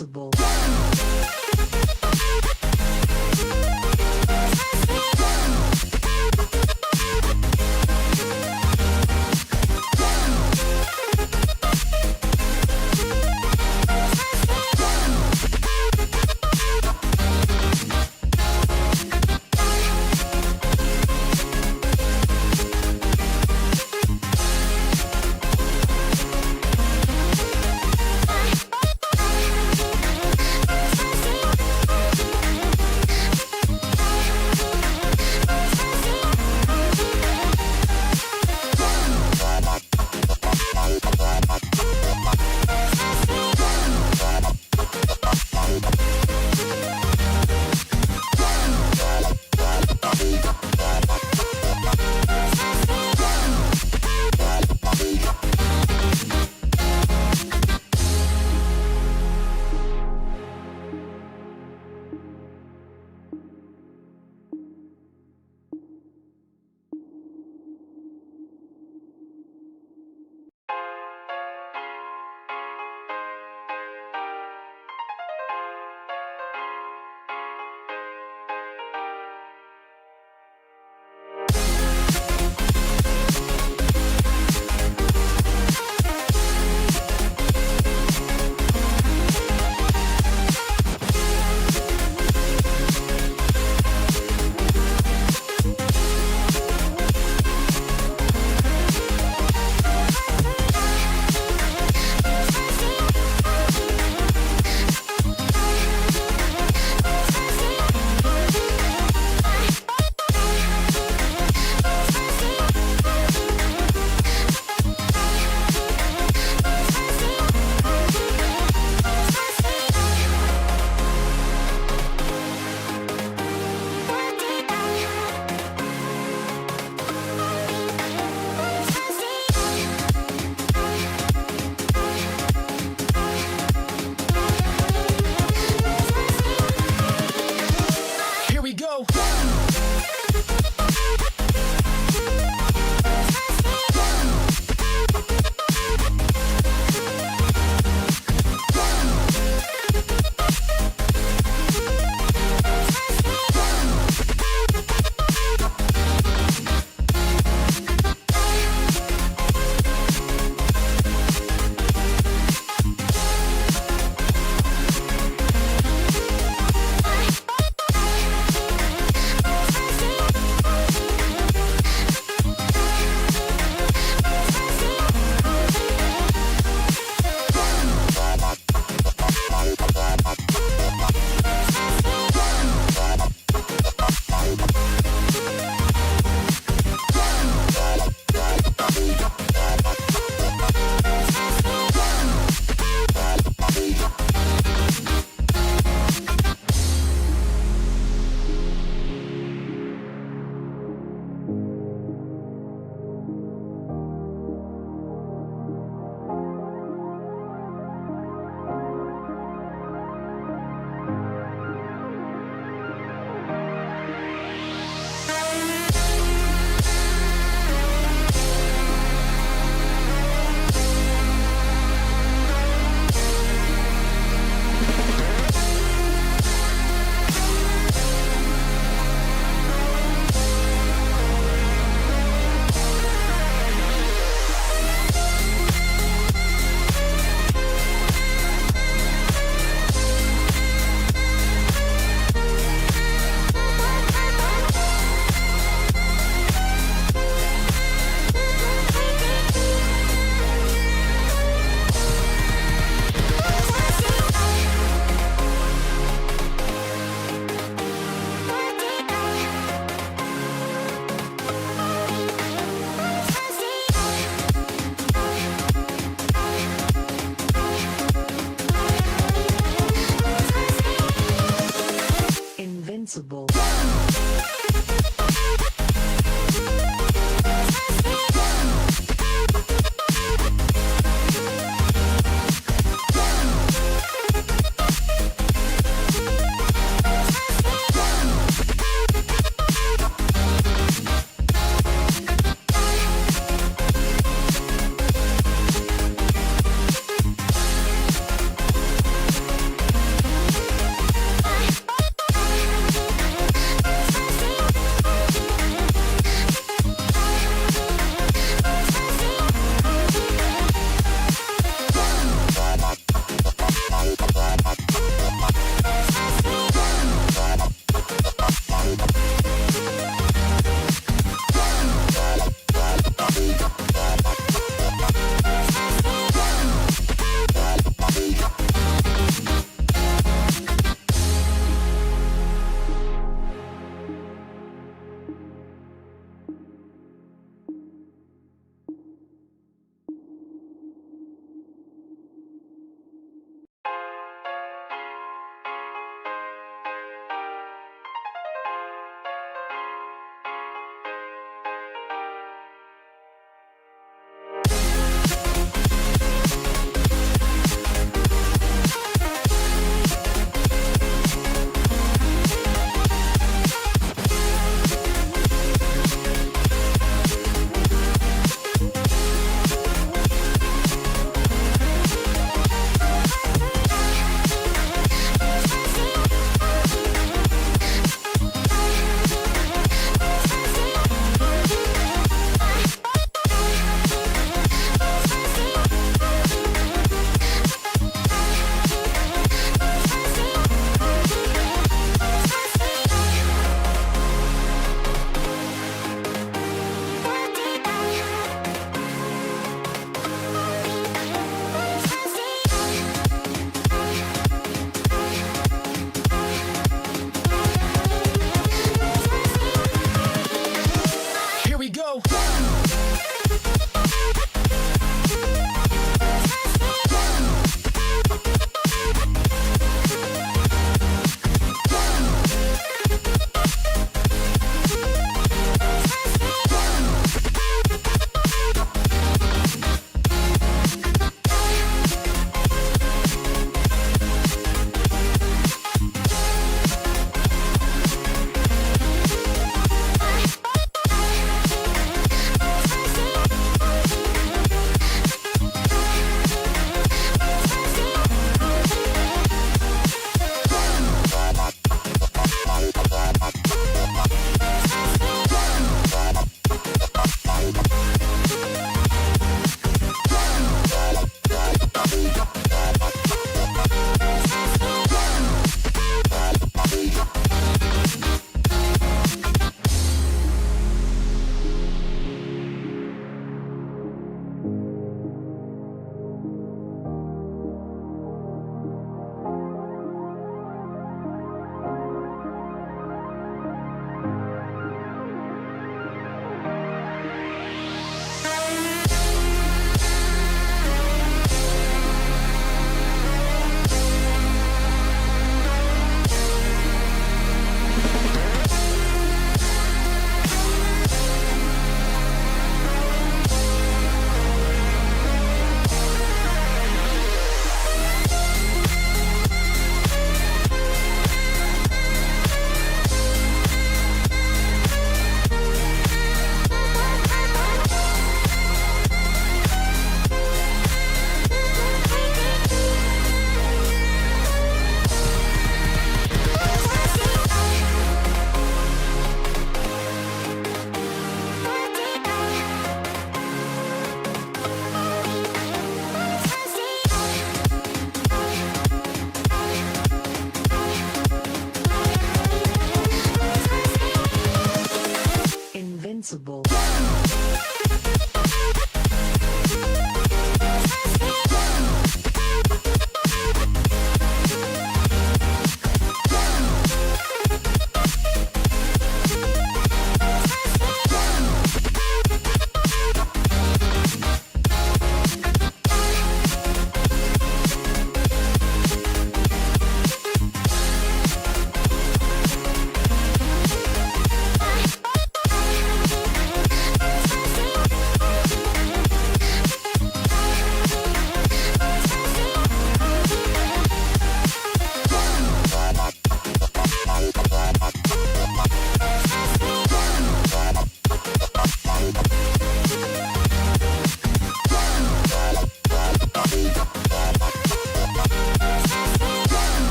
invincible.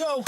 go.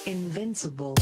Invincible.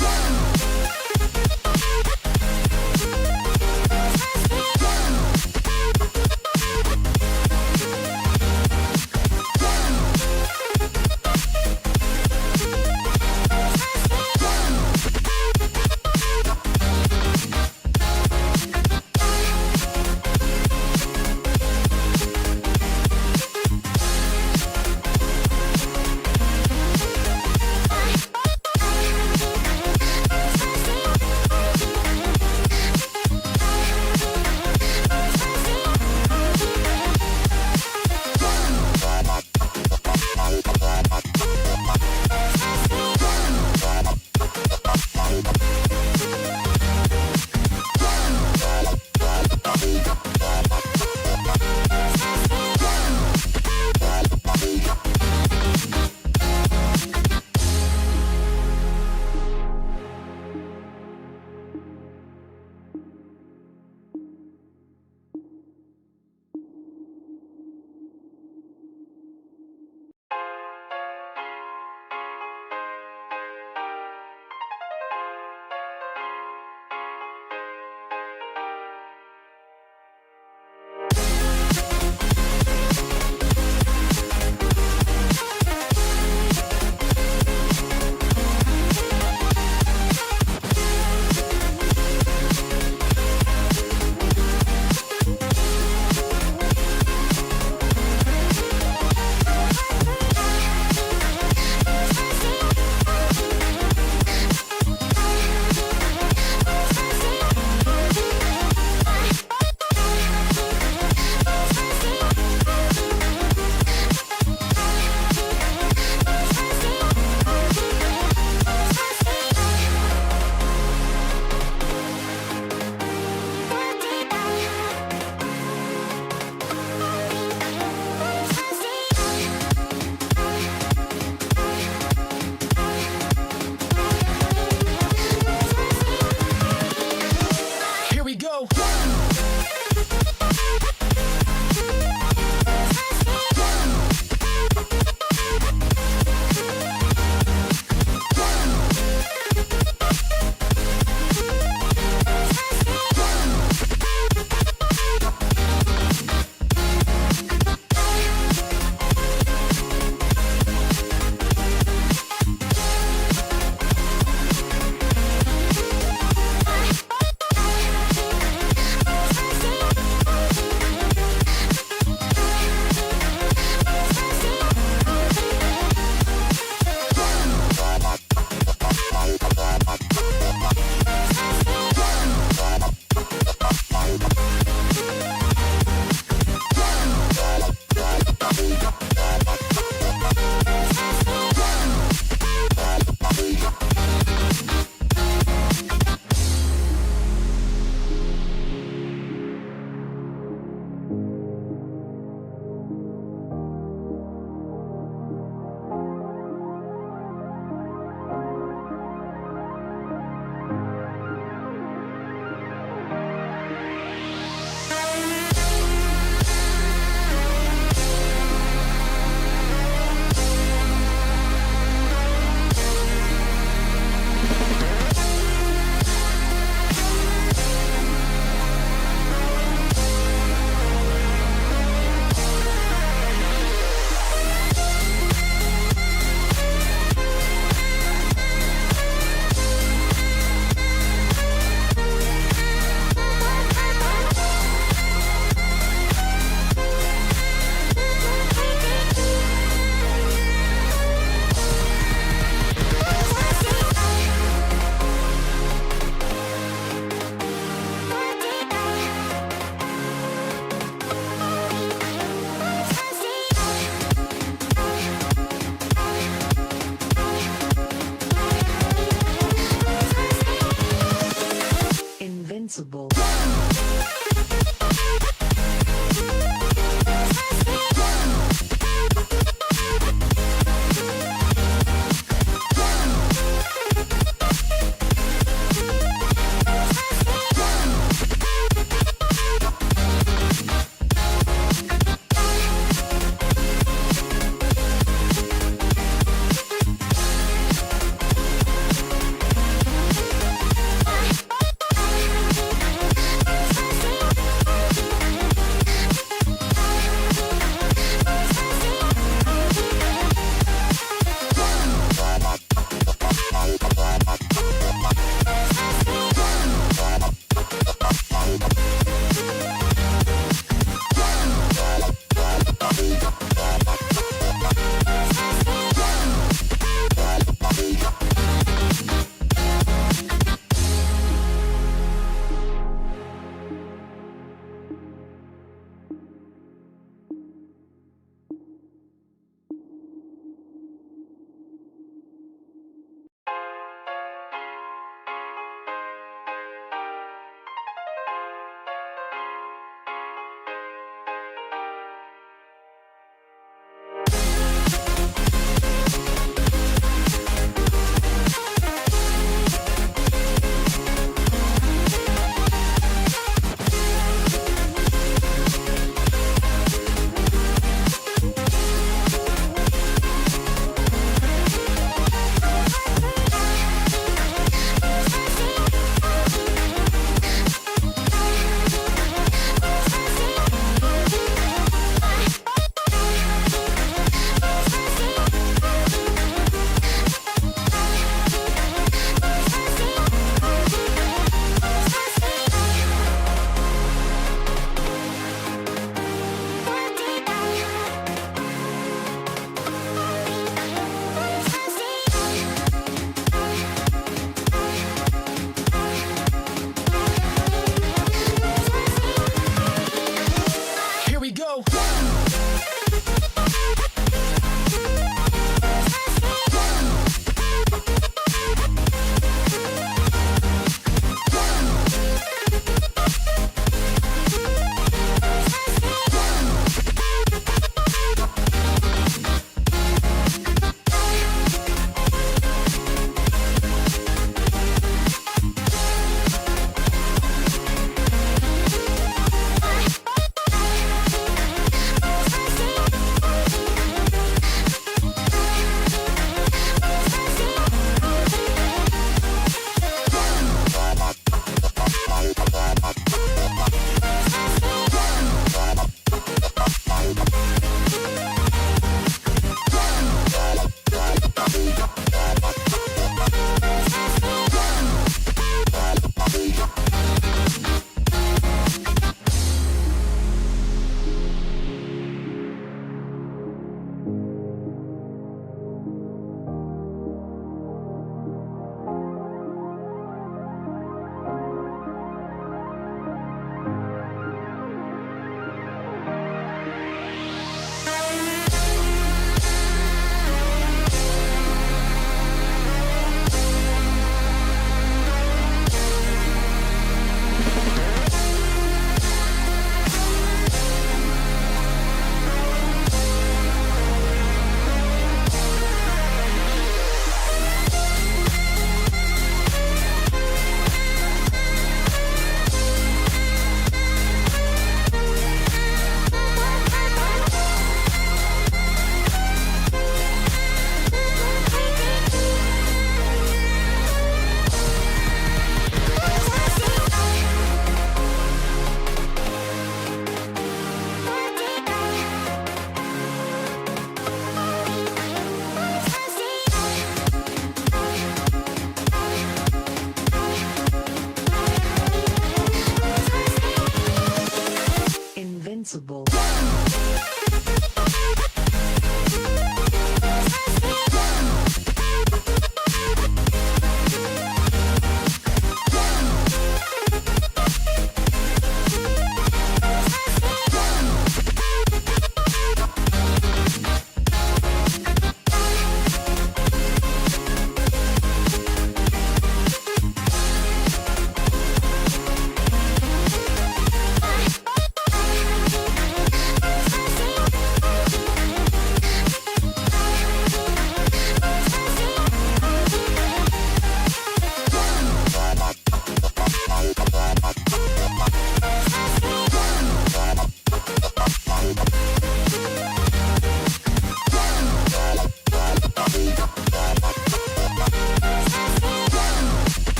Invincible. Invincible.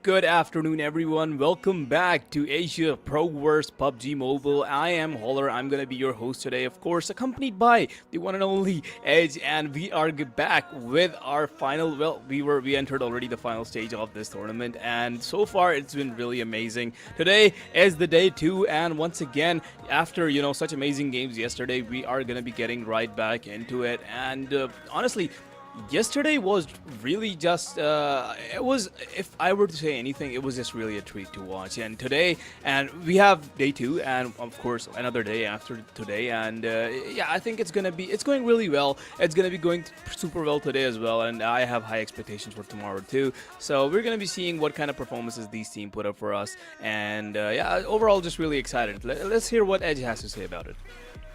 Good afternoon, everyone. Welcome back to Asia Pro vs PUBG Mobile. I am Holler. I'm gonna be your host today, of course, accompanied by the one and only Edge, and we are back with our final. Well, we entered already the final stage of this tournament, and so far it's been really amazing. Today is the day two, and once again, after such amazing games yesterday, we are gonna be getting right back into it. And honestly, yesterday was really just it was, if I were to say anything, it was just really a treat to watch. And today, and we have day two, and of course another day after today. And yeah, I think it's going really well. It's gonna be going super well today as well, and I have high expectations for tomorrow too. So we're gonna be seeing what kind of performances these team put up for us. And yeah, overall just really excited. Let's hear what Edge has to say about it.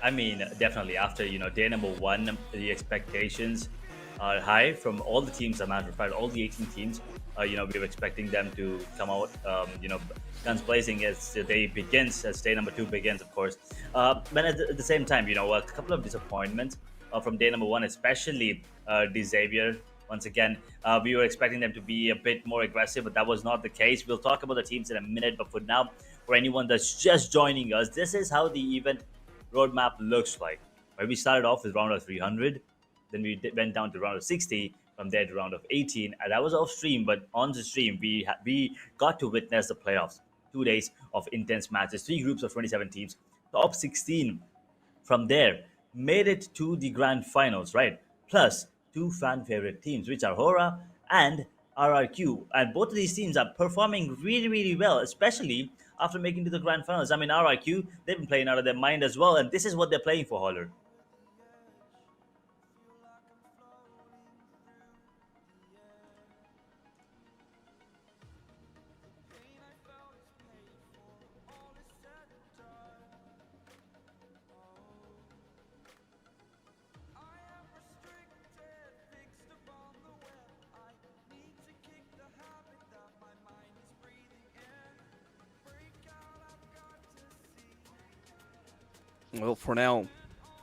I mean, definitely after day number one, the expectations are high from all the teams. As a matter of fact, all the 18 teams. We were expecting them to come out, guns blazing as the day begins, as day number two begins, of course. But at the same time, a couple of disappointments from day number one, especially Xavier. Once again, we were expecting them to be a bit more aggressive, but that was not the case. We'll talk about the teams in a minute, but for now, for anyone that's just joining us, this is how the event roadmap looks like. Right, we started off with round of 300, then we went down to round of 60, from there to round of 18, and that was off stream. But on the stream, we got to witness the playoffs. 2 days of intense matches, three groups of 27 teams, top 16 from there made it to the grand finals, right? Plus two fan favorite teams, which are Hora and RRQ. And both of these teams are performing really, really well, especially after making to the grand finals. I mean, RRQ, they've been playing out of their mind as well, and this is what they're playing for, Holler. Well, for now,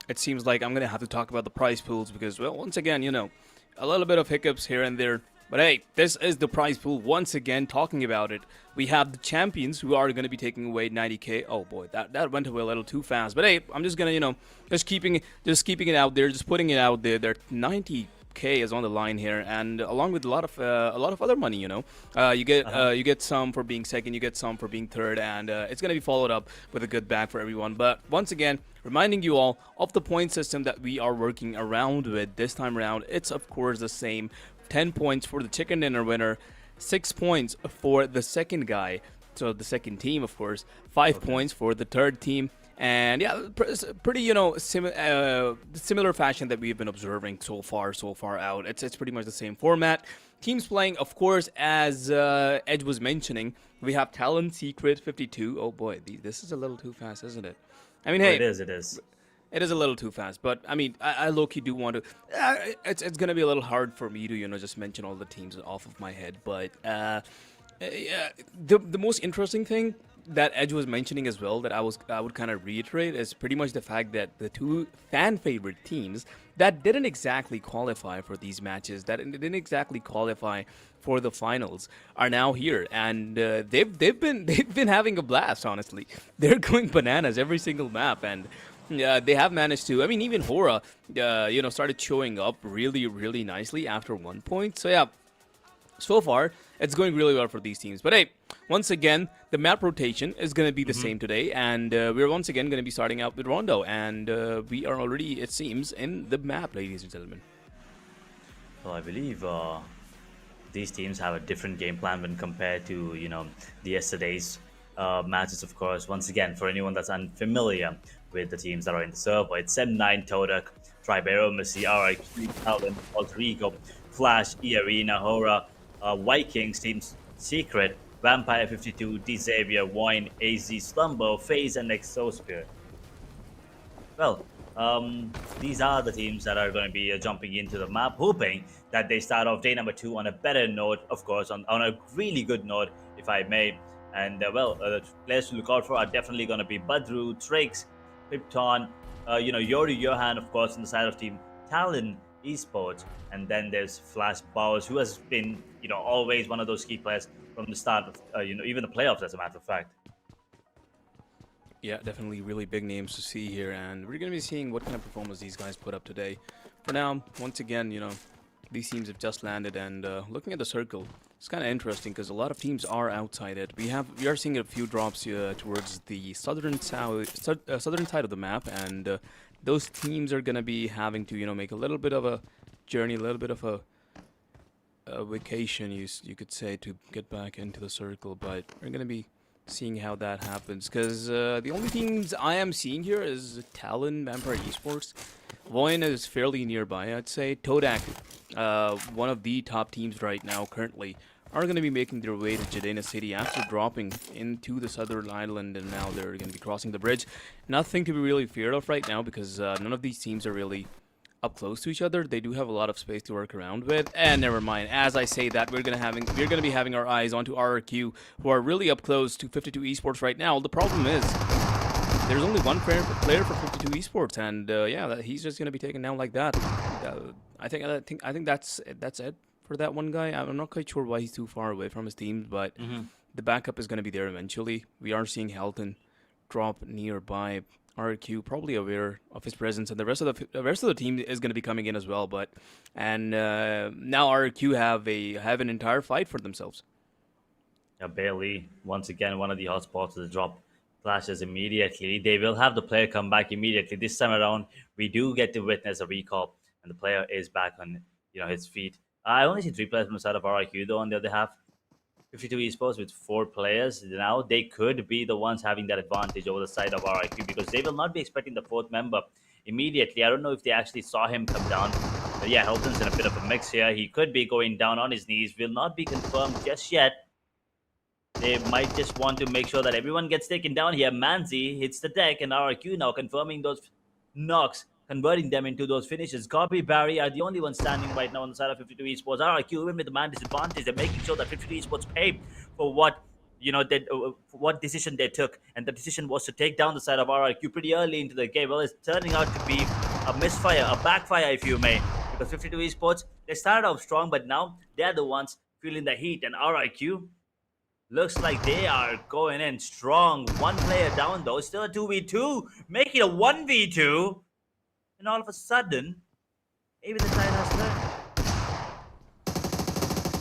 it seems like I'm gonna have to talk about the prize pools because, well, once again, a little bit of hiccups here and there. But hey, this is the prize pool once again. Talking about it, we have the champions who are gonna be taking away 90k. Oh boy, that went away a little too fast. But hey, I'm just gonna, just keeping it out there, just putting it out there. They're 90k is on the line here, and along with a lot of other money. You get some for being second, you get some for being third, and it's gonna be followed up with a good bag for everyone. But once again, reminding you all of the point system that we are working around with this time around. It's of course the same: 10 points for the chicken dinner winner, 6 points for the second guy, so the second team, of course, 5 Okay. points for the third team. And yeah, pretty similar fashion that we've been observing so far out. It's pretty much the same format. Teams playing, of course, as Edge was mentioning. We have Talent Secret 52. Oh boy, this is a little too fast, isn't it? I mean, Oh, hey, it is, it is. it is a little too fast, but I mean, I low-key do want to. It's gonna be a little hard for me to just mention all the teams off of my head. But yeah, the most interesting thing that Edge was mentioning as well, that I would kind of reiterate, is pretty much the fact that the two fan favorite teams that didn't exactly qualify for these matches, that didn't exactly qualify for the finals, are now here, and they've been having a blast. Honestly, they're going bananas every single map, and they have managed to. I mean, even Hora, started showing up really, really nicely after 1 point. So yeah, so far it's going really well for these teams. But hey, once again, the map rotation is going to be the Hmm. same today, and we're once again going to be starting out with Rondo, and we are already, it seems, in the map, ladies and gentlemen. Well, I believe these teams have a different game plan when compared to the yesterday's matches. Of course, once again, for anyone that's unfamiliar with the teams that are in the server, it's M9, Todak, Tribero, Missy, RIQ, Talon, Alter Ego, Flash, E Arena, Hora, Vikings, Teams Secret, Vampire 52, D Xavier, Wine, AZ, Slumber, Phase, and Exosphere. Well, these are the teams that are going to be jumping into the map, hoping that they start off day number two on a better note, of course, on a really good note, if I may. And the players to look out for are definitely going to be Badru, Trix, Krypton, Yori Johan, of course, on the side of Team Talon Esports. And then there's Flash Bowers, who has been, always one of those key players from the start of even the playoffs, as a matter of fact. Yeah, definitely really big names to see here, and we're going to be seeing what kind of performance these guys put up today. For now, once again, these teams have just landed, and looking at the circle, it's kind of interesting because a lot of teams are outside it. We are seeing a few drops towards the southern side of the map, and those teams are going to be having to make a little bit of a journey, a little bit of a vacation, you could say, to get back into the circle. But we're going to be seeing how that happens, because the only teams I am seeing here is Talon, Vampire Esports. Voin is fairly nearby, I'd say. Todak, one of the top teams right now currently, are going to be making their way to Jadena City after dropping into the southern island, and now they're going to be crossing the bridge. Nothing to be really feared of right now, because none of these teams are really up close to each other. They do have a lot of space to work around with. And never mind, as I say that, we're gonna be having our eyes onto RRQ, who are really up close to 52 Esports right now. The problem is there's only one player for 52 Esports, and yeah, he's just gonna be taken down like that. I think that's it for that one guy. I'm not quite sure why he's too far away from his team, but the backup is gonna be there eventually. We are seeing Helton drop nearby. RQ probably aware of his presence, and the rest of the team is going to be coming in as well. But now RQ have an entire fight for themselves. Yeah, Bailey, once again, one of the hotspots to drop flashes immediately. They will have the player come back immediately. This time around, we do get to witness a recall, and the player is back on his feet. I only see 3 players from the side of RQ, though. On the other half, 52 Esports with 4 players. Now they could be the ones having that advantage over the side of RIQ, because they will not be expecting the 4th member immediately. I don't know if they actually saw him come down. But yeah, Helton's in a bit of a mix here. He could be going down on his knees. Will not be confirmed just yet. They might just want to make sure that everyone gets taken down here. Manzi hits the deck, and RIQ now confirming those knocks, converting them into those finishes. Copy Barry are the only ones standing right now on the side of 52 Esports. RRQ, even with the man disadvantage, they're making sure that 52 Esports pay for what what decision they took, and the decision was to take down the side of RRQ pretty early into the game. Well, it's turning out to be a misfire, a backfire, if you may, because 52 Esports, they started off strong, but now they're the ones feeling the heat, and RRQ looks like they are going in strong. One player down, though. Still a 2v2, making a 1v2. And all of a sudden, maybe the tide has turned.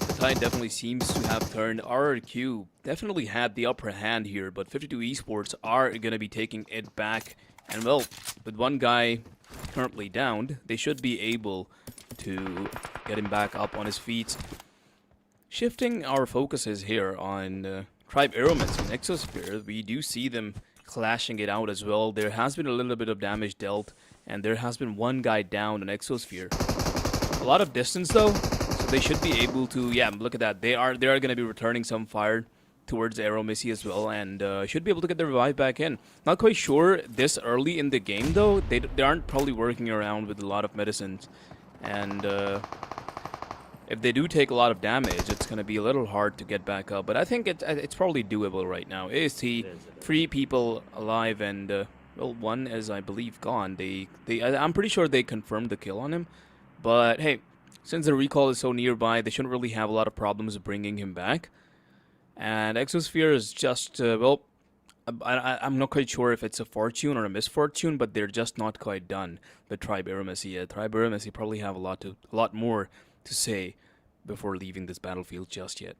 The tide definitely seems to have turned. RRQ definitely had the upper hand here, but 52 Esports are going to be taking it back. And well, with one guy currently downed, they should be able to get him back up on his feet. Shifting our focuses here on Tribe Aeromet and Exosphere, we do see them clashing it out as well. There has been a little bit of damage dealt, and there has been one guy down on Exosphere. A lot of distance though, so they should be able to, yeah, look at that. They are going to be returning some fire towards Aeromissy as well, and should be able to get the revive back in. Not quite sure this early in the game though. They aren't probably working around with a lot of medicines, and if they do take a lot of damage, it's going to be a little hard to get back up. But I think it's probably doable right now. AST, 3 people alive, and well, one is, I believe, gone. I'm pretty sure they confirmed the kill on him. But hey, since the recall is so nearby, they shouldn't really have a lot of problems bringing him back. And Exosphere is just, well, I'm not quite sure if it's a fortune or a misfortune, but they're just not quite done with Tribe Aeromet yet. Tribe Aeromet probably have a lot more to say before leaving this battlefield just yet.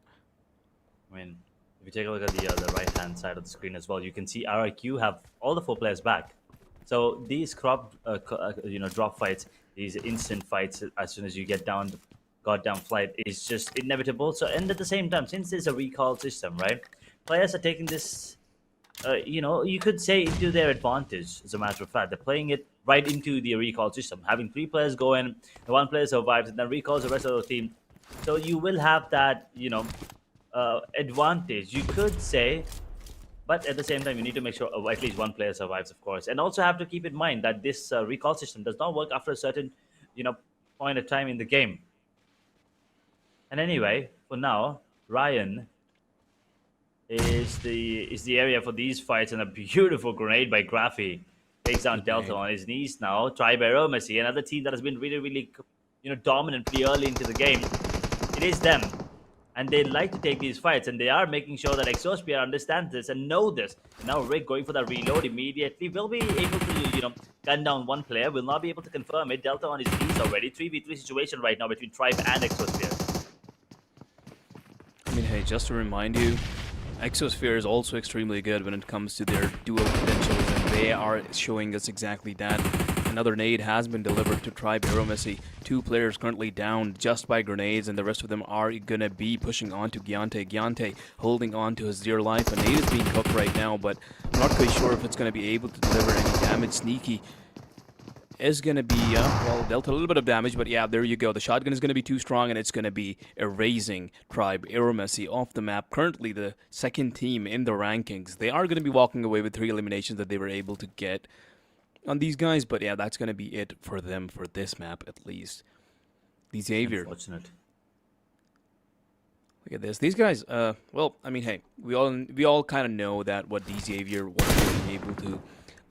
I mean, if you take a look at the right-hand side of the screen as well, you can see RIQ have all the 4 players back. So these drop fights, these instant fights, as soon as you get down, goddamn flight, is just inevitable. So, and at the same time, since there's a recall system, right, players are taking this, you could say, into their advantage. As a matter of fact, they're playing it right into the recall system, having 3 players go in, the 1 player survives, and then recalls the rest of the team. So you will have that, advantage, you could say. But at the same time, you need to make sure at least 1 player survives, of course. And also have to keep in mind that this recall system does not work after a certain, point of time in the game. And anyway, for now, Ryan is the area for these fights, and a beautiful grenade by Graphy takes down Delta on his knees now. Tribe Aeromet, another team that has been really, really, dominant pretty early into the game. It is them. and they like to take these fights, and they are making sure that Exosphere understands this and know this. And now Rick going for that reload immediately will be able to, gun down one player, will not be able to confirm it. Delta on his knees already. 3v3 situation right now between Tribe and Exosphere. I mean, hey, just to remind you, Exosphere is also extremely good when it comes to their dual potentials, and they are showing us exactly that. Another nade has been delivered to Tribe Aeromessi. 2 players currently down just by grenades, and the rest of them are gonna be pushing on to Giante. Giante holding on to his dear life. A nade is being cooked right now, but I'm not quite sure if it's gonna be able to deliver any damage. Sneaky is going to be, well, dealt a little bit of damage, but yeah, there you go. The shotgun is going to be too strong, and it's going to be erasing Tribe Aeromessi off the map. Currently, the second team in the rankings. They are going to be walking away with 3 eliminations that they were able to get on these guys, but yeah, that's going to be it for them for this map, at least. The Xavier. Unfortunate. Look at this. These guys, well, I mean, hey, we all kind of know that what the Xavier was able to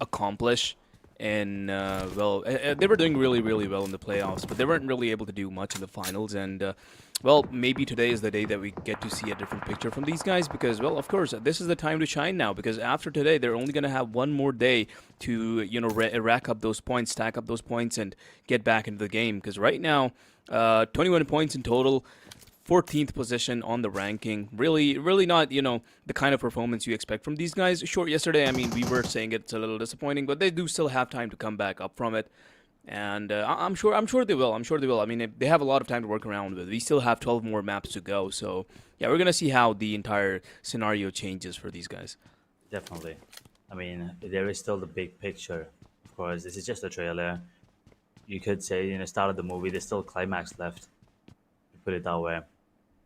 accomplish. And, well, they were doing really, really well in the playoffs, but they weren't really able to do much in the finals. And, well, maybe today is the day that we get to see a different picture from these guys because, well, of course, this is the time to shine now because after today, they're only going to have one more day to, rack up those points, stack up those points, and get back into the game. Because right now, 21 points in total. 14th position on the ranking. Really, really not, the kind of performance you expect from these guys. Sure, yesterday, I mean, we were saying it's a little disappointing, but they do still have time to come back up from it. And I'm sure they will. I'm sure they will. I mean, they have a lot of time to work around with. We still have 12 more maps to go. So, yeah, we're going to see how the entire scenario changes for these guys. Definitely. I mean, there is still the big picture. Of course, this is just a trailer. You could say, start of the movie, there's still climax left. Put it that way.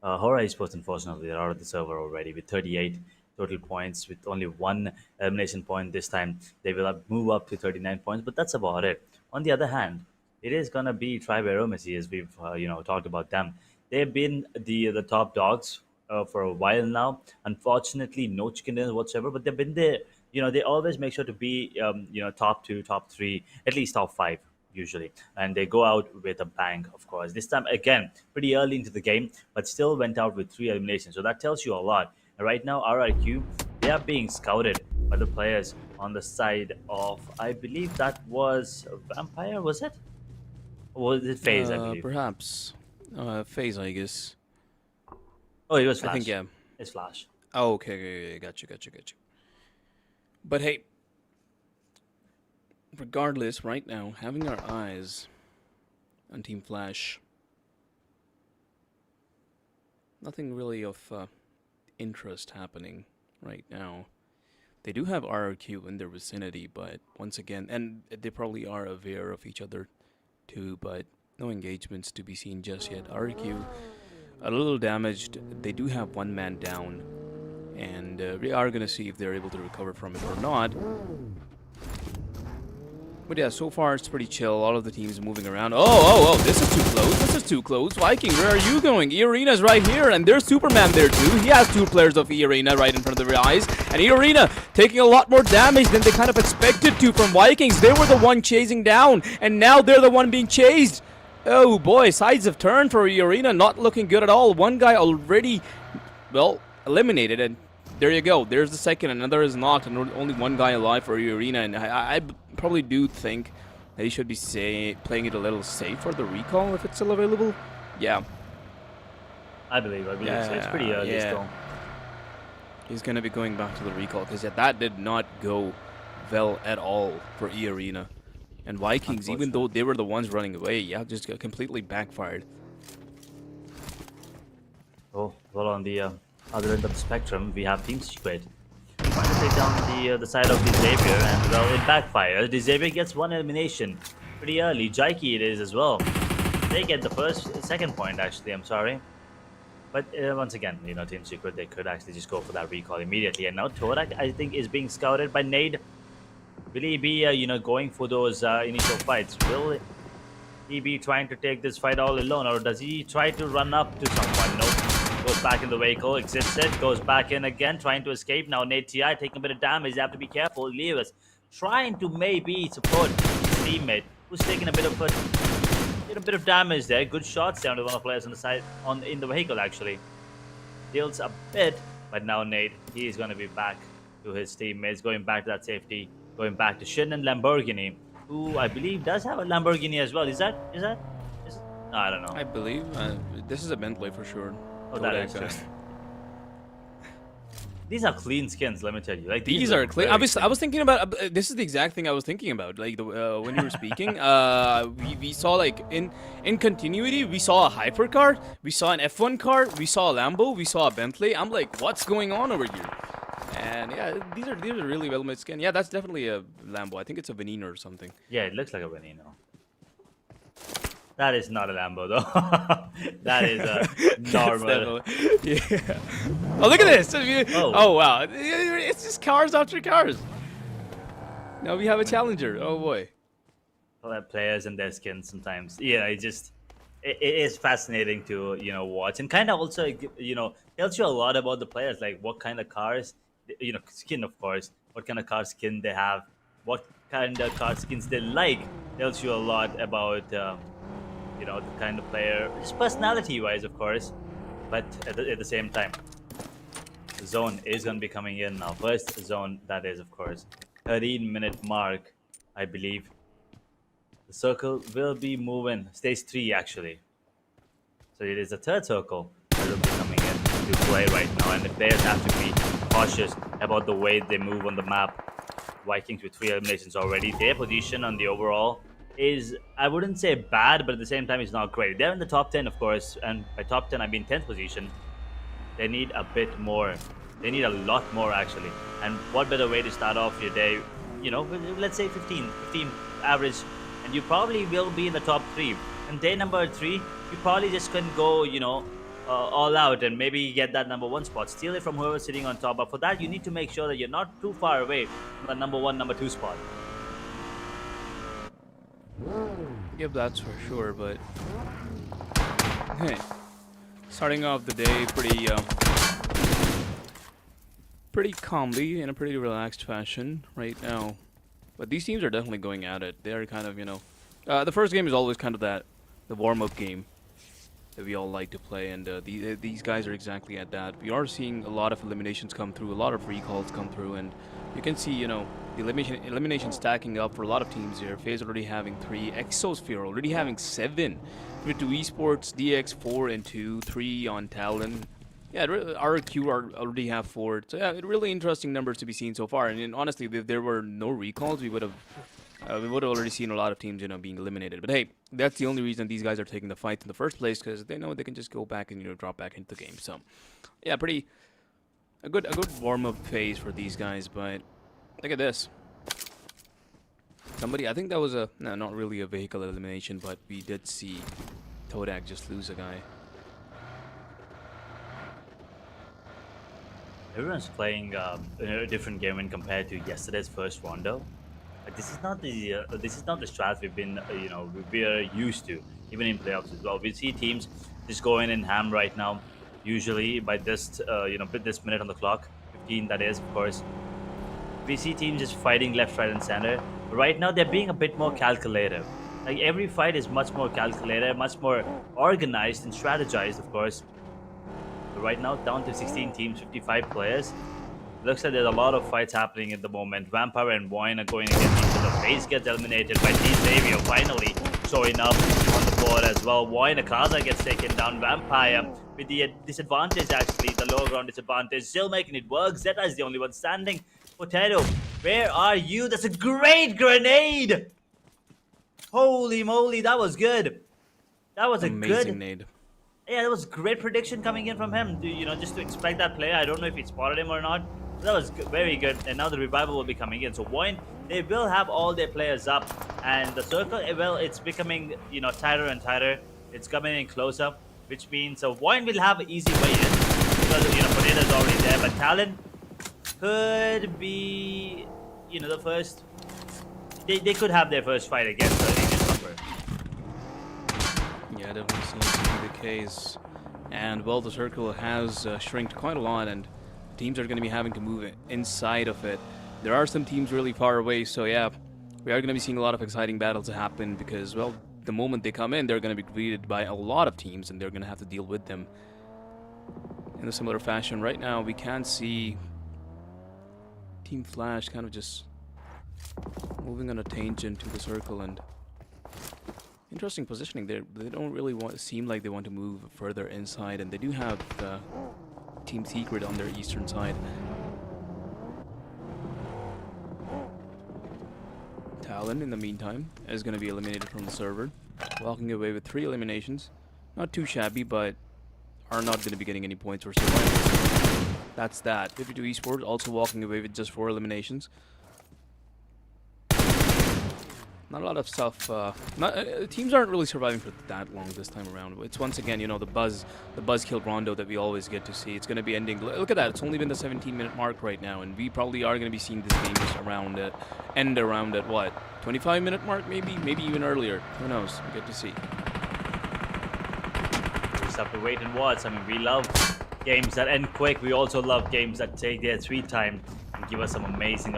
Horror Esports, unfortunately, they're out of the server already with 38 total points, with only 1 elimination point this time. They will move up to 39 points, but that's about it. On the other hand, it is gonna be Tribe Aeromessi, as we've talked about them. They've been the top dogs for a while now. Unfortunately, no chicken dinners whatsoever, but they've been there. They always make sure to be top 2, top 3, at least top 5 usually, and they go out with a bang. Of course, this time again pretty early into the game, but still went out with 3 eliminations, so that tells you a lot. And right now RRQ, they are being scouted by the players on the side of, I believe that was Vampire, was it, or was it FaZe? I believe Perhaps FaZe, I guess. Oh, it was Flash. I think, yeah, it's Flash. oh, okay, got you. But hey, regardless, right now, having our eyes on Team Flash, nothing really of interest happening right now. They do have RRQ in their vicinity, but once again, and they probably are aware of each other too, but no engagements to be seen just yet. RRQ, a little damaged. They do have 1 man down, and we are going to see if they're able to recover from it or not. But yeah, so far it's pretty chill. All of the teams moving around. Oh, this is too close. Viking, where are you going? E-Arena's right here, and there's Superman there too. He has 2 players of E-Arena right in front of their eyes. And E-Arena taking a lot more damage than they kind of expected to from Vikings. They were the one chasing down, and now they're the one being chased. Oh boy, sides have turned for E-Arena. Not looking good at all. One guy already, well, eliminated, and there you go. There's the second. Another is knocked, and only 1 guy alive for E-Arena. And I probably do think that he should be playing it a little safe for the recall if it's still available. Yeah. I believe so. It's pretty early still. He's going to be going back to the recall because that did not go well at all for E-Arena. And Vikings, even though they were the ones running away, just got completely backfired. Oh, well, on the other end of the spectrum, we have Team Secret trying to take down the side of the Xavier, and well, it backfires. The Xavier gets 1 elimination pretty early. Jaiki it is as well. They get the second point actually. I'm sorry, but once again, Team Secret, they could actually just go for that recall immediately. And now Torak, I think, is being scouted by Nade. Will he be going for those initial fights? Will he be trying to take this fight all alone, or does he try to run up to someone? Nope. Goes back in the vehicle, exits it, goes back in again, trying to escape. Now Nate TI taking a bit of damage. You have to be careful. Lewis trying to maybe support his teammate, who's taking a bit of damage there. Good shots down to one of the players on the side, in the vehicle actually. deals a bit, but now Nate, he is going to be back to his teammates, going back to that safety, going back to Shin and Lamborghini, who I believe does have a Lamborghini as well. Is it? No, I don't know. I believe this is a Bentley for sure. Oh, that Kodak is guy. true. These are clean skins, let me tell you. Like These look are clean. very I was thinking about this is the exact thing I was thinking about. Like the when you were speaking, we saw like in continuity, we saw a hypercar, we saw an F1 car, we saw a Lambo, we saw a Bentley. I'm like, what's going on over here? And yeah, these are really well made skin. Yeah, that's definitely a Lambo. I think it's a Veneno or something. Yeah, it looks like a Veneno. That is not a Lambo though. That is a normal. Yeah. Oh, look at this. Oh. Oh wow, it's just cars after cars. Now we have a Challenger. Oh boy. Players and their skins sometimes. Yeah, it is fascinating to watch, and kind of also tells you a lot about the players, like what kind of cars, skin of course, what kind of car skin they have, what kind of car skins they like. Tells you a lot about the kind of player, just personality wise, of course, but at the same time, the zone is going to be coming in now. First zone, that is, of course, 13-minute mark, I believe. The circle will be moving. Stage 3, actually. So it is the third circle that will be coming in to play right now. And the players have to be cautious about the way they move on the map. Vikings with 3 eliminations already. Their position on the overall is, I wouldn't say bad, but at the same time, it's not great. They're in the top 10, of course. And by top 10, I mean 10th position. They need a bit more. They need a lot more, actually. And what better way to start off your day? Let's say 15 average, and you probably will be in the top 3. And day number 3, you probably just can go, all out and maybe get that number 1 spot. Steal it from whoever's sitting on top. But for that, you need to make sure that you're not too far away from the number 1, number 2 spot. Yep, that's for sure. But hey, starting off the day pretty calmly in a pretty relaxed fashion right now. But these teams are definitely going at it. They're kind of, the first game is always kind of the warm-up game that we all like to play, and these guys are exactly at that. We are seeing a lot of eliminations come through, a lot of recalls come through, and you can see, the elimination stacking up for a lot of teams here. FaZe already having 3, Exosphere already having 7, with 2 Esports, DX 4 and 2, 3 on Talon. Yeah, RQ already have 4. So yeah, really interesting numbers to be seen so far. And honestly, if there were no recalls, we would have already seen a lot of teams, being eliminated. But hey, that's the only reason these guys are taking the fight in the first place, because they know they can just go back and drop back into the game. So yeah, a good warm-up phase for these guys. But look at this. Somebody, I think that was not really a vehicle elimination, but we did see Todak just lose a guy. Everyone's playing a different game when compared to yesterday's first rondo. This is not the strat we've been we're used to, even in playoffs as well. We see teams just going in ham right now. Usually by this this minute on the clock, 15 that is, of course. We see teams just fighting left, right, and center. Right now they're being a bit more calculative. Like every fight is much more calculated, much more organized and strategized, of course. But right now, down to 16 teams, 55 players. Looks like there's a lot of fights happening at the moment. Vampire and Voin are going against each other. FaZe gets eliminated by T-Xavier finally showing up on the board as well. Voin, Akaza gets taken down. Vampire with the disadvantage, actually, the lower ground disadvantage, still making it work. Zeta is the only one standing. Potato, where are you? That's a great grenade! Holy moly, that was good. That was Amazing nade. Yeah, that was great prediction coming in from him. Just to expect that player. I don't know if he spotted him or not. But that was very good. And now the revival will be coming in. So Voin, they will have all their players up, and the circle, well, it's becoming tighter and tighter. It's coming in closer, which means Voin will have an easy way in because Potato's already there. But Talon could be the first. They could have their first fight against the English number. Yeah, definitely seems to be the case. And well, the circle has shrinked quite a lot, and teams are going to be having to move inside of it. There are some teams really far away, so yeah, we are going to be seeing a lot of exciting battles happen because, well, the moment they come in, they're going to be greeted by a lot of teams, and they're going to have to deal with them. in a similar fashion. Right now, we can see Team Flash kind of just moving on a tangent to the circle, and interesting positioning there. They don't really seem like they want to move further inside, and they do have Team Secret on their eastern side. Talon, in the meantime, is going to be eliminated from the server, walking away with 3 eliminations. Not too shabby, but are not going to be getting any points or surviving. That's that. 52 Esports also walking away with just 4 eliminations. Not a lot of stuff. Teams aren't really surviving for that long this time around. It's once again, you know, the buzz kill Rondo that we always get to see. It's going to be ending. Look at that. It's only been the 17-minute mark right now, and we probably are going to be seeing this game just end around at what, 25-minute mark, maybe even earlier. Who knows? We get to see. We just have to wait and watch. I mean, we love games that end quick. We also love games that take their sweet time and give us some amazing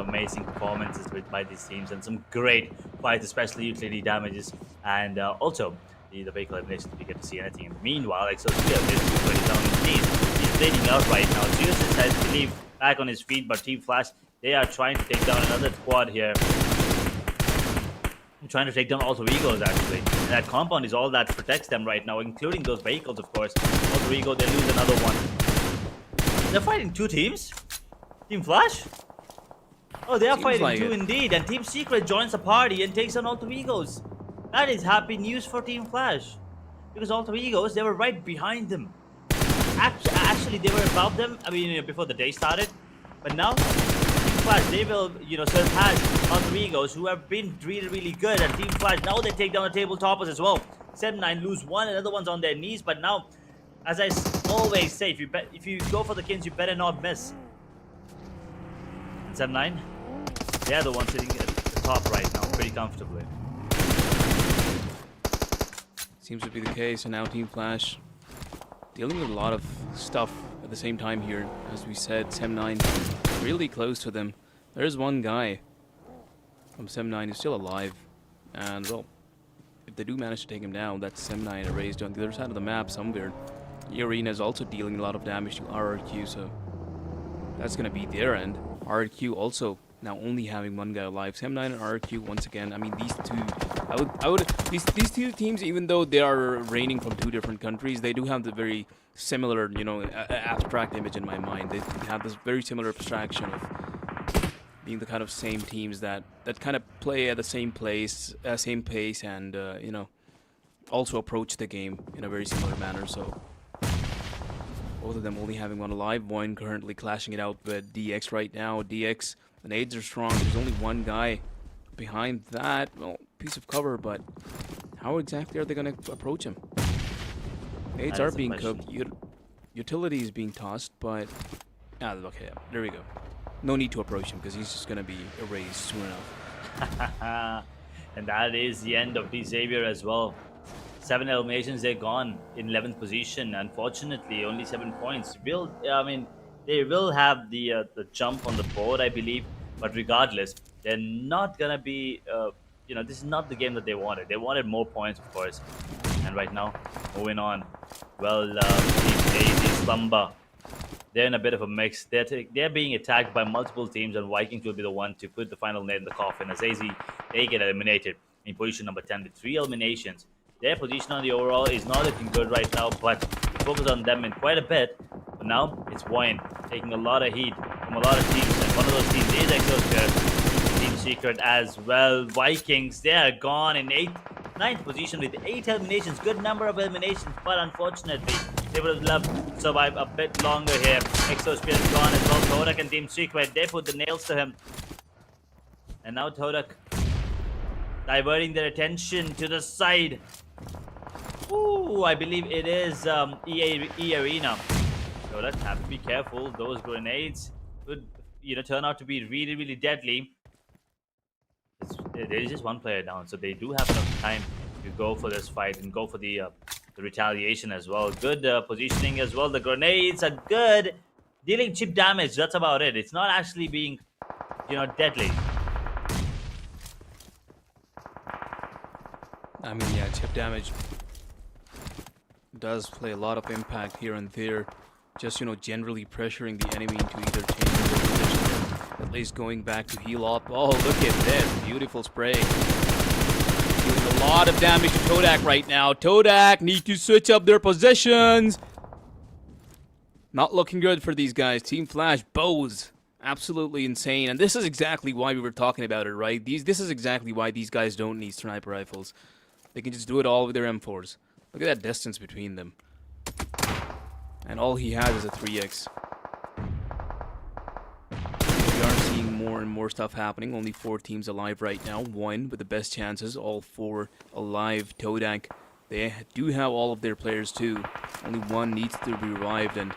performances by these teams, and some great fights, especially utility damages, and also the vehicle eliminations. We get to see anything. Meanwhile, Exosphere is going down his knees. He's bleeding out right now. Zeus decides to leave back on his feet, but Team Flash, they are trying to take down another squad here. Trying to take down Alter Egos, actually. And that compound is all that protects them right now, including those vehicles, of course. Alter Ego, they lose another one. They're fighting 2 teams? Team Flash? Oh, they are fighting like 2 indeed. And Team Secret joins the party and takes on Alter Egos. That is happy news for Team Flash. Because Alter Egos, they were right behind them. Actually, they were above them, I mean, before the day started. But now, Team Flash, they will, surpass Alter Egos, who have been really good. And Team Flash, now they take down the tabletoppers as well. 7-9 lose 1, another one's on their knees. But now, as I always say, if you go for the kills, you better not miss. 7-9, they're the ones sitting at the top right now, pretty comfortably. Seems to be the case, and now Team Flash dealing with a lot of stuff at the same time here. As we said, 7-9 really close to them. There's one guy from 7-9 who's still alive, and well, if they do manage to take him down, that's 7-9 erased on the other side of the map somewhere. The arena is also dealing a lot of damage to RRQ, so that's gonna be their end. RRQ also now only having 1 guy alive. 7-9 and RRQ once again. I mean, these two, these 2 teams, even though they are reigning from 2 different countries, they do have the very similar, abstract image in my mind. They have this very similar abstraction of being the kind of same teams that kind of play at the same pace, and also approach the game in a very similar manner. So both of them only having 1 alive. One currently clashing it out with DX right now. DX, the nades are strong. There's only 1 guy behind that. Well, piece of cover, but how exactly are they going to approach him? Nades are being cooked. Utility is being tossed, but okay, there we go. No need to approach him because he's just going to be erased soon enough. And that is the end of Xavier as well. 7 eliminations, they're gone in 11th position. Unfortunately, only 7 points. They will have the jump on the board, I believe. But regardless, they're not gonna be. This is not the game that they wanted. They wanted more points, of course. And right now, moving on. Well, Daisy, Slumber, they're in a bit of a mix. They're being attacked by multiple teams, and Vikings will be the one to put the final nail in the coffin. As AZ, they get eliminated in position number 10 with 3 eliminations. Their position on the overall is not looking good right now, but focus on them in quite a bit. But now it's Voyant taking a lot of heat from a lot of teams, and one of those teams is Exosphere, Team Secret as well. Vikings, they are gone in 9th position with 8 eliminations. Good number of eliminations, but unfortunately, they would have loved to survive a bit longer here. Exosphere is gone as well. Todak and Team Secret, they put the nails to him. And now Todak diverting their attention to the side. Ooh, I believe it is E Arena. So let's have to be careful. Those grenades could, turn out to be really deadly. There is just 1 player down, so they do have enough time to go for this fight and go for the retaliation as well. Good positioning as well. The grenades are good, dealing chip damage. That's about it. It's not actually being, deadly. I mean, yeah, chip damage does play a lot of impact here and there. just, generally pressuring the enemy into either changing their position or at least going back to heal up. Oh, look at this. Beautiful spray. Dealing a lot of damage to Todak right now. Todak need to switch up their positions. Not looking good for these guys. Team Flash, bows. Absolutely insane. And this is exactly why we were talking about it, right? This is exactly why these guys don't need sniper rifles. They can just do it all with their M4s. Look at that distance between them. And all he has is a 3x. We are seeing more and more stuff happening. Only 4 teams alive right now. 1 with the best chances. All 4 alive. Todak, they do have all of their players too. Only 1 needs to be revived, and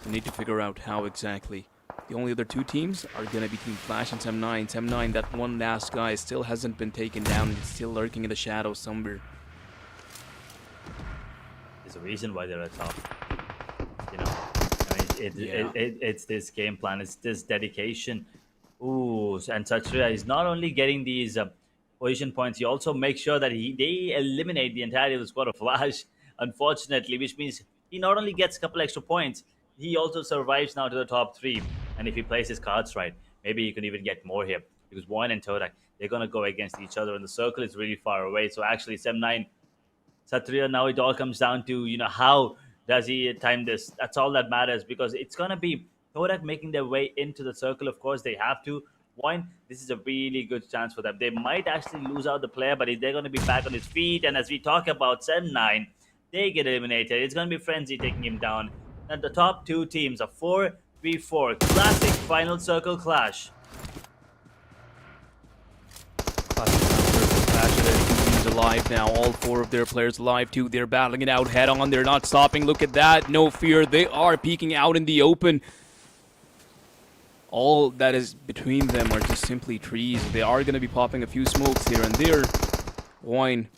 they need to figure out how exactly. The only other 2 teams are going to be Team Flash and Sem9. Sem9, that one last guy, still hasn't been taken down. He's still lurking in the shadows somewhere. There's a reason why they're at top. You know, I mean, it's this game plan. It's this dedication. Ooh, and Satria is not only getting these position points, he also makes sure that they eliminate the entirety of the squad of Flash, unfortunately, which means he not only gets a couple extra points, he also survives now to the top 3. And if he plays his cards right, maybe he could even get more here. Because Warren and Todak, they're going to go against each other, and the circle is really far away. So actually, Sem9, Satria, now it all comes down to, how does he time this? That's all that matters, because it's going to be Todak making their way into the circle. Of course, they have to. Warren, this is a really good chance for them. They might actually lose out the player, but they're going to be back on his feet. And as we talk about Sem9, they get eliminated. It's going to be Frenzy taking him down. And the top 2 teams are 4v4. Classic final circle clash. Teams alive now. All 4 of their players alive too. They're battling it out head on. They're not stopping. Look at that. No fear. They are peeking out in the open. All that is between them are just simply trees. They are going to be popping a few smokes here and there. Wine.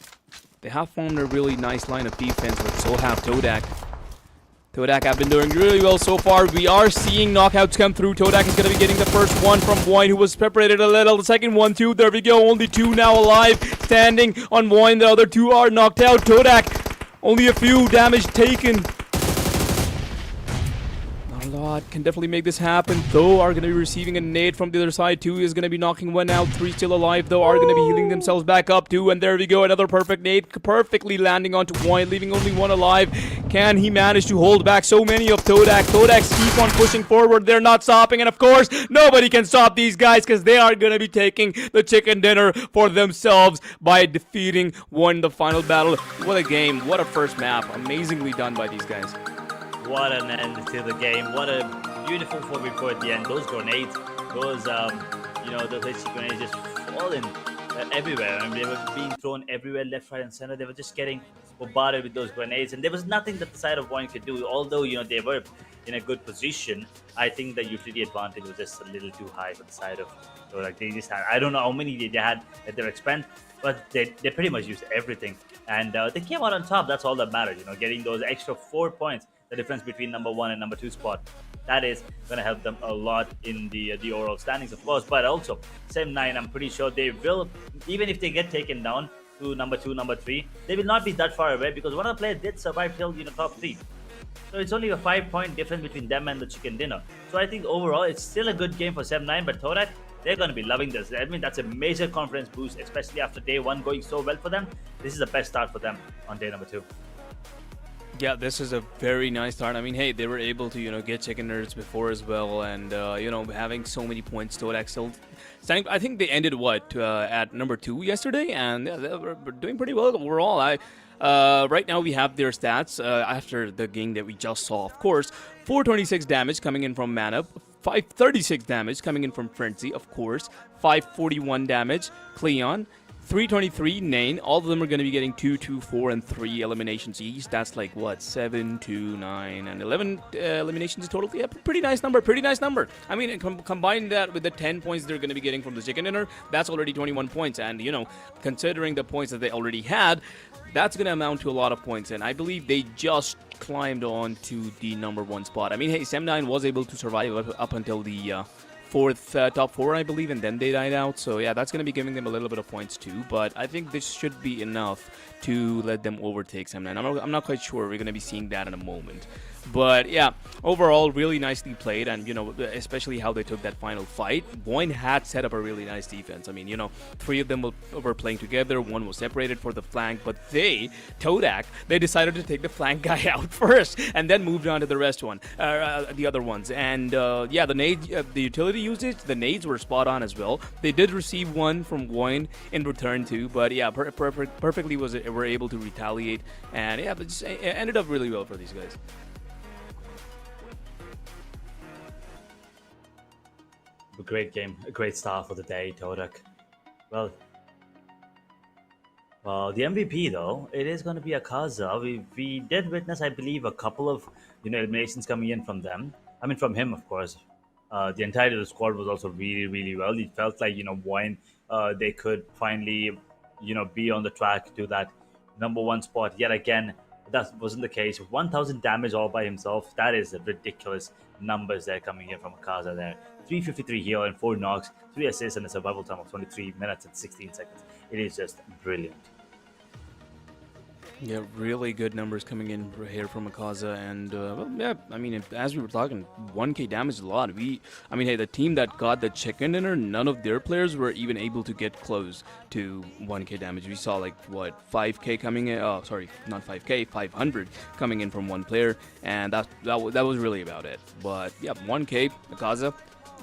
They have formed a really nice line of defense, but so have Todak. Todak have been doing really well so far. We are seeing knockouts come through. Todak is going to be getting the first one from Wine, who was separated a little. The second one, too. There we go. Only 2 now alive. Standing on Wine. The other 2 are knocked out. Todak, only a few damage taken. Lot can definitely make this happen, though. Are going to be receiving a nade from the other side. 2 is going to be knocking 1 out. 3 still alive, though. Are going to be healing themselves back up, too. And there we go. Another perfect nade, perfectly landing onto Wine, leaving only 1 alive. Can he manage to hold back so many of Todak? Todaks keep on pushing forward. They're not stopping. And of course, nobody can stop these guys, because they are going to be taking the chicken dinner for themselves by defeating Wine the final battle. What a game. What a first map. Amazingly done by these guys. What an end to the game. What a beautiful 4v4 at the end. Those grenades, those HE grenades just falling everywhere. I mean, they were being thrown everywhere, left, right, and center. They were just getting bombarded with those grenades, and there was nothing that the side of Wine could do. Although, they were in a good position, I think the utility advantage was just a little too high for the side of. So, they just had, I don't know how many they had at their expense, but they pretty much used everything. And they came out on top. That's all that matters, getting those extra 4 points. The difference between number 1 and number 2 spot. That is going to help them a lot in the overall standings, of course. But also, Sem9, I'm pretty sure they will, even if they get taken down to number 2, number 3, they will not be that far away, because one of the players did survive till top 3. So it's only a 5-point difference between them and the chicken dinner. So I think overall, it's still a good game for Sem9, but Todak, they're going to be loving this. I mean, that's a major confidence boost, especially after day 1 going so well for them. This is the best start for them on day number 2. Yeah, this is a very nice start. I mean, hey, they were able to, get chicken nerds before as well, and, having so many points, Todak still standing. I think they ended, at number 2 yesterday, and yeah, they were doing pretty well overall. Right now we have their stats after the game that we just saw, of course. 426 damage coming in from Mana, 536 damage coming in from Frenzy, of course, 541 damage, Cleon, 323 Nain. All of them are going to be getting 2, 2, 4, and 3 eliminations each. That's like, 7, 2, 9, and 11 eliminations total. Yeah, pretty nice number, I mean, combine that with the 10 points they're going to be getting from the chicken dinner, that's already 21 points. And, considering the points that they already had, that's going to amount to a lot of points. And I believe they just climbed on to the number 1 spot. I mean, hey, Sem9 was able to survive up until the top 4, I believe, and then they died out. So yeah, that's going to be giving them a little bit of points too, but I think this should be enough to let them overtake Sem9. I'm not quite sure. We're going to be seeing that in a moment. But yeah, overall, really nicely played, and especially how they took that final fight. Boyne had set up a really nice defense. I mean, three of them were playing together. One was separated for the flank, but Todak, they decided to take the flank guy out first, and then moved on to the the other ones. And yeah, the utility usage, the nades were spot on as well. They did receive one from Boyne in return too, but yeah, perfectly were able to retaliate, and yeah, it ended up really well for these guys. A great game, a great start for the day, Todak. Well, the MVP though, it is going to be Akaza. We did witness, I believe, a couple of eliminations coming in from them. I mean, from him, of course. The entirety of the squad was also really, really well. It felt like Wine, they could finally be on the track to that number one spot yet again. That wasn't the case. 1,000 damage all by himself. That is ridiculous numbers there coming in from Akaza there. 353 heal and 4 knocks, 3 assists, and a survival time of 23 minutes and 16 seconds. It is just brilliant. Yeah, really good numbers coming in here from Akaza, and well, yeah, I mean, as we were talking, 1k damage is a lot. I mean, hey, the team that got the chicken dinner, none of their players were even able to get close to 1k damage. We saw like what 5k coming in. Oh, sorry, not 5k, 500 coming in from one player, and that was really about it. But yeah, 1k Akaza.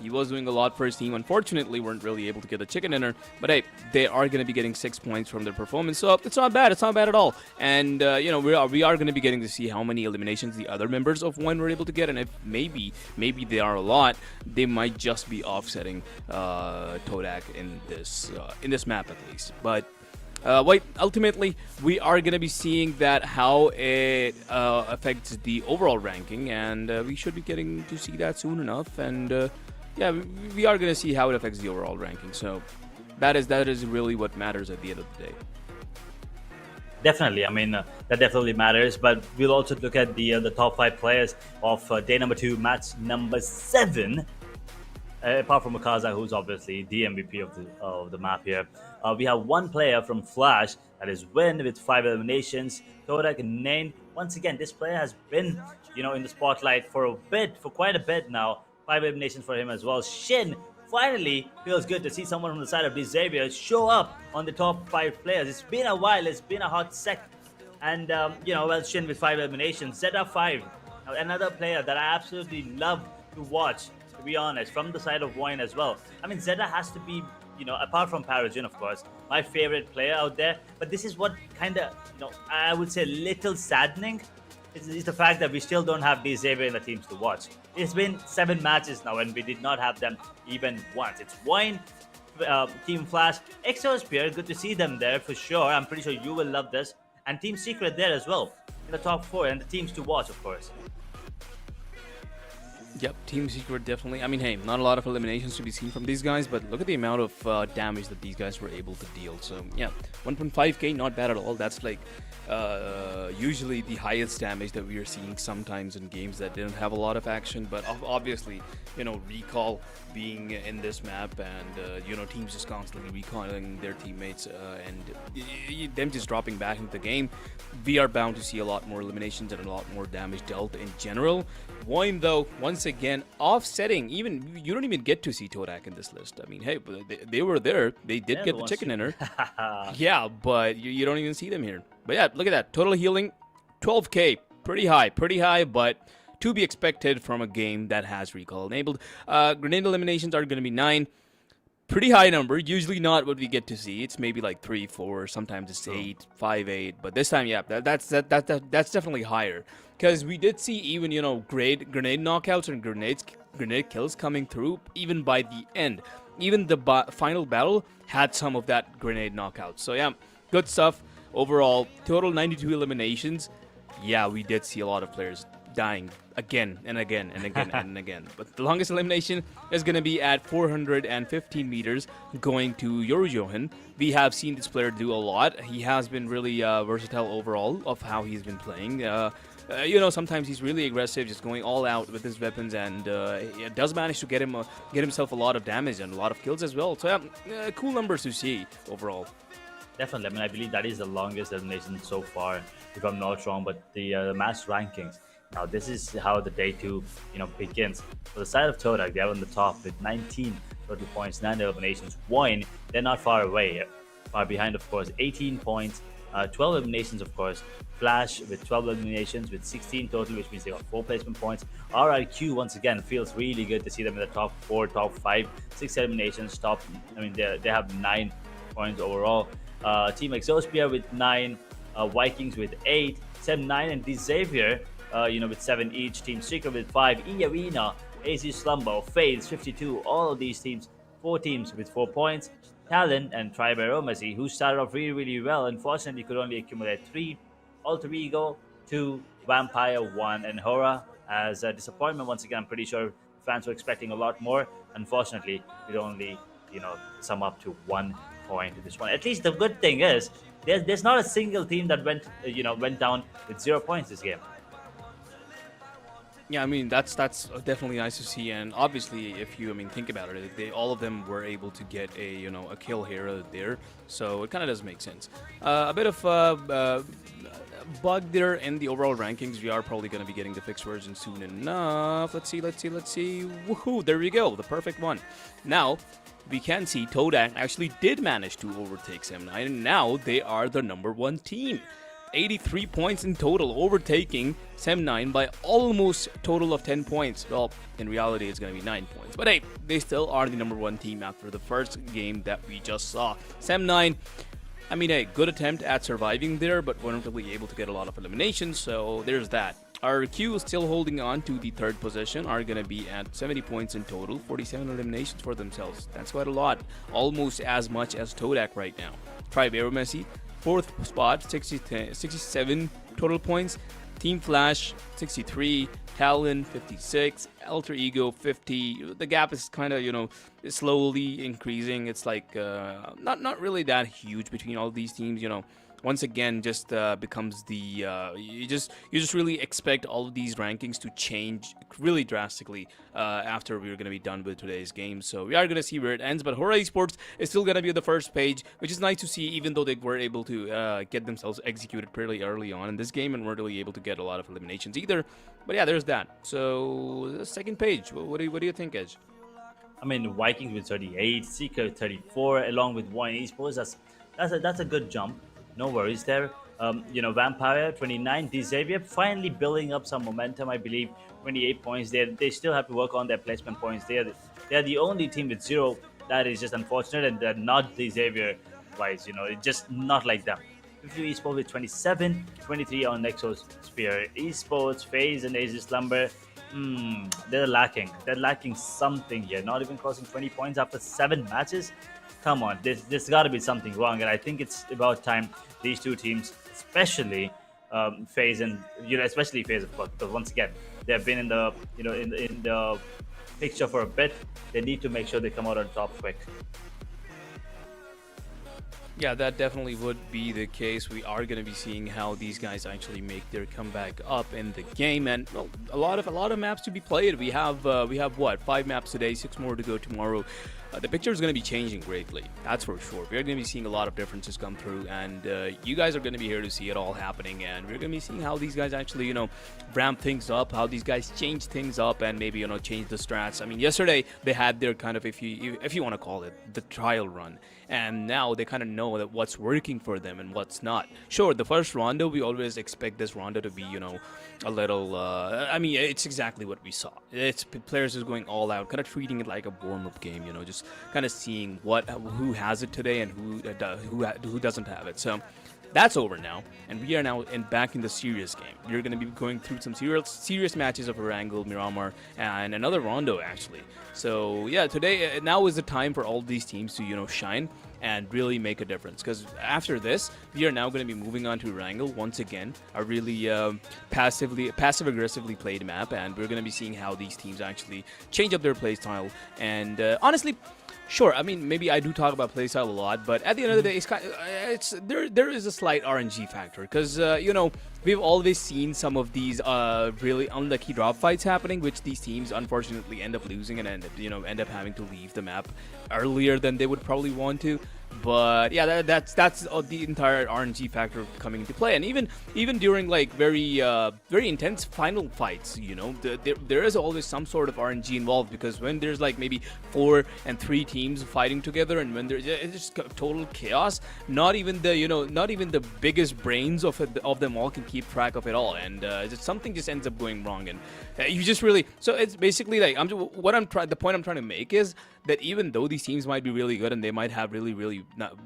He was doing a lot for his team. Unfortunately, weren't really able to get the chicken dinner. But hey, they are going to be getting 6 points from their performance, so it's not bad. It's not bad at all. And we are going to be getting to see how many eliminations the other members of one were able to get, and if maybe they are a lot, they might just be offsetting Todak in this map at least. But ultimately, we are going to be seeing that how it affects the overall ranking, and we should be getting to see that soon enough. And yeah, we are going to see how it affects the overall ranking. So that is really what matters at the end of the day. Definitely, I mean that definitely matters. But we'll also look at the top 5 players of day number 2, match number 7. Apart from Akaza, who's obviously the MVP of the map here, we have one player from Flash, that is Win, with 5 eliminations. Todak and Nain. Once again, this player has been in the spotlight for quite a bit now. 5 eliminations for him as well. Shin, finally feels good to see someone from the side of Xavier show up on the top 5 players. It's been a while, it's been a hot sec. And, Shin with 5 eliminations. Zeta 5, another player that I absolutely love to watch, to be honest, from the side of Wine as well. I mean, Zeta has to be, apart from Parajin, of course, my favorite player out there. But this is what kind of, I would say, little saddening. It's the fact that we still don't have Xavier in the teams to watch. It's been 7 matches now, and we did not have them even once. It's Wine, Team Flash, Exosphere. Good to see them there for sure. I'm pretty sure you will love this. And Team Secret there as well in the top 4, and the teams to watch, of course. Yep, Team Secret definitely. I mean, hey, not a lot of eliminations to be seen from these guys, but look at the amount of damage that these guys were able to deal. So yeah, 1.5k, not bad at all. That's like usually the highest damage that we are seeing sometimes in games that didn't have a lot of action. But obviously, recall being in this map, and teams just constantly recalling their teammates, and them just dropping back into the game, we are bound to see a lot more eliminations and a lot more damage dealt in general. Wine, though, once again, offsetting. Even you don't even get to see Todak in this list. I mean, hey, they were there. They did get the chicken dinner. Yeah, but you don't even see them here. But yeah, look at that. Total healing, 12k. Pretty high, but to be expected from a game that has recall enabled. Grenade eliminations are going to be 9. Pretty high number. Usually not what we get to see. It's maybe like 3, 4. Sometimes it's 8, 5, 8. But this time, yeah, that's definitely higher. Because we did see even grenade knockouts and grenade kills coming through even by the end. Even the final battle had some of that grenade knockouts. So yeah, good stuff. Overall, total 92 eliminations. Yeah, we did see a lot of players dying again and again and again and again. But the longest elimination is going to be at 415 meters going to Yorujohan. We have seen this player do a lot. He has been really versatile overall of how he's been playing. Sometimes he's really aggressive, just going all out with his weapons, and it does manage to get himself a lot of damage and a lot of kills as well. So yeah, cool numbers to see overall. Definitely. I mean, I believe that is the longest elimination so far, if I'm not wrong. But the match rankings, Now this is how the day two, begins. For the side of Todak, they are on the top with 19 total points, 9 eliminations, 1. They're not far away. Far behind, of course, 18 points, 12 eliminations, of course. Flash with 12 eliminations with 16 total, which means they got 4 placement points. RRQ, once again, feels really good to see them in the top 4, top 5, 6 eliminations, top. I mean, they have 9 points overall. Team Exosphere with 9, Vikings with 8, Sem9 and Xavier, with 7 each. Team Seeker with 5, E-Arena, AC Slumber, Fades 52. All of these teams, 4 teams with 4 points. Talon and Tri-Baromacy, who started off really, really well, unfortunately could only accumulate 3. Alter Ego, 2. Vampire, 1. And Hora as a disappointment. Once again, I'm pretty sure fans were expecting a lot more. Unfortunately, it only, sum up to 1 point in this one. At least the good thing is, there's not a single team that went down with 0 points this game. Yeah, I mean that's definitely nice to see, and obviously, if you think about it, all of them were able to get a kill here or there, so it kind of does make sense. A bit of bug there in the overall rankings. We are probably going to be getting the fixed version soon enough. Let's see. Woohoo! There we go, the perfect one. Now we can see Todak actually did manage to overtake Sem9, and now they are the #1 team. 83 points in total, overtaking Sem9 by almost total of 10 points. Well, in reality, it's going to be 9 points. But hey, they still are the #1 team after the first game that we just saw. Sem9, I mean, a good attempt at surviving there, but weren't really able to get a lot of eliminations, so there's that. Our Q is still holding on to the 3rd position, are going to be at 70 points in total, 47 eliminations for themselves. That's quite a lot, almost as much as Todak right now. Tri-Baromacy, 4th spot, 67 total points. Team Flash, 63. Talon, 56. Alter Ego, 50. The gap is kind of, slowly increasing. It's like not really that huge between all these teams, Once again, just becomes the you just really expect all of these rankings to change really drastically after we're gonna be done with today's game. So we are gonna see where it ends, but Hora Esports is still gonna be on the first page, which is nice to see, even though they were able to get themselves executed pretty early on in this game and weren't really able to get a lot of eliminations either. But yeah, there's that. So the second page, what do you think, Edge? I mean, Vikings with 38, Seeker 34, along with One Esports. That's a good jump. No worries there. Vampire 29, Xavier finally building up some momentum. I believe 28 points. They still have to work on their placement points. They're the only team with 0. That is just unfortunate, and they're not Xavier wise. It's just not like them. 50 Esports with 27, 23 on Exosphere. Esports, FaZe, and Asia Slumber. They're lacking. They're lacking something here. Not even crossing 20 points after 7 matches. Come on, there's got to be something wrong, and I think it's about time these two teams, especially FaZe and especially FaZe, of course, because once again they've been in the in the picture for a bit. They need to make sure they come out on top quick. Yeah, that definitely would be the case. We are going to be seeing how these guys actually make their comeback up in the game, and well, a lot of maps to be played. We have what, 5 maps today, 6 more to go tomorrow. The picture is going to be changing greatly, that's for sure. We're going to be seeing a lot of differences come through, and you guys are going to be here to see it all happening, and we're going to be seeing how these guys actually, ramp things up, how these guys change things up, and maybe, change the strats. I mean, yesterday they had their kind of, if you want to call it, the trial run, and now they kind of know that what's working for them and what's not. Sure, the first rondo, we always expect this rondo to be, a little, I mean, it's exactly what we saw. It's players just going all out, kind of treating it like a warm-up game, just kind of seeing who has it today and who doesn't have it. So that's over now, and we are now back in the serious game. We're going to be going through some serious matches of Erangel, Miramar, and another rondo actually. So yeah, today now is the time for all these teams to shine and really make a difference, because after this we are now going to be moving on to Erangel once again, a really passive aggressively played map, and we're going to be seeing how these teams actually change up their play style. And honestly, sure, I mean, maybe I do talk about playstyle a lot, but at the end of the day, there is a slight RNG factor, because we've always seen some of these really unlucky drop fights happening, which these teams unfortunately end up losing and end up having to leave the map earlier than they would probably want to. But yeah, that's the entire RNG factor coming into play, and even during like very intense final fights, there is always some sort of RNG involved, because when there's like maybe 4 and 3 teams fighting together, and when there's it's just total chaos, not even the biggest brains of them all can keep track of it all, and something just ends up going wrong, and you just really so it's basically like the point I'm trying to make is that even though these teams might be really good and they might have really not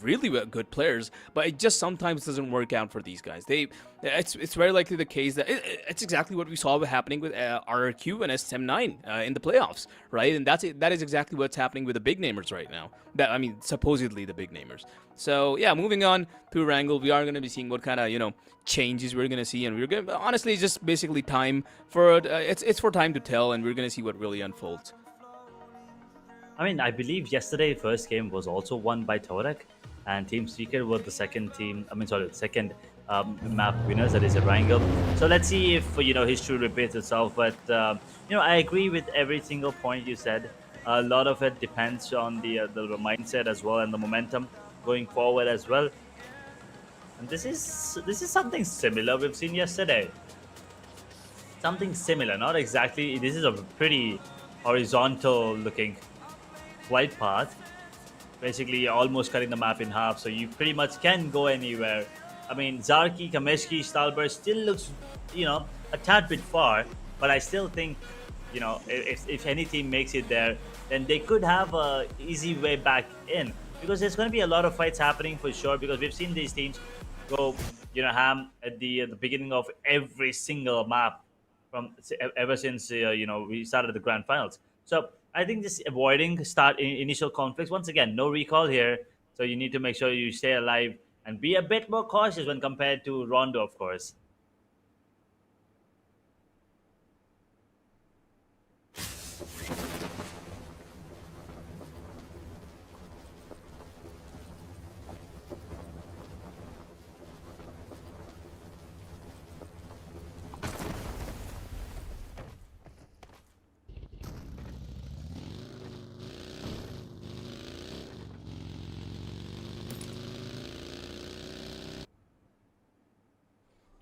really good players, but it just sometimes doesn't work out for these guys. It's very likely the case that it's exactly what we saw happening with RRQ and SM9 in the playoffs, right? And that is exactly what's happening with the big namers right now. Supposedly the big namers. So yeah, moving on to Erangel, we are going to be seeing what kind of changes we're going to see, and we're going to honestly just basically time for it's for time to tell, and we're going to see what really unfolds. I mean, I believe yesterday first game was also won by Torek, and Team Secret were the second team. I mean, sorry, the second map winners. That is Erangel. So let's see if history repeats itself. But I agree with every single point you said. A lot of it depends on the mindset as well, and the momentum going forward as well. And this is something similar we've seen yesterday. Something similar, not exactly. This is a pretty horizontal looking flight path, basically almost cutting the map in half, so you pretty much can go anywhere. I mean, Zarki, Kameshki, Stalber still looks, a tad bit far, but I still think, if any team makes it there, then they could have a easy way back in, because there's going to be a lot of fights happening for sure, because we've seen these teams go, ham at the beginning of every single map from ever since we started the grand finals. So I think just avoiding initial conflicts. Once again, no recall here, so you need to make sure you stay alive and be a bit more cautious when compared to Rondo, of course.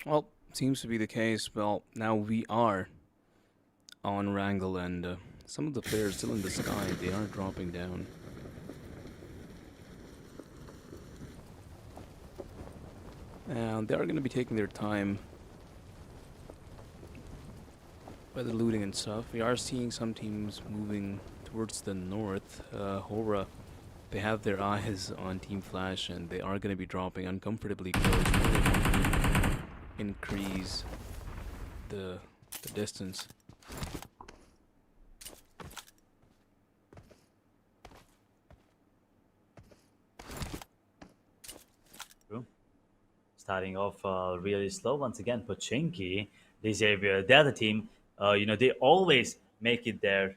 Well, seems to be the case. Well, now we are on Wrangle, and some of the players still in the sky. They are dropping down. And they are going to be taking their time by the looting and stuff. We are seeing some teams moving towards the north. Hora, they have their eyes on Team Flash, and they are going to be dropping uncomfortably close. Increase the distance. True. Starting off really slow once again. Pochinki, Xavier, they're the team. They always make it there,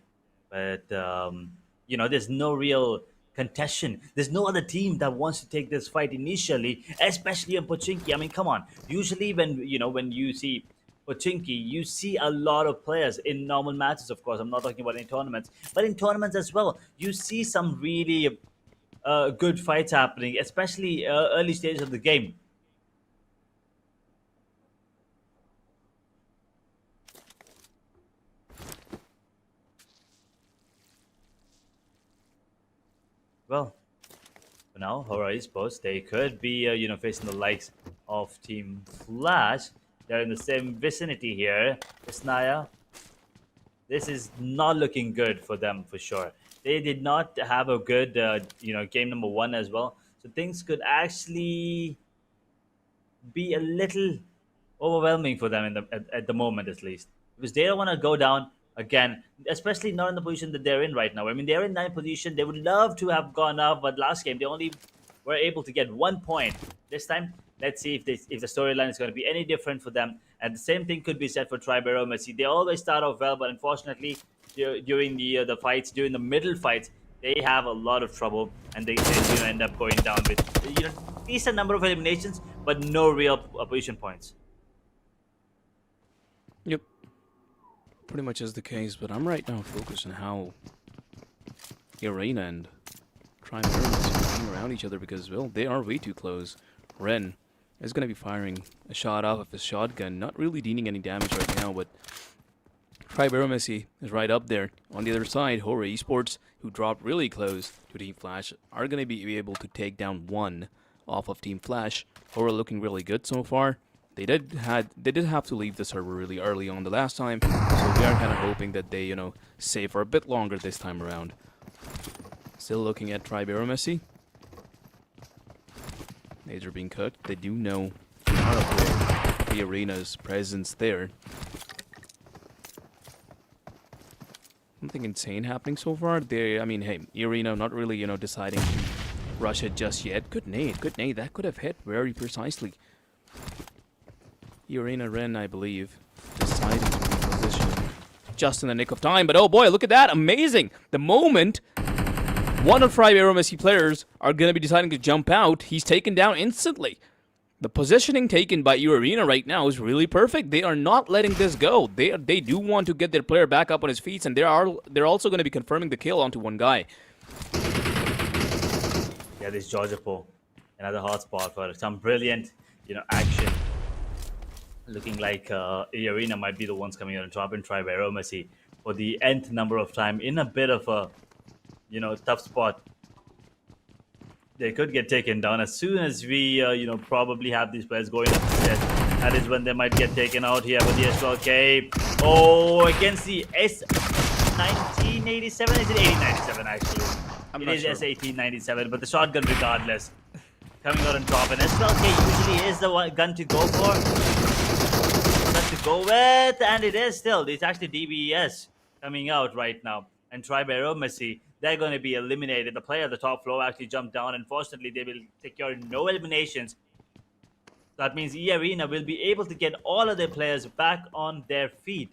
but there's no real contention. There's no other team that wants to take this fight initially, especially on Pochinki. I mean, come on. Usually, when you see Pochinki, you see a lot of players in normal matches. Of course, I'm not talking about any tournaments, but in tournaments as well, you see some really good fights happening, especially early stages of the game. Well, for now, Hora Esports, they could be, facing the likes of Team Flash. They're in the same vicinity here. Isnaya, this is not looking good for them for sure. They did not have a good, game number 1 as well. So things could actually be a little overwhelming for them at the moment, at least, because they don't want to go down again, especially not in the position that they're in right now. I mean, they're in 9th position. They would love to have gone up, but last game they only were able to get 1 point. This time, let's see if the storyline is going to be any different for them. And the same thing could be said for Tribero Messi. They always start off well, but unfortunately, during the fights, during the middle fights, they have a lot of trouble, and they end up going down with decent number of eliminations, but no real position points. Yep. Pretty much is the case, but I'm right now focused on how Irena and Pre-Miramar around each other because, well, they are way too close. Ren is going to be firing a shot off of his shotgun. Not really dealing any damage right now, but Pre-Miramar is right up there. On the other side, Horror Esports, who dropped really close to Team Flash, are going to be able to take down one off of Team Flash. Horror looking really good so far. They did have to leave the server really early on the last time, so we are kind of hoping that they, save for a bit longer this time around. Still looking at Pre-Miramar. Nades are being cooked. They do know the arena's presence there. Something insane happening so far. Hey, Arena not really, deciding to rush it just yet. Good nade. That could have hit very precisely. Arena Ren, I believe, deciding to reposition just in the nick of time. But oh boy, look at that. Amazing. The moment one of Pre-Miramar players are going to be deciding to jump out, he's taken down instantly. The positioning taken by Arena right now is really perfect. They are not letting this go. They do want to get their player back up on his feet, and they're also going to be confirming the kill onto one guy. Yeah, this Georgia Poe, another hotspot for some brilliant, action. Looking like Arena might be the ones coming out on top and Pre-Miramar for the nth number of time in a bit of a, tough spot. They could get taken down as soon as we, probably have these players going up the set. That is when they might get taken out here with the S12K. Oh, against the S1987. Is it 1897 actually? It is sure. S1897, but the shotgun regardless. Coming out on top, and S12K usually is the gun to go for. Gun to go with, and it is still. It's actually DBS coming out right now. And Pre-Miramar, they're going to be eliminated. The player at the top floor actually jumped down. Unfortunately, they will secure no eliminations. That means Arena will be able to get all of their players back on their feet.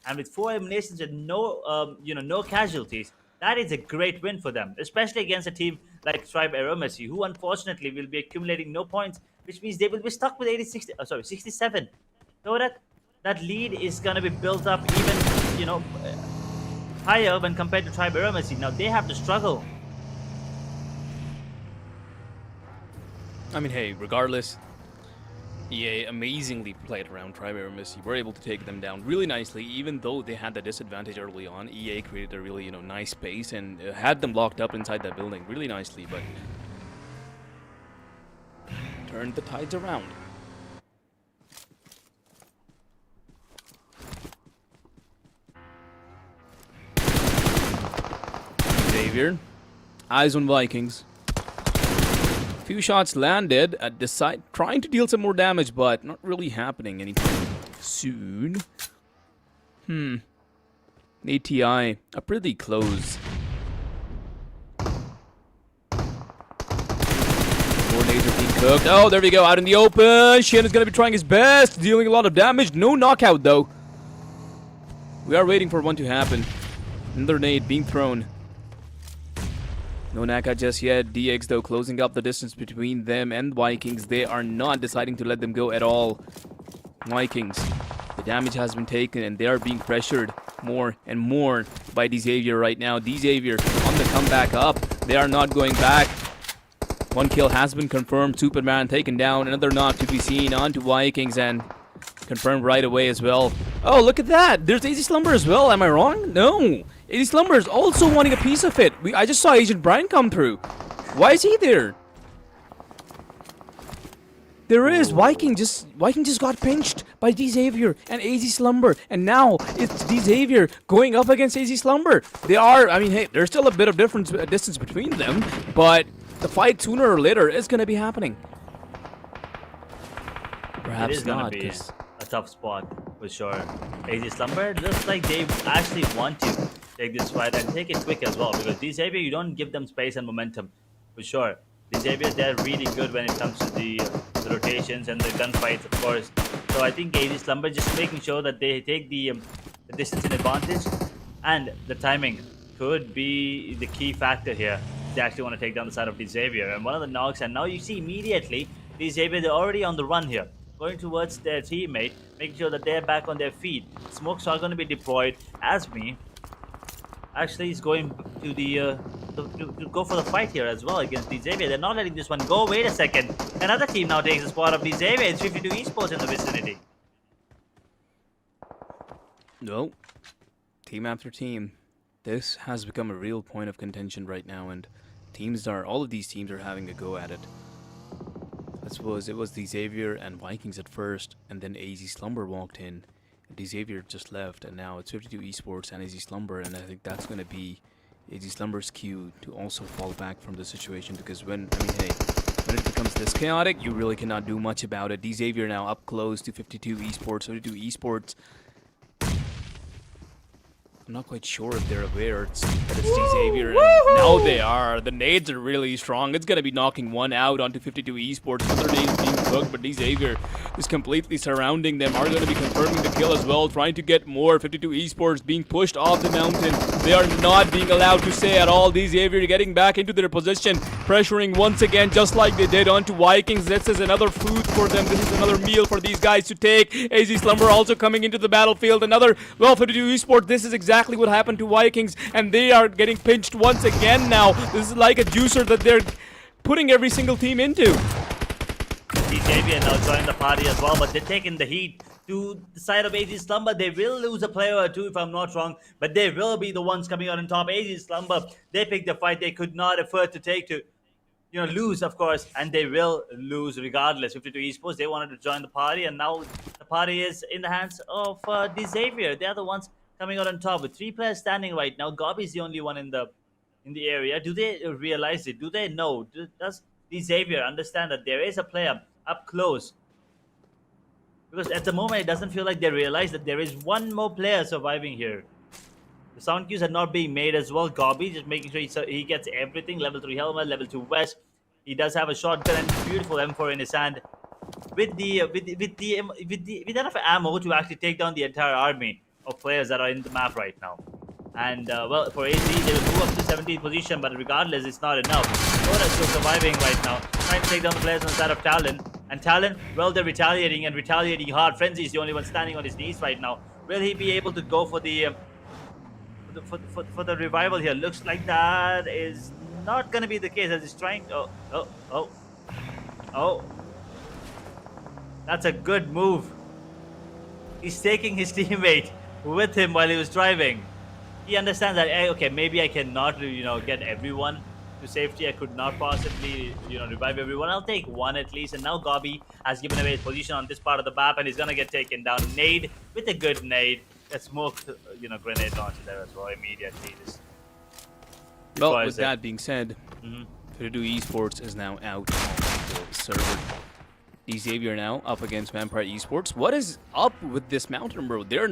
And with 4 eliminations and no casualties, that is a great win for them, especially against a team like Pre-Miramar, who unfortunately will be accumulating no points, which means they will be stuck with 67. So that lead is going to be built up even, higher when compared to Pre-Miramar. Now they have to struggle. Hey, regardless, EA amazingly played around Pre-Miramar. Were able to take them down really nicely, even though they had the disadvantage early on. EA created a really, nice space and had them locked up inside that building really nicely, but turned the tides around. Xavier, eyes on Vikings. Few shots landed at the side, trying to deal some more damage, but not really happening anytime soon. ATI, a pretty close. Coordinator being cooked. Oh, there we go, out in the open. Shen is going to be trying his best, dealing a lot of damage. No knockout, though. We are waiting for one to happen. Another nade being thrown. No Naka just yet. DX, though, closing up the distance between them and Vikings. They are not deciding to let them go at all. Vikings, the damage has been taken, and they are being pressured more and more by Xavier right now. Xavier on the comeback up. They are not going back. One kill has been confirmed. Superman taken down. Another knock to be seen onto Vikings, and confirmed right away as well. Oh, look at that. There's AZ Slumber as well. Am I wrong? No. AZ Slumber is also wanting a piece of it. I just saw Agent Brian come through. Why is he there? There is. Viking just got pinched by Xavier and AZ Slumber. And now it's Xavier going up against AZ Slumber. They are, hey, there's still a bit of distance between them. But the fight sooner or later is going to be happening. Perhaps not. It is going to be a tough spot for sure. AZ Slumber looks like they actually want to take this fight and take it quick as well, because Xavier, you don't give them space and momentum for sure. Xavier, they're really good when it comes to the rotations and the gunfights, of course. So I think AZ Slumber just making sure that they take the distance in advantage, and the timing could be the key factor here. They actually want to take down the side of Xavier, and one of the knocks, and now you see immediately Xavier, they're already on the run here, going towards their teammate, making sure that they're back on their feet. Smokes are going to be deployed as actually is going to the to go for the fight here as well against decisive. They're not letting this one go. Wait a second. Another team now takes the spot of decisive. It's 52 Esports in the vicinity. No, team after team. This has become a real point of contention right now, and all of these teams are having a go at it. It was the Xavier and Vikings at first, and then AZ Slumber walked in. The Xavier just left, and now it's 52 Esports and AZ Slumber, and I think that's going to be AZ Slumber's cue to also fall back from the situation, because when it becomes this chaotic, you really cannot do much about it. Xavier now up close to 52 Esports, 52 Esports. I'm not quite sure if they're aware that it's Xavier, and now they are. The nades are really strong. It's going to be knocking one out onto 52 Esports. Another nade is being cooked, but Xavier is completely surrounding them. Are going to be confirming the kill as well, trying to get more. 52 Esports being pushed off the mountain. They are not being allowed to stay at all. Xavier getting back into their position, pressuring once again, just like they did onto Vikings. This is another food for them. This is another meal for these guys to take. AZ Slumber also coming into the battlefield. 52 Esports. This is exactly what happened to Vikings, and they are getting pinched once again now. This is like a juicer that they're putting every single team into. decisive now joined the party as well, but they're taking the heat to the side of AZ Slumber. They will lose a player or two if I'm not wrong, but they will be the ones coming out on top. AZ Slumber, they picked the fight they could not afford to take to lose, of course, and they will lose regardless. 52 Esports, they wanted to join the party, and now the party is in the hands of decisive. They're the ones coming out on top with 3 players standing right now. Gobi is the only one in the area. Do they realize it? Do they know? Does decisive understand that there is a player up close? Because at the moment, it doesn't feel like they realize that there is one more player surviving here. The sound cues are not being made as well. Gobi just making sure he gets everything. Level 3 helmet, level 2 vest. He does have a shotgun and beautiful M4 in his hand, with enough ammo to actually take down the entire army of players that are in the map right now. And well, for AZ, they will move up to 17th position, but regardless, it's not enough. Soda is still surviving right now, trying to take down the players on the side of Talon. And Talon, well, they're retaliating and retaliating hard. Frenzy is the only one standing on his knees right now. Will he be able to go for the revival here? Looks like that is not going to be the case, as he's trying. Oh. That's a good move. He's taking his teammate with him while he was driving. He understands that, hey, okay, maybe I cannot, get everyone to safety. I could not possibly, revive everyone. I'll take one at least. And now Gobi has given away his position on this part of the map, and he's gonna get taken down. Nade with a good nade. That smoked, grenade launcher there as well immediately. Well, with that being said, 52 Esports is now out of the server. Xavier now up against Vampire Esports. What is up with this mountain, bro? There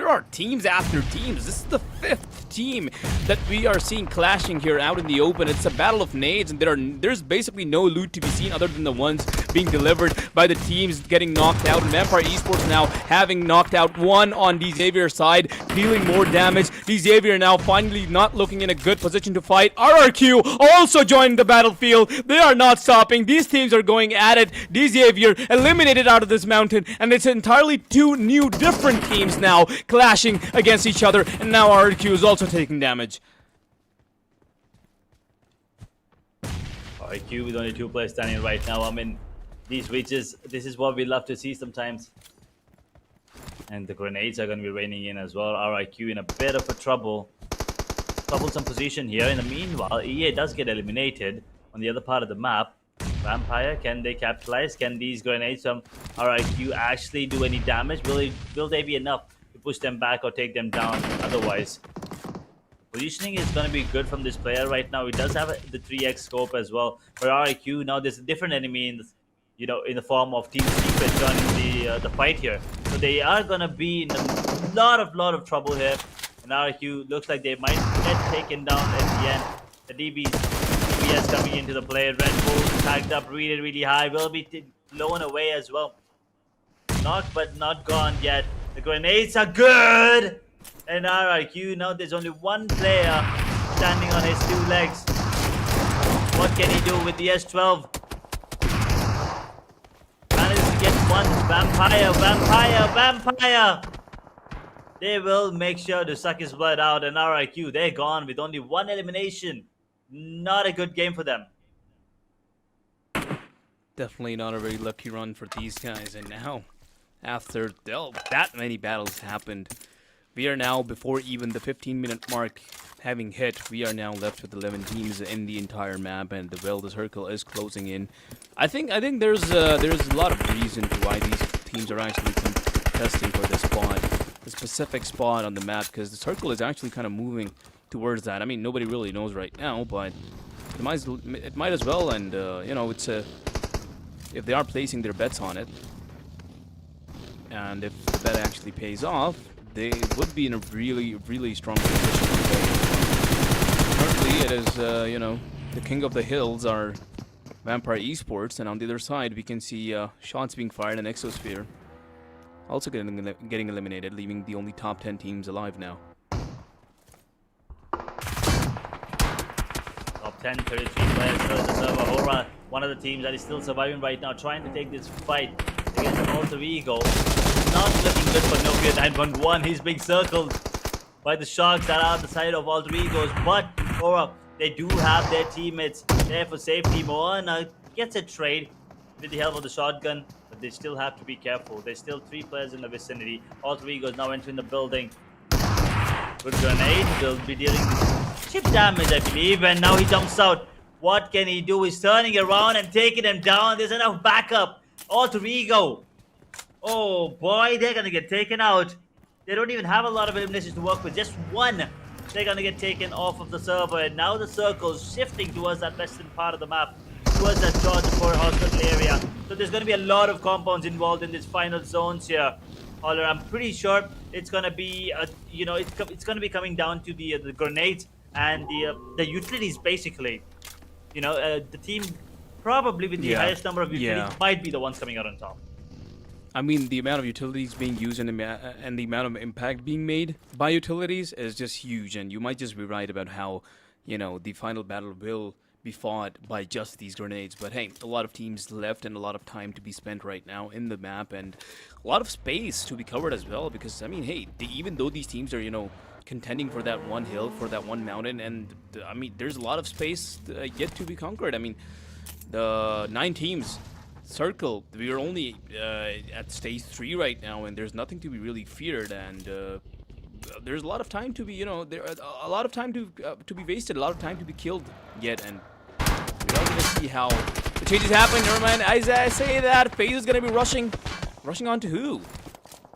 are teams after teams. This is the 5th team that we are seeing clashing here out in the open. It's a battle of nades, and there's basically no loot to be seen other than the ones being delivered by the teams getting knocked out. And Vampire Esports now having knocked out one on Xavier's side, dealing more damage. Xavier now finally not looking in a good position to fight. RRQ also joined the battlefield. They are not stopping. These teams are going at it. Xavier eliminated out of this mountain, and it's entirely 2 new different teams now clashing against each other, and now RRQ is also taking damage. RRQ with only 2 players standing right now. I mean, these reaches, this is what we love to see sometimes. And the grenades are going to be raining in as well. RRQ in a bit of a troublesome position here. In the meanwhile, EA does get eliminated on the other part of the map. Vampire, can they capitalize? Can these grenades from RIQ actually do any damage? Will they be enough to push them back or take them down? Otherwise, positioning is going to be good from this player right now. He does have the 3x scope as well. For RIQ, now there's a different enemy in the form of Team Secret joining the fight here. So they are going to be in a lot of trouble here. And RIQ looks like they might get taken down at the end. The DBs coming into the play. Red Bull tagged up really high. Will be blown away as well. Knocked but not gone yet. The grenades are good. And RRQ, now there's only one player standing on his 2 legs. What can he do with the S12? Manages to get one. Vampire. They will make sure to suck his blood out, and RIQ, they're gone with only one elimination. Not a good game for them. Definitely not a very lucky run for these guys. And now, after that many battles happened, we are now, before even the 15-minute mark having hit, we are now left with 11 teams in the entire map, and the circle is closing in. I think there's a lot of reason to why these teams are actually contesting for this spot, the specific spot on the map, because the circle is actually kind of moving towards that. I mean, nobody really knows right now, but it might as well, and you know, it's a if they are placing their bets on it, and if the bet actually pays off, they would be in a really strong position today. Currently, it is you know, the king of the hills are Vampire Esports, and on the other side we can see shots being fired in Exosphere, also getting eliminated, leaving the only top 10 teams alive now. Top 10, 33 players still in the server. Hora, one of the teams that is still surviving right now, trying to take this fight against an alter ego. Not looking good for Nokia 911. He's being circled by the sharks that are on the side of alter egos. But Hora, they do have their teammates there for safety. Moana gets a trade with the help of the shotgun, but they still have to be careful. There's still 3 players in the vicinity. Alter egos now entering the building. Good grenade. Will be dealing chip damage, I believe, and now he jumps out. What can he do? He's turning around and taking him down. There's enough backup. Alter ego. Oh boy, they're gonna get taken out. They don't even have a lot of eliminations to work with. Just one. They're gonna get taken off of the server, and now the circle's shifting towards that western part of the map, towards that Georgia Fort hospital area. So there's gonna be a lot of compounds involved in these final zones here. Holler, I'm pretty sure it's gonna be, you know, it's gonna be coming down to the grenades and the utilities, basically. You know, the team probably with the highest number of utilities might be the ones coming out on top. I mean, the amount of utilities being used and the amount of impact being made by utilities is just huge, and you might just be right about how, you know, the final battle will be fought by just these grenades. But hey, a lot of teams left and a lot of time to be spent right now in the map, and a lot of space to be covered as well, because, I mean, hey, even though these teams are, you know, contending for that one hill, for that one mountain, and, I mean, there's a lot of space yet to be conquered. I mean, the 9 teams circle, we are only at stage 3 right now, and there's nothing to be really feared, and there's a lot of time to be, you know, there a lot of time to be wasted, a lot of time to be killed yet, and we're all gonna see how the changes happen. Never mind, as I say that, FaZe is gonna be rushing on to who?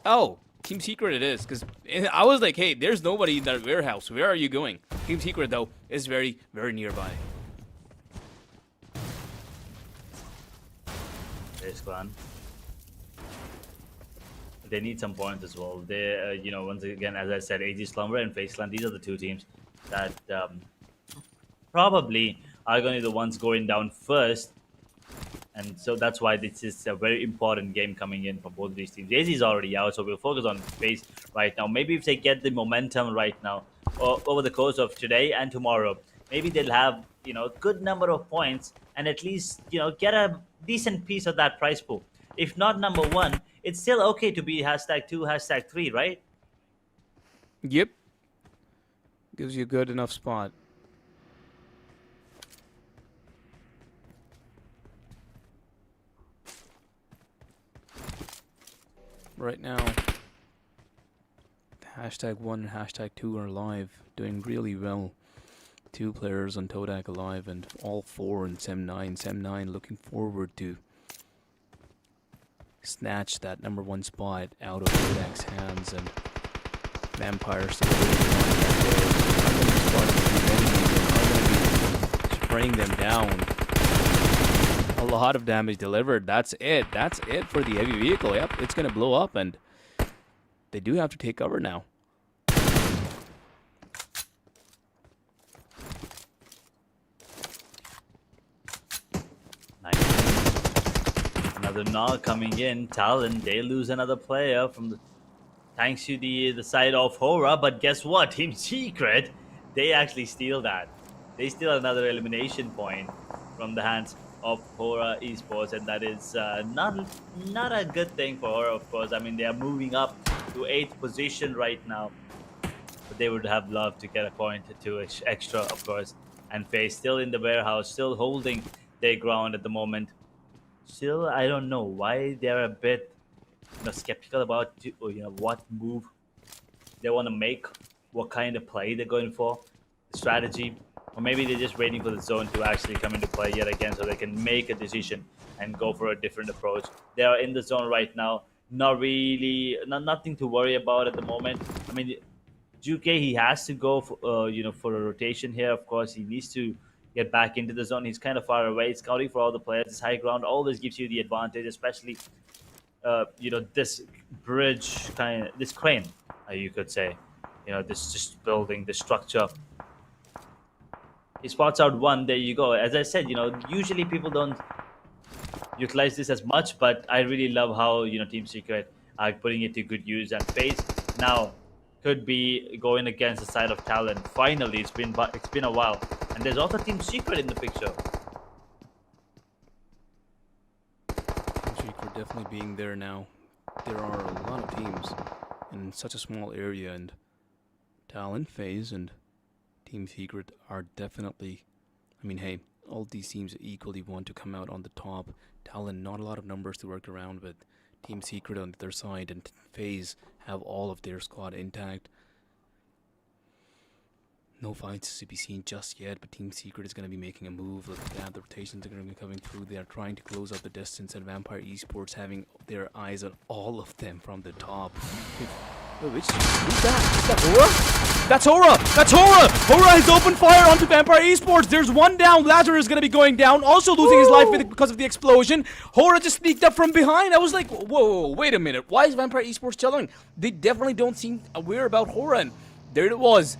Oh, Team Secret it is, because I was like, hey, there's nobody in that warehouse, where are you going? Team Secret, though, is very nearby. There's Clan. They need some points as well. They, you know, once again, as I said, AG Slumber and FaZe Clan, these are the 2 teams that probably are going to be the ones going down first. And so that's why this is a very important game coming in for both of these teams. AZ is already out, so we'll focus on FaZe right now. Maybe if they get the momentum right now, or over the course of today and tomorrow, maybe they'll have, you know, a good number of points and at least, you know, get a decent piece of that prize pool. If not number 1, it's still okay to be #2, #3, right? Yep. Gives you a good enough spot. Right now, #1 and #2 are live, doing really well. 2 players on Todak alive, and all 4 in Sem9. Sem9 looking forward to snatch that #1 spot out of Todak's hands, and Vampire still spraying them down. A lot of damage delivered. That's it. That's it for the heavy vehicle. Yep, it's gonna blow up, and they do have to take cover now. Another knock coming in. Talon, they lose another player from the thanks to the side of Hora, but guess what? Team Secret, they actually steal that. They steal another elimination point from the hands of Hora Esports, and that is not a good thing for Hora, of course. I mean, they are moving up to 8th position right now. But they would have loved to get a point to extra, of course. And FaZe still in the warehouse, still holding their ground at the moment. Still, I don't know why they're a bit, skeptical about what move they want to make, what kind of play they're going for, the strategy, or maybe they're just waiting for the zone to actually come into play yet again so they can make a decision and go for a different approach. They are in the zone right now. Nothing to worry about at the moment. I mean, Juke, he has to go for, for a rotation here. Of course, he needs to get back into the zone. He's kind of far away. Scouting for all the players. This high ground always gives you the advantage, especially this bridge this crane, you could say. This just building the structure. He spots out one. There you go. As I said, usually people don't utilize this as much, but I really love how Team Secret are putting it to good use. And FaZe now could be going against the side of Talon. Finally, it's been a while, and there's also Team Secret in the picture. Team Secret definitely being there now. There are a lot of teams in such a small area, and Talon, FaZe, and Team Secret are definitely. I mean, hey, all these teams equally want to come out on the top. Talon, not a lot of numbers to work around with. Team Secret on the other side, and FaZe have all of their squad intact. No fights to be seen just yet, but Team Secret is going to be making a move. Look at that, the rotations are going to be coming through. They are trying to close up the distance, and Vampire Esports having their eyes on all of them from the top. Who's that? Is that Hora? That's Hora! That's Hora! Hora has opened fire onto Vampire Esports. There's one down. Lazarus is going to be going down, also losing his life because of the explosion. Hora just sneaked up from behind. I was like, whoa, wait a minute. Why is Vampire Esports chilling? They definitely don't seem aware about Hora. And there it was.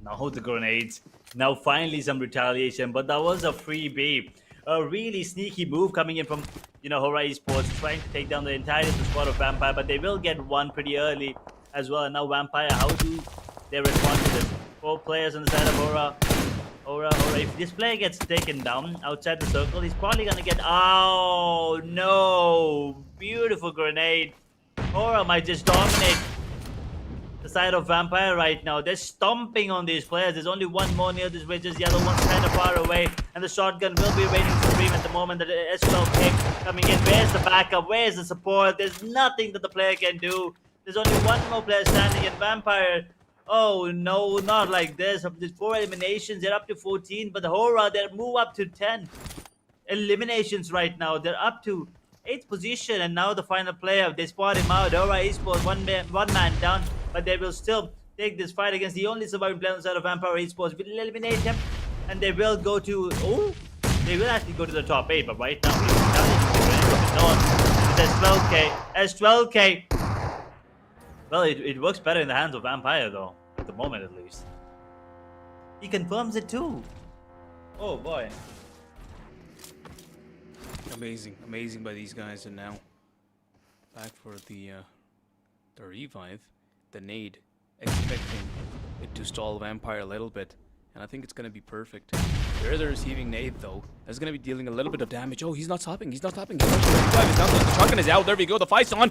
Now the grenades. Now finally some retaliation, but that was a freebie. A really sneaky move coming in from Hora Esports, trying to take down the entirety of the squad of Vampire, but they will get one pretty early as well. And now Vampire, how do they respond to this? 4 players on the side of Hora. Hora, if this player gets taken down outside the circle, he's probably gonna get. Oh no! Beautiful grenade. Hora might just dominate the side of Vampire right now. They're stomping on these players. There's only one more near this ridges. The other one's kind of far away. And the shotgun will be reigning supreme at the moment. The S12 pick coming in. Where's the backup? Where's the support? There's nothing that the player can do. There's only one more player standing in Vampire. Oh no, not like this. There's 4 eliminations. They're up to 14. But the Hora, they'll move up to 10 eliminations right now. They're up to 8th position. And now the final player. They spot him out. Hora Esports, one man down. But they will still take this fight against the only surviving player on the side of Vampire Esports. Will eliminate him, and they will go to. Oh, they will actually go to the top 8. But right now, it's S12K. Well, it works better in the hands of Vampire, though, at the moment at least. He confirms it too. Oh boy. Amazing by these guys. And now back for the revive. The nade, expecting it to stall Vampire a little bit, and I think it's gonna be perfect. They're the receiving nade though. That's gonna be dealing a little bit of damage. Oh, he's not stopping. He's not stopping. The shotgun is out. There we go. The fight's on.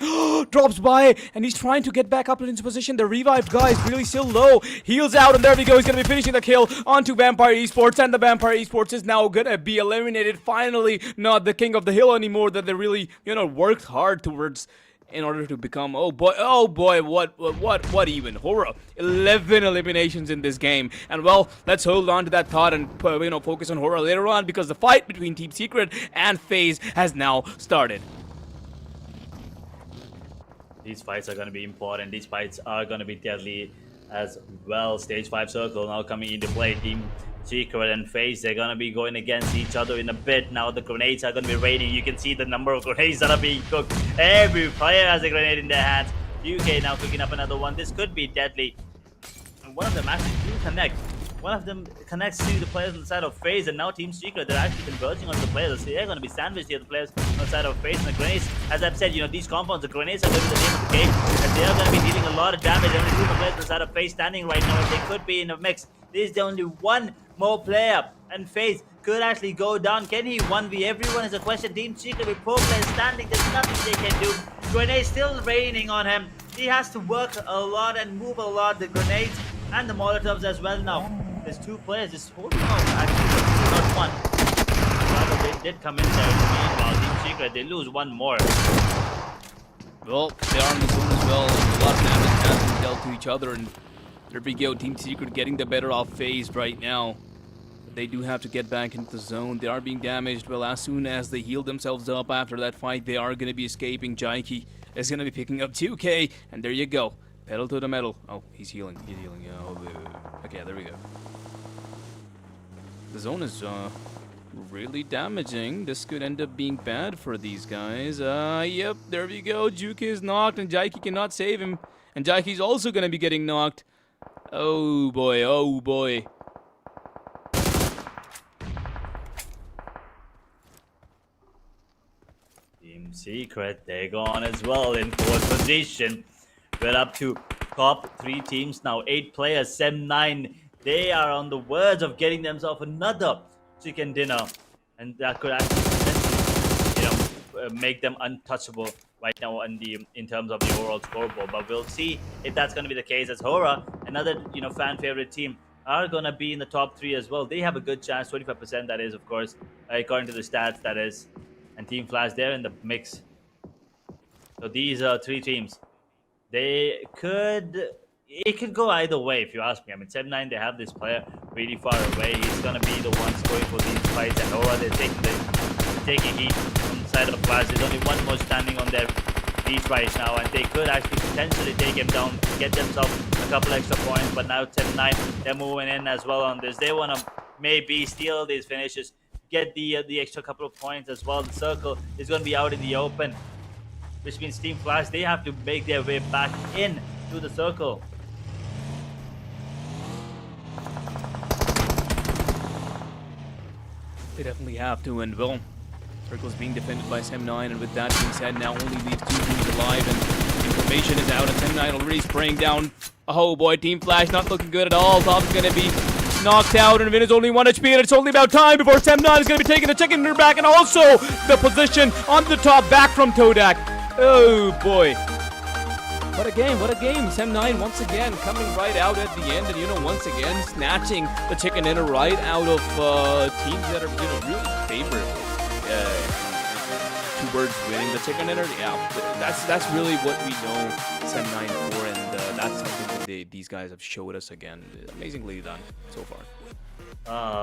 Drops by, and he's trying to get back up into position. The revived guy is really still low. Heals out, and there we go. He's gonna be finishing the kill onto Vampire Esports, and the Vampire Esports is now gonna be eliminated. Finally, not the king of the hill anymore. That they really, worked hard towards. In order to become, oh boy, what even? Hora, 11 eliminations in this game. And well, let's hold on to that thought and, focus on Hora later on, because the fight between Team Secret and FaZe has now started. These fights are going to be important. These fights are going to be deadly as well. Stage 5 circle now coming into play. Team Secret and FaZe, they're going to be going against each other in a bit. Now the grenades are going to be raining. You can see the number of grenades that are being cooked. Every player has a grenade in their hands. UK now picking up another one. This could be deadly. And one of them actually do connect. One of them connects to the players on the side of FaZe, and now Team Secret, they're actually converging on the players. They're going to be sandwiched here, the players on the side of FaZe, and the grenades. As I've said, these compounds, the grenades are going to be the name of the game, and they are going to be dealing a lot of damage. Only 2 players on the side of FaZe standing right now, and they could be in a mix. There's only one more player, and FaZe could actually go down. Can he 1v everyone is a question. Team Secret with pro players standing, there's nothing they can do. Grenades still raining on him. He has to work a lot and move a lot. The grenades and the Molotovs as well now. There's 2 players just holding on. Actually, not one. Rather, they did come in there. Meanwhile, Team Secret, they lose one more. Well, they are in the zone as well. A lot of damage has been dealt to each other, and there we go. Team Secret getting the better off phase right now. They do have to get back into the zone. They are being damaged. Well, as soon as they heal themselves up after that fight, they are going to be escaping. Jaiki is going to be picking up 2K, and there you go. Pedal to the metal. Oh, he's healing. He's healing. Oh, okay, there we go. The zone is really damaging. This could end up being bad for these guys. Yep, there we go. Juke is knocked, and Jaiki cannot save him. And Jaiki's also going to be getting knocked. Oh, boy. Oh, boy. Team Secret, they're gone as well in 4th position. We're up to top 3 teams now. 8 players, 7-9. They are on the verge of getting themselves another chicken dinner. And that could actually, make them untouchable right now in terms of the overall scoreboard. But we'll see if that's going to be the case, as Hora, another fan favorite team, are going to be in the top 3 as well. They have a good chance, 25% that is, of course, according to the stats, that is. And Team Flash, they're in the mix. So these are 3 teams. It could go either way, if you ask me. I mean, 7-9, they have this player really far away. He's going to be the ones going for these fights. And Hora, they're taking heat on the side of Flash. There's only one more standing on their feet right now. And they could actually potentially take him down, get themselves a couple extra points. But now 7-9, they're moving in as well on this. They want to maybe steal these finishes, get the extra couple of points as well. The circle is going to be out in the open, which means Team Flash, they have to make their way back in to the circle. They definitely have to, and well, circle's being defended by Sem9, and with that being said, now only leaves 2 teams alive, and information is out, and Sem9 already spraying down. Oh boy, Team Flash not looking good at all. Top's gonna be knocked out, and Vin is only 1 HP, and it's only about time before Sem9 is gonna be taking the chicken dinner back, and also the position on the top back from Todak. Oh boy. What a game, what a game. Sem9 once again coming right out at the end, and once again snatching the chicken dinner right out of teams that are really favored towards winning the chicken dinner. Yeah, that's really what we know Sem9 for, and that's something that these guys have showed us again. Amazingly done so far.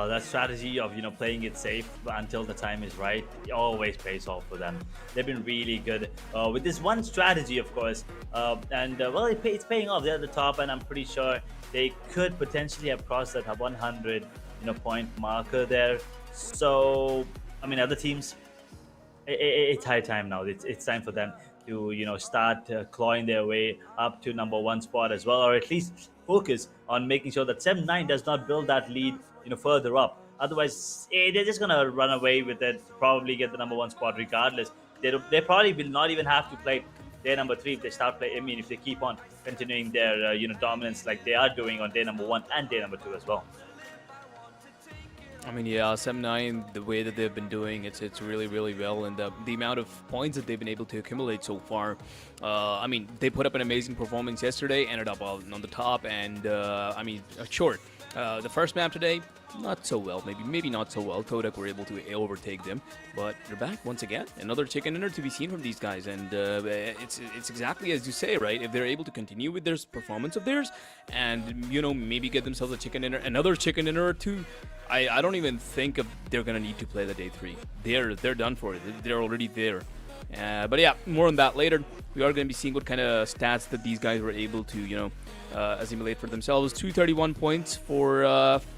That strategy of playing it safe until the time is right, it always pays off for them. They've been really good with this one strategy, of course, and well, it's paying off. They're at the top, and I'm pretty sure they could potentially have crossed that 100 point marker there. So I mean, other teams, it's high time now. It's time for them to start clawing their way up to #1 spot as well, or at least focus on making sure that 7-9 does not build that lead further up. Otherwise, they're just gonna run away with it, probably get the #1 spot regardless. They probably will not even have to play day #3 if they start playing. I mean, if they keep on continuing their dominance like they are doing on day #1 and day #2 as well. I mean, yeah, Sem9, the way that they've been doing, it's really, really well, and the amount of points that they've been able to accumulate so far. I mean, they put up an amazing performance yesterday, ended up on the top, and I mean, sure, the first map today, not so well, maybe not so well. Todak were able to overtake them, but they're back once again. Another chicken dinner to be seen from these guys, and it's exactly as you say, right? If they're able to continue with their performance of theirs, and maybe get themselves a chicken dinner, another chicken dinner or two, I don't even think they're gonna need to play the day 3. They're done for it. They're already there. But yeah, more on that later. We are going to be seeing what kind of stats that these guys were able to, assimilate for themselves. 231 points for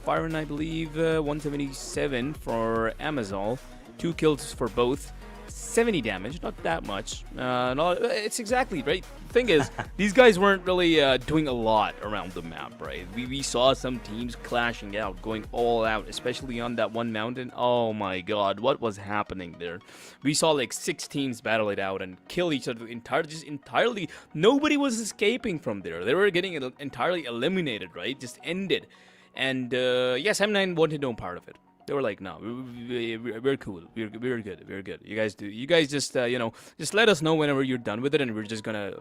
Firen, I believe. 177 for Amazon. 2 kills for both. 70 damage, not that much. It's exactly right. The thing is, these guys weren't really doing a lot around the map, right? We saw some teams clashing out, going all out, especially on that one mountain. Oh my god, what was happening there? We saw like 6 teams battle it out and kill each other entirely. Nobody was escaping from there. They were getting entirely eliminated, right? Just ended. And yes, M9 wanted no part of it. They were like, no, we're cool. We're good. We're good. You guys just just let us know whenever you're done with it, and we're just gonna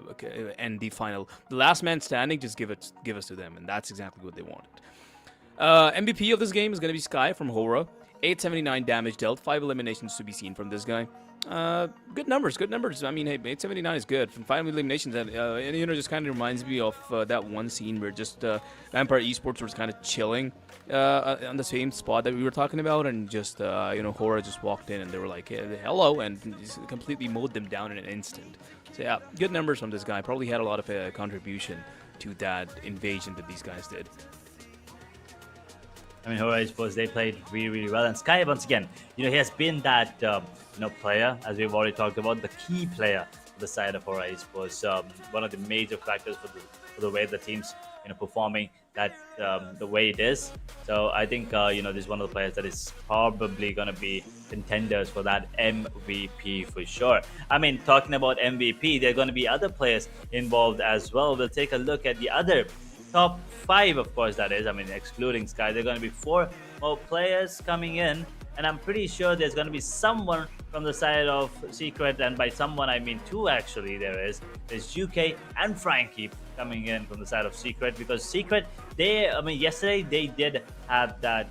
end the final. The last man standing, just give us to them, and that's exactly what they wanted. MVP of this game is gonna be Sky from Hora. 879 damage dealt, 5 eliminations to be seen from this guy. Good numbers, good numbers. I mean, hey, 879 is good. From 5 eliminations, and just kind of reminds me of that one scene where just Vampire Esports was kind of chilling on the same spot that we were talking about, and just Hora just walked in and they were like, hey, hello, and just completely mowed them down in an instant. So yeah, good numbers from this guy. Probably had a lot of contribution to that invasion that these guys did. I mean, Hora Esports, they played really, really well. And Sky, once again, he has been that, player, as we've already talked about, the key player on the side of Hora Esports. One of the major factors for the way the team's, performing that the way it is. So I think, this is one of the players that is probably going to be contenders for that MVP for sure. I mean, talking about MVP, there are going to be other players involved as well. We'll take a look at the other top 5, of course, that is. I mean, excluding Sky, there are going to be 4 more players coming in, and I'm pretty sure there's going to be someone from the side of Secret, and by someone I mean 2 actually. There's UK and Frankie coming in from the side of Secret, because Secret, yesterday they did have that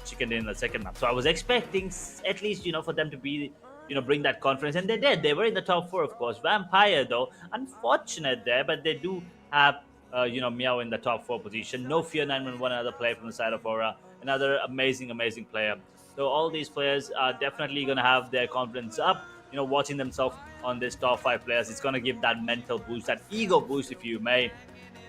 chicken in the second map, so I was expecting at least for them to be bring that confidence, and they did. They were in the top 4, of course. Vampire, though, unfortunate there, but they do have Meow in the top 4 position. No Fear 911, another player from the side of Aura, another amazing player. So all these players are definitely going to have their confidence up. Watching themselves on this top 5 players, it's going to give that mental boost, that ego boost, if you may.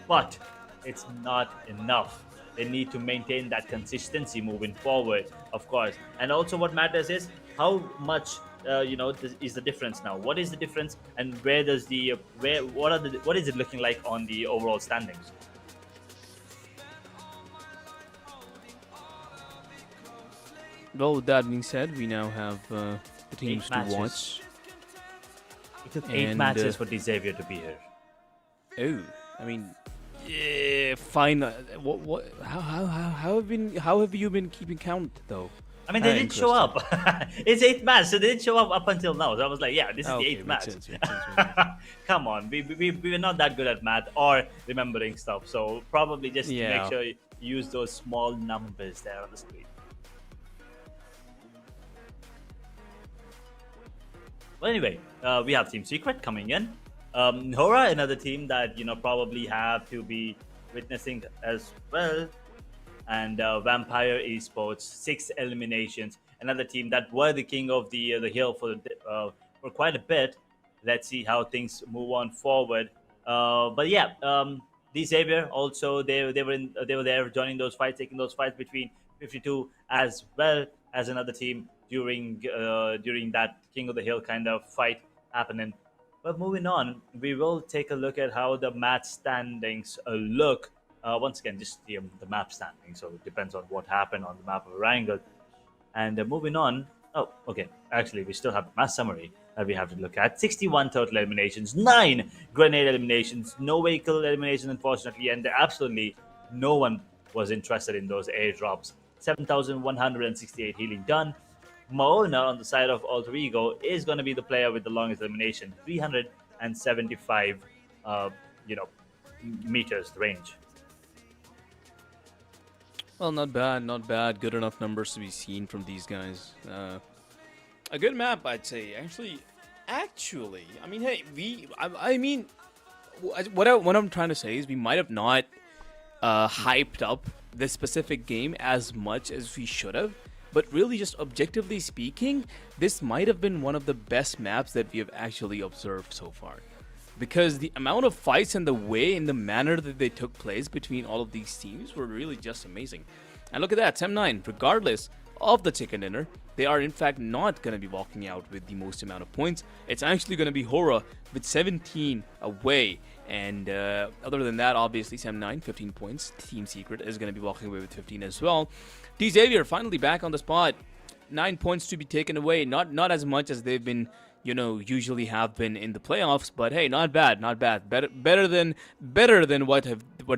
But it's not enough. They need to maintain that consistency moving forward, of course. And also, what matters is how much is the difference now. What is the difference, and what is it looking like on the overall standings? Well, with that being said, we now have the teams to watch. It took 8 matches for Decisive to be here. Oh, I mean, yeah, fine. What? How have you been keeping count though? I mean, they didn't show up. It's 8 matches, so they didn't show up until now. So I was like, yeah, this is the 8th match. Makes sense. Come on, we were not that good at math or remembering stuff. So probably just make sure you use those small numbers there on the screen. Well, anyway, we have Team Secret coming in. Hora, another team that probably have to be witnessing as well. And Vampire Esports, 6 eliminations. Another team that were the king of the hill for quite a bit. Let's see how things move on forward. But yeah, the Xavier also they were there joining those fights, taking those fights between 52 as well as another team during that king of the hill kind of fight happening. But moving on, we will take a look at how the match standings look. Once again, just the map standing, so it depends on what happened on the map of Erangel. And moving on, actually, we still have the match summary that we have to look at. 61 total eliminations, 9 grenade eliminations, no vehicle eliminations, unfortunately, and absolutely no one was interested in those airdrops. 7,168 healing done. Maona on the side of Alter Ego is going to be the player with the longest elimination, 375 meters range. Well, not bad. Good enough numbers to be seen from these guys. A good map, I'd say. Actually, I mean, hey, what I'm trying to say is we might have not hyped up this specific game as much as we should have. But really, just objectively speaking, this might have been one of the best maps that we have actually observed so far. Because the amount of fights and the way and the manner that they took place between all of these teams were really just amazing. And look at that, Tem9, regardless of the chicken dinner, they are in fact not going to be walking out with the most amount of points. It's actually going to be Hora with 17 away. And other than that, obviously, Tem9, 15 points. Team Secret is going to be walking away with 15 as well. Xavier finally back on the spot. 9 points to be taken away. Not as much as they've been, usually have been in the playoffs, but hey, not bad. Better than what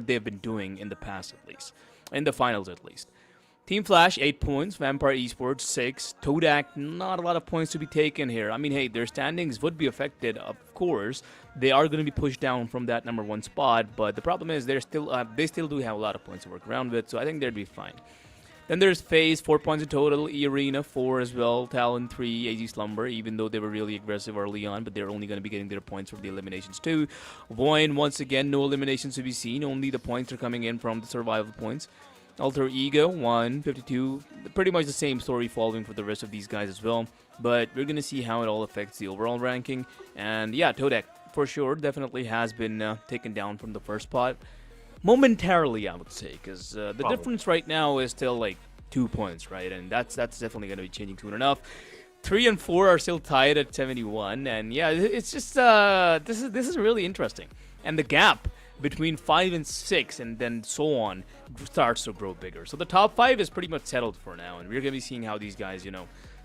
they've been doing in the past, at least, in the finals at least. Team Flash, 8 points. Vampire Esports, 6. Todak, not a lot of points to be taken here. I mean, hey, their standings would be affected, of course. They are going to be pushed down from that number 1 spot, but the problem is they still do have a lot of points to work around with, so I think they'd be fine. Then there's FaZe, 4 points in total. E-Arena, 4 as well. Talon, 3. AZ Slumber, even though they were really aggressive early on, but they're only going to be getting their points from the eliminations too. Voin, once again, no eliminations to be seen. Only the points are coming in from the survival points. Alter Ego, 1, 52. Pretty much the same story following for the rest of these guys as well. But we're going to see how it all affects the overall ranking. And yeah, Todak, for sure, definitely has been taken down from the first spot. Momentarily, I would say, because the difference right now is still like 2 points, right? And that's definitely going to be changing soon enough. 3 and 4 are still tied at 71. And yeah, it's just, this is really interesting. And the gap between 5 and 6 and then so on starts to grow bigger. So the top 5 is pretty much settled for now, and we're going to be seeing how these guys,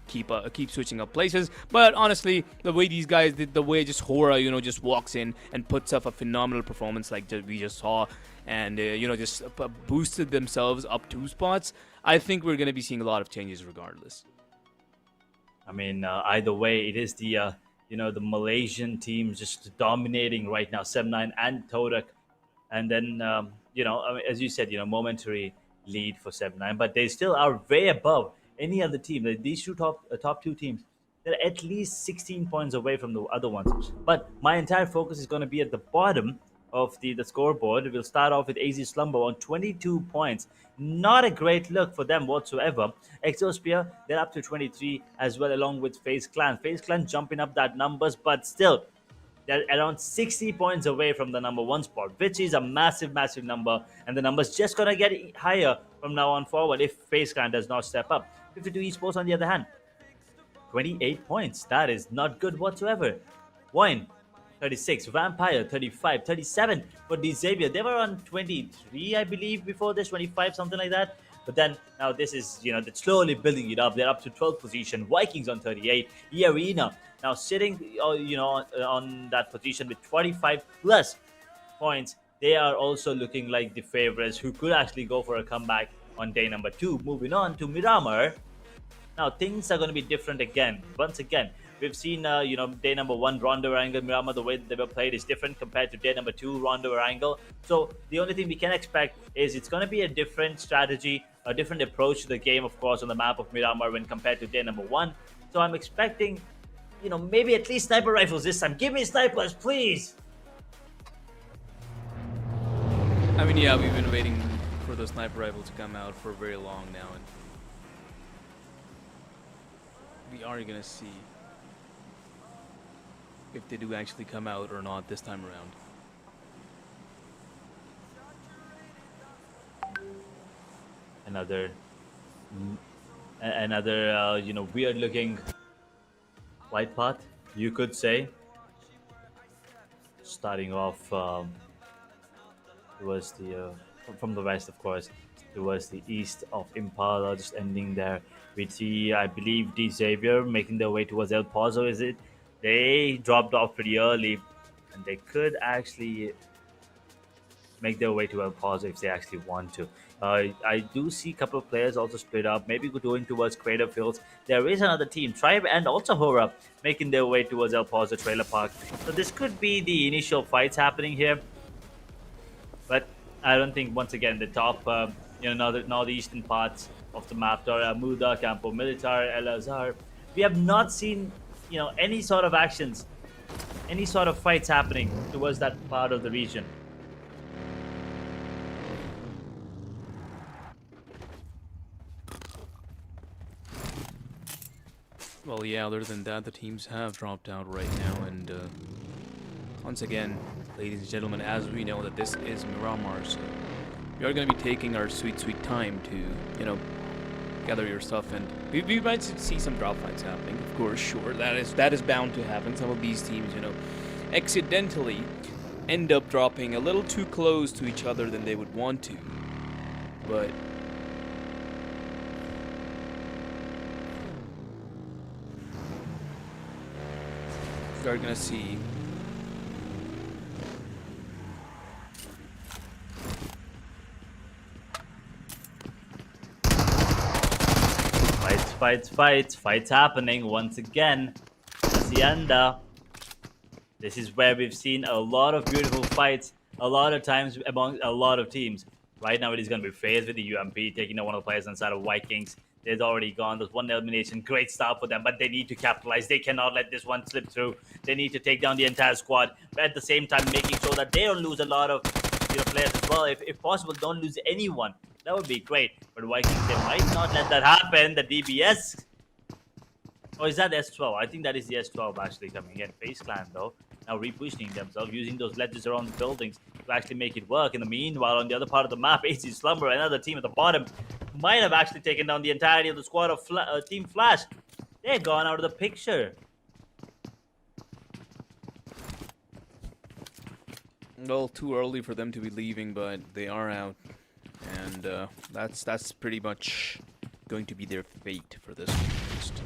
keep switching up places. But honestly, the way these guys did, the way just Hora, just walks in and puts up a phenomenal performance like we just saw, and just boosted themselves up 2 spots, I think we're going to be seeing a lot of changes regardless. I mean, either way, it is the the Malaysian team just dominating right now, 7-9 and Todak. And then, I mean, as you said, momentary lead for 7-9, but they still are way above any other team. These top 2 teams, they're at least 16 points away from the other ones. But my entire focus is going to be at the bottom of the scoreboard. We'll start off with AZ Slumber on 22 points. Not a great look for them whatsoever. Exosphere, they're up to 23 as well, along with FaZe Clan. FaZe Clan jumping up that numbers, but still, they're around 60 points away from the number 1 spot, which is a massive, massive number. And the number's just going to get higher from now on forward if FaZe Clan does not step up. 52 Esports, on the other hand, 28 points. That is not good whatsoever. Wine, 36. Vampire, 35. 37 for decisive. They were on 23, I believe, before this, 25, something like that. But then now this is, they're slowly building it up. They're up to 12th position. Vikings on 38. E-Arena now sitting, on that position with 25 plus points. They are also looking like the favorites who could actually go for a comeback on day number 2. Moving on to Miramar. Now things are going to be different again. Once again, we've seen, day number 1, RONDO Miramar, the way that they were played is different compared to day number 2, RONDO. So the only thing we can expect is it's going to be a different strategy, a different approach to the game, of course, on the map of Miramar when compared to day number 1. So I'm expecting, maybe at least sniper rifles this time. Give me snipers, please! I mean, yeah, we've been waiting for the sniper rifle to come out for very long now, and we are going to see if they do actually come out or not this time around. Another weird looking white path, you could say. Starting off towards the from the west, of course, towards the east of Impala, just ending there. We see, I believe, Xavier making their way towards El Pozo. Is it? They dropped off pretty early, and they could actually make their way to El Pozo if they actually want to. I do see a couple of players also split up, maybe going towards Crater Fields. There is another team, Tribe and also Hora, making their way towards El Pozo Trailer Park. So this could be the initial fights happening here. But I don't think, once again, the top, northeastern parts of the map, Dora, Muda, Campo Militar, El Azhar, we have not seen, any sort of actions, any sort of fights happening towards that part of the region. Well, yeah, other than that, the teams have dropped out right now, and once again, ladies and gentlemen, as we know that this is Miramar, so we are going to be taking our sweet, sweet time to, gather your stuff, and we might see some drop fights happening, of course, sure, that is bound to happen. Some of these teams, accidentally end up dropping a little too close to each other than they would want to, but we are going to see Fights happening once again. Hacienda. This is where we've seen a lot of beautiful fights, a lot of times among a lot of teams. Right now, it is going to be phased with the UMP taking down one of the players inside of Vikings. There's already gone. There's one elimination. Great start for them, but they need to capitalize. They cannot let this one slip through. They need to take down the entire squad, but at the same time, making sure that they don't lose a lot of players as well. If possible, don't lose anyone. That would be great. But Vikings, they might not let that happen. The DBS. Or is that S12? I think that is the S12 actually coming in. FaZe Clan, though, now repositioning themselves, using those ledges around the buildings to actually make it work. In the meanwhile, on the other part of the map, AC Slumber, another team at the bottom, might have actually taken down the entirety of the squad of Team Flash. They're gone out of the picture. Well, too early for them to be leaving, but they are out. And that's pretty much going to be their fate for this one, at least.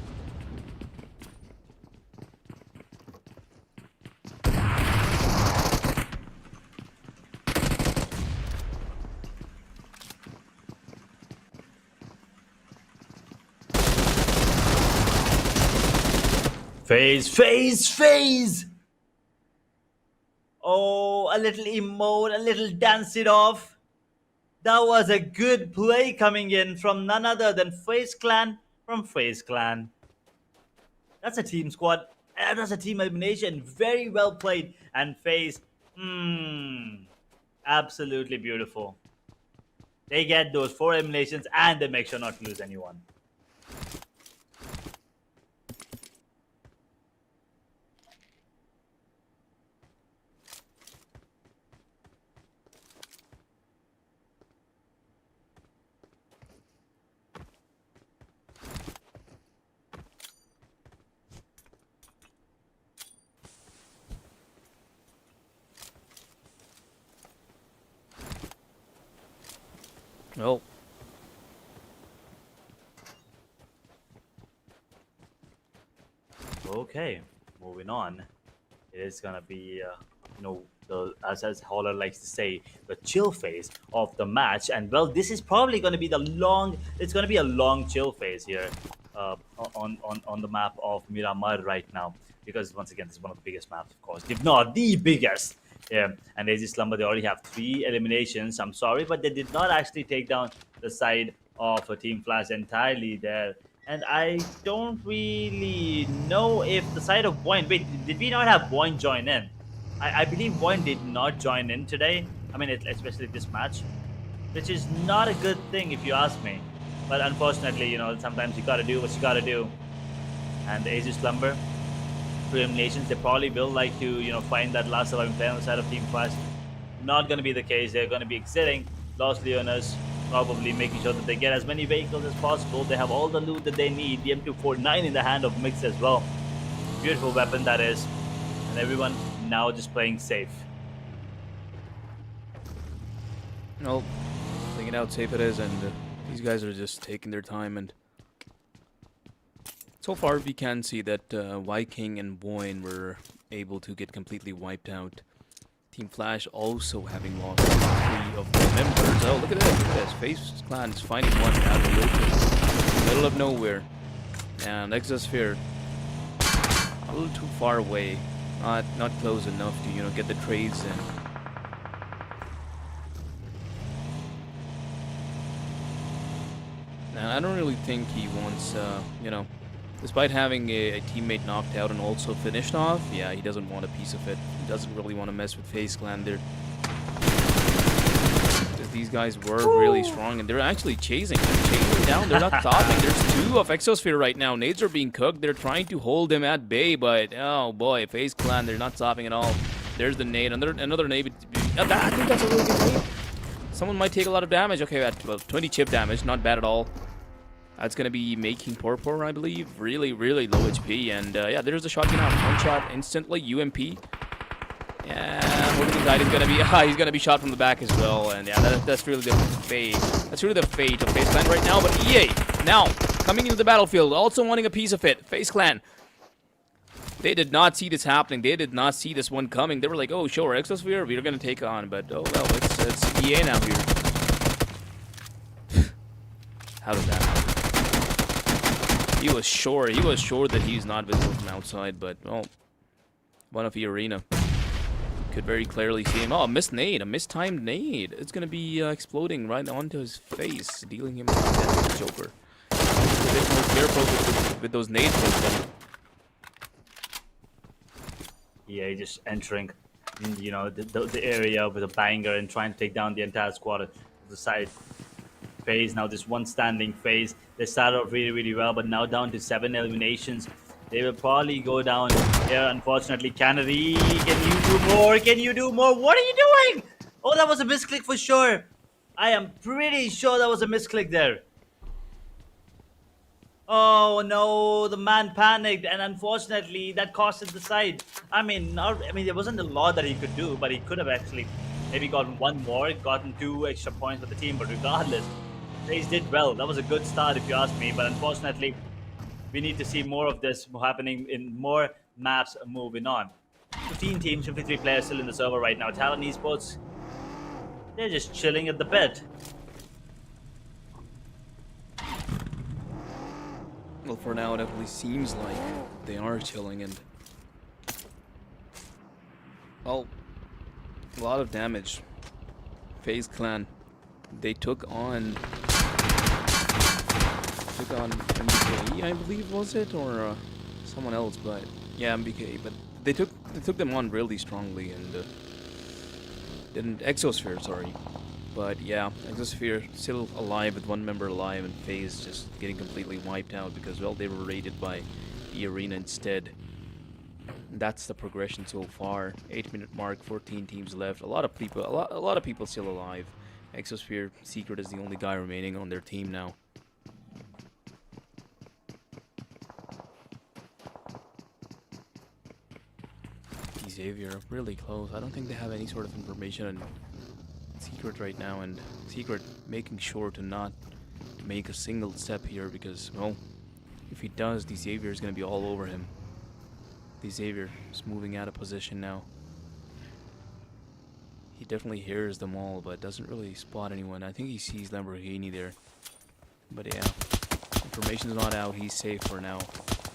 FaZe! Oh, a little emote, a little dance it off. That was a good play coming in from none other than FaZe Clan from FaZe Clan. That's a team squad. That's a team elimination. Very well played. And FaZe, absolutely beautiful. They get those 4 eliminations and they make sure not to lose anyone. Well, okay, moving on. It is gonna be, as Holler likes to say, the chill phase of the match. And well, this is probably gonna be it's gonna be a long chill phase here, on the map of Miramar right now, because once again, this is one of the biggest maps, of course, if not the biggest. Yeah, and AC Slumber, they already have 3 eliminations. I'm sorry, but they did not actually take down the side of a Team Flash entirely there. And I don't really know if the side of Boyne... Wait, did we not have Boyne join in? I believe Boyne did not join in today. I mean, especially this match. Which is not a good thing if you ask me. But unfortunately, sometimes you gotta do what you gotta do. And the AC Slumber, eliminations, they probably will like to find that last surviving player on the side of Team Flash. Not going to be the case. They're going to be exiting Los Leones, probably making sure that they get as many vehicles as possible. They have all the loot that they need. The M249 in the hand of Mix as well. Beautiful weapon that is. And everyone now just playing safe. well, thinking how safe it is, and these guys are just taking their time. And so far, we can see that Viking and Boyne were able to get completely wiped out. Team Flash also having lost 3 of their members. Oh, look at this! Look at this! FaZe Clan is finding one out of the open, middle of nowhere, and Exosphere a little too far away, not close enough to get the trades in. Now, I don't really think he wants, despite having a teammate knocked out and also finished off, yeah, he doesn't want a piece of it. He doesn't really want to mess with FaZe Clan there. Because these guys were really strong, and they're actually chasing down. They're not stopping. There's 2 of Exosphere right now. Nades are being cooked. They're trying to hold them at bay, but oh boy, FaZe Clan, they're not stopping at all. There's the nade. Another nade. I think that's a really good nade. Someone might take a lot of damage. Okay, at 20 chip damage, not bad at all. That's going to be making Porpor, I believe, really, really low HP. And yeah, there's the shotgun out. 1 shot instantly, UMP. Yeah, what do you think is going to be? He's going to be shot from the back as well. And yeah, that's really the fate. That's really the fate of FaZe Clan right now. But EA, now, coming into the battlefield, also wanting a piece of it. FaZe Clan, they did not see this happening. They did not see this one coming. They were like, oh, sure, Exosphere, we're going to take on. But, oh, well, it's EA now here. How does that happen? He was sure that he's not visible from outside, but well, one of the arena could very clearly see him. Oh, a missed nade, a mistimed nade. It's gonna be exploding right onto his face, dealing him a lot of damage. Joker. A bit more careful with those nades. Yeah, he's just entering, the area with a banger and trying to take down the entire squad of the side. Phase now, this one standing phase. They started off really, really well, but now down to 7 eliminations. They will probably go down here, unfortunately. Canary, can you do more? Can you do more? What are you doing? Oh, that was a misclick for sure. I am pretty sure that was a misclick there. Oh no, the man panicked, and unfortunately, that costed the side. There wasn't a lot that he could do, but he could have actually maybe gotten one more, gotten 2 extra points for the team. But regardless, FaZe did well. That was a good start, if you ask me. But unfortunately, we need to see more of this happening in more maps moving on. 15 teams, 53 players still in the server right now. Talon Esports, they're just chilling at the bed. Well, for now, it definitely seems like they are chilling, and well, a lot of damage. FaZe Clan, they took on MBK, I believe, was it, or someone else? But yeah, MBK. But they took them on really strongly, and didn't Exosphere, sorry. But yeah, Exosphere still alive with one member alive, and FaZe just getting completely wiped out because, well, they were raided by the arena instead. That's the progression so far. 8-minute mark, 14 teams left. A lot of people still alive. Exosphere Secret is the only guy remaining on their team now. Xavier really close. I don't think they have any sort of information on Secret right now, and Secret making sure to not make a single step here because, well, if he does, the Xavier is going to be all over him. The Xavier is moving out of position now. He definitely hears them all, but doesn't really spot anyone. I think he sees Lamborghini there. But yeah, information's not out. He's safe for now.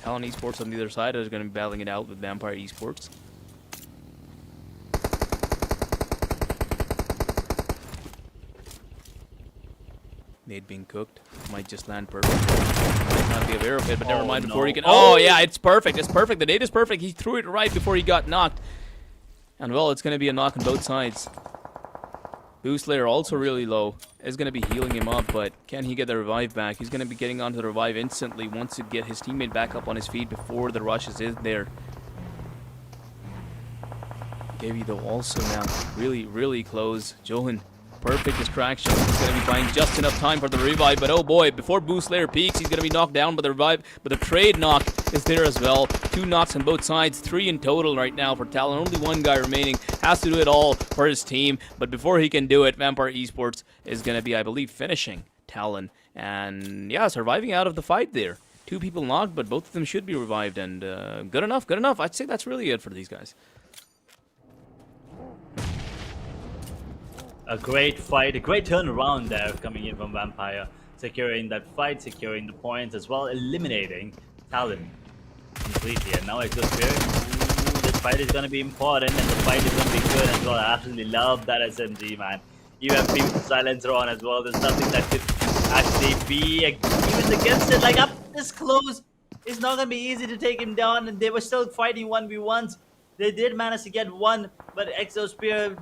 Talon Esports on the other side is going to be battling it out with Vampire Esports. Nade being cooked. Might just land perfect. Might not be aware of it, but never mind before he can... Oh, yeah, it's perfect. It's perfect. The nade is perfect. He threw it right before he got knocked. And, well, it's going to be a knock on both sides. Boost Layer also really low. Is going to be healing him up, but can he get the revive back? He's going to be getting onto the revive instantly. Wants to get his teammate back up on his feet before the rush is in there. Gavi, though, also now really, really close. Johan, perfect distraction. He's going to be buying just enough time for the revive, but oh boy, before Boost Layer peaks, he's going to be knocked down by the revive, but the trade knock is there as well. 2 knocks on both sides, 3 in total right now for Talon. Only 1 guy remaining, has to do it all for his team, but before he can do it, Vampire Esports is going to be, I believe, finishing Talon, and yeah, surviving out of the fight there. 2 people knocked, but both of them should be revived, and good enough, good enough. I'd say that's really good for these guys. A great fight, a great turnaround there coming in from Vampire, securing that fight, securing the points as well, eliminating Talon completely. And now Exosphere, this fight is going to be important, and the fight is going to be good as well. I absolutely love that SMG, man. UMP with the silencer on as well. There's nothing that could actually be even against it. Like, up this close, it's not going to be easy to take him down, and they were still fighting 1v1s. They did manage to get 1, but Exosphere,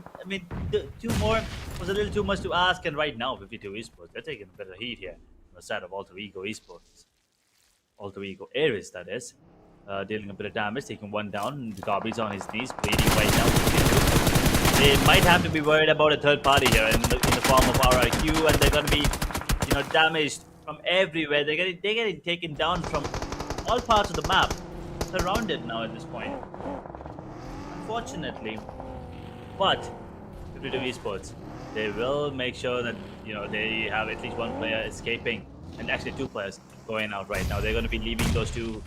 2 more was a little too much to ask. And right now, 52 Esports, they're taking a bit of heat here on the side of Alter Ego Esports. Alter Ego Ares, that is. Dealing a bit of damage, taking 1 down. The Gobby's on his knees, bleeding right now. They might have to be worried about a third party here in the form of RRQ, and they're going to be, damaged from everywhere. They're getting taken down from all parts of the map. Surrounded now at this point. Unfortunately, but 52 Esports, they will make sure that they have at least 1 player escaping, and actually 2 players going out right now. They're going to be leaving those 2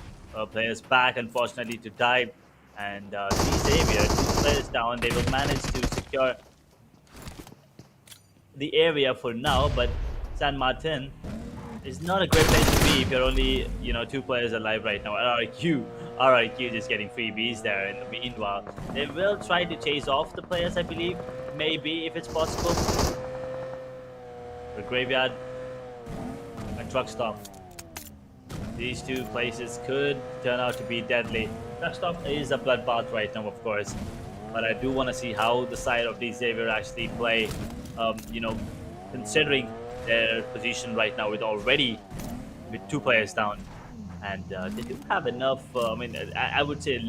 players back, unfortunately, to die. And Xavier, 2 players down. They will manage to secure the area for now, but San Martin is not a great place to be if you're only, 2 players alive right now. RRQ just getting freebies there. In the meanwhile, they will try to chase off the players, I believe. Maybe if it's possible. The graveyard and truck stop. These 2 places could turn out to be deadly. Truck stop is a bloodbath right now, of course. But I do want to see how the side of decisive actually play. Considering their position right now with 2 players down, and they do have enough. I would say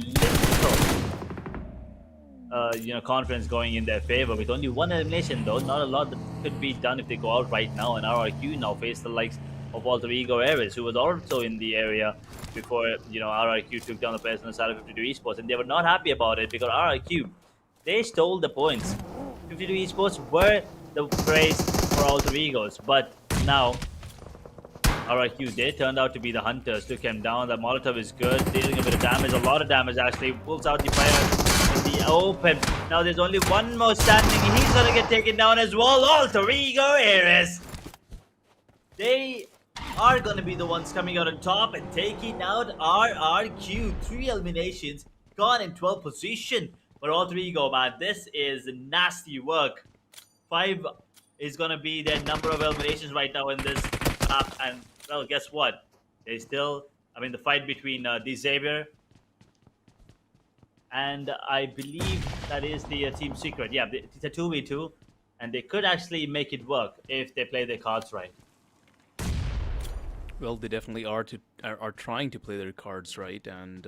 little, confidence going in their favor. With only 1 elimination, though, not a lot that could be done if they go out right now. And RRQ now face the likes of Alter-Ego Ares, who was also in the area before RRQ took down the players on the side of 52 Esports, and they were not happy about it because RRQ, they stole the points. 52 Esports were the praise for Alter-Egos, but now RRQ, they turned out to be the hunters, took him down. The Molotov is good, dealing a bit of damage, a lot of damage actually, pulls out the player in the open. Now there's only 1 more standing, he's gonna get taken down as well. Alter-Ego Ares, they are gonna be the ones coming out on top and taking out RRQ. 3 eliminations, gone in 12th position. But Alter-Ego, man, this is nasty work. 5 is gonna be their number of eliminations right now in this map, and well, guess what? They still, the fight between decisive and I believe that is the Team Secret. Yeah, it's a 2v2, and they could actually make it work if they play their cards right. Well, they definitely are trying to play their cards right, and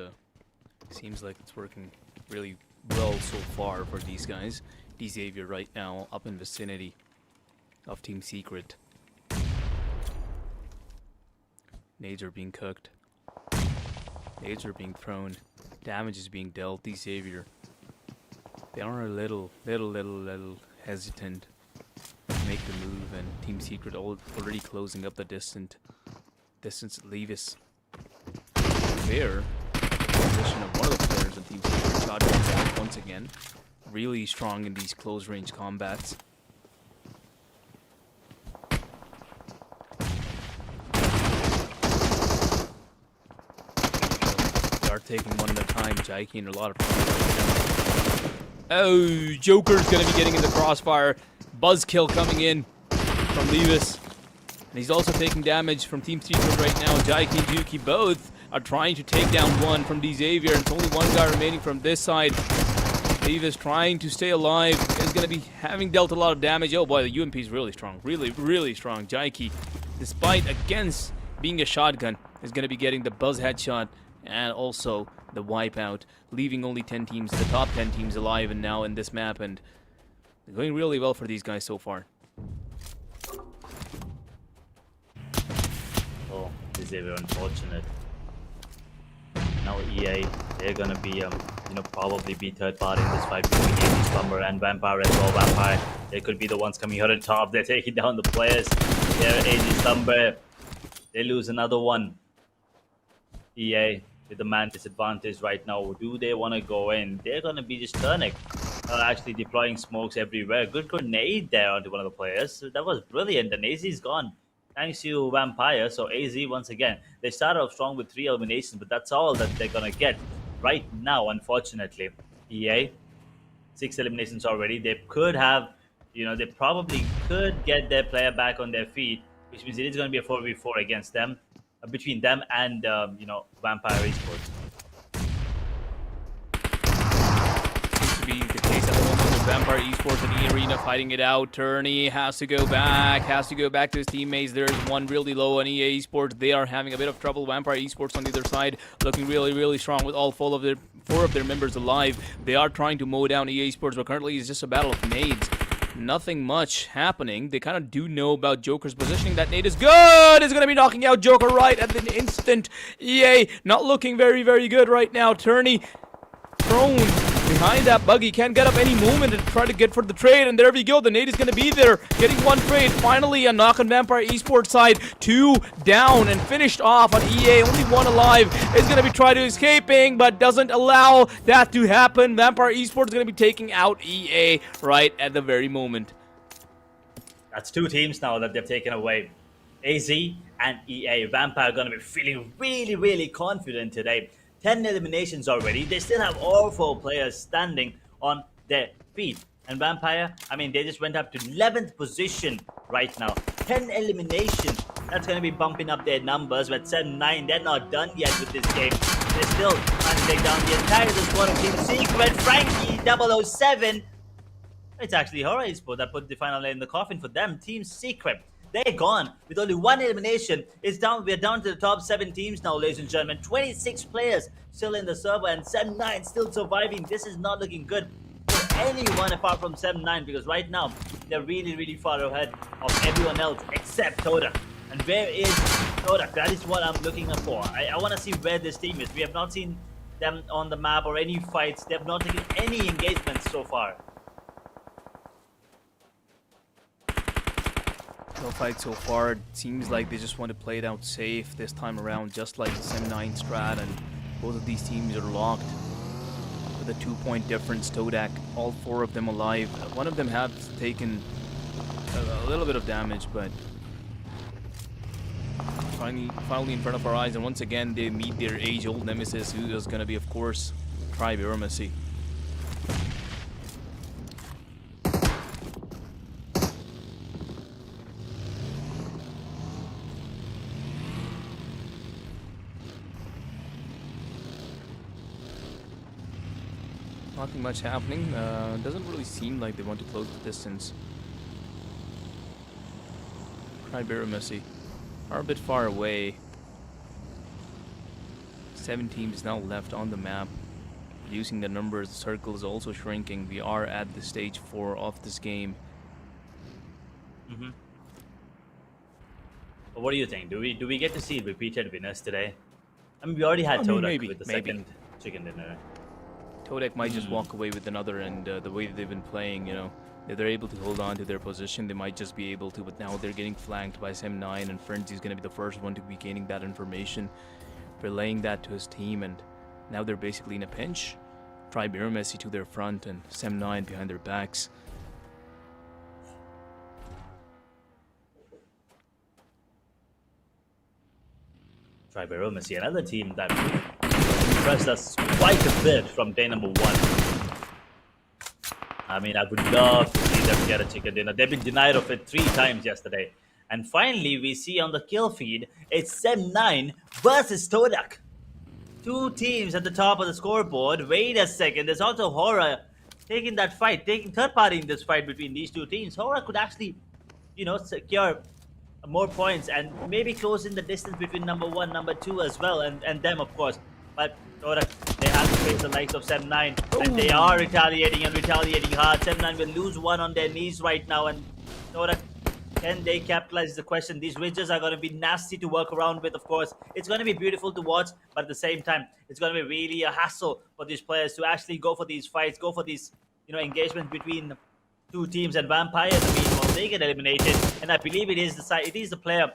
seems like it's working really well so far for these guys. Decisive right now up in vicinity of Team Secret. Nades are being cooked. Nades are being thrown. Damage is being dealt. Decisive, they are a little hesitant to make the move, and Team Secret already closing up the distance. Levis there. Position of one of the players on Team Secret. Shotgun back once again. Really strong in these close range combats. They are taking one at a time. Jaiki in a lot of trouble. Oh, Joker's gonna be getting in the crossfire. Buzzkill coming in from Levis. And he's also taking damage from Team Secret right now. Jaiki and Juki both are trying to take down one from decisive, and it's only 1 guy remaining from this side. Levis trying to stay alive. Is going to be having dealt a lot of damage. Oh boy, the UMP is really strong. Really strong. Jaiki, despite against being a shotgun, is going to be getting the buzz headshot and also the wipeout, leaving only 10 teams, the top 10 teams alive and now in this map, and they're going really well for these guys so far. Oh, this is very unfortunate. Now EA, they're gonna be probably be third party in this fight between AG Slumber and Vampire as well. Vampire, they could be the ones coming out on top. They're taking down the players. They're AG Slumber. They lose another one. EA with the man disadvantage right now. Do they want to go in? They're gonna be just turning. Actually deploying smokes everywhere. Good grenade there onto one of the players. That was brilliant. And AZ's gone. Thanks to Vampire. So AZ, once again, they started off strong with 3 eliminations, but that's all that they're gonna get right now, unfortunately. EA, 6 eliminations already. They could have, they probably could get their player back on their feet, which means it is going to be a 4v4 against them, between them and, Vampire Esports. Seems to be the case at the moment with Vampire Esports in the arena fighting it out. Turney has to go back to his teammates. There's one really low on EA Esports. They are having a bit of trouble. Vampire Esports on the other side looking really strong with all 4 of their members alive. They are trying to mow down EA Esports, but currently it's just a battle of nades. Nothing much happening. They kind of do know about Joker's positioning. That nade is good. It's going to be knocking out Joker right at the instant. EA not looking very good right now. Turney thrown behind that buggy, can't get up any movement and try to get for the trade, and there we go. The nade is going to be there, getting 1 trade. Finally a knock on Vampire Esports side. 2 down and finished off on EA. Only 1 alive. Is going to be trying to escaping, but doesn't allow that to happen. Vampire Esports is going to be taking out EA right at the very moment. That's 2 teams now that they've taken away. AZ and EA. Vampire are going to be feeling really, really confident today. 10 eliminations already. They still have all 4 players standing on their feet. And Vampire, I mean, they just went up to 11th position right now. 10 eliminations. That's going to be bumping up their numbers. But 7-9, they're not done yet with this game. They're still trying to take down the entire squad of Team Secret. Frankie 007. It's actually Horror Esports that put the final nail in the coffin for them. Team Secret, they're gone with only 1 elimination. It's down. We're down to the top 7 teams now, ladies and gentlemen. 26 players still in the server, and 7-9 still surviving. This is not looking good for anyone apart from 7-9, because right now they're really, really far ahead of everyone else except Toda. And where is Toda? That is what I'm looking for. I want to see where this team is. We have not seen them on the map or any fights. They have not taken any engagements so far. No fight so far. It seems like they just want to play it out safe this time around, just like the 7-9 strat, and both of these teams are locked with a 2-point difference. Todak, all 4 of them alive. One of them has taken a little bit of damage, but finally in front of our eyes, and once again they meet their age-old nemesis, who is going to be, of course, Pre-Miramar. Nothing much happening. Doesn't really seem like they want to close the distance. Pre-Miramar are a bit far away. 7 teams now left on the map. Reducing the numbers, the circle is also shrinking. We are at the stage 4 of this game. What do you think? Do we get to see repeated winners today? I mean, we already had Todak with the second chicken dinner. Todak might just walk away with another, and the way that they've been playing, you know, if they're able to hold on to their position, they might just be able to, but now they're getting flanked by 7-9, and Frenzy's going to be the first one to be gaining that information, relaying that to his team, and now they're basically in a pinch. Pre-Miramar to their front, and 7-9 behind their backs. Pre-Miramar, another team that impressed us quite a bit from day number 1. I mean, I would love to see them get a chicken dinner. They've been denied of it 3 times yesterday. And finally, we see on the kill feed, it's 7-9 versus Todak. 2 teams at the top of the scoreboard. Wait a second, there's also Horror taking that fight, taking third party in this fight between these 2 teams. Horror could actually, you know, secure more points and maybe close in the distance between number 1, number 2 as well, and them, of course. But Todak, they have to face the likes of 7-9, and they are retaliating and retaliating hard. 7-9 will lose 1 on their knees right now, and Todak, can they capitalize is the question. These ridges are going to be nasty to work around with, of course. It's going to be beautiful to watch, but at the same time, it's going to be really a hassle for these players to actually go for these fights, go for these, you know, engagements between 2 teams. And Vampire, meanwhile, they get eliminated, and I believe it is the player.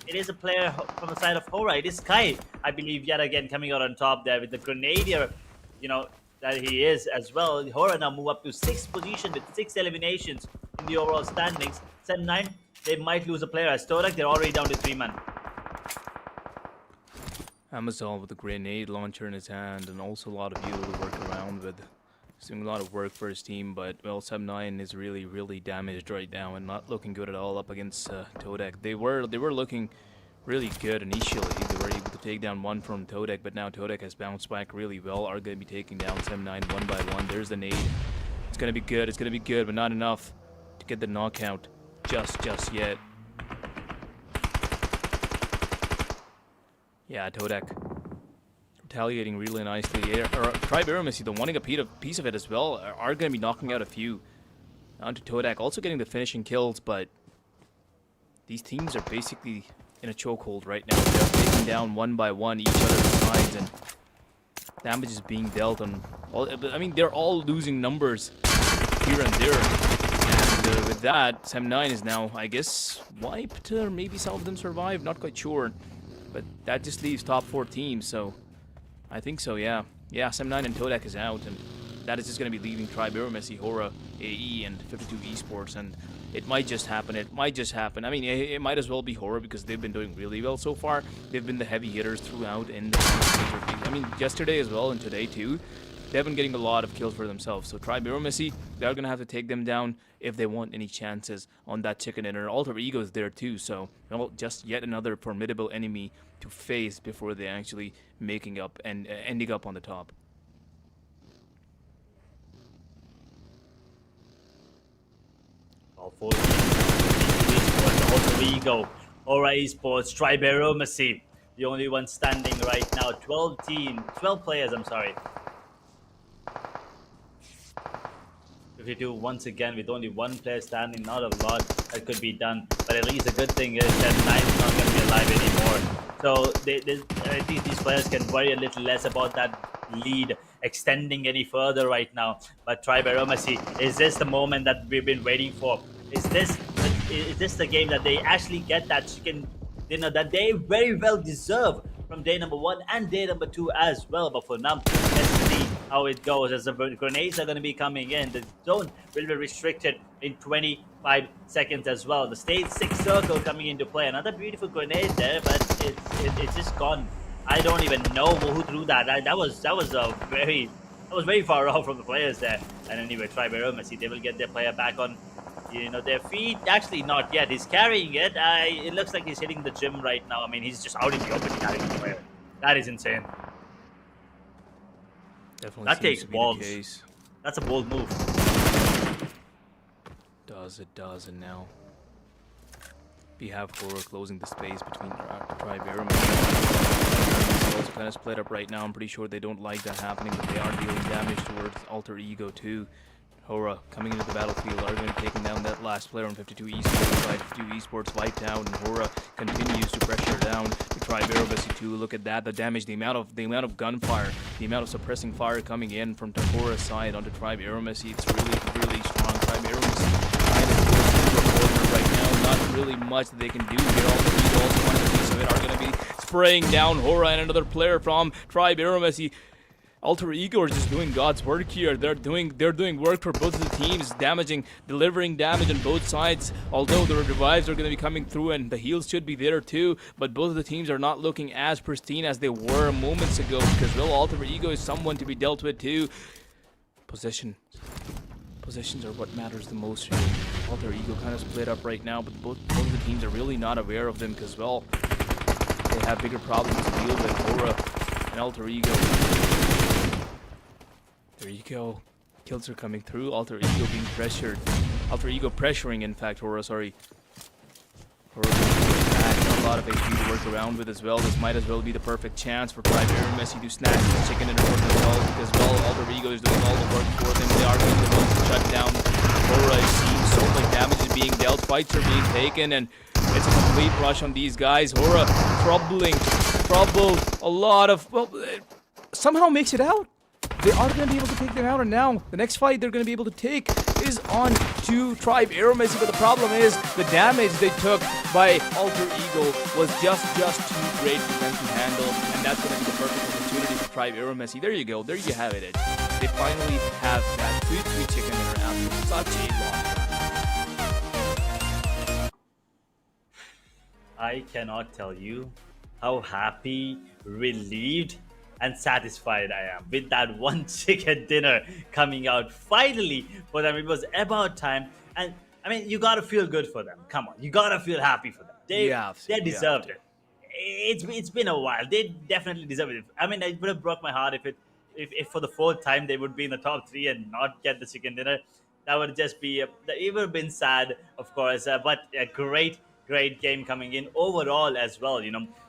It is a player from the side of Horror. It is Sky, I believe, yet again coming out on top there with the Grenadier, you know, that he is as well. Horror now move up to 6th position with 6 eliminations in the overall standings. 7-9, they might lose a player. As Todak, they're already down to 3 men. Amazon with a grenade launcher in his hand, and also a lot of fuel to work around with. He's doing a lot of work for his team, but well, 7-9 is really, really damaged right now and not looking good at all up against Todak. They were looking really good initially. They were able to take down 1 from Todak, but now Todak has bounced back really well. Are going to be taking down 7-9 1 by 1. There's the nade. It's going to be good. It's going to be good, but not enough to get the knockout just yet. Yeah, Todak retaliating really nicely. Pre-Miramar, though, wanting a piece of it as well, are going to be knocking out a few. Onto Todak, also getting the finishing kills, but these teams are basically in a chokehold right now. They're taking down 1 by 1 each other's sides, and damage is being dealt on all. I mean, they're all losing numbers here and there. And with that, 7-9 is now, I guess, wiped, or maybe some of them survive, not quite sure. But that just leaves top 4 teams, so I think so, yeah. Yeah, 7-9 and Todak is out, and that is just going to be leaving Pre-Miramar, Horror, AE and 52 Esports, and it might just happen. It might just happen. I mean, it might as well be Horror because they've been doing really well so far. They've been the heavy hitters throughout in the major league. I mean, yesterday as well and today too. They've been getting a lot of kills for themselves. So Pre-Miramar, they're going to have to take them down if they want any chances on that chicken dinner. Alter Ego is there too, so just yet another formidable enemy to face before they actually making up and ending up on the top. All four Esports, Alter Ego, Aura Esports, Pre-Miramar, the only one standing right now. 12 players, I'm sorry. 52 once again with only one player standing. Not a lot that could be done, but at least the good thing is that 9 is not going to be alive anymore. So I think these players can worry a little less about that lead extending any further right now. But Pre-Miramar, is this the moment that we've been waiting for? Is this the game that they actually get that chicken dinner that they very well deserve from day number 1 and day number 2 as well? But for now, let's see how it goes as the grenades are going to be coming in. The zone will be restricted in 25 seconds as well. The stage 6 circle coming into play. Another beautiful grenade there, but it's just gone. I don't even know who threw that. That was very far off from the players there. And anyway, Pre-Miramar, they will get their player back on their feet. Actually, not yet. He's carrying it. It looks like he's hitting the gym right now. I mean, he's just out in the open carrying the player. That is insane. Definitely that takes balls. That's a bold move. It does, and now we have Horror closing the space between Pre-Miramar. It's also kind of split up right now. I'm pretty sure they don't like that happening, but they are dealing damage towards Alter Ego too. Horror coming into the battlefield are going to be taking down that last player on 52 Esports. 52 Esports wiped out, and Horror continues to pressure down to Pre-Miramar too. Look at that, the damage, the amount of gunfire, the amount of suppressing fire coming in from Horror's side onto Pre-Miramar. It's really strong. Pre-Miramar kind of right now, not really much that they can do here. Also one of the piece of it are going to be spraying down Horror and another player from Pre-Miramar. Alter Ego are just doing God's work here. They're doing work for both of the teams, delivering damage on both sides. Although the revives are going to be coming through and the heals should be there too, but both of the teams are not looking as pristine as they were moments ago because Alter Ego is someone to be dealt with too. Positions are what matters the most here. Alter Ego kind of split up right now, but both of the teams are really not aware of them because they have bigger problems to deal with. Aura and Alter Ego. There you go. Kills are coming through. Alter Ego being pressured. Alter Ego pressuring, in fact, Horror, sorry. Horror back. Not a lot of HP to work around with as well. This might as well be the perfect chance for Pre-Miramar to snatch the chicken dinner for themselves because, Alter Ego is doing all the work for them. They are going to be to shut down Horror. It seems so much damage is being dealt. Fights are being taken, and it's a complete rush on these guys. Horror trouble a lot of, somehow makes it out. They are going to be able to take them out, and now the next fight they're going to be able to take is on to Pre-Miramar, but the problem is the damage they took by Alter Ego was just too great for them to handle, and that's going to be the perfect opportunity for Pre-Miramar. There you go, there you have it. They finally have that sweet chicken dinner after such a long time. I cannot tell you how happy, relieved, and satisfied I am with that one chicken dinner coming out finally for them. It was about time, and I mean, you gotta feel good for them. Come on, you gotta feel happy for them. They deserved it. It's been a while. They definitely deserve it. I mean, it would have broke my heart if for the 4th time they would be in the top 3 and not get the chicken dinner. That would just be it would have been sad, of course. But a great game coming in overall as well.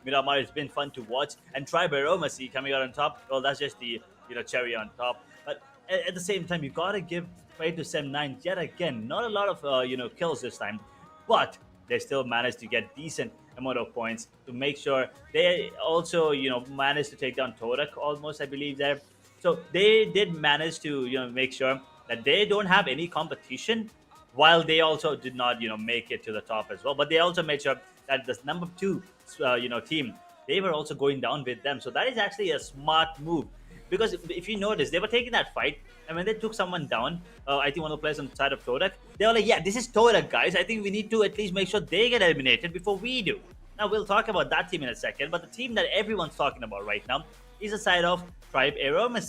Miramar has been fun to watch, and Pre-Miramar coming out on top. Well, that's just the cherry on top. But at the same time, you gotta give credit to Sem9 yet again. Not a lot of kills this time, but they still managed to get decent amount of points to make sure they also managed to take down Torak almost, I believe, there. So they did manage to make sure that they don't have any competition, while they also did not make it to the top as well. But they also made sure that the number 2 team, they were also going down with them. So that is actually a smart move. Because if you notice, they were taking that fight, and when they took someone down, I think one of the players on the side of Todak, they were like, yeah, this is Todak, guys. I think we need to at least make sure they get eliminated before we do. Now, we'll talk about that team in a second, but the team that everyone's talking about right now is the side of Pre-Miramar.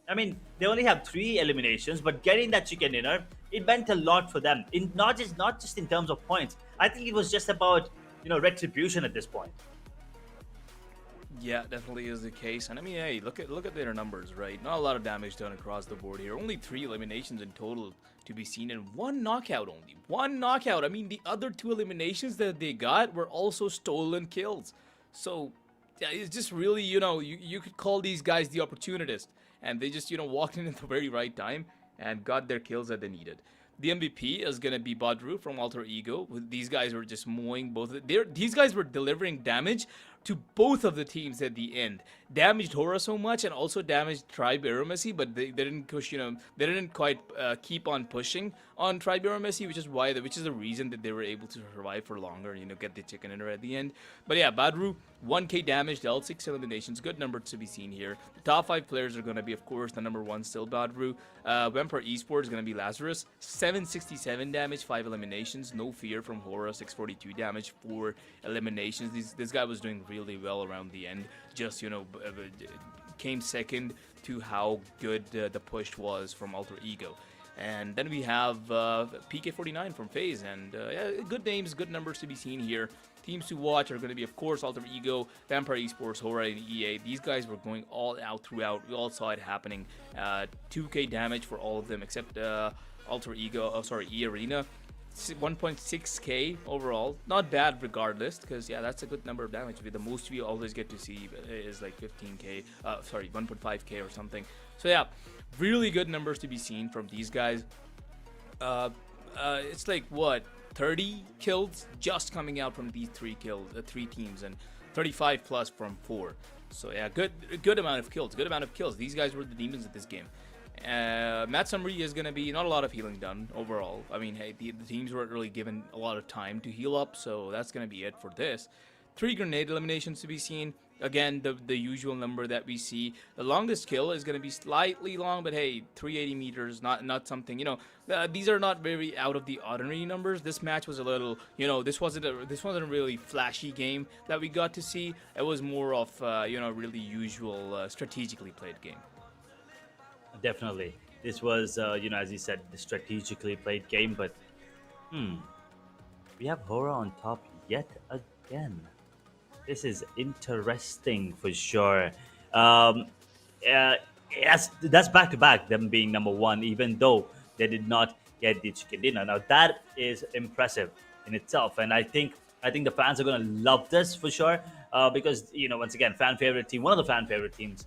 I mean, they only have 3 eliminations, but getting that chicken dinner, it meant a lot for them. In not just in terms of points. I think it was just about retribution at this point. Yeah, definitely is the case. And I mean, hey, look at their numbers, right? Not a lot of damage done across the board here. Only 3 eliminations in total to be seen, and 1 knockout only. 1 knockout. I mean, the other 2 eliminations that they got were also stolen kills. So yeah, it's just really, you could call these guys the opportunist, and they just walked in at the very right time and got their kills that they needed. The MVP is gonna be Badru from Alter Ego. These guys were just mowing both. These guys were delivering damage to both of the teams at the end. Damaged Hora so much, and also damaged Pre-Miramar, but they didn't push. They didn't quite keep on pushing on Pre-Miramar, which is the reason that they were able to survive for longer. Get the chicken dinner at the end. But yeah, Badru 1k damage, dealt 6 eliminations. Good number to be seen here. The top 5 players are gonna be, of course, the number 1 still Badru. Vampire Esports is gonna be Lazarus, 767 damage, 5 eliminations. No Fear from Hora, 642 damage, 4 eliminations. This guy was doing really well around the end. Just came second to how good the push was from Alter Ego. And then we have PK49 from FaZe, and yeah, good names, good numbers to be seen here. Teams to watch are going to be, of course, Alter Ego, Vampire Esports, Hora, and EA. These guys were going all out throughout. We all saw it happening. 2k damage for all of them except Alter Ego, E Arena. 1.6k overall, not bad regardless, because yeah, that's a good number of damage. The most we always get to see is like 15k, 1.5k or something. So yeah, really good numbers to be seen from these guys. It's like what, 30 kills just coming out from these 3 teams, and 35 plus from 4. So yeah, good amount of kills. These guys were the demons at this game. Matt summary is going to be not a lot of healing done overall. I mean, hey, the teams weren't really given a lot of time to heal up, so that's going to be it for this. 3 grenade eliminations to be seen. Again, the usual number that we see. The longest kill is going to be slightly long, but hey, 380 meters, not something, these are not very out of the ordinary numbers. This match was a little, this wasn't a really flashy game that we got to see. It was more of, really usual, strategically played game. Definitely. This was, as you said, the strategically played game, but we have Hora on top yet again. This is interesting for sure. Yes, that's back to back, them being number 1, even though they did not get the chicken dinner. Now that is impressive in itself, and I think the fans are gonna love this for sure. Because once again, fan favorite team, one of the fan favorite teams.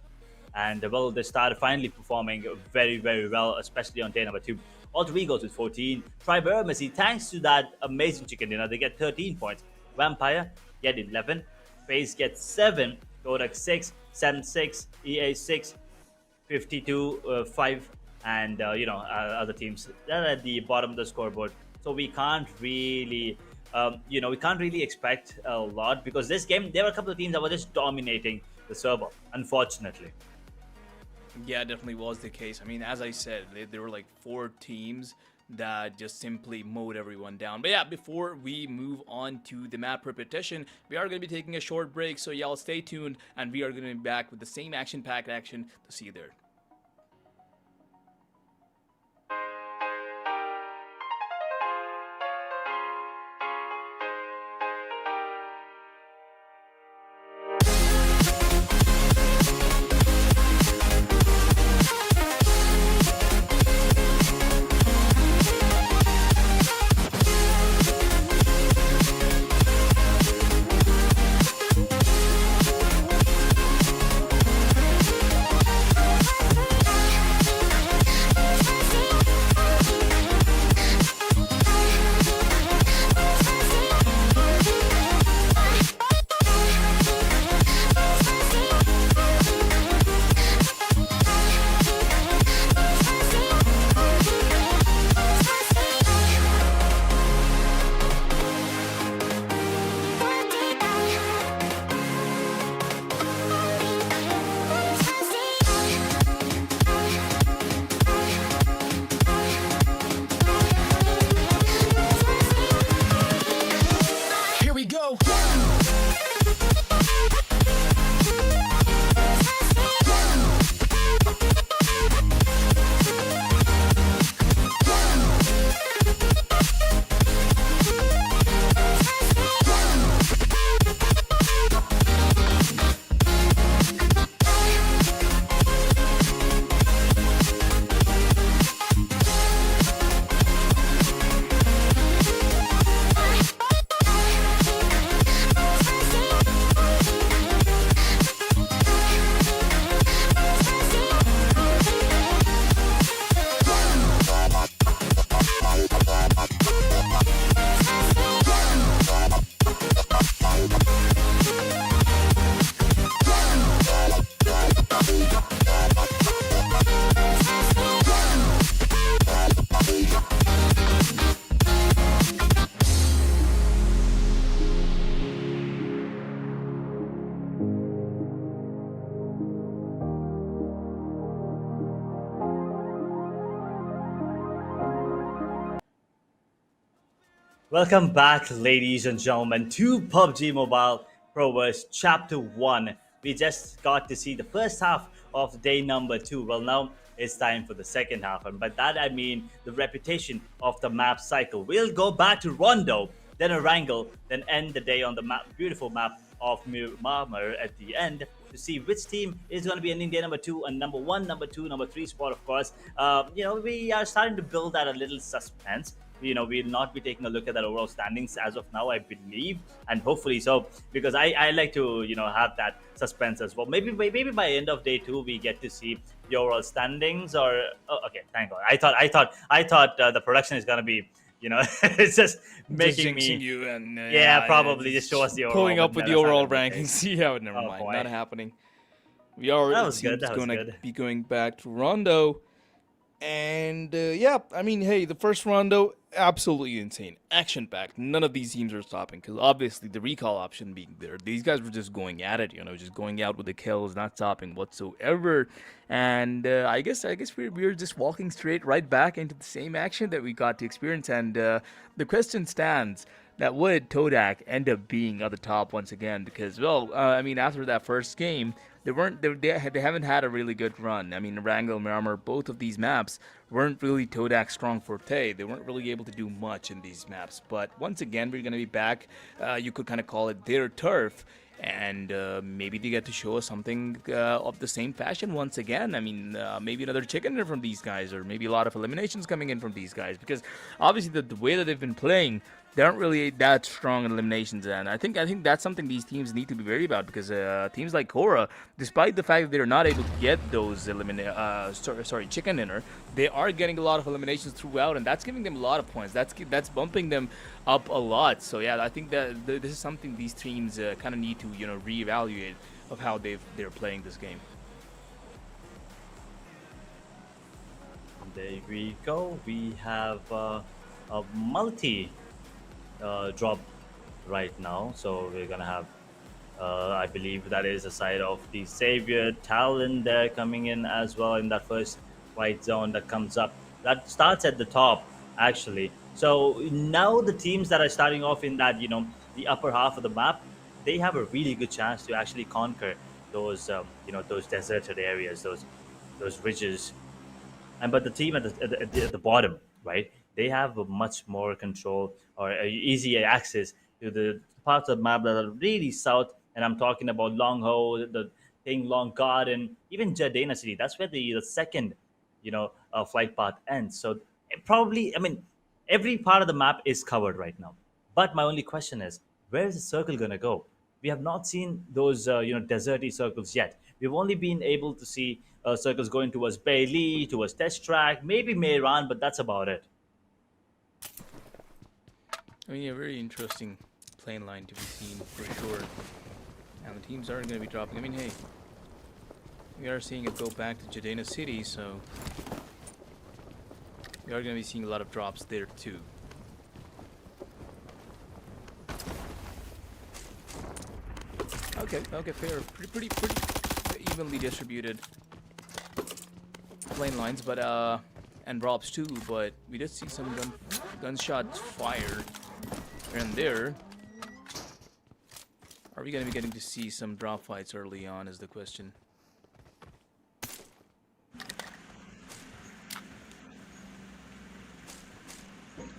And well, they started finally performing very, very well, especially on day number 2. Alter Egos with 14. Pre-Miramar, thanks to that amazing chicken dinner, they get 13 points. Vampire get 11. FaZe gets 7. Kodak 6. 7-6. EA 6. 52 5. And other teams they're at the bottom of the scoreboard. So we can't really expect a lot, because this game there were a couple of teams that were just dominating the server, unfortunately. Yeah, it definitely was the case. I mean, as I said, there were like 4 teams that just simply mowed everyone down. But yeah, before we move on to the map repetition, we are going to be taking a short break. So y'all stay tuned, and we are going to be back with the same action-packed action to see you there. Welcome back, ladies and gentlemen, to PUBG Mobile Pro Wars Chapter 1. We just got to see the first half of day number 2. Well, now it's time for the second half. And by that I mean the reputation of the map cycle. We'll go back to Rondo, then Erangel, then end the day on the beautiful map of Miramar at the end to see which team is going to be ending day number 2 and number 1, number 2, number 3 spot, of course. We are starting to build that a little suspense. We'll not be taking a look at that overall standings as of now, I believe, and hopefully so, because I like to have that suspense as well. Maybe by end of day 2 we get to see the overall standings. Or okay, thank God. I thought the production is gonna be it's just Just making jinxing me. you and Yeah, probably just show us the overall, pulling but up with no, the that's not overall gonna be the case. rankings. Yeah, never Oh mind. boy, Not happening. We are, that it was good. seems, That was going to good. be going back to Rondo. And yeah, I mean, hey, the first Rondo, absolutely insane. Action packed. None of these teams are stopping because obviously the recall option being there. These guys were just going at it, just going out with the kills, not stopping whatsoever. And I guess we're just walking straight right back into the same action that we got to experience. And the question stands, that would Todak end up being at the top once again? Because, well, I mean, after that first game, they haven't had a really good run. I mean, Erangel, Miramar, both of these maps weren't really Todak's strong forte. They weren't really able to do much in these maps. But once again, we're gonna be back. You could kind of call it their turf. And maybe they get to show us something of the same fashion once again. I mean, maybe another chicken dinner from these guys, or maybe a lot of eliminations coming in from these guys. Because obviously, the way that they've been playing, they aren't really that strong in eliminations, and I think that's something these teams need to be wary about, because teams like Korra, despite the fact that they're not able to get those chicken dinner, they are getting a lot of eliminations throughout, and that's giving them a lot of points. That's bumping them up a lot. So yeah, I think that this is something these teams kind of need to reevaluate of how they're playing this game. There we go. We have a multi drop right now, so we're gonna have I believe that is a side of the Savior Talon there coming in as well in that first right zone that comes up. That starts at the top actually. So now the teams that are starting off in that the upper half of the map, they have a really good chance to actually conquer those those deserted areas, those ridges. And but the team at the bottom, right? They have a much more control or easier access to the parts of the map that are really south. And I'm talking about Long Ho, the thing, Long Garden, even Jadena City. That's where the second, flight path ends. So probably, I mean, every part of the map is covered right now. But my only question is, where is the circle gonna go? We have not seen those deserty circles yet. We've only been able to see circles going towards Bailey, towards Test Track, maybe Mehran, but that's about it. I mean, a very interesting plane line to be seen for sure. And the teams aren't going to be dropping. I mean, hey, we are seeing it go back to Jadena City, so we are going to be seeing a lot of drops there too. Okay, fair. Pretty evenly distributed plane lines, but and drops too. But we did see some gunshots fired here and there. Are we going to be getting to see some drop fights early on is the question.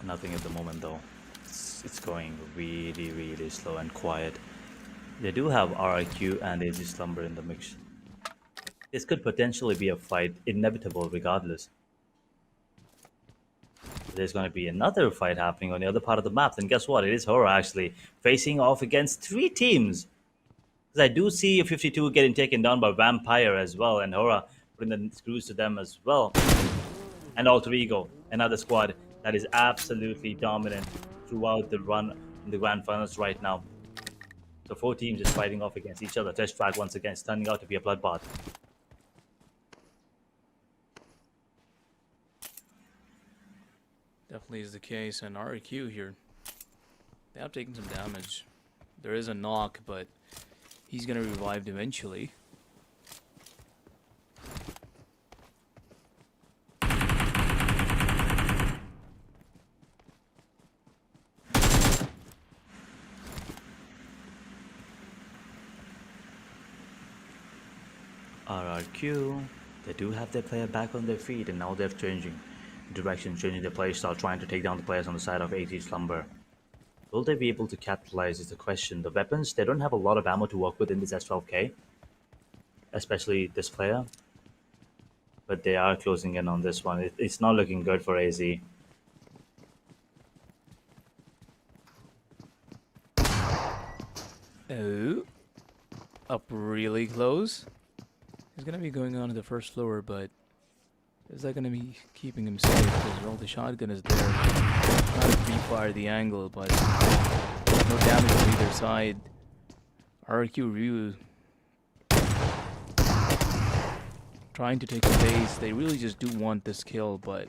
Nothing at the moment though. It's going really, really slow and quiet. They do have RIQ and AG Slumber in the mix. This could potentially be a fight, inevitable regardless. There's going to be another fight happening on the other part of the map. And guess what? It is Hora actually facing off against 3 teams. Because I do see 52 getting taken down by Vampire as well, and Hora putting the screws to them as well. And Alter Ego, another squad that is absolutely dominant throughout the run in the grand finals right now. So 4 teams just fighting off against each other. Test Track once again is turning out to be a bloodbath. Definitely is the case, and RQ here, they have taken some damage. There is a knock, but he's gonna be revived eventually. RRQ, they do have their player back on their feet, and now they're changing direction, changing their play style, trying to take down the players on the side of AT Slumber. Will they be able to capitalize is the question. The weapons, they don't have a lot of ammo to work with in this S12K, especially this player, but they are closing in on this one. It's not looking good for AZ. Oh, up really close. He's gonna be going on to the first floor, but is that gonna be keeping him safe? Because all the shotgun is there. Trying to pre-fire the angle, but no damage on either side. RQ Ryu trying to take the base. They really just do want this kill, but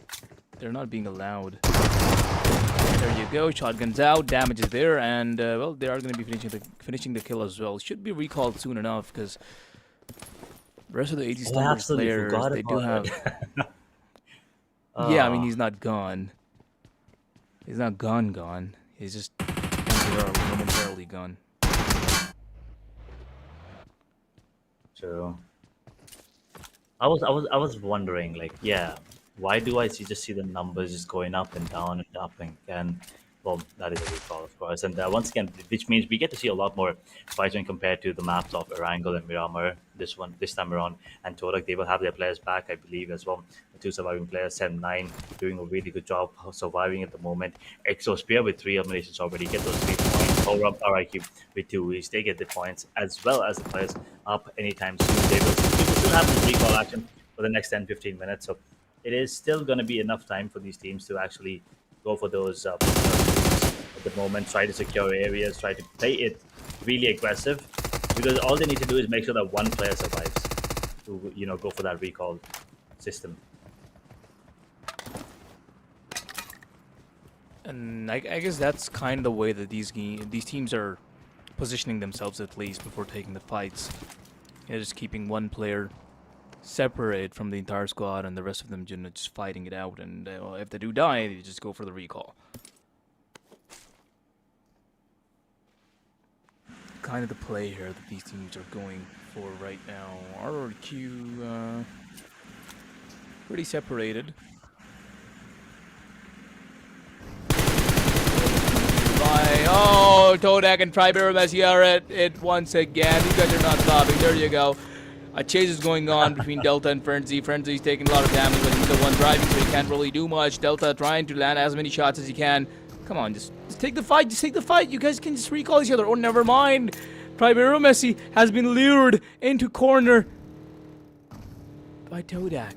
they're not being allowed. There you go. Shotgun's out. Damage is there, and well, they are going to be finishing the kill as well. Should be recalled soon enough because the rest of the 80 Slumber players, they do have. Yeah, I mean he's not gone. He's not gone. He's just momentarily gone. So I was wondering, like, yeah, why do I just see the numbers just going up and down and up and well, that is a recall, of course, and once again, which means we get to see a lot more fights when compared to the maps of Erangel and Miramar. This time around, and Torak, they will have their players back, I believe, as well. The two surviving players, 7-9, doing a really good job of surviving at the moment. Exo Spear with 3 eliminations already, get those 3 points. Power up RIQ with 2 each, they get the points, as well as the players up anytime soon. We will still have this recall action for the next 10-15 minutes, so it is still going to be enough time for these teams to actually go for those at the moment, try to secure areas, try to play it really aggressive, because all they need to do is make sure that one player survives to go for that recall system. And I guess that's kind of the way that these teams are positioning themselves, at least before taking the fights. Yeah, just keeping one player separate from the entire squad, and the rest of them just fighting it out. And if they do die, they just go for the recall. Kind of the play here that these teams are going for right now. RRQ pretty separated. Oh, Todak and Pre-Miramar are at it once again. These guys are not stopping. There you go. A chase is going on between Delta and Frenzy. Frenzy's taking a lot of damage, but he's the one driving, so he can't really do much. Delta trying to land as many shots as he can. Come on, just take the fight. Just take the fight. You guys can just recall each other. Oh, never mind. Pre-Miramar has been lured into corner by Todak.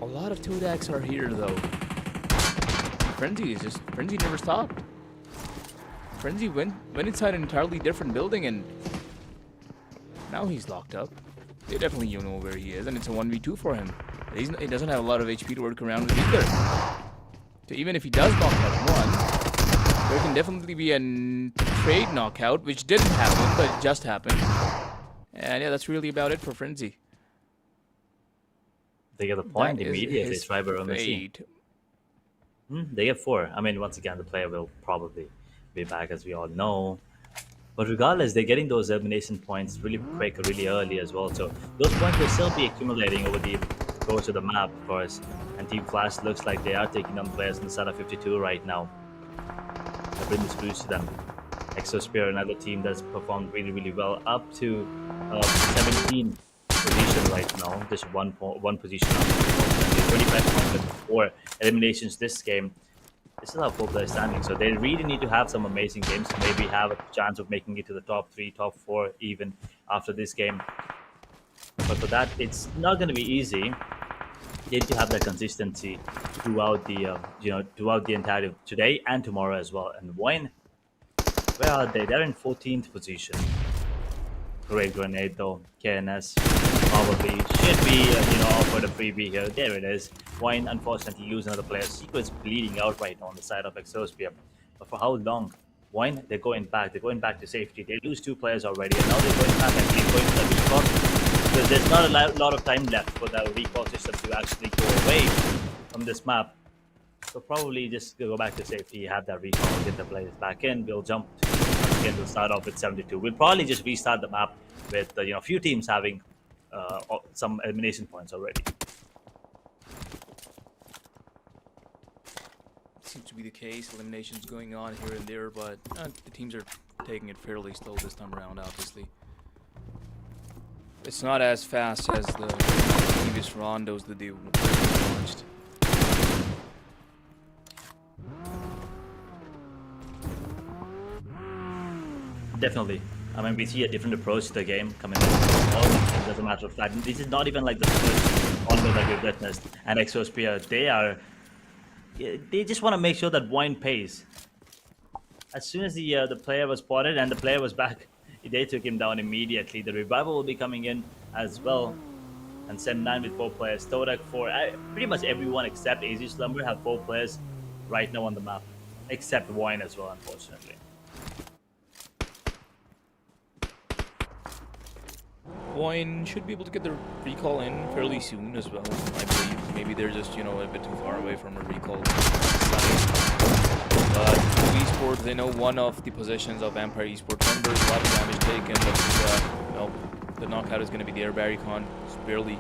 A lot of Todaks are here, though. Frenzy never stopped. Frenzy went inside an entirely different building, and now he's locked up. They definitely don't know where he is, and it's a 1v2 for him. He doesn't have a lot of HP to work around with either. So even if he does knock out one, there can definitely be a trade knockout, which didn't happen, but it just happened. And yeah, that's really about it for Frenzy. They get the point immediately. They get 4. I mean, once again, the player will probably be back, as we all know. But regardless, they're getting those elimination points really quick, really early as well. So those points will still be accumulating over the course of the map, of course. And Team Flash looks like they are taking down players on the side of 52 right now. I bring this boost to them. Exospear, another team that's performed really, really well, up to 17 position right now. Just one position up. 25 points and 4 eliminations this game. This is how 4 players standing, so they really need to have some amazing games to maybe have a chance of making it to the top 3, top 4 even after this game. But for that, it's not going to be easy. They need to have that consistency throughout the throughout the entirety of today and tomorrow as well. And where are they? They're in 14th position. Great grenade though. KNS probably should be offered a freebie here. There it is. Wine unfortunately lose another player. Secret's bleeding out right now on the side of Exosphere. But for how long? Wine, they're going back. They're going back to safety. They lose 2 players already, and now they're going back and going to the recall, because there's not a lot of time left for the recall system to actually go away from this map. So probably just go back to safety, have that recall, get the players back in. We'll jump again to start off with 72. We'll probably just restart the map with a few teams having some elimination points already. Seems to be the case. Eliminations going on here and there, but the teams are taking it fairly slow this time around, obviously. It's not as fast as the previous rondos that they launched. Definitely. I mean, we see a different approach to the game coming in. All these things, as a matter of fact. This is not even like the first Rondo that we've witnessed. And Exosphere, they just want to make sure that Wine pays. As soon as the player was spotted and the player was back, they took him down immediately. The revival will be coming in as well. And Sem9 with 4 players. Todak 4. Pretty much everyone except AZ Slumber have 4 players right now on the map. Except Wine as well, unfortunately. Boyne should be able to get the recall in fairly soon as well, I believe. Maybe they're just, you know, a bit too far away from a recall. But Esports, they know one of the positions of Vampire Esports members, a lot of damage taken, but no, the knockout is going to be there. Barrycon is barely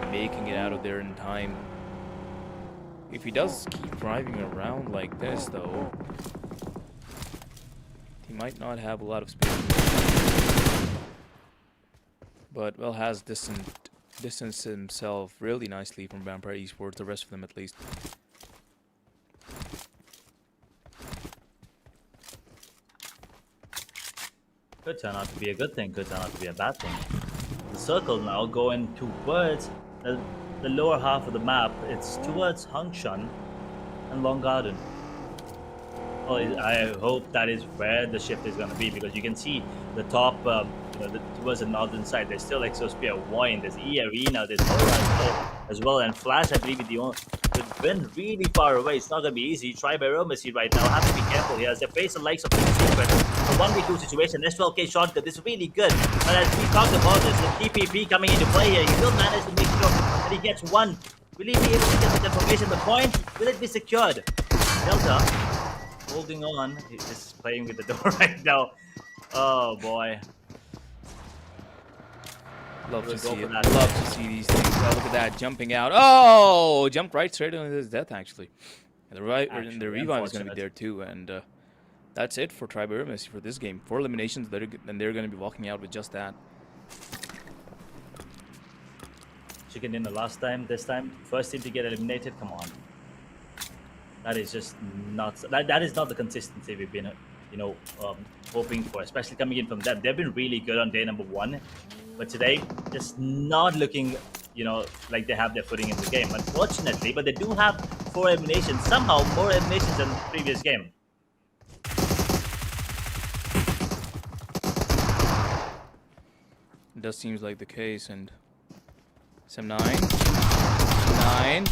making it out of there in time. If he does keep driving around like this, though, he might not have a lot of space. But, well, has distanced himself really nicely from Vampire Esports, the rest of them at least. Could turn out to be a good thing, could turn out to be a bad thing. The circle now going towards the lower half of the map. It's towards Hangshan and Long Garden. Well, I hope that is where the shift is going to be, because you can see the top, towards the northern side. There's still Exosphere, Wine, there's E Arena, there's Horizon as well, and Flash, I believe, could win really far away. It's not going to be easy. Try by Romacy right now. Have to be careful here as they face the likes of the Secret. A 1v2 situation. S12K shotgun. This is really good. But as we talked about this, the TPP coming into play here, he will manage to make sure that he gets one. Will he be able to get the confirmation? The point, will it be secured? Delta holding on. He's just playing with the door right now. Oh boy. Love to see it. Love to see these things. Oh, look at that, jumping out. Oh, jumped right straight into his death, actually. And the revive is going to be there too. And that's it for Tri-Pyramid for this game. 4 eliminations, and they're going to be walking out with just that. Chicken dinner last time, this time, first team to get eliminated. Come on. That is just not. That is not the consistency we've been, hoping for, especially coming in from them. They've been really good on day number 1. But today, just not looking, like they have their footing in the game, unfortunately. But they do have 4 eliminations, somehow more eliminations than the previous game. It does seems like the case, and Sem9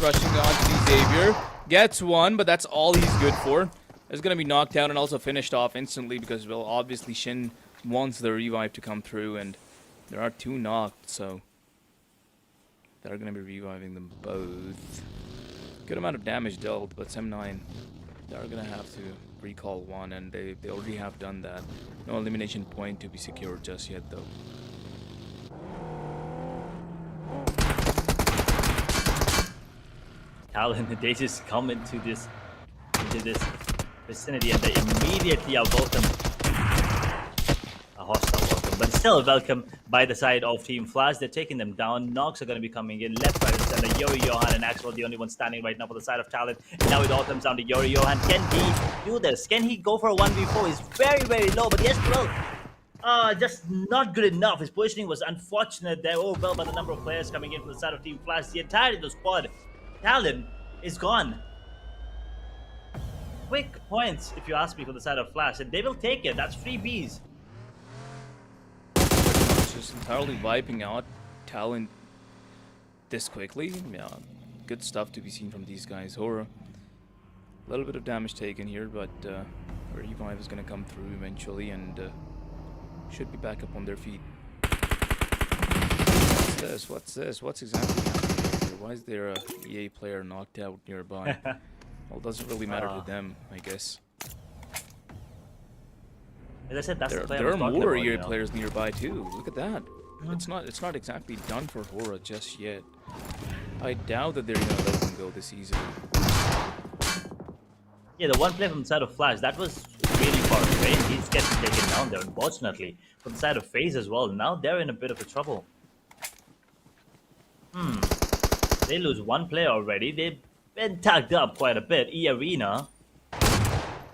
rushing on to Xavier, gets one, but that's all he's good for. Is going to be knocked down and also finished off instantly because, well, obviously Shin wants the revive to come through, and there are 2 knocked, so they're going to be reviving them both. Good amount of damage dealt, but Sem9, they're going to have to recall 1, and they already have done that. No elimination point to be secured just yet, though. Talon, they just come into this vicinity, and they immediately are welcomed. A hostile welcome, but still a welcome by the side of Team Flash. They're taking them down. Knocks are going to be coming in left, right, and center. Yuri Johan and Axel, the only one standing right now for the side of Talon. And now it all comes down to Yuri Johan. Can he do this? Can he go for a 1v4? He's very, very low, but yes, well, just not good enough. His positioning was unfortunate there. Oh, well, by the number of players coming in from the side of Team Flash. The entirety of the squad, Talon, is gone. Quick points, if you ask me, for the side of Flash, and they will take it. That's 3 Bs. Just entirely wiping out Talon this quickly. Yeah, good stuff to be seen from these guys. Hora, a little bit of damage taken here, but revive is going to come through eventually, and should be back up on their feet. What's this? What's this? What's exactly happening here? Why is there a EA player knocked out nearby? Well, it doesn't really matter to them, I guess. As I said, that's there are more EA players nearby too. Look at that. it's not exactly done for Hora just yet. I doubt that they're gonna let him go this season. Yeah, the one play from the side of Flash, that was really far away. He's getting taken down there, unfortunately. From the side of FaZe as well. Now they're in a bit of a trouble. They lose one player already. They've been tagged up quite a bit. E-Arena,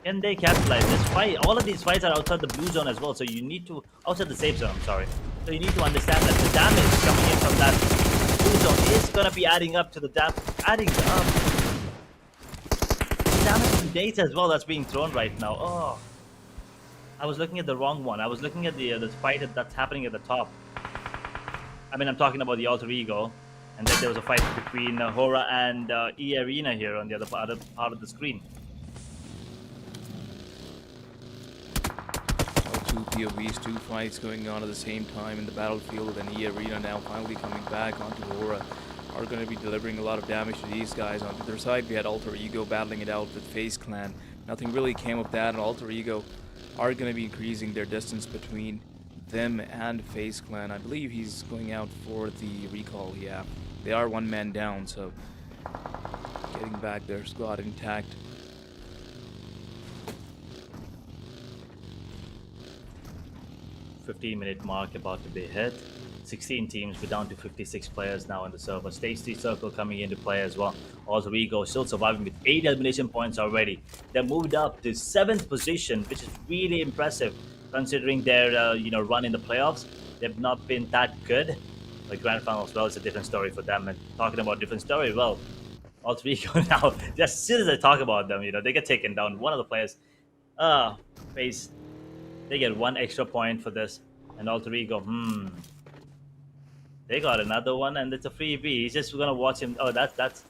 can they capitalize this fight? All of these fights are outside the blue zone as well, so you need to... Outside the safe zone, I'm sorry. So you need to understand that the damage coming in from that blue zone is going to be adding up to the damage and data as well that's being thrown right now. Oh, I was looking at the wrong one. I was looking at the fight that's happening at the top. I mean, I'm talking about the alter ego, and then there was a fight between Hora and E-Arena here on the other part of the screen. Two POVs, two fights going on at the same time in the battlefield, and E-Arena now finally coming back onto Hora are going to be delivering a lot of damage to these guys. On their side, we had Alter Ego battling it out with FaZe Clan. Nothing really came of that, and Alter Ego are going to be increasing their distance between them and FaZe Clan. I believe he's going out for the recall, yeah. They are one man down, so getting back their squad intact. .15-minute mark about to be hit. 16 teams, we're down to 56 players now in the server. Stage 3 circle coming into play as well. Alter Ego still surviving with 8 elimination points already. They're moved up to 7th position, which is really impressive considering their run in the playoffs. They've not been that good. The grand final as well is a different story for them. And talking about different story, well, Alter Ego now, just as soon as I talk about them, they get taken down. One of the players, FaZe, they get 1 extra point for this. And Alter Ego, they got another one, and it's a freebie. He's just gonna watch him. Oh, that's.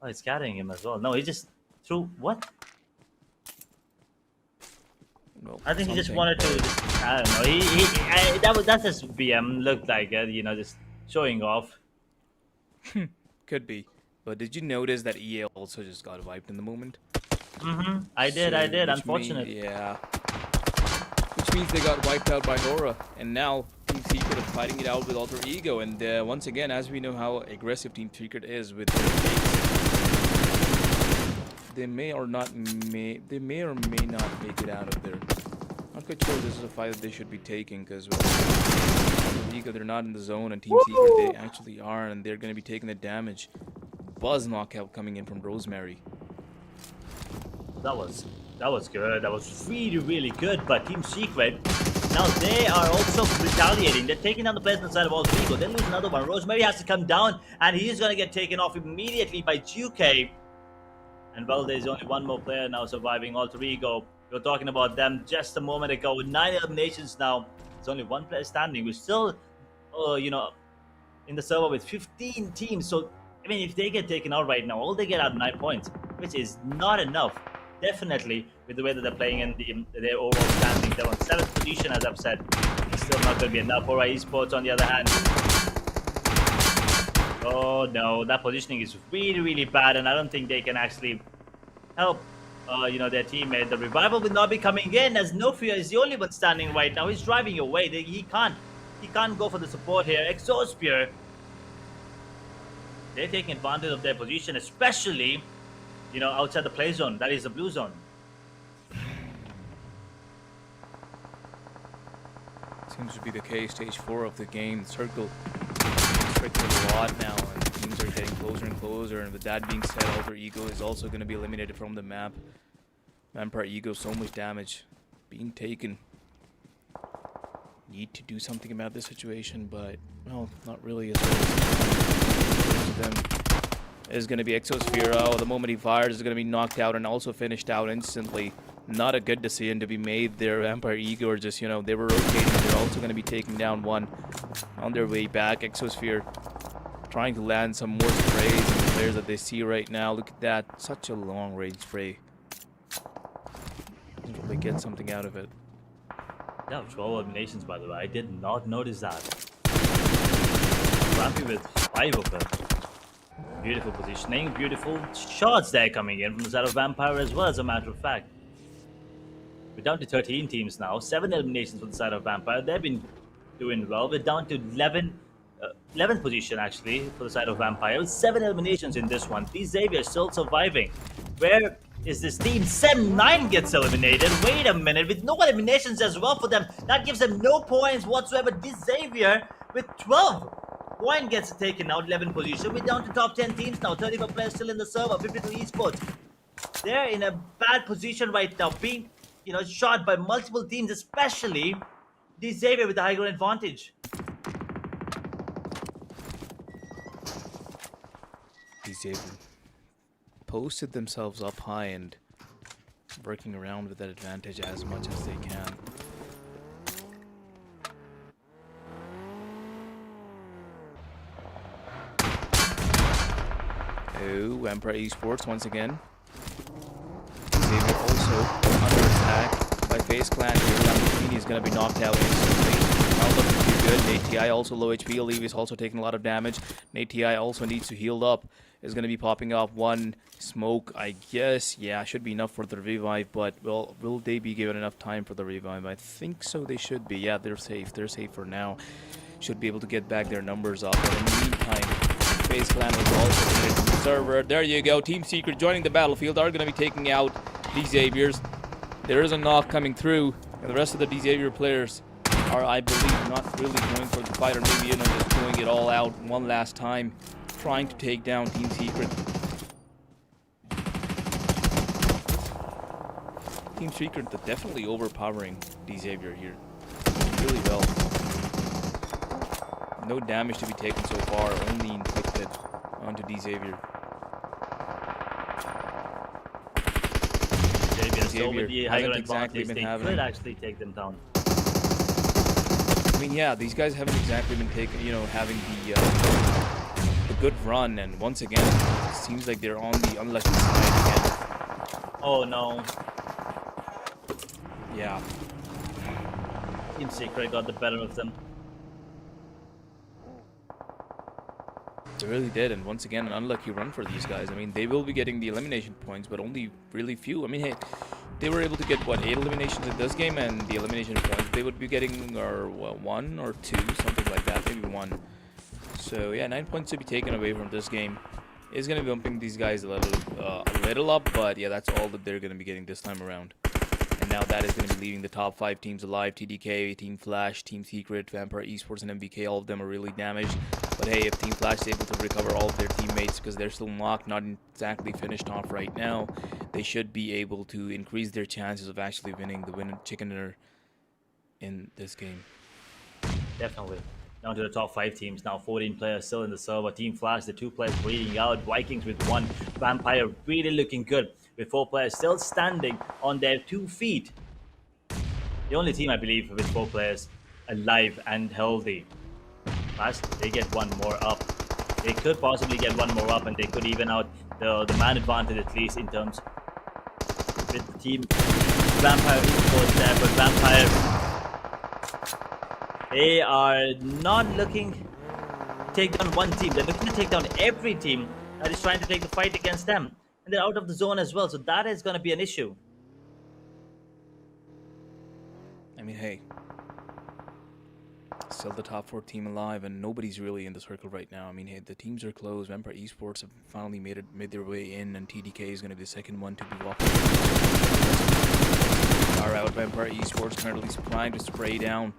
Oh, he's carrying him as well. No, he just threw what? Well, I think he just wanted to. I don't know. That's his BM looked like it. Just showing off. Could be. But did you notice that EA also just got wiped in the moment? I did. Unfortunately. Yeah. Which means they got wiped out by Hora, and now Team Secret is fighting it out with Alter Ego. And once again, as we know how aggressive Team Secret is with their fakes, they may or may not make it out of there. Not quite sure this is a fight that they should be taking, because with Alter Ego, they're not in the zone, and Team Secret they actually are, and they're going to be taking the damage. Buzz knockout coming in from Rosemary. That was good. That was really, really good. But Team Secret, now they are also retaliating. They're taking down the players on the side of Alter Ego. Then lose another one. Rosemary has to come down, and he's going to get taken off immediately by Juke. And well, there's only one more player now surviving, Alter Ego. We were talking about them just a moment ago. With 9 eliminations now, there's only one player standing. We're still, in the server with 15 teams. So, I mean, if they get taken out right now, all they get are 9 points, which is not enough. Definitely, with the way that they're playing in their overall standing, they're on 7th position, as I've said. It's still not going to be enough for Esports, on the other hand. Oh no, that positioning is really, really bad, and I don't think they can actually help, their teammate. The revival will not be coming in, as Nofia is the only one standing right now. He's driving away. He can't go for the support here. Exospear, they're taking advantage of their position, especially outside the play zone. That is the blue zone. Seems to be the case. Stage 4 of the game. Circle restricted a lot now, and things are getting closer and closer. And with that being said, Alter Ego is also going to be eliminated from the map. Vampire Ego, so much damage being taken. Need to do something about this situation, but well, not really. As to them is going to be Exosphere. Oh, the moment he fires is going to be knocked out and also finished out instantly. Not a good decision to be made there. Vampire Ego are just, they were rotating. They're also going to be taking down one on their way back. Exosphere trying to land some more sprays on the players that they see right now. Look at that. Such a long range spray. Didn't really get something out of it. Yeah, 12 eliminations, by the way. I did not notice that. I'm happy with 5 of them. Beautiful positioning, beautiful shots there coming in from the side of Vampire as well, as a matter of fact. We're down to 13 teams now, 7 eliminations from the side of Vampire. They've been doing well. We're down to 11th position actually for the side of Vampire. With 7 eliminations in this one. These Xavier still surviving. Where is this team? 7-9 gets eliminated. Wait a minute, with no eliminations as well for them. That gives them no points whatsoever. This Xavier with 12 point gets taken out, 11th position. We're down to top 10 teams now. 34 players still in the server. 52 esports. They're in a bad position right now, being shot by multiple teams, especially the Xavier with the high ground advantage. They've posted themselves up high and working around with that advantage as much as they can. Oh, Emperor Esports once again. Xavier also under attack by FaZe Clan. Lamborghini is going to be knocked out instantly. Not looking too good. Nate TI also low HP. Leave is also taking a lot of damage. Nate TI also needs to heal up. Is going to be popping off one smoke, I guess. Yeah, should be enough for the revive, but well, will they be given enough time for the revive? I think so, they should be. Yeah, they're safe. They're safe for now. Should be able to get back their numbers up. But in the meantime, FaZe Clan was also connected to the server. There you go. Team Secret joining the battlefield are going to be taking out these Xaviers. There is a knock coming through, and the rest of the Xavier players are, I believe, not really going for the fight, or maybe just doing it all out one last time, trying to take down Team Secret. Team Secret definitely overpowering the Xavier here, really well. No damage to be taken so far, only inflicted onto the Xavier. Xavier the higher hasn't exactly advantage, been they having. could actually take them down. I mean, yeah, these guys haven't exactly been taking, having the good run, and once again, it seems like they're on the unlucky side again. Oh no. Yeah. Team Secret got the better of them. They really did, and once again, an unlucky run for these guys. I mean, they will be getting the elimination points, but only really few. I mean, hey, they were able to get, what, 8 eliminations in this game, and the elimination points they would be getting are, well, 1 or 2, something like that, maybe 1. So, yeah, 9 points to be taken away from this game. Is going to be bumping these guys a little up, but yeah, that's all that they're going to be getting this time around. And now that is going to be leaving the top 5 teams alive. TDK, Team Flash, Team Secret, Vampire Esports, and MBK. All of them are really damaged. But hey, if Team Flash is able to recover all of their teammates, because they're still knocked, not exactly finished off right now, they should be able to increase their chances of actually winning the chicken dinner in this game. Definitely. Down to the top 5 teams now. 14 players still in the server. Team Flash, the 2 players bleeding out. Vikings with 1. Vampire really looking good with 4 players still standing on their 2 feet. The only team, I believe, with 4 players alive and healthy. Flash, they get 1 more up. They could possibly get 1 more up, and they could even out the man advantage, at least in terms with the team Vampire Esports there. But Vampire, they are not looking to take down one team. They're looking to take down every team that is trying to take the fight against them. And they're out of the zone as well, so that is going to be an issue. I mean, hey, still the top 4 team alive, and nobody's really in the circle right now. I mean, hey, the teams are closed. Vampire Esports have finally made their way in, and TDK is going to be the second one to be walking. Are out. Vampire Esports currently trying to spray down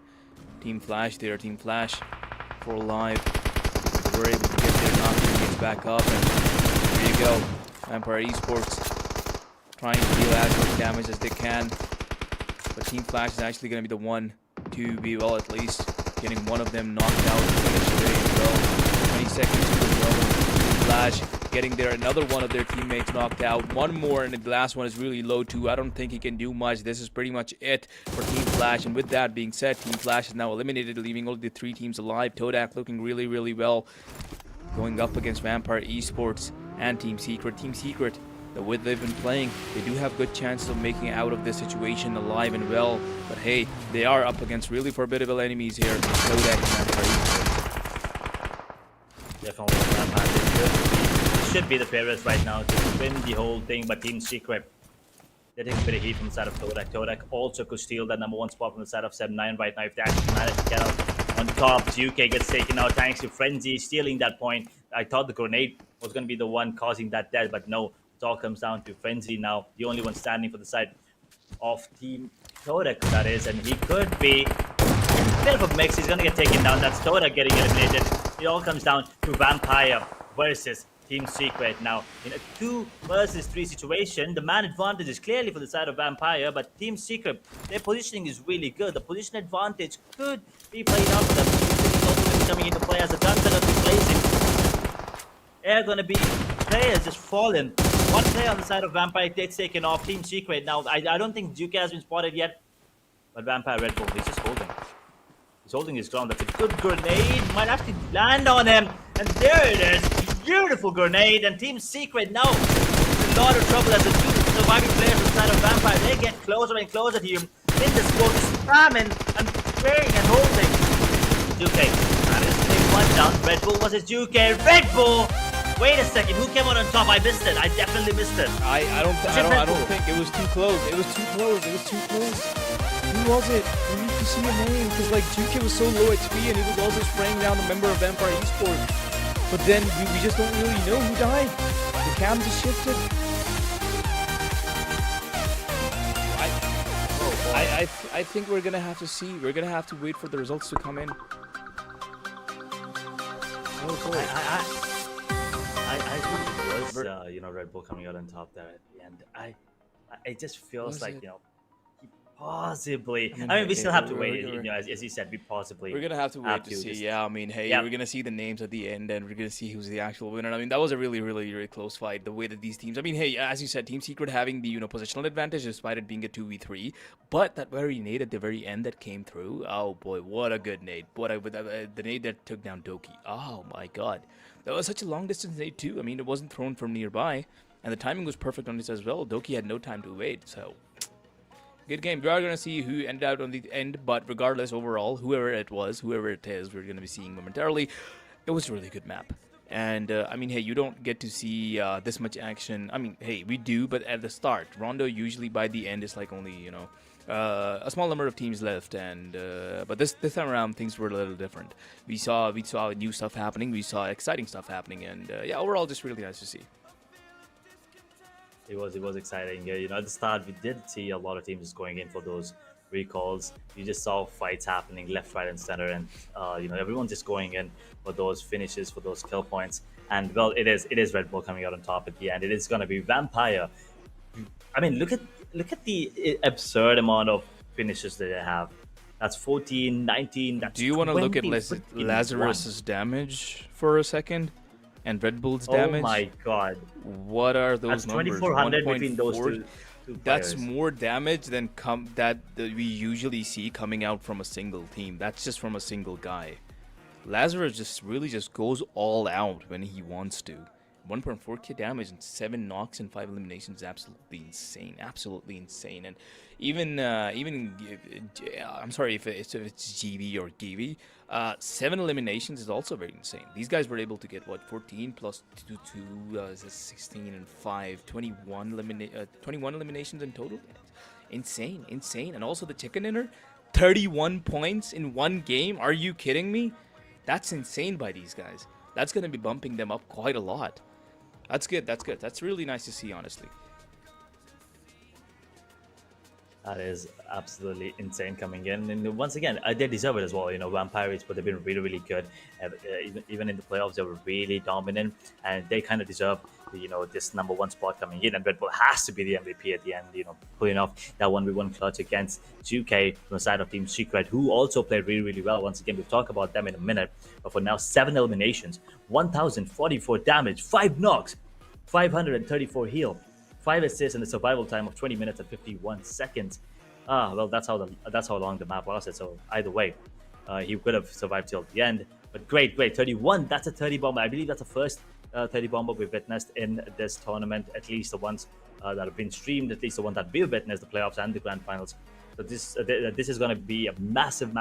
Team Flash there. Team Flash for alive. They were able to get their knockback back up, and there you go. Vampire Esports trying to deal as much damage as they can, but Team Flash is actually going to be the one to be, well, at least getting one of them knocked out and finish away as well. 20 seconds to go. Team Flash getting there, another one of their teammates knocked out. One more, and the last one is really low too. I don't think he can do much. This is pretty much it for Team Flash, and with that being said, Team Flash is now eliminated, leaving only the 3 teams alive. Todak looking really, really well, going up against Vampire Esports and Team Secret. Team Secret, the way they've been playing, they do have good chances of making it out of this situation alive and well. But hey, they are up against really formidable enemies here. Kodak and Vampire Esports. Definitely, Vampire should be the favorites right now to win the whole thing, but Team Secret, they're taking a bit of heat from the side of Todak. Todak also could steal that #1 spot from the side of 7-9 right now if they actually manage to get out top. UK gets taken out thanks to Frenzy stealing that point. I thought the grenade was going to be the one causing that death, but no. It all comes down to Frenzy now, the only one standing for the side of Team Todak, that is, and he could be a bit of a mix. He's going to get taken down. That's Todak getting eliminated. It all comes down to Vampire versus Team Secret. Now, in a 2 versus 3 situation, the man advantage is clearly for the side of Vampire, but Team Secret, their positioning is really good. The position advantage could be played out for them. It's also going to be coming into play as the guns are going to be blazing. There are going to be players just falling. One player on the side of Vampire gets taken off. Team Secret. Now, I don't think Duke has been spotted yet, but Vampire Red Bull, he's just holding. He's holding his ground. That's a good grenade. Might have to land on him. And there it is. Beautiful grenade. And Team Secret now in a lot of trouble as the 2 surviving players on the side of Vampire. They get closer and closer to him. In the smoke, spamming and spraying and holding. Duke. That is big one down. Red Bull versus Duke. Red Bull. Wait a second. Who came out on top? I missed it. I definitely missed it. I don't think it was too close. It was too close. It was too close. Who was it? We need to see a name because like Juke was so low HP and he was also spraying down a member of Vampire Esports. But then we just don't really know who died. The cam just shifted. I think we're gonna have to see. We're gonna have to wait for the results to come in. Oh boy. I think it was Red Bull coming out on top there at the end. It just feels like possibly. I mean, we still have to wait. As you said, we're gonna have to wait to see. Yeah, I mean, hey, we're gonna see the names at the end, and we're gonna see who's the actual winner. I mean, that was a really, really, really close fight. The way that these teams. I mean, hey, as you said, Team Secret having the positional advantage despite it being a 2v3, but that very nade at the very end that came through. Oh boy, what a good nade! The nade that took down Doki. Oh my god, that was such a long distance nade too. I mean, it wasn't thrown from nearby, and the timing was perfect on this as well. Doki had no time to wait, so. Good game. We are going to see who ended out on the end, but regardless, overall, whoever it is, we're going to be seeing momentarily. It was a really good map. And, I mean, hey, you don't get to see this much action. I mean, hey, we do, but at the start. Rondo usually by the end is like only, a small number of teams left. And but this time around, things were a little different. We saw new stuff happening. We saw exciting stuff happening. And, yeah, overall, just really nice to see. It was exciting. At the start, we did see a lot of teams just going in for those recalls. You just saw fights happening left, right, and center, and everyone just going in for those finishes, for those kill points. And well, it is Red Bull coming out on top at the end. It is going to be Vampire. I mean, look at the absurd amount of finishes that they have. That's 14, 19. That's Do you want to look at Lazarus's damage for a second? And Red Bull's damage. Oh my god! What are those numbers? 2,400 between those two That's more damage than that we usually see coming out from a single team. That's just from a single guy. Lazarus just goes all out when he wants to. 1.4k damage and 7 knocks and 5 eliminations is absolutely insane. Absolutely insane. And even I'm sorry if it's GV or GV, 7 eliminations is also very insane. These guys were able to get 14 plus 2 16 and 5 21 eliminations in total. Insane. And also the chicken dinner, 31 points in one game. Are you kidding me? That's insane by these guys. That's going to be bumping them up quite a lot. That's good. That's really nice to see, honestly. That is absolutely insane coming in. And once again, they deserve it as well. Vampires, but they've been really, really good. Even in the playoffs, they were really dominant. And they kind of deserve, this #1 spot coming in. And Red Bull has to be the MVP at the end, pulling off that 1v1 clutch against 2K from the side of Team Secret, who also played really, really well. Once again, we'll talk about them in a minute. But for now, 7 eliminations, 1,044 damage, 5 knocks, 534 heal, 5 assists, and a survival time of 20 minutes and 51 seconds. Well, that's how long the map lasted. So either way, he could have survived till the end. But great, 31. That's a 30 bomber. I believe that's the first 30 bomber we've witnessed in this tournament. At least the ones that have been streamed. At least the ones that we've witnessed, the playoffs and the grand finals. So this is going to be a massive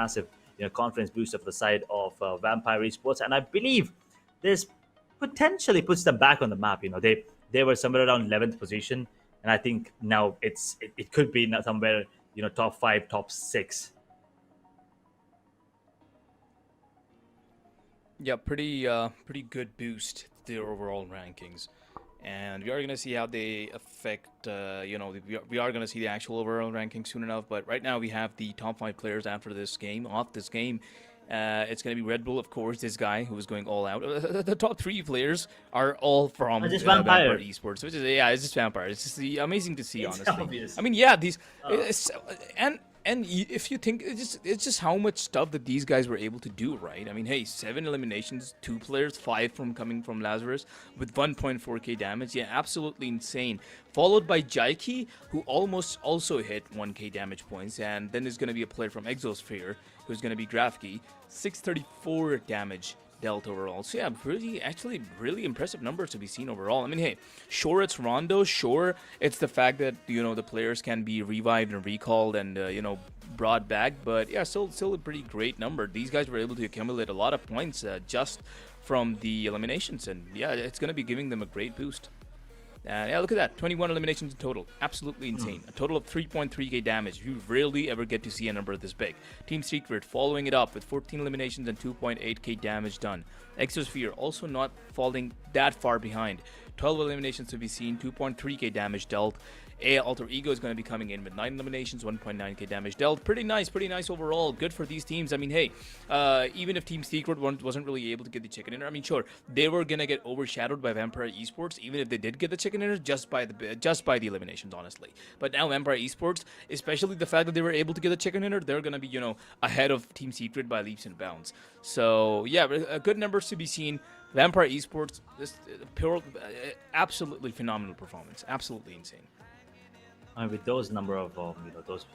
confidence booster for the side of Vampire Esports, and I believe this potentially puts them back on the map. They were somewhere around 11th position, and I think now it could be somewhere top 5, top 6. Yeah, pretty good boost to their overall rankings, and we are gonna see how they affect. We are gonna see the actual overall ranking soon enough. But right now we have the top five players after this game. Off this game, it's gonna be Red Bull, of course. This guy who is going all out. The top three players are all Oh, from just Vampire vampire. Esports, which is yeah, it's just Vampire. It's just amazing to see, It's honestly. I obvious. mean, yeah, these Uh, it's, if you think it's just how much stuff that these guys were able to do, right? I mean, hey, 7 eliminations, 2 players, 5 from coming from Lazarus with 1.4k damage. Yeah, absolutely insane. Followed by Jaiki, who almost also hit 1k damage points, and then there's gonna be a player from Exosphere who's gonna be Grafki, 634 damage dealt overall. So yeah, actually really impressive numbers to be seen overall. I mean, hey, sure it's Rondo, sure it's the fact that the players can be revived and recalled and brought back, but yeah, still a pretty great number. These guys were able to accumulate a lot of points just from the eliminations, and yeah, it's gonna be giving them a great boost. And yeah, look at that. 21 eliminations in total. Absolutely insane. A total of 3.3k damage. You rarely ever get to see a number this big. Team Secret following it up with 14 eliminations and 2.8k damage done. Exosphere also not falling that far behind. 12 eliminations to be seen, 2.3k damage dealt. A Alter Ego is going to be coming in with 9 eliminations, 1.9k damage dealt. Pretty nice overall. Good for these teams. I mean, hey, even if Team Secret wasn't really able to get the chicken dinner, I mean, sure, they were going to get overshadowed by Vampire Esports, even if they did get the chicken dinner just by the eliminations, honestly. But now Vampire Esports, especially the fact that they were able to get the chicken dinner, they're going to be, ahead of Team Secret by leaps and bounds. So, yeah, good numbers to be seen. Vampire Esports, this pure, absolutely phenomenal performance. Absolutely insane. and with those number of those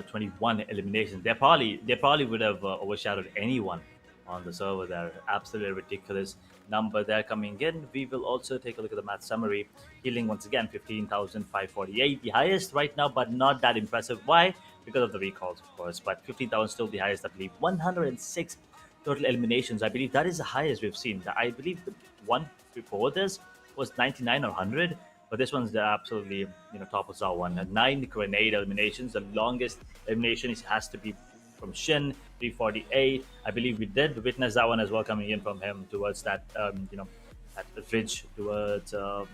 21 eliminations, they probably would have overshadowed anyone on the server. They're absolutely ridiculous number there coming in. We will also take a look at the match summary. Healing once again 15,548, the highest right now, but not that impressive. Why? Because of the recalls, of course. But 15,000 still the highest, I believe. 106 total eliminations. I believe that is the highest we've seen. I believe the one before this was 99 or 100, but this one's the absolutely top of our one. 9 grenade eliminations. The longest elimination has to be from Shin 348. I believe we did witness that one as well, coming in from him towards that that ridge towards the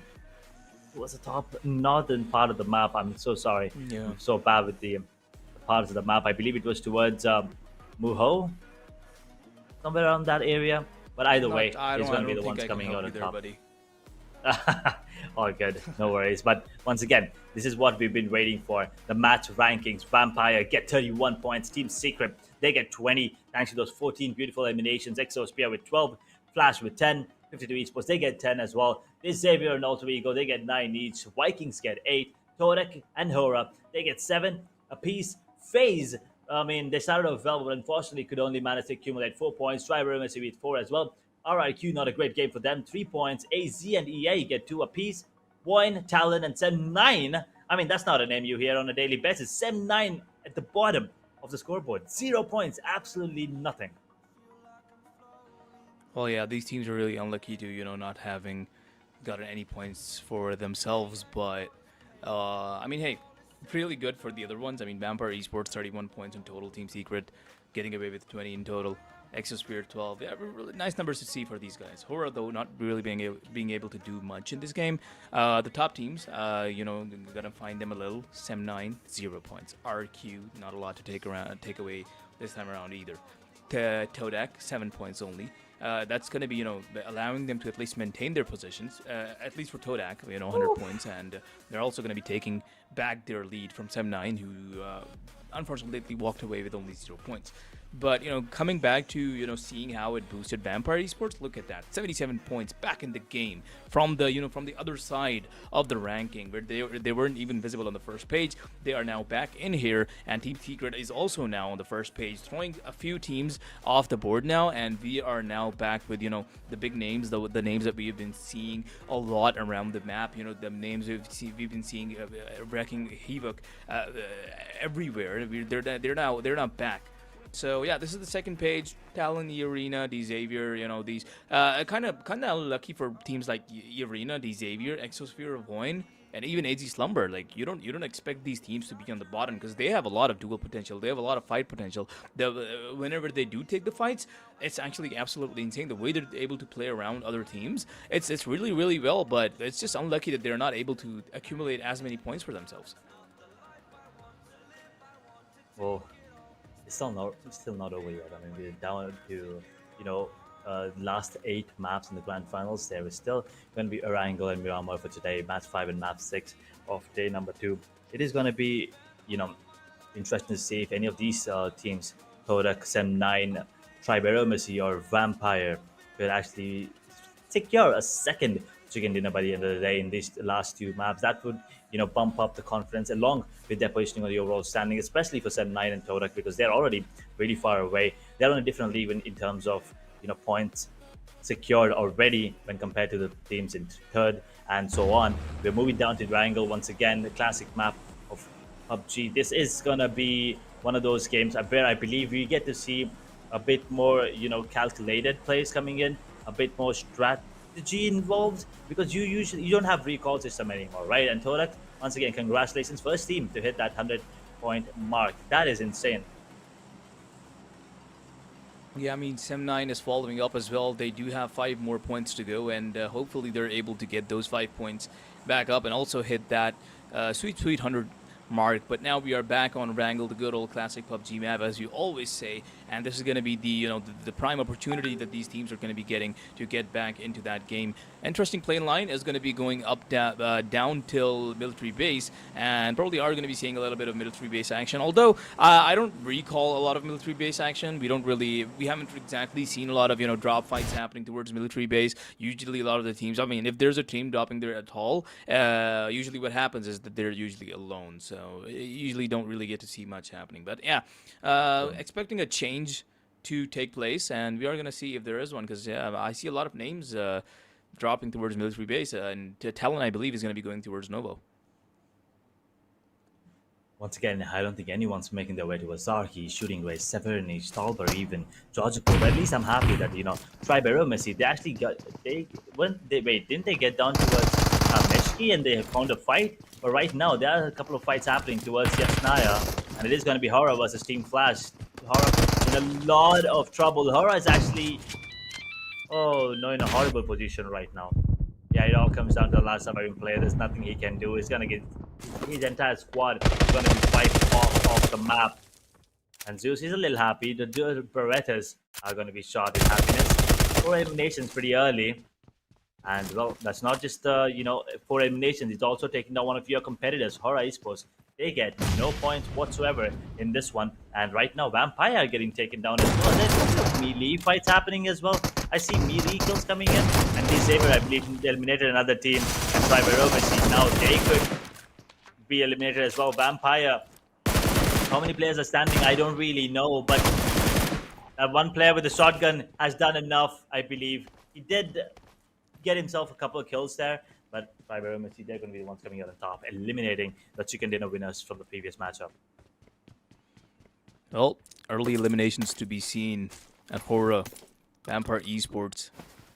top northern part of the map. I'm so sorry. Yeah. I'm so bad with the parts of the map. I believe it was towards Muho, somewhere around that area. But either way, Not, I it's don't. I going to be don't the think ones I can coming help out you on there, top. buddy. All good, no worries. But once again, this is what we've been waiting for. The match rankings. Vampire get 31 points. Team Secret, they get 20, thanks to those 14 beautiful eliminations. Exosphere with 12, Flash with 10, 52 Esports, they get 10 as well. This Xavier and Alter Ego, they get 9 each. Vikings get 8. Torek and Hora, they get 7 apiece. FaZe, I mean, they started off well, but unfortunately could only manage to accumulate 4 points. Driver MSC with 4 as well. RIQ, not a great game for them. 3 points. AZ and EA get 2 apiece. Boyne, Talon, and Sem9. I mean, that's not a name you hear on a daily basis. Sem9 at the bottom of the scoreboard. 0 points. Absolutely nothing. Well, yeah, these teams are really unlucky to not having gotten any points for themselves. But I mean, hey, really good for the other ones. I mean, Vampire Esports 31 points in total. Team Secret getting away with 20 in total. Exosphere 12. Yeah, really nice numbers to see for these guys. Hora, though, not really being able to do much in this game. The top teams, gonna find them a little. Sem9 0 points. RQ not a lot to take away this time around either. Todak 7 points only. That's going to be, allowing them to at least maintain their positions, at least for Todak, 100 points, and they're also going to be taking back their lead from Sem9, who unfortunately walked away with only 0 points. But, coming back to, seeing how it boosted Vampire Esports, look at that. 77 points back in the game from the other side of the ranking, where they weren't even visible on the first page. They are now back in here, and Team Secret is also now on the first page, throwing a few teams off the board now, and we are now back with, the big names, the names that we have been seeing a lot around the map, the names we've been seeing wrecking havoc everywhere. They're now back. So yeah, this is the second page. Talon, the Arena, the Xavier, these kind of lucky for teams like Arena, the Xavier, Exosphere, Voin. And even AZ Slumber, like you don't expect these teams to be on the bottom because they have a lot of duel potential. They have a lot of fight potential. Whenever they do take the fights, it's actually absolutely insane the way they're able to play around other teams. It's really really well, but it's just unlucky that they're not able to accumulate as many points for themselves. Well, it's still not over yet. I mean, we're down to you know last 8 maps in the grand finals. There is still going to be Erangel and Miramar for today, match 5 and match 6 of day number 2. It is going to be you know interesting to see if any of these teams, Kodak, Sem9, Triberomacy, or Vampire, could actually secure a second chicken dinner by the end of the day in these last 2 maps. That would, bump up the confidence along with their positioning on the overall standing, especially for Sem9 and Todak, because they're already really far away. They're on a different league in terms of, points secured already when compared to the teams in third and so on. We're moving down to Wrangle once again, the classic map of PUBG. This is gonna be one of those games where I believe we get to see a bit more, calculated plays coming in, a bit more strategy involved, because you don't have recall system anymore, right? And Todak, once again, congratulations, first team to hit that 100-point mark. That is insane. Yeah, I mean, Sem9 is following up as well. They do have 5 more points to go, and hopefully they're able to get those 5 points back up and also hit that sweet 100 mark. But now we are back on Wrangle, the good old classic PUBG map, as you always say, and this is going to be the prime opportunity that these teams are going to be getting to get back into that game. Interesting play line is going to be going up down till military base, and probably are going to be seeing a little bit of military base action, although I don't recall a lot of military base action. We haven't exactly seen a lot of drop fights happening towards military base. Usually a lot of the teams, I mean, if there's a team dropping there at all, usually what happens is that they're usually alone, so you usually don't really get to see much happening. But yeah, expecting a change to take place, and we are going to see if there is one, because I see a lot of names dropping towards military base, and Talon, I believe, is going to be going towards Novo. Once again, I don't think anyone's making their way to Azarki, Shooting Ray, Severini, Stalber, even Georgico. But at least I'm happy that Triberomacy, they actually didn't they get down towards Meshki and they found a fight? But right now there are a couple of fights happening towards Yasnaya, and it is going to be Hora versus Team Flash. Hora in a lot of trouble. Hora is actually in a horrible position right now. Yeah, it all comes down to the last surviving player. There's nothing he can do. He's gonna get his entire squad is gonna be wiped off the map. And Zeus is a little happy. The Berettas are gonna be shot in happiness. 4 eliminations pretty early. And well, that's not just 4 eliminations. It's also taking down one of your competitors, Hora Esports. They get no points whatsoever in this one. And right now, Vampire are getting taken down as well. There's a couple of melee fights happening as well. I see melee kills coming in. And Decisive, I believe, eliminated another team. And Triberomacy, now they could be eliminated as well. Vampire, how many players are standing? I don't really know. But that one player with the shotgun has done enough, I believe. He did get himself a couple of kills there. But Triberomacy, they're going to be the ones coming out on top, eliminating the chicken dinner winners from the previous matchup. Well, early eliminations to be seen at Hora, Vampire Esports,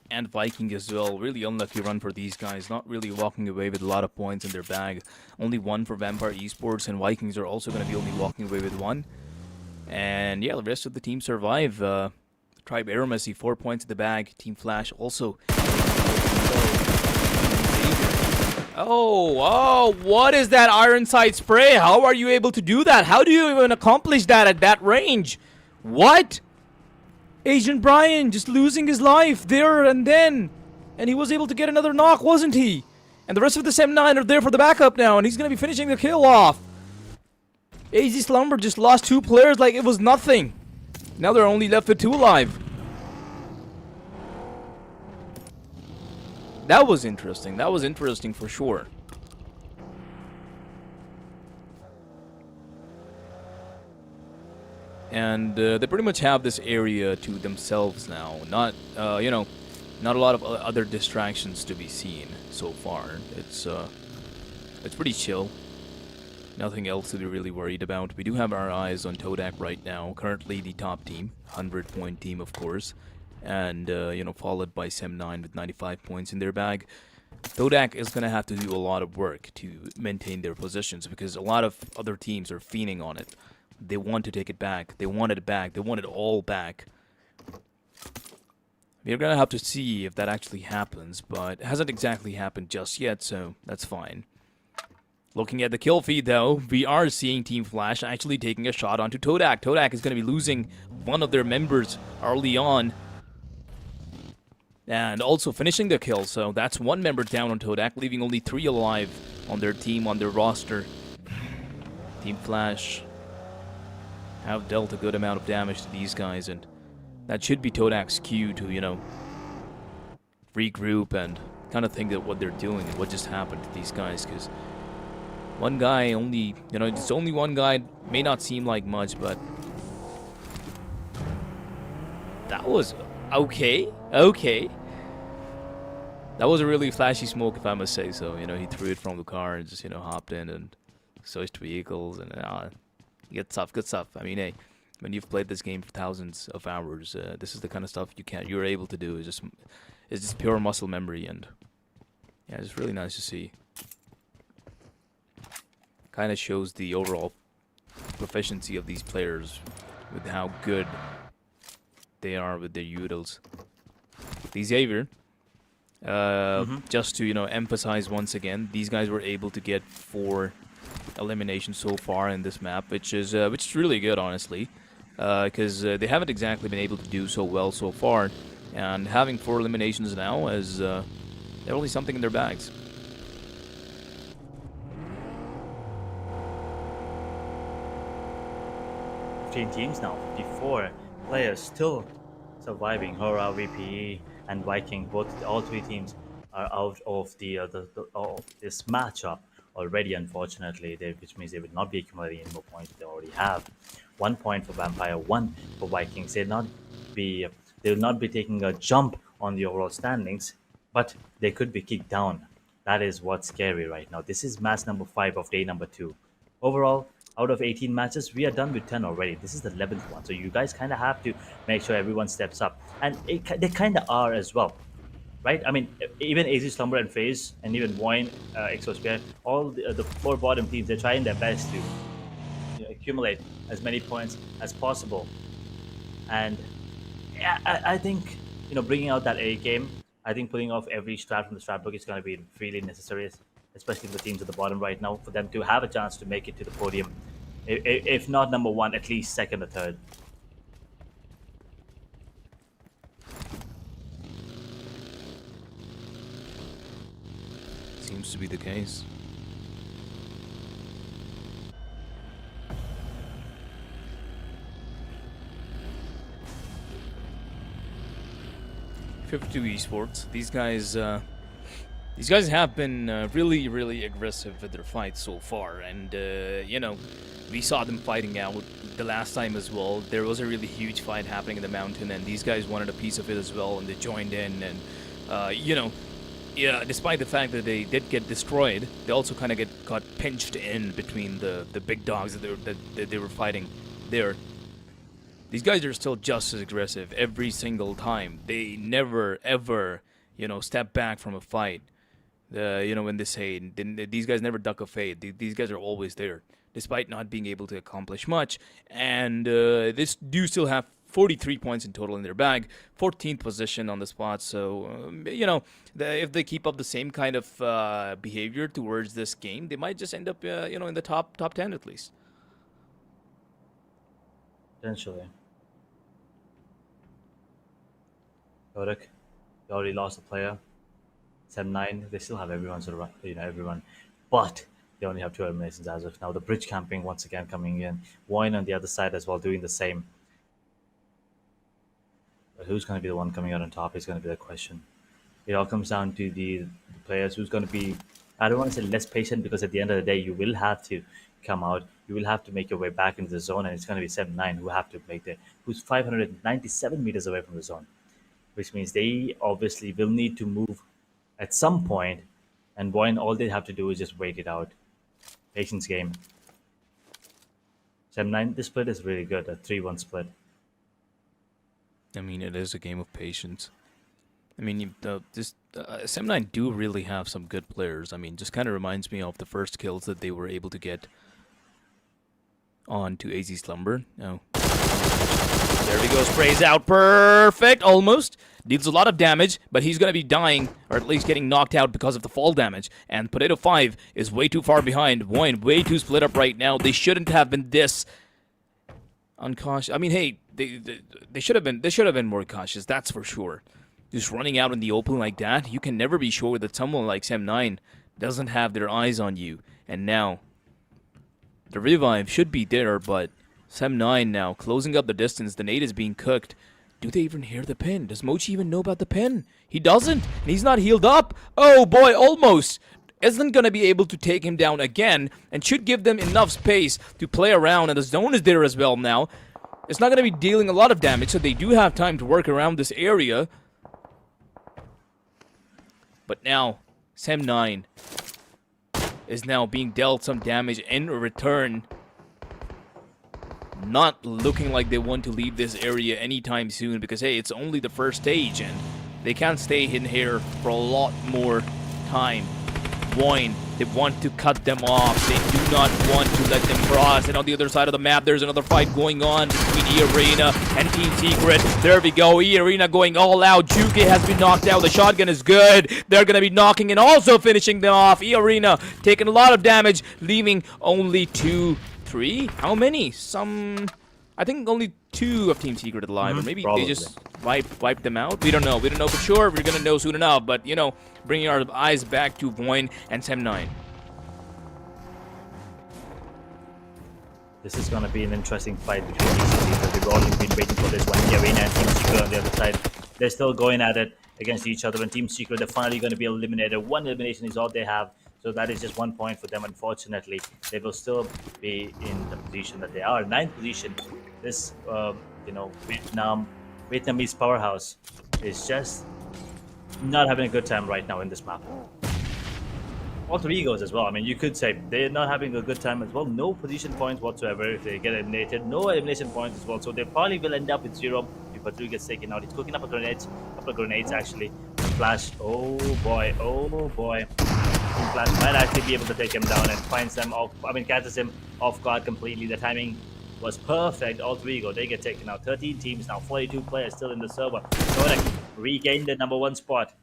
and Viking as well. Really unlucky run for these guys, not really walking away with a lot of points in their bag. Only 1 for Vampire Esports, and Vikings are also going to be only walking away with 1. And yeah, the rest of the team survive. Triberomacy, 4 points in the bag. Team Flash also. Oh, what is that iron sight spray? How are you able to do that? How do you even accomplish that at that range? What? Agent Brian just losing his life there and then. And he was able to get another knock, wasn't he? And the rest of the Sem9 are there for the backup now, and he's going to be finishing the kill off. AZ Slumber just lost 2 players like it was nothing. Now they're only left with 2 alive. That was interesting. That was interesting for sure. And they pretty much have this area to themselves now. Not, not a lot of other distractions to be seen so far. It's pretty chill. Nothing else to be really worried about. We do have our eyes on Todak right now. Currently the top team, 100-point team, of course. And, followed by Sem9 with 95 points in their bag. Todak is going to have to do a lot of work to maintain their positions because a lot of other teams are fiending on it. They want to take it back. They want it back. They want it all back. We're going to have to see if that actually happens, but it hasn't exactly happened just yet, so that's fine. Looking at the kill feed, though, we are seeing Team Flash actually taking a shot onto Todak. Todak is going to be losing one of their members early on. And also finishing the kill, so that's one member down on Todak, leaving only 3 alive on their team, on their roster. Team Flash have dealt a good amount of damage to these guys, and that should be Todak's cue to, you know, regroup and kind of think that what they're doing and what just happened to these guys, because one guy only, you know, it's only one guy, may not seem like much, but that was okay. That was a really flashy smoke, if I must say so. You know, he threw it from the car and just, you know, hopped in and switched vehicles and good stuff. I mean, hey, when you've played this game for thousands of hours, this is the kind of stuff you're able to do. It's just pure muscle memory, and yeah, it's really nice to see. Kind of shows the overall proficiency of these players with how good they are with their utils. These Xavier, just to, you know, emphasize once again, these guys were able to get 4 eliminations so far in this map, which is really good, honestly, because they haven't exactly been able to do so well so far, and having 4 eliminations now is definitely something in their bags. Teams now, 54 players still surviving. Hora, VPE, and Viking, all 3 teams are out of this matchup already, unfortunately, which means they will not be accumulating any more points. They already have 1 point for Vampire, 1 for Vikings. They will not be taking a jump on the overall standings, but they could be kicked down. That is what's scary right now. This is match number 5 of day number 2. Overall, out of 18 matches, we are done with 10 already. This is the 11th one. So you guys kind of have to make sure everyone steps up. And they kind of are as well, right? I mean, even AZ Slumber and FaZe, and even Voin, Exosphere, all the 4 bottom teams, they're trying their best to, you know, accumulate as many points as possible. And yeah, I think, you know, bringing out that A game, I think putting off every strat from the strat book is going to be really necessary, especially for the teams at the bottom right now, for them to have a chance to make it to the podium. If not number 1, at least 2nd or 3rd. Seems to be the case. Esports. These guys have been really aggressive with their fights so far, and you know, we saw them fighting out the last time as well. There was a really huge fight happening in the mountain, and these guys wanted a piece of it as well, and they joined in, and you know, yeah, despite the fact that they did get destroyed, they also kind of got pinched in between the big dogs that they were fighting there. These guys are still just as aggressive every single time. They never ever, you know, step back from a fight. You know, when they say these guys never duck a fade. These guys are always there, despite not being able to accomplish much. And they do still have 43 points in total in their bag, 14th position on the spot. So, you know, if they keep up the same kind of behavior towards this game, they might just end up, you know, in the top 10 at least. Potentially. Yorick, they already lost a player. 7-9, they still have everyone, you know, everyone. But they only have 2 eliminations as of now. The bridge camping once again coming in. Wine on the other side as well doing the same. But who's going to be the one coming out on top is going to be the question. It all comes down to the players who's going to be, I don't want to say less patient, because at the end of the day, you will have to come out. You will have to make your way back into the zone, and it's going to be 7-9 who have to make who's 597 meters away from the zone, which means they obviously will need to move at some point, and Boyne, all they have to do is just wait it out. Patience game. 7-9, this split is really good, a 3-1 split. I mean, it is a game of patience. I mean, Sem9 do really have some good players. I mean, just kind of reminds me of the first kills that they were able to get on to AZ Slumber. Oh. There he goes, sprays out, perfect, almost. Deals a lot of damage, but he's going to be dying, or at least getting knocked out because of the fall damage. And Potato 5 is way too far behind. Voin, way too split up right now. They shouldn't have been this uncautious. I mean, hey, they should have been more cautious, that's for sure. Just running out in the open like that, you can never be sure that someone like Sem9 doesn't have their eyes on you. And now, the revive should be there, but Sem9 now closing up the distance. The nade is being cooked. Do they even hear the pin? Does Mochi even know about the pin? He doesn't, and he's not healed up. Oh boy, almost. Isn't going to be able to take him down again, and should give them enough space to play around, and the zone is there as well now. It's not going to be dealing a lot of damage, so they do have time to work around this area. But now, Sem9 is now being dealt some damage in return. Not looking like they want to leave this area anytime soon because, hey, it's only the first stage and they can't stay in here for a lot more time. Voin, they want to cut them off. They do not want to let them cross. And on the other side of the map, there's another fight going on between E-Arena and Team Secret. There we go. E-Arena going all out. Juke has been knocked out. The shotgun is good. They're going to be knocking and also finishing them off. E-Arena taking a lot of damage, leaving only 2, 3. How many? I think only 2 of Team Secret alive, or maybe Probably. they just wiped them out. We don't know. We don't know for sure. We're gonna know soon enough. But you know, bringing our eyes back to Voin and Sem9. This is going to be an interesting fight between these two teams. We've all been waiting for this one. E-Arena and Team Secret on the other side. They're still going at it against each other. And Team Secret, they're finally going to be eliminated. One elimination is all they have. So that is just 1 point for them. Unfortunately, they will still be in the position that they are. 9th position. This, Vietnamese powerhouse is just not having a good time right now in this map. Alter Egos as well. I mean, you could say they're not having a good time as well. No position points whatsoever if they get eliminated. No elimination points as well. So they probably will end up with 0 if Badru gets taken out. He's cooking up a couple of grenades actually. Flash. Oh boy. Oh boy. Flash might actually be able to take him down and catches him off guard completely. The timing was perfect. Alter Ego, they get taken out. 13 teams now, 42 players still in the server. Kodak regained the #1 spot.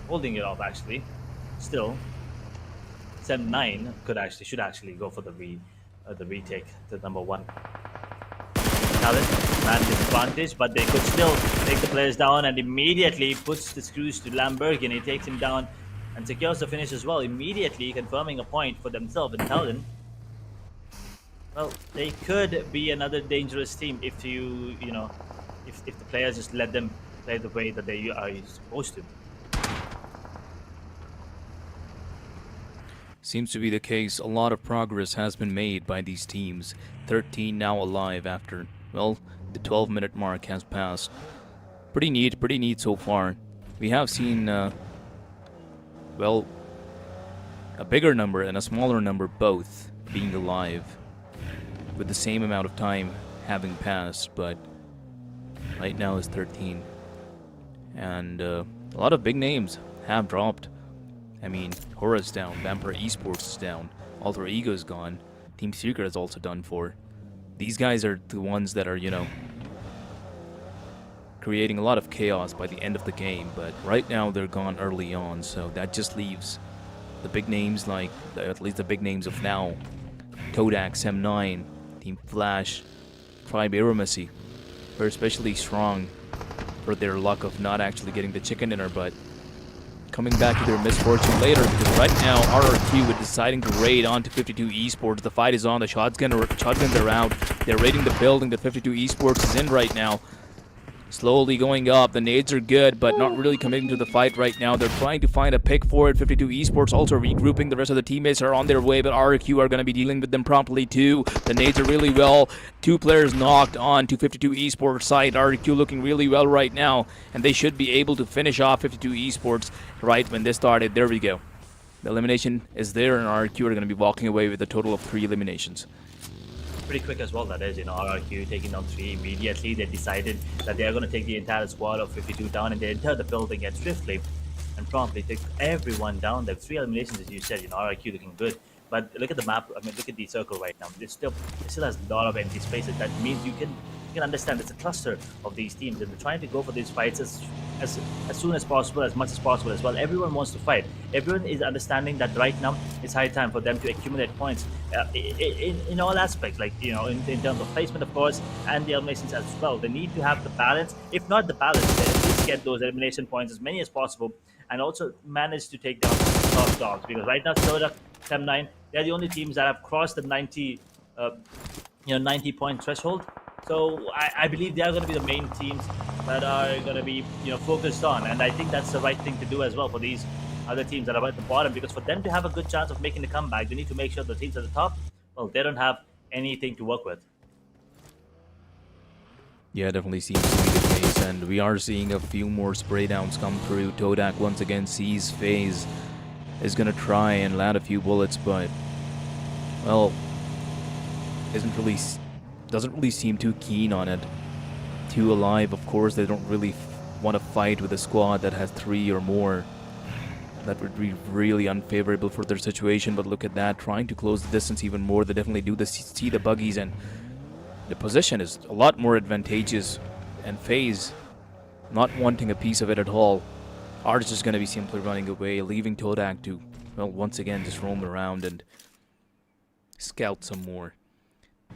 Holding it off actually. Still, Sem9 should actually go for the retake to #1. Talent, man disadvantage, but they could still take the players down and immediately puts the screws to Lamborghini, takes him down and secures the finish as well, immediately confirming a point for themselves. And Talon, well, they could be another dangerous team if if the players just let them play the way that they are supposed to. Seems to be the case. A lot of progress has been made by these teams. 13 now alive after, well, the 12-minute mark has passed. Pretty neat so far. We have seen, well, a bigger number and a smaller number both being alive with the same amount of time having passed, but right now is 13. And a lot of big names have dropped. I mean, Hora's down, Vampire Esports is down, Alter Ego is gone, Team Secret is also done for. These guys are the ones that are, creating a lot of chaos by the end of the game, but right now they're gone early on, so that just leaves the big names like, at least the big names of now, Kodak, Sem9, Team Flash, Pre-Miramar, are especially strong for their luck of not actually getting the chicken dinner, but coming back to their misfortune later, because right now RRQ is deciding to raid onto 52 Esports. The fight is on, the shotguns are out, they're raiding the building that 52 Esports is in right now. Slowly going up, the nades are good, but not really committing to the fight right now. They're trying to find a pick for it. 52 Esports also regrouping. The rest of the teammates are on their way, but RRQ are going to be dealing with them promptly too. The nades are really well. 2 players knocked on to 52 Esports side. RRQ looking really well right now, and they should be able to finish off 52 Esports right when this started. There we go. The elimination is there, and RRQ are going to be walking away with a total of 3 eliminations. pretty quick as well. That is, RRQ taking down 3 immediately. They decided that they are going to take the entire squad of 52 down, and they enter the building and swiftly and promptly take everyone down. There 3 eliminations, as you said. RRQ looking good. But look at the map. I mean, look at the circle right now. It still has a lot of empty spaces. That means you can understand it's a cluster of these teams, and they're trying to go for these fights as soon as possible, as much as possible as well. Everyone wants to fight. Everyone is understanding that right now it's high time for them to accumulate points in all aspects, like in terms of placement, of course, and the eliminations as well. They need to have the balance. If not the balance, they at least get those elimination points as many as possible, and also manage to take down top dogs. Because right now, Soda, Tem9, they're the only teams that have crossed the 90-point threshold. So I believe they are going to be the main teams that are going to be focused on, and I think that's the right thing to do as well for these other teams that are at the bottom, because for them to have a good chance of making the comeback, they need to make sure the teams at the top, well, they don't have anything to work with. Yeah, definitely seems to be the case, and we are seeing a few more spray downs come through. Todak once again sees FaZe, is gonna try and land a few bullets, but well, doesn't really seem too keen on it. 2 alive, of course, they don't really want to fight with a squad that has 3 or more. That would be really unfavorable for their situation, but look at that, trying to close the distance even more. They definitely do see the buggies, and the position is a lot more advantageous, and FaZe not wanting a piece of it at all. Are just going to be simply running away, leaving Todak to, well, once again just roam around and scout some more.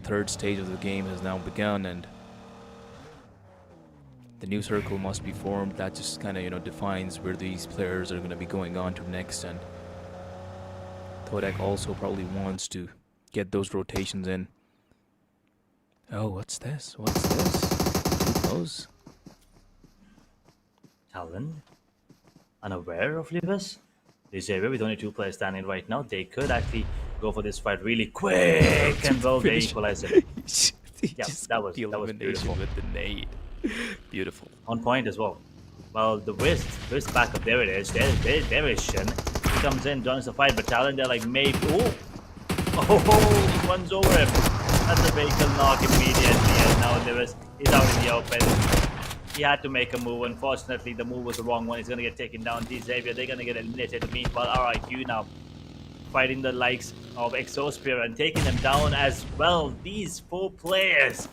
Third stage of the game has now begun, and the new circle must be formed. That just kind of defines where these players are going to be going on to next, and Todak also probably wants to get those rotations in. Oh, what's this? What's this? Too close. Talon, unaware of Libas. Xavier with only 2 players standing right now. They could actually go for this fight really quick, and well, they equalize it. Yeah, that was beautiful. With the nade. Beautiful. On point as well. Well, the wrist backup, there it is. There is Shin. He comes in, joins the fight, but Talon, they're like, maybe. Oh, he runs over him. That's a vehicle knock immediately, and now he's out in the open. He had to make a move. Unfortunately, the move was the wrong one. He's going to get taken down. Xavier, they're going to get eliminated. Meanwhile, RIQ now fighting the likes of Exospear and taking them down as well. These 4 players,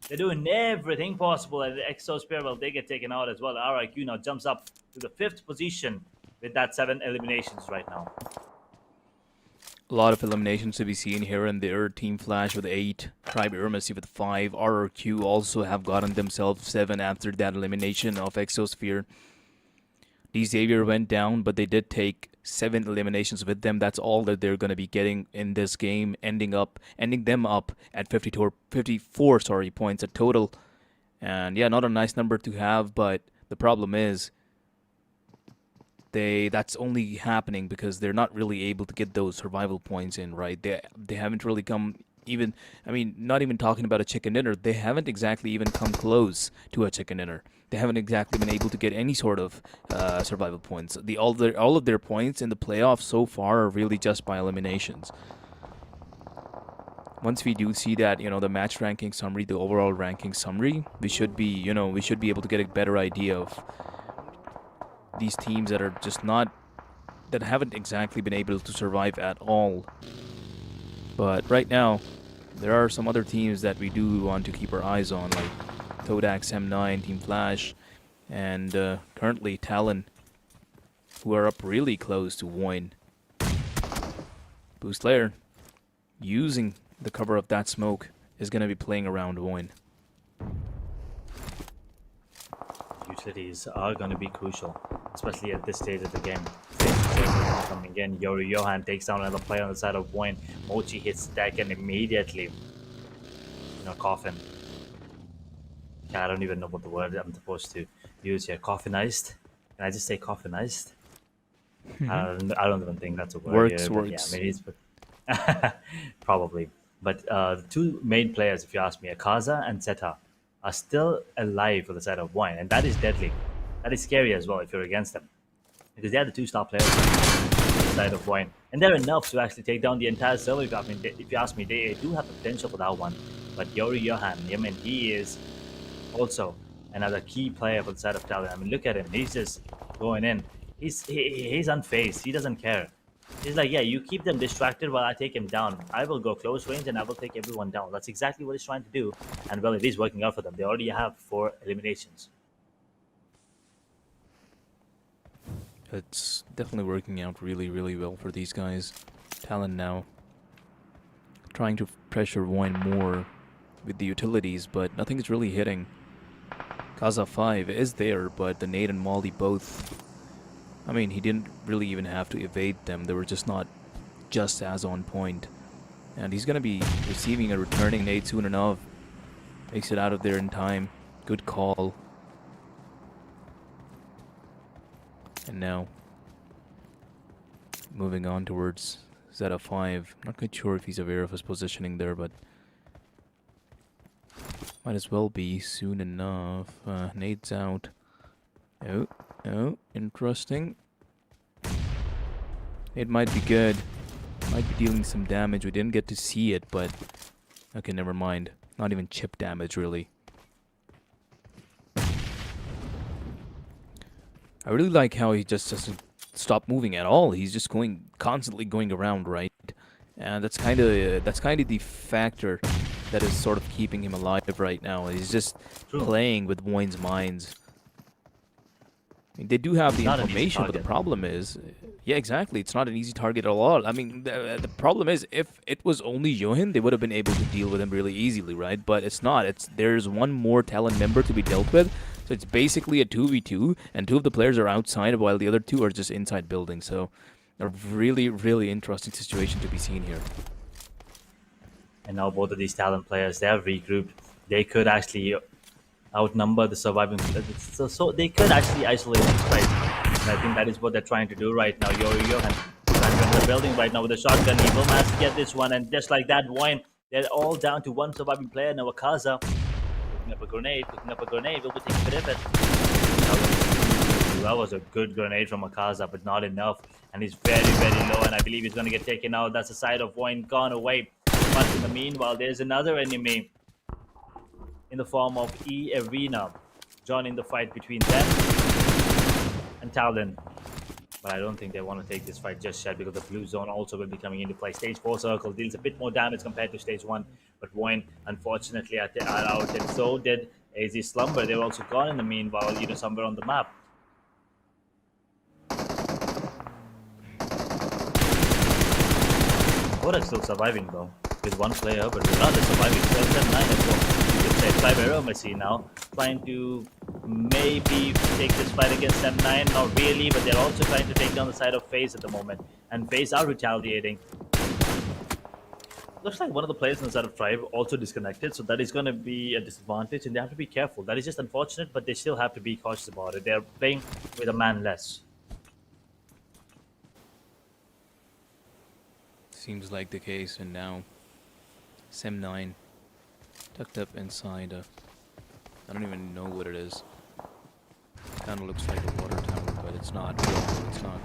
they're doing everything possible, and Exospear, well, they get taken out as well. RIQ now jumps up to the 5th position with that 7 eliminations right now. A lot of eliminations to be seen here and there. Team Flash with 8, Pre-Miramar with 5, RRQ also have gotten themselves 7 after that elimination of Exosphere. Xavier went down, but they did take 7 eliminations with them. That's all that they're going to be getting in this game, ending them up at 54 points at total. And yeah, not a nice number to have, but the problem is that's only happening because they're not really able to get those survival points in, right? They haven't really come even, I mean, not even talking about a chicken dinner, they haven't exactly even come close to a chicken dinner. They haven't exactly been able to get any sort of survival points. All of their points in the playoffs so far are really just by eliminations. Once we do see that, the match ranking summary, the overall ranking summary, we should be able to get a better idea of these teams that are just that haven't exactly been able to survive at all. But right now, there are some other teams that we do want to keep our eyes on, like Todax, M9, Team Flash, and currently Talon, who are up really close to Voin. Boost Layer, using the cover of that smoke, is going to be playing around Voin. Utilities are going to be crucial, especially at this stage of the game. Coming in, Yori Johan takes down another player on the side of Voin. Mochi hits Daken immediately. Coffin. Yeah, I don't even know what the word I'm supposed to use here. Coffinized. Can I just say coffinized? I don't even think that's a word. Works. Yeah, maybe it's probably. But the 2 main players, if you ask me, Akaza and Zeta, are still alive for the side of Voin, and that is deadly. That is scary as well if you're against them, because they are the 2 star players. side of Void. And they're enough to actually take down the entire server. I mean, if you ask me, they do have the potential for that one. But Yori Johan, I mean, he is also another key player for the side of Talon. I mean, look at him. He's just going in. He's unfazed. He doesn't care. He's like, yeah, you keep them distracted while I take him down. I will go close range and I will take everyone down. That's exactly what he's trying to do. And well, it is working out for them. They already have 4 eliminations. It's definitely working out really, really well for these guys. Talon now trying to pressure Wine more with the utilities, but nothing is really hitting. Kaza 5 is there, but the Nate and Molly both... I mean, he didn't really even have to evade them. They were just not just as on point. And he's going to be receiving a returning nade soon enough. Makes it out of there in time. Good call. And now, moving on towards Zeta 5. Not quite sure if he's aware of his positioning there, but might as well be soon enough. Nade's out. Oh, interesting. It might be good. Might be dealing some damage. We didn't get to see it, but okay, never mind. Not even chip damage, really. I really like how he just doesn't stop moving at all. He's just constantly going around, right? And that's kind of the factor that is sort of keeping him alive right now. He's just playing with Void's minds. I mean, they do have the information, but the problem is, yeah, exactly. It's not an easy target at all. I mean, the problem is, if it was only Johan, they would have been able to deal with him really easily, right? But it's not. There's one more Talon member to be dealt with. So it's basically a 2v2, and 2 of the players are outside while the other 2 are just inside building. So a really, really interesting situation to be seen here. And now both of these Talon players, they have regrouped. They could actually outnumber the surviving players. So they could actually isolate this fight. And I think that is what they're trying to do right now. Johan trying to enter the building right now with a shotgun. He will manage to get this one. And just like that, Void, they're all down to 1 surviving player. Now Akaza picking up a grenade, will be taking a bit of it. That was a good grenade from Akaza, but not enough. And he's very, very low, and I believe he's going to get taken out. That's the side of Void gone away. But in the meanwhile, there's another enemy in the form of E-Arena joining the fight between them and Talon. But I don't think they want to take this fight just yet, because the blue zone also will be coming into play. Stage 4 circle deals a bit more damage compared to stage 1, but Void unfortunately are out, and so did AZ Slumber. They're also gone in the meanwhile, somewhere on the map. Kodak still surviving though, with 1 player, but rather surviving 12-9 as well. You could say Pre-Miramar now trying to maybe take this fight against M9, not really, but they're also trying to take down the side of FaZe at the moment, and FaZe are retaliating. Looks like one of the players on the side of Tribe also disconnected, so that is going to be a disadvantage, and they have to be careful. That is just unfortunate, but they still have to be cautious about it. They're playing with a man less. Seems like the case, and now Sem9 tucked up inside I don't even know what it is. Kind of looks like a water tower, but it's not. It's not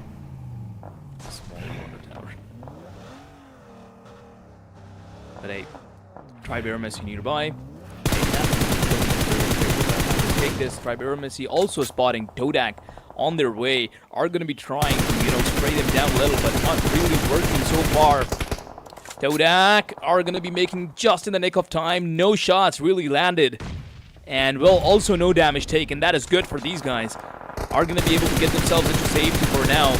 a small water tower. But hey, Pre-Miramar nearby. Take this. Pre-Miramar also spotting Todak on their way. Are going to be trying to, spray them down a little, but not really working so far. Todak are going to be making just in the nick of time. No shots really landed. And, well, also no damage taken. That is good for these guys. Are going to be able to get themselves into safety for now.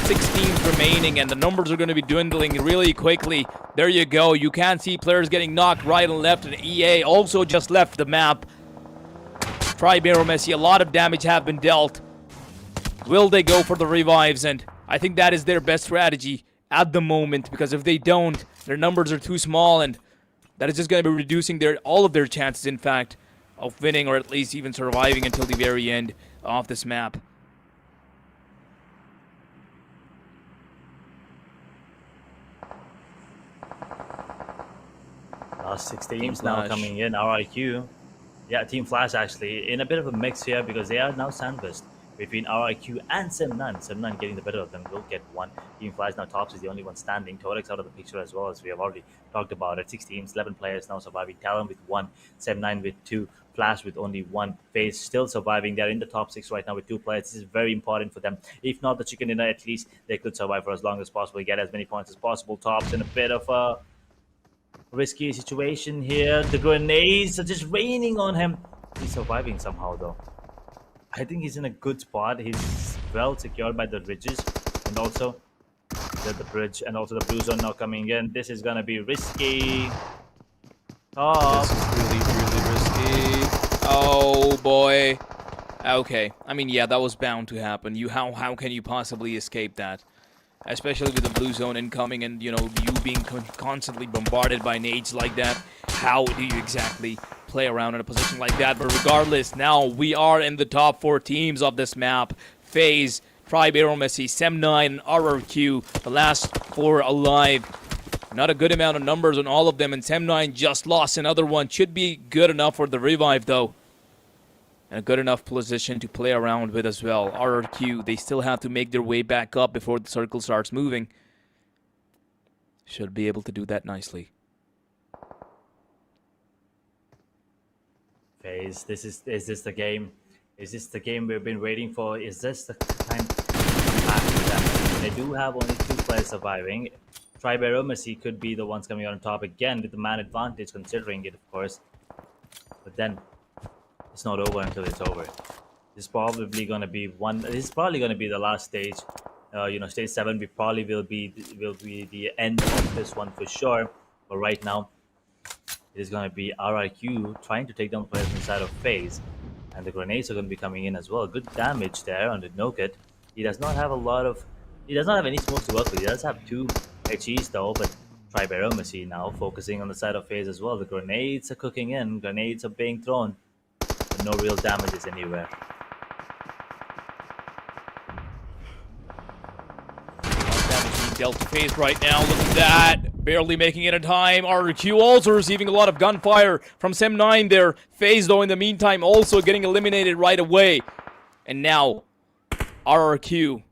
16 remaining, and the numbers are going to be dwindling really quickly. There you go. You can see players getting knocked right and left, and EA also just left the map. Pre-Miramar, a lot of damage have been dealt. Will they go for the revives? And I think that is their best strategy at the moment, because if they don't, their numbers are too small, and that is just going to be reducing all of their chances, in fact, of winning, or at least even surviving until the very end of this map. Last 6 teams now coming in. RIQ. Yeah, Team Flash actually in a bit of a mix here, because they are now sandwiched. between RIQ and Sem9. Sem9 getting the better of them will get one. Team Flies now tops is the only one standing. Torek's out of the picture as well, as we have already talked about it. 6 teams, 11 players now surviving. Talon with 1, Sem9 with 2, Flash with only 1. FaZe still surviving. They're in the top 6 right now with 2 players. This is very important for them. If not the chicken dinner, at least they could survive for as long as possible, get as many points as possible. Tops in a bit of a risky situation here. The grenades are just raining on him. He's surviving somehow, though. I think he's in a good spot. He's well secured by the ridges and also the bridge and also the blue zone now coming in. This is gonna be risky. This is really risky. Oh boy. Okay. I mean, yeah, that was bound to happen. How can you possibly escape that? Especially with the blue zone incoming and, you being constantly bombarded by nades like that. How do you exactly play around in a position like that? But regardless, now we are in the top 4 teams of this map. FaZe, Pre-Miramar, Sem9, and RRQ, the last 4 alive. Not a good amount of numbers on all of them, and Sem9 just lost another one. Should be good enough for the revive, though. And a good enough position to play around with as well. RRQ, they still have to make their way back up before the circle starts moving. Should be able to do that nicely. FaZe, is this the game? Is this the game we've been waiting for? Is this the time to come back to them? They do have only 2 players surviving. Pre-Miramar could be the ones coming out on top again with the man advantage, considering it, of course. But then it's not over until it's over. This is probably going to be the last stage. Stage 7 will be the end of this one for sure. But right now, it is going to be RIQ trying to take down players inside of FaZe, and the grenades are going to be coming in as well. Good damage there on the Noket. He does not have any smokes to work with. He does have 2 HEs though, but Pre-Miramar now focusing on the side of FaZe as well. The grenades are cooking in. Grenades are being thrown. No real damages anywhere. Damage being dealt to FaZe right now. Look at that. Barely making it in time. RQ also receiving a lot of gunfire from Sem9 there. FaZe, though, in the meantime, also getting eliminated right away. And now, RRQ.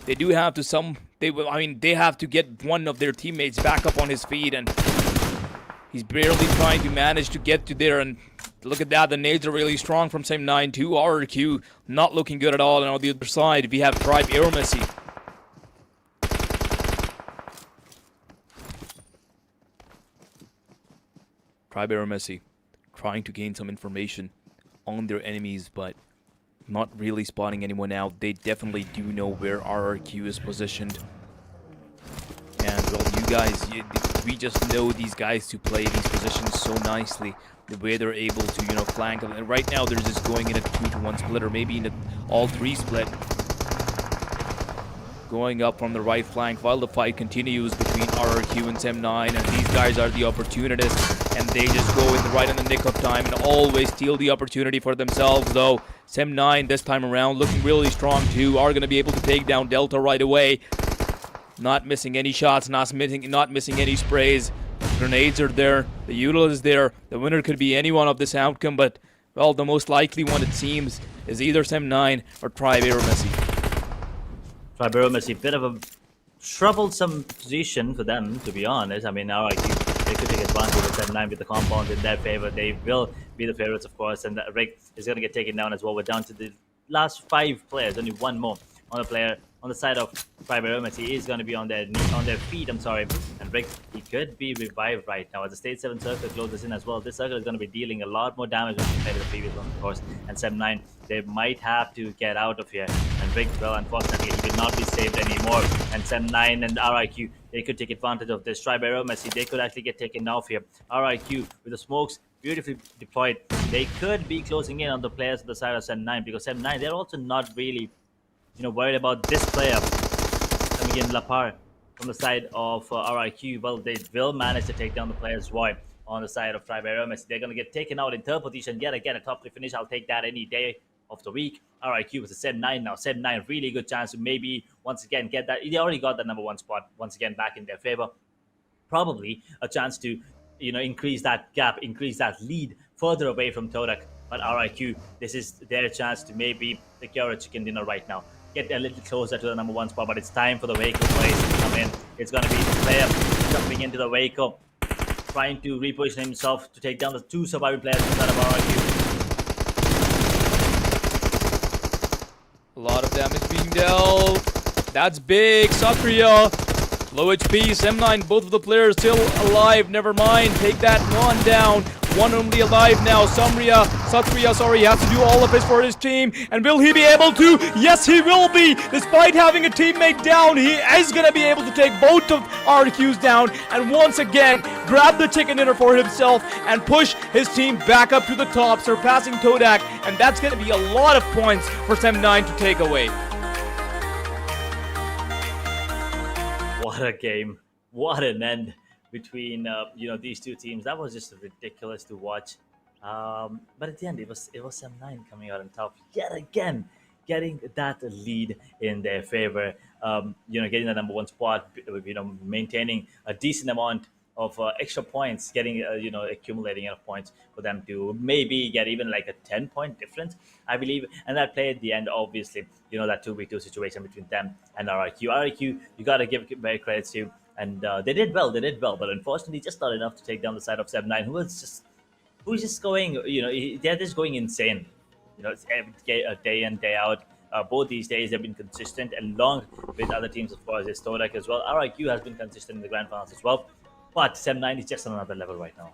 They do have to they have to get one of their teammates back up on his feet, and he's barely trying to manage to get to there. And look at that, the nades are really strong from Sem9 to RRQ. Not looking good at all. And on the other side, we have Pre-Miramar. Pre-Miramar trying to gain some information on their enemies, but not really spotting anyone out. They definitely do know where RRQ is positioned. And, well, we just know these guys to play these positions so nicely. The way they're able to, flank. And right now, they're just going in a 2-to-1 split, or maybe in an all-3 split. Going up from the right flank while the fight continues between RRQ and Sem9. And these guys are the opportunists. And they just go right in the nick of time and always steal the opportunity for themselves, though. Sem9 this time around looking really strong, too. Are going to be able to take down Delta right away. Not missing any shots, not missing any sprays. Grenades are there. The util is there. The winner could be any one of this outcome, but, well, the most likely one, it seems, is either Sem9 or Pre-Miramar. Pre-Miramar, bit of a troublesome position for them, to be honest. I mean, now they could take advantage of Sem9 with the compound in their favor. They will be the favorites, of course, and Rick is going to get taken down as well. We're down to the last 5 players, only one more on the player. On the side of Pre-Miramar, he is going to be on their feet, and Rick, he could be revived right now as the stage 7 circle closes in as well. This circle is going to be dealing a lot more damage compared to the previous one, of course, and Sem9, they might have to get out of here, and Rick, well, unfortunately, he will not be saved anymore, and Sem9 and RIQ, they could take advantage of this. Pre-Miramar, they could actually get taken off here. RIQ, with the smokes beautifully deployed, they could be closing in on the players on the side of Sem9, because Sem9, they're also not really worried about this player coming in Lapar from the side of RIQ. Well, they will manage to take down the players Roy on the side of Pre-Miramar. They're going to get taken out in 3rd position. Yet again, a top 3 finish. I'll take that any day of the week. RIQ with a Sem9 now. Sem9, really good chance to maybe once again get that. They already got that number 1 spot once again back in their favor. Probably a chance to increase that gap, increase that lead further away from Todak. But RIQ, this is their chance to maybe secure a chicken dinner right now. Get a little closer to the number 1 spot, but it's time for the vehicle players to come in. It's going to be the player jumping into the vehicle, trying to reposition himself to take down the 2 surviving players inside of RIQ. A lot of damage being dealt. That's big. Satria, low HP. Sem9, both of the players still alive. Never mind. Take that one down. One only alive now. Satria, sorry, has to do all of this for his team. And will he be able to? Yes, he will be. Despite having a teammate down, he is going to be able to take both of RQs down. And once again, grab the chicken dinner for himself and push his team back up to the top, surpassing Todak. And that's going to be a lot of points for Sem9 to take away. What a game. What an end between these two teams. That was just ridiculous to watch. But at the end, it was Sem9 coming out on top yet again, getting that lead in their favor. Getting the number 1 spot. Maintaining a decent amount of extra points, getting accumulating enough points for them to maybe get even like a 10-point difference, I believe. And that play at the end, obviously, that 2v2 situation between them and RIQ. RIQ, you got to give very credits to. And they did well, but unfortunately, just not enough to take down the side of Sem9, who's just going, they're just going insane. It's every day in, day out. Both these days they've been consistent, along with other teams as far as Todak as well. RIQ has been consistent in the grand finals as well, but Sem9 is just on another level right now.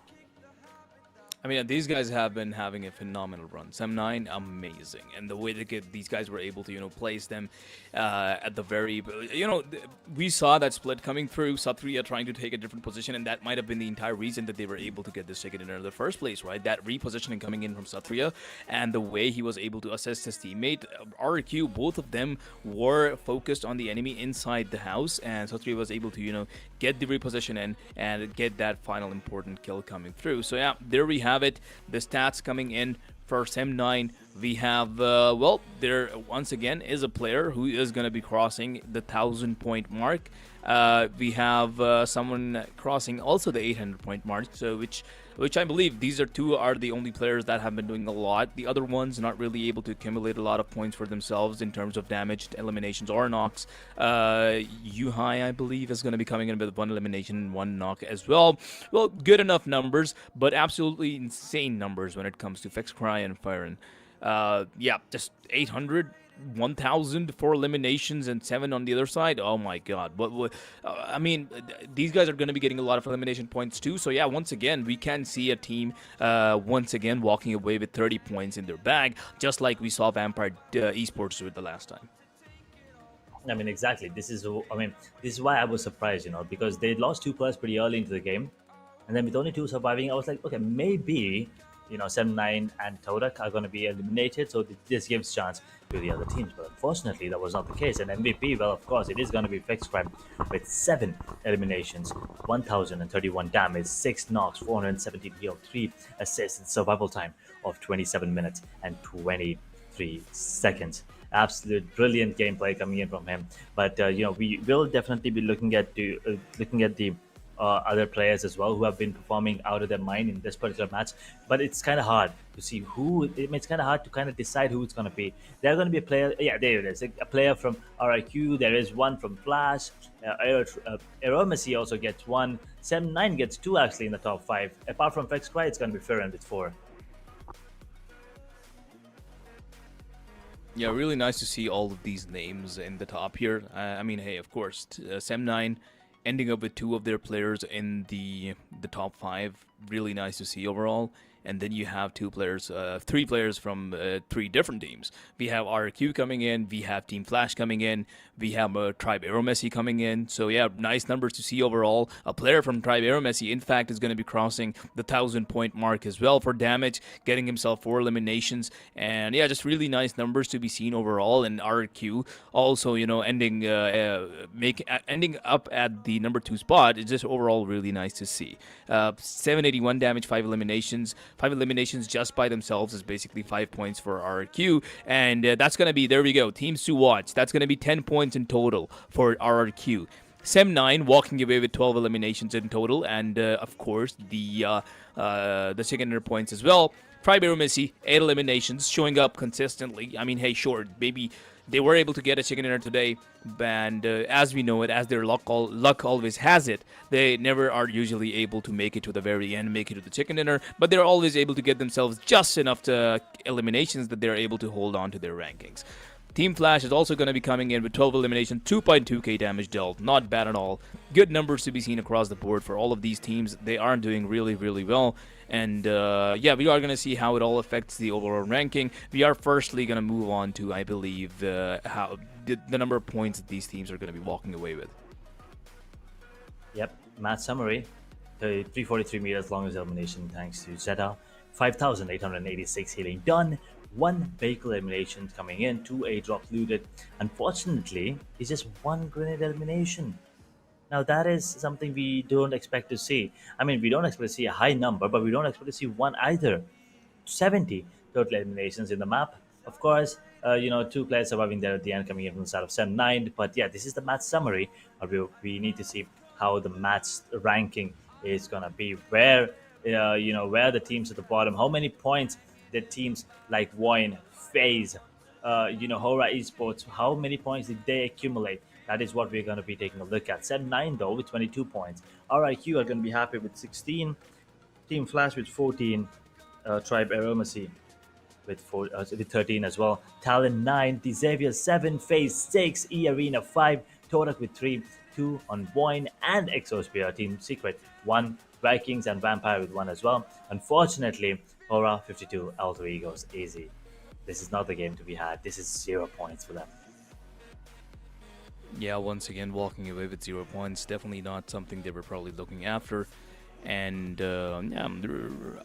I mean, these guys have been having a phenomenal run. Sem9, amazing. And the way these guys were able to, place them at the very, we saw that split coming through, Satria trying to take a different position, and that might have been the entire reason that they were able to get this ticket in the first place, right? That repositioning coming in from Satria, and the way he was able to assist his teammate, RQ, both of them were focused on the enemy inside the house, and Satria was able to, get the reposition in and get that final important kill coming through. So yeah, there we have it. The stats coming in for Sem9. We have, there once again is a player who is going to be crossing the 1,000-point mark. We have someone crossing also the 800-point mark, so which I believe these two are the only players that have been doing a lot. The other ones not really able to accumulate a lot of points for themselves in terms of damage, eliminations, or knocks. Yuhai, I believe, is going to be coming in with 1 elimination, 1 knock as well. Well, good enough numbers, but absolutely insane numbers when it comes to Fexcry and Firen. Yeah, just 800, 1,000 for eliminations and 7 on the other side. Oh my god. I mean, these guys are going to be getting a lot of elimination points too. So yeah, once again, we can see a team once again walking away with 30 points in their bag, just like we saw Vampire Esports do it the last time. I mean, exactly. This is why I was surprised, because they lost 2 players pretty early into the game. And then with only 2 surviving, I was like, okay, maybe Sem9 and Todak are going to be eliminated, so this gives chance to the other teams. But unfortunately, that was not the case. And MVP, well, of course, it is going to be Fexcry with 7 eliminations, 1,031 damage, 6 knocks, 470 heal, 3 assists, and survival time of 27 minutes and 23 seconds. Absolute brilliant gameplay coming in from him. But we will definitely be looking at the other players as well who have been performing out of their mind in this particular match. But it's kind of hard to see who. It's kind of hard to kind of decide who it's going to be. They're going to be a player. Yeah, there it is. A player from RIQ. There is one from Flash. Eromasi also gets 1. Sem9 gets 2 actually in the top 5. Apart from Fexcry, it's going to be Firen with 4. Yeah, really nice to see all of these names in the top here. I mean, hey, of course, Sem9 ending up with 2 of their players in the top 5. Really nice to see overall. And then you have 3 players from 3 different teams. We have RQ coming in, we have Team Flash coming in, we have Tribe Eromesi coming in. So yeah, nice numbers to see overall. A player from Tribe Eromesi, in fact, is going to be crossing the 1,000-point mark as well for damage, getting himself 4 eliminations. And yeah, just really nice numbers to be seen overall. And RQ also, ending up at the number 2 spot. It's just overall really nice to see. 781 damage, 5 eliminations. 5 eliminations just by themselves is basically 5 points for RRQ, and that's going to be, there we go, teams to watch. That's going to be 10 points in total for RRQ. Sem9 walking away with 12 eliminations in total, and of course the second points as well. Pre-Miramar, 8 eliminations, showing up consistently. I mean, hey, sure, maybe they were able to get a chicken dinner today, and as we know it, as their luck always has it, they never are usually able to make it to the very end, make it to the chicken dinner, but they're always able to get themselves just enough to eliminations that they're able to hold on to their rankings. Team Flash is also going to be coming in with 12 eliminations, 2.2k damage dealt. Not bad at all. Good numbers to be seen across the board for all of these teams. They are doing really, really well. And yeah, we are going to see how it all affects the overall ranking. We are firstly going to move on to, I believe, how the number of points that these teams are going to be walking away with. Yep, match summary. 343 meters longest elimination thanks to Zeta. 5,886 healing done. 1 vehicle elimination coming in. 2 airdrops looted. Unfortunately, it's just 1 grenade elimination. Now that is something we don't expect to see. I mean, we don't expect to see a high number, but we don't expect to see one either. 70 total eliminations in the map. Of course, 2 players surviving there at the end, coming in from the side of 7-9. But yeah, this is the match summary. We need to see how the match ranking is gonna be. Where where the teams at the bottom, how many points the teams like Wine, FaZe, Hora Esports, how many points did they accumulate? That is what we're going to be taking a look at. 7-9 though with 22 points. RIQ are going to be happy with 16. Team Flash with 14. Tribe Aromacy with 13 as well. Talent 9. Decisive 7. FaZe 6. E Arena 5. Torak with 3. 2 on Boyne and Exosphere. Team Secret 1. Vikings and Vampire with 1 as well. Unfortunately, Hora 52. Alter Egos easy. This is not the game to be had. This is 0 points for them. Yeah, once again, walking away with 0 points, definitely not something they were probably looking after. And yeah,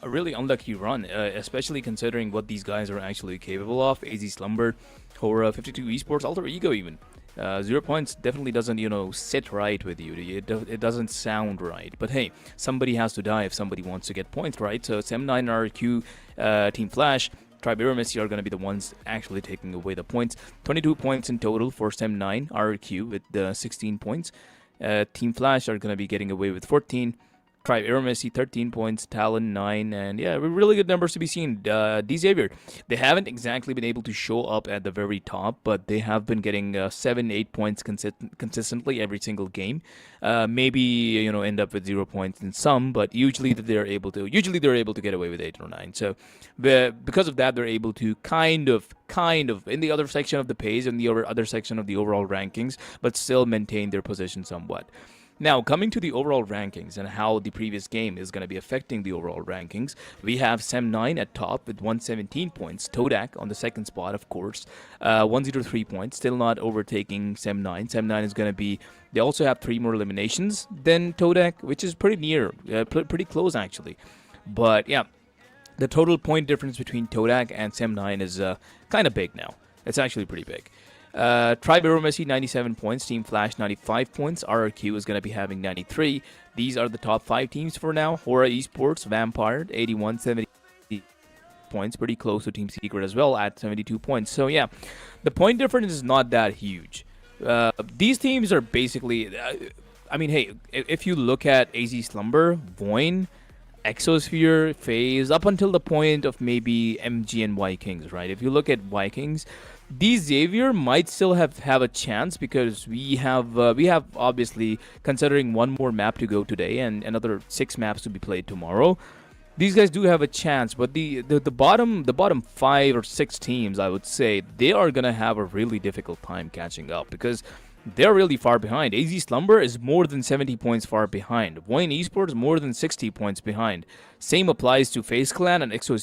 a really unlucky run, especially considering what these guys are actually capable of. AZ Slumber, Hora, 52 Esports, Alter Ego even. 0 points definitely doesn't, sit right with you. It doesn't sound right. But hey, somebody has to die if somebody wants to get points, right? So SEM9 RQ, Team Flash, Pre-Miramar are going to be the ones actually taking away the points. 22 points in total for SEM9 RQ with 16 points. Team Flash are going to be getting away with 14. Pre-Miramar 13 points, Talon 9, and yeah, really good numbers to be seen. Decisive, they haven't exactly been able to show up at the very top, but they have been getting 7-8 points consistently every single game. Maybe end up with 0 points in some, but usually they're able to get away with 8 or 9. So because of that, they're able to kind of in the other section of the page and the other section of the overall rankings, but still maintain their position somewhat. Now, coming to the overall rankings and how the previous game is going to be affecting the overall rankings, we have SEM9 at top with 117 points. Todak on the second spot, of course, 103 points, still not overtaking SEM9. SEM9 is going to be, they also have 3 more eliminations than Todak, which is pretty near, pretty close actually. But yeah, the total point difference between Todak and SEM9 is kind of big now. It's actually pretty big. Pre-Miramar 97 points, Team Flash 95 points, RRQ is going to be having 93. These are the top 5 teams for now. Hora Esports, Vampire 81, 70 points, pretty close to Team Secret as well at 72 points. So yeah, the point difference is not that huge. These teams are basically, I mean, hey, if you look at AZ Slumber, Voin, Exosphere, FaZe, up until the point of maybe MG and Vikings, right? If you look at Vikings, these Xavier might still have a chance because we have obviously, considering one more map to go today and another 6 maps to be played tomorrow, these guys do have a chance. But the bottom 5 or 6 teams, I would say, they are gonna have a really difficult time catching up because they're really far behind. AZ Slumber is more than 70 points far behind. Wayne Esports more than 60 points behind. Same applies to FaZe Clan and Exo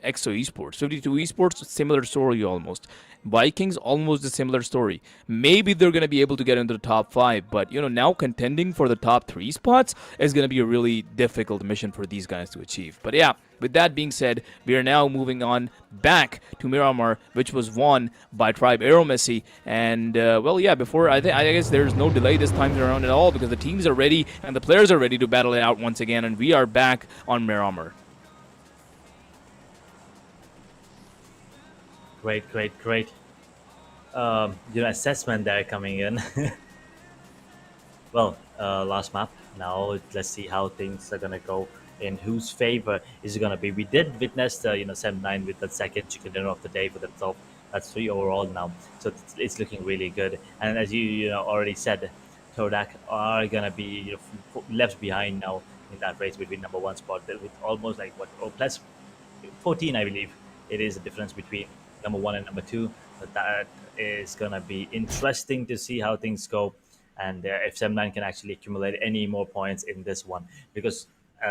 Esports. 52 Esports, similar story almost. Vikings, almost a similar story. Maybe they're going to be able to get into the top 5, but now contending for the top 3 spots is going to be a really difficult mission for these guys to achieve. But yeah, with that being said, we are now moving on back to Miramar, which was won by Tribe Aromacy. And well, yeah, I guess there's no delay this time around at all because the teams are ready and the players are ready to battle it out once again, and we are back on Miramar. Great. Assessment there coming in. Well, last map. Now let's see how things are gonna go in whose favor is it going to be. We did witness the Sem 9 with the second chicken dinner of the day for themselves. That's 3 overall now, so it's looking really good. And as you already said, Kodak are gonna be left behind now in that race between number one spot with almost like what plus 14, I believe it is the difference between number one and number two. But that is gonna be interesting to see how things go, and if Sem9 can actually accumulate any more points in this one, because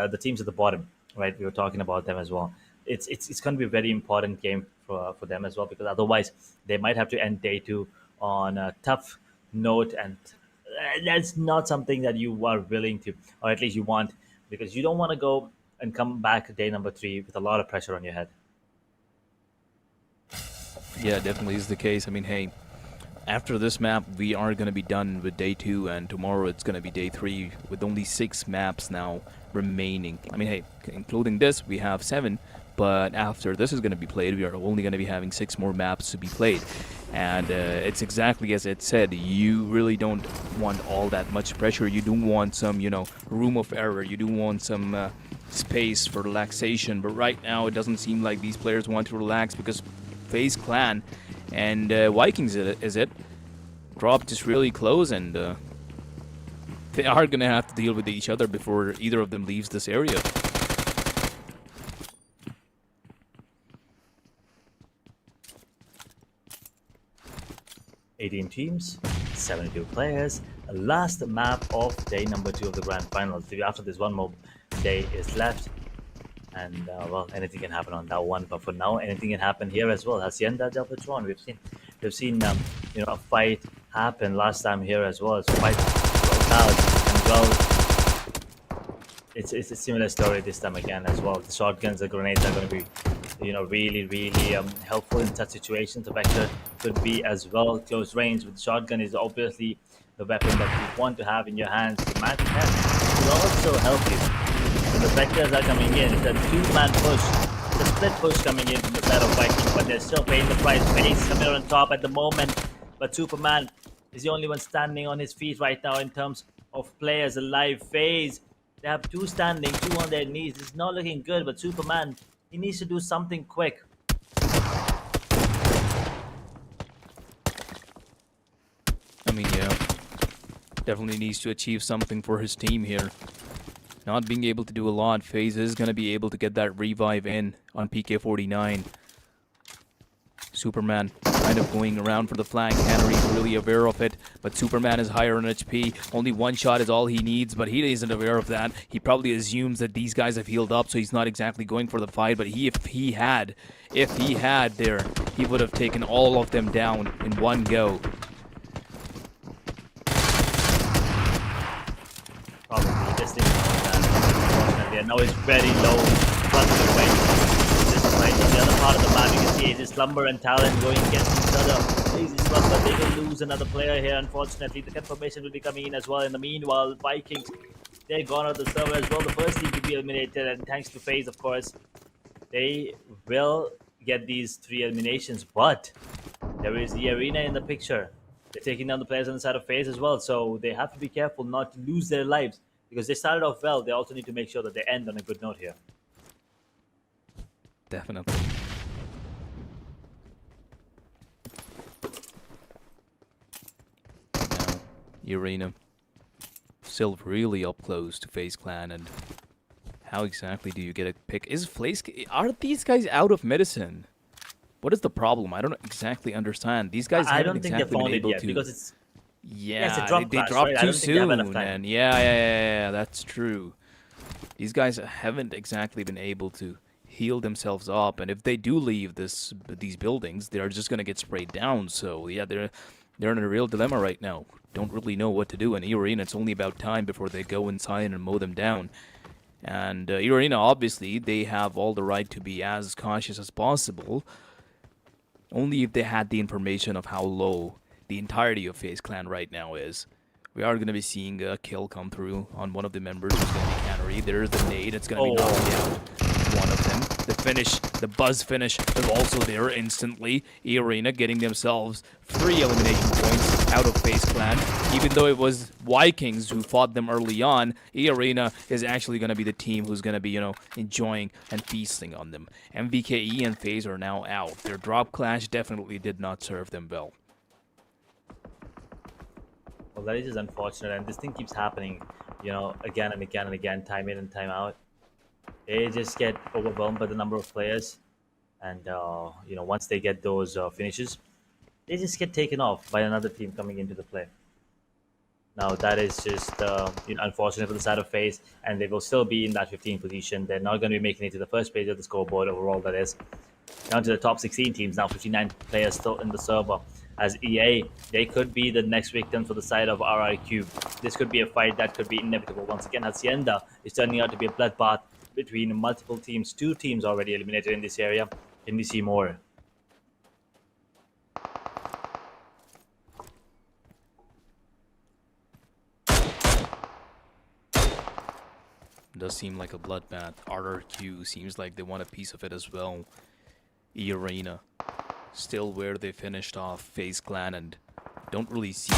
the teams at the bottom, right? We were talking about them as well. It's going to be a very important game for them as well, because otherwise they might have to end day two on a tough note, and that's not something that you are willing to, or at least you want, because you don't want to go and come back day number three with a lot of pressure on your head. Yeah, definitely is the case. I mean, hey, after this map, we are going to be done with day 2, and tomorrow it's going to be day 3 with only 6 maps now remaining. I mean, hey, including this, we have 7, but after this is going to be played, we are only going to be having 6 more maps to be played. And it's exactly as it said, you really don't want all that much pressure. You do want some, room of error. You do want some space for relaxation. But right now, it doesn't seem like these players want to relax, because FaZe Clan and Vikings is it dropped just really close, and they are gonna have to deal with each other before either of them leaves this area. "18 teams, 72 players, last map of day number 2 of the grand finals. After this, one more day is left, and well, anything can happen on that one. But for now, anything can happen here as well. Hacienda del Patron. We've seen a fight happen last time here as well. It's quite broke out, and well, it's a similar story this time again as well. The shotguns, the grenades are going to be really helpful in such situations. The vector could be as well. Close range with the shotgun is obviously the weapon that you want to have in your hands. The magic hand will also help you. When the vectors are coming in, it's a 2-man push. It's a split push coming in from the side of Vikings, but they're still paying the price. FaZe coming on top at the moment, but Superman is the only one standing on his feet right now in terms of players alive. FaZe, they have 2 standing, 2 on their knees. It's not looking good, but Superman, he needs to do something quick. I mean, yeah, definitely needs to achieve something for his team here. Not being able to do a lot, FaZe is going to be able to get that revive in on PK49. Superman kind of going around for the flank. Henry's really aware of it, but Superman is higher on HP. Only 1 shot is all he needs, but he isn't aware of that. He probably assumes that these guys have healed up, so he's not exactly going for the fight. But if he had there, he would have taken all of them down in one go. Probably just thinking about that. Unfortunately, and now it's very low. Plus the way. Right on the other part of the map, you can see Aegis Slumber and Talon going against each other. Aegis Slumber, they will lose another player here, unfortunately. The confirmation will be coming in as well. In the meanwhile, Vikings, they're gone out of the server as well. The first team to be eliminated, and thanks to FaZe, of course, they will get these 3 eliminations. But there is the arena in the picture. They're taking down the players on the side of FaZe as well, so they have to be careful not to lose their lives, because they started off well. They also need to make sure that they end on a good note here. Definitely. Now, Arena still really up close to FaZe Clan, and how exactly do you get a pick? Are these guys out of medicine? What is the problem? I don't exactly understand. These guys I haven't don't think exactly they've found been it able yet, to. because it's Yeah, it's a drop they class, dropped right? I too don't think they have enough soon, time. and yeah, that's true. These guys haven't exactly been able to heal themselves up, and if they do leave these buildings, they're just gonna get sprayed down. So yeah, they're in a real dilemma right now. Don't really know what to do. And Arena, it's only about time before they go inside and mow them down. And Arena, obviously, they have all the right to be as cautious as possible. Only if they had the information of how low the entirety of FaZe Clan right now is. We are going to be seeing a kill come through on one of the members, who's going to be Cannery. There's the nade. It's going to be knocking out one of them. The finish, the buzz finish, is also there instantly. Arena getting themselves 3 elimination points. out of FaZe Clan. Even though it was Vikings who fought them early on, E-Arena is actually going to be the team who's going to be, enjoying and feasting on them. MVKE and FaZe are now out. Their drop clash definitely did not serve them well. Well, that is just unfortunate, and this thing keeps happening, again and again and again, time in and time out. They just get overwhelmed by the number of players, and once they get those finishes, they just get taken off by another team coming into the play. Now that is just unfortunate for the side of FaZe, and they will still be in that 15th position. They're not going to be making it to the first page of the scoreboard overall. That is down to the top 16 teams now. 59 players still in the server. As EA, they could be the next victim for the side of RIQ. This could be a fight that could be inevitable. Once again, Hacienda is turning out to be a bloodbath between multiple teams. 2 teams already eliminated in this area. Can we see more? Does seem like a bloodbath. RRQ seems like they want a piece of it as well. E-Arena, still where they finished off FaZe Clan, and don't really see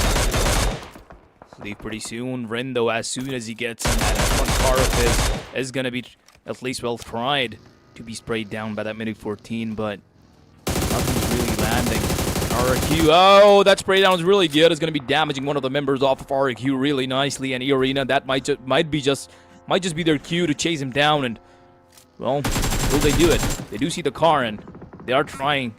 leave pretty soon. RONDO, as soon as he gets in that front car of his, is gonna be at least well tried to be sprayed down by that minute 14, but nothing's really landing. RRQ, oh, that spray down is really good. It's gonna be damaging one of the members off of RRQ really nicely, and E-Arena, that might just be their cue to chase him down, and well, will they do it? They do see the car, and they are trying.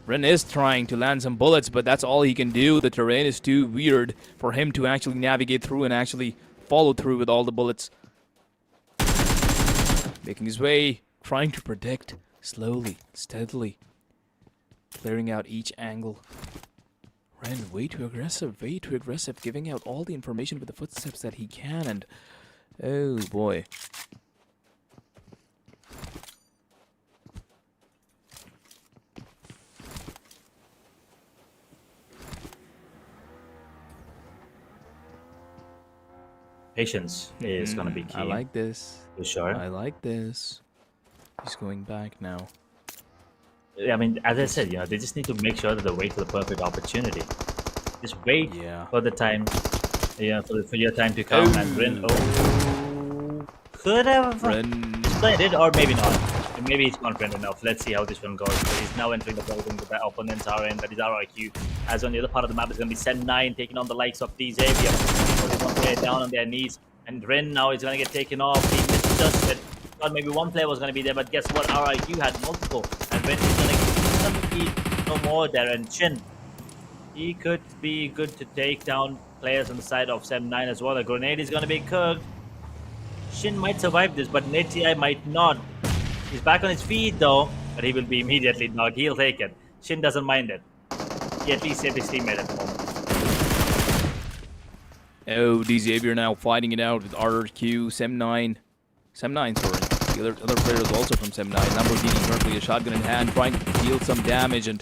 Ren is trying to land some bullets, but that's all he can do. The terrain is too weird for him to actually navigate through and actually follow through with all the bullets. Making his way, trying to predict slowly, steadily, clearing out each angle. Ren, way too aggressive, giving out all the information with the footsteps that he can, and oh boy. Patience is going to be key. I like this. For sure. I like this. He's going back now. I mean, as I said, they just need to make sure that they wait for the perfect opportunity. Just wait for the time, for your time to come. And Ren, could have played it, or maybe not. Maybe he's confident enough. Let's see how this one goes. So he's now entering the building with the opponents are in. That is RIQ. As on the other part of the map is going to be Sen9 taking on the likes of decisive. So they want to play down on their knees. And Ren now is going to get taken off. He misadjusted. Thought maybe one player was going to be there, but guess what? RIQ had multiple. And Ren is going to be no more there. And Shin, he could be good to take down players on the side of Sem9 as well. The grenade is going to be cooked. Shin might survive this, but NetTI might not. He's back on his feet though, but he will be immediately knocked. He'll take it. Shin doesn't mind it. He at least saved his teammate at the moment. Oh, decisive now fighting it out with RRQ, Sem9, sorry. The other player is also from Sem9. Lamborghini currently a shotgun in hand, trying to deal some damage, and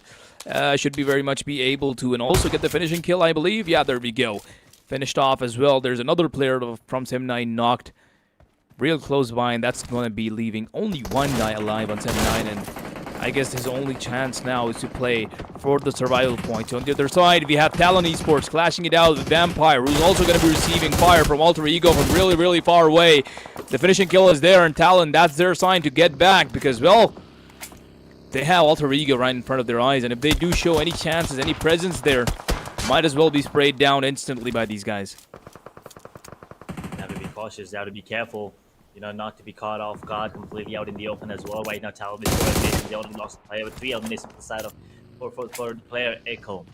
should be very much be able to, and also get the finishing kill, I believe. Yeah, there we go. Finished off as well. There's another player from Sem9 knocked real close by, and that's going to be leaving only one guy alive on Sem9, and I guess his only chance now is to play for the survival point. So on the other side, we have Talon Esports clashing it out with Vampire, who's also going to be receiving fire from Alter Ego from really, really far away. The finishing kill is there, and Talon, that's their sign to get back, because, well, they have Alter Ego right in front of their eyes, and if they do show any chances, any presence there, might as well be sprayed down instantly by these guys. You have to be cautious, you have to be careful. Not to be caught off guard completely out in the open as well. Right now, Talon is eliminated. They already lost a player with 3 eliminations on the side of for player Echo.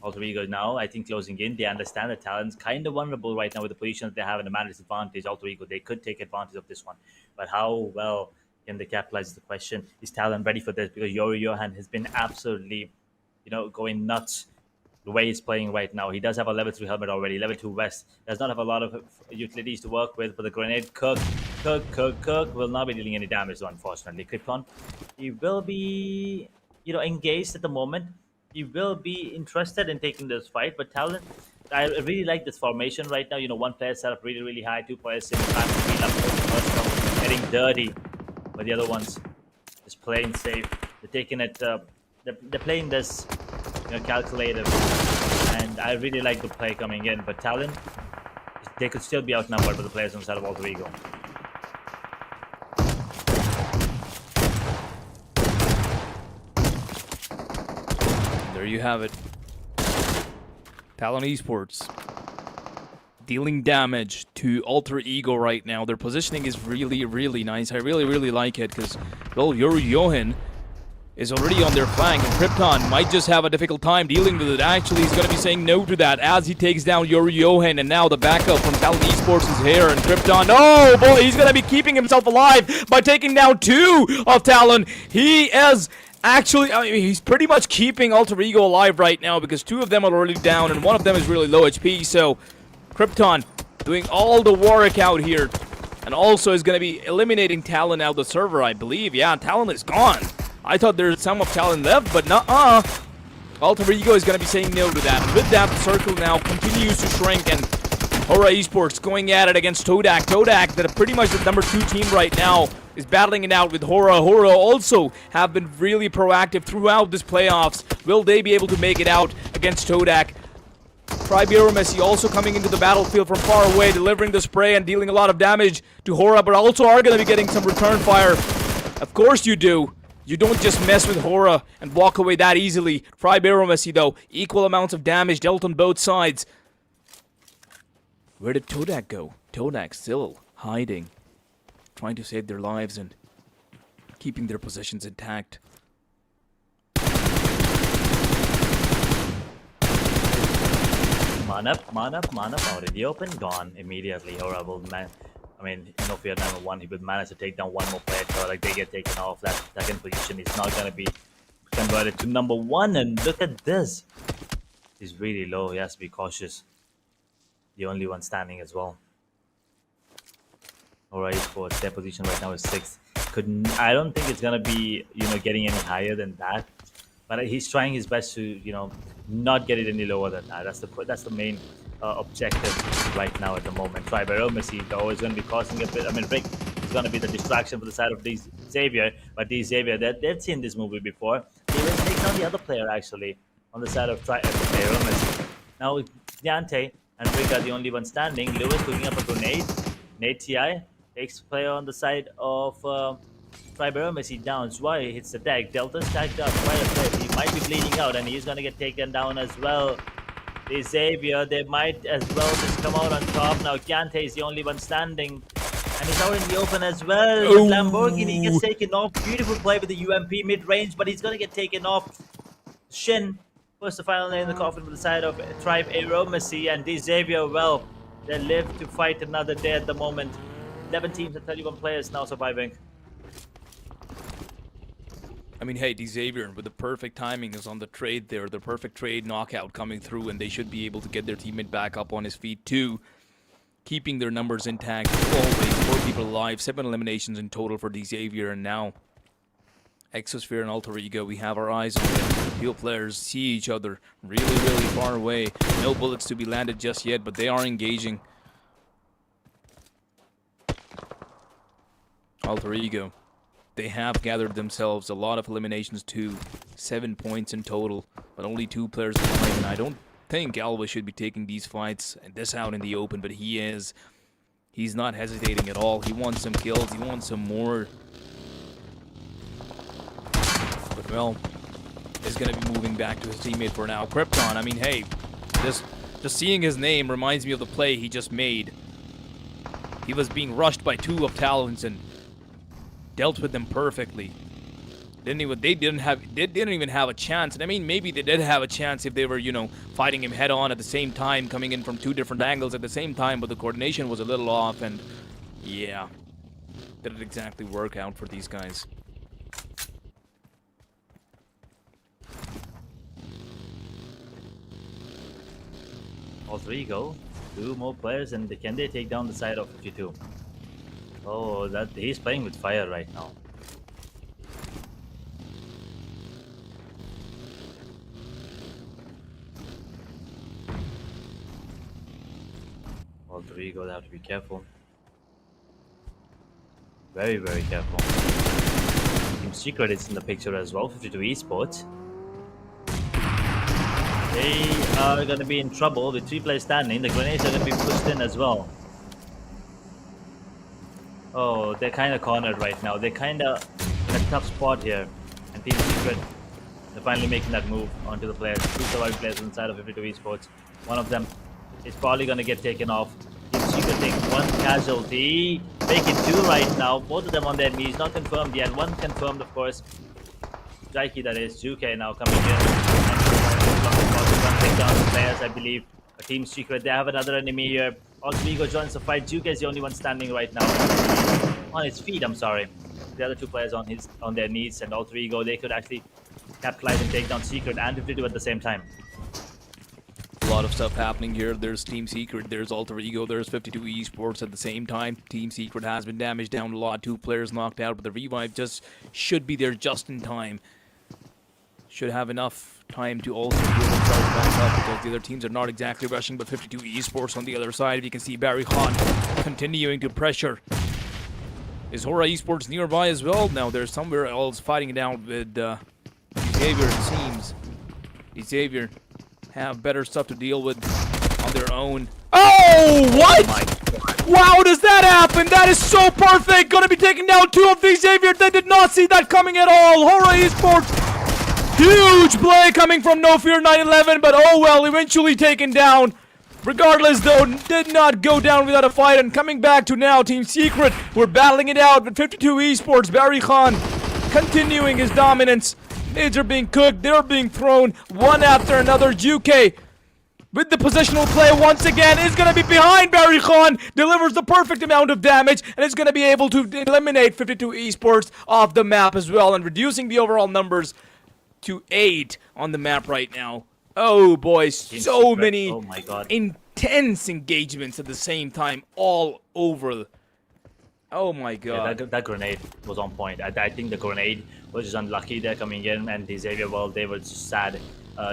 Alter Ego now, I think, closing in. They understand that Talon's kind of vulnerable right now with the position that they have in a man disadvantage. Alter Ego, they could take advantage of this one. But how well can they capitalize is the question. Is Talon ready for this? Because Yori Johan has been absolutely, going nuts the way he's playing right now. He does have a level 3 helmet already, level 2 vest. Does not have a lot of utilities to work with, but the grenade Kirk will not be dealing any damage, unfortunately. Krypton, he will be, engaged at the moment. He will be interested in taking this fight, but Talon, I really like this formation right now. One player set up really, really high, 2 players in time to clean up the first one, getting dirty, but the other ones just playing safe. They're taking it, they're playing this calculated, and and I really like the play coming in. But Talon, they could still be outnumbered by the players on the side of Alter Ego. There you have it. Talon Esports dealing damage to Alter Ego right now. Their positioning is really, really nice. I really, really like it because, well, Johan is already on their flank, and Krypton might just have a difficult time dealing with it. Actually, he's going to be saying no to that as he takes down Johan, and now the backup from Talon Esports is here, and Krypton, oh boy, he's going to be keeping himself alive by taking down 2 of Talon. He is actually, I mean, he's pretty much keeping Alter Ego alive right now because 2 of them are already down, and 1 of them is really low HP, so Krypton doing all the work out here, and also is going to be eliminating Talon out of the server, I believe. Yeah, Talon is gone. I thought there's some of Talon left, but nuh-uh. Alter Ego is going to be saying no to that. And with that, the circle now continues to shrink, and Hora Esports going at it against Todak. Todak, that are pretty much the number 2 team right now, is battling it out with Hora. Hora also have been really proactive throughout this playoffs. Will they be able to make it out against Todak? Pre-Miramar also coming into the battlefield from far away, delivering the spray and dealing a lot of damage to Hora, but also are going to be getting some return fire. Of course you do. You don't just mess with Hora and walk away that easily. Pre-Miramar though, equal amounts of damage dealt on both sides. Where did Todak go? Todak still hiding, trying to save their lives and keeping their positions intact. Man up, out in the open, gone immediately. Horrible man. I mean, no fear, number 1, he would manage to take down 1 more player. So, like, they get taken off. That second position is not going to be converted to number 1. And look at this. He's really low. He has to be cautious. The only one standing as well. Alright, Esports, their position right now is 6th. I don't think it's going to be, getting any higher than that. But he's trying his best to, not get it any lower than that. That's the main objective right now at the moment. Pre-Miramar though is going to be causing a bit. I mean, Rick is going to be the distraction for the side of Xavier. But Xavier, they've seen this movie before. They will take down the other player actually on the side of Pre-Miramar. Now Yante and Rick are the only one standing. Lewis cooking up a grenade. Nate TI takes player on the side of Pre-Miramar down. Zwei hits the deck. Delta stacked up quite a bit. He might be bleeding out, and he's gonna get taken down as well. The Xavier, they might as well just come out on top. Now Kyante is the only one standing, and he's out in the open as well. Oh. Lamborghini gets taken off. Beautiful play with the UMP mid-range, but he's gonna get taken off. Shin puts the final nail in the coffin for the side of Pre-Miramar, and the Xavier, well, they live to fight another day at the moment. 11 teams and 31 players now surviving. I mean, hey, Xavier with the perfect timing is on the trade there, the perfect trade knockout coming through, and they should be able to get their teammate back up on his feet too, keeping their numbers intact. Always 4 people alive, 7 eliminations in total for Xavier, and now Exosphere and Alter Ego, we have our eyes on them. Field players see each other really, really far away. No bullets to be landed just yet, but they are engaging. Alter Ego, they have gathered themselves a lot of eliminations too. 7 points in total, but only 2 players alive, and I don't think Alva should be taking these fights and this out in the open, but he is. He's not hesitating at all. He wants some kills, he wants some more. But well, is going to be moving back to his teammate for now. Krypton, I mean, hey, just seeing his name reminds me of the play he just made. He was being rushed by 2 of Talons and dealt with them perfectly. They didn't even have a chance. And I mean, maybe they did have a chance if they were, fighting him head on at the same time, coming in from 2 different angles at the same time, but the coordination was a little off, and yeah, didn't exactly work out for these guys. Alter Ego, 2 more players, and can they take down the side of 52? Oh, that he's playing with fire right now. Alter Ego, they have to be careful. Very, very careful. Team Secret is in the picture as well. 52 Esports. They are going to be in trouble with 3 players standing. The grenades are going to be pushed in as well. Oh, they're kind of cornered right now. They're kind of in a tough spot here. And Team Secret, they're finally making that move onto the players. 2 surviving players inside of 52 Esports. One of them is probably going to get taken off. Team Secret take 1 casualty. Make it 2 right now. Both of them on their knees. Not confirmed yet. 1 confirmed, of course. Jaiki, that is. Juke now coming in. Take down the players, I believe. A Team Secret, they have another enemy here. Osligo joins the fight. Juke is the only one standing right now. On his feet, I'm sorry. The other 2 players on their knees, and Alter they could actually capitalize and take down Secret and 52 at the same time. A lot of stuff happening here. There's Team Secret, there's Alter Ego, there's 52 Esports at the same time. Team Secret has been damaged down a lot. 2 players knocked out, but the revive just should be there just in time. Should have enough time to also heal themselves back up because the other teams are not exactly rushing, but 52 Esports on the other side. You can see Barry Khan continuing to pressure. Is Hora Esports nearby as well? Now there's somewhere else fighting it out with Xavier, it seems. Xavier have better stuff to deal with on their own. Oh, what? Oh, wow, does that happen? That is so perfect. Gonna be taking down 2 of these Xavier. They did not see that coming at all. Hora Esports. Huge play coming from No Fear 911, but oh well, eventually taken down. Regardless, though, did not go down without a fight. And coming back to now, Team Secret, we're battling it out with 52 Esports. Barry Khan continuing his dominance. Nades are being cooked, they're being thrown one after another. Juke with the positional play once again is going to be behind Barry Khan, delivers the perfect amount of damage, and is going to be able to eliminate 52 Esports off the map as well, and reducing the overall numbers to 8 on the map right now. Oh boy, so many intense engagements at the same time all over. Oh my god. Yeah, that grenade was on point. I think the grenade was just unlucky there coming in, and Xavier, well, they were just sad.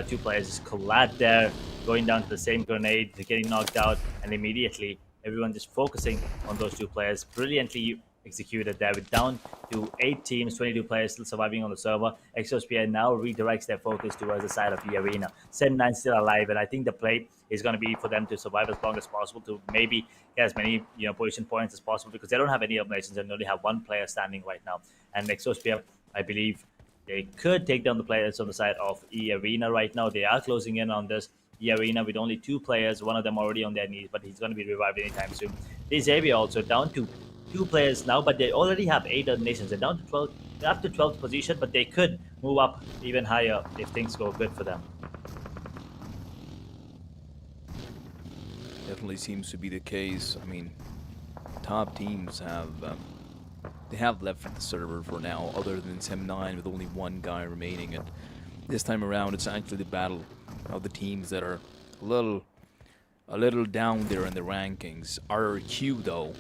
2 players just collide there, going down to the same grenade, getting knocked out, and immediately everyone just focusing on those 2 players. Brilliantly executed there. With down to 8 teams, 22 players still surviving on the server. Exosphere now redirects their focus towards the side of the arena. Sen9 still alive, and I think the play is going to be for them to survive as long as possible, to maybe get as many position points as possible, because they don't have any eliminations and only have 1 player standing right now. And Exosphere, I believe they could take down the players on the side of E-Arena right now. They are closing in on this E-Arena with only 2 players, one of them already on their knees, but he's going to be revived anytime soon. This area also down to 2 players now, but they already have 8 nations. They're down to 12, they're up to 12th position, but they could move up even higher if things go good for them. Definitely seems to be the case. I mean, top teams have they have left the server for now, other than Sem9 with only 1 guy remaining. And this time around, it's actually the battle of the teams that are a little down there in the rankings. RRQ though,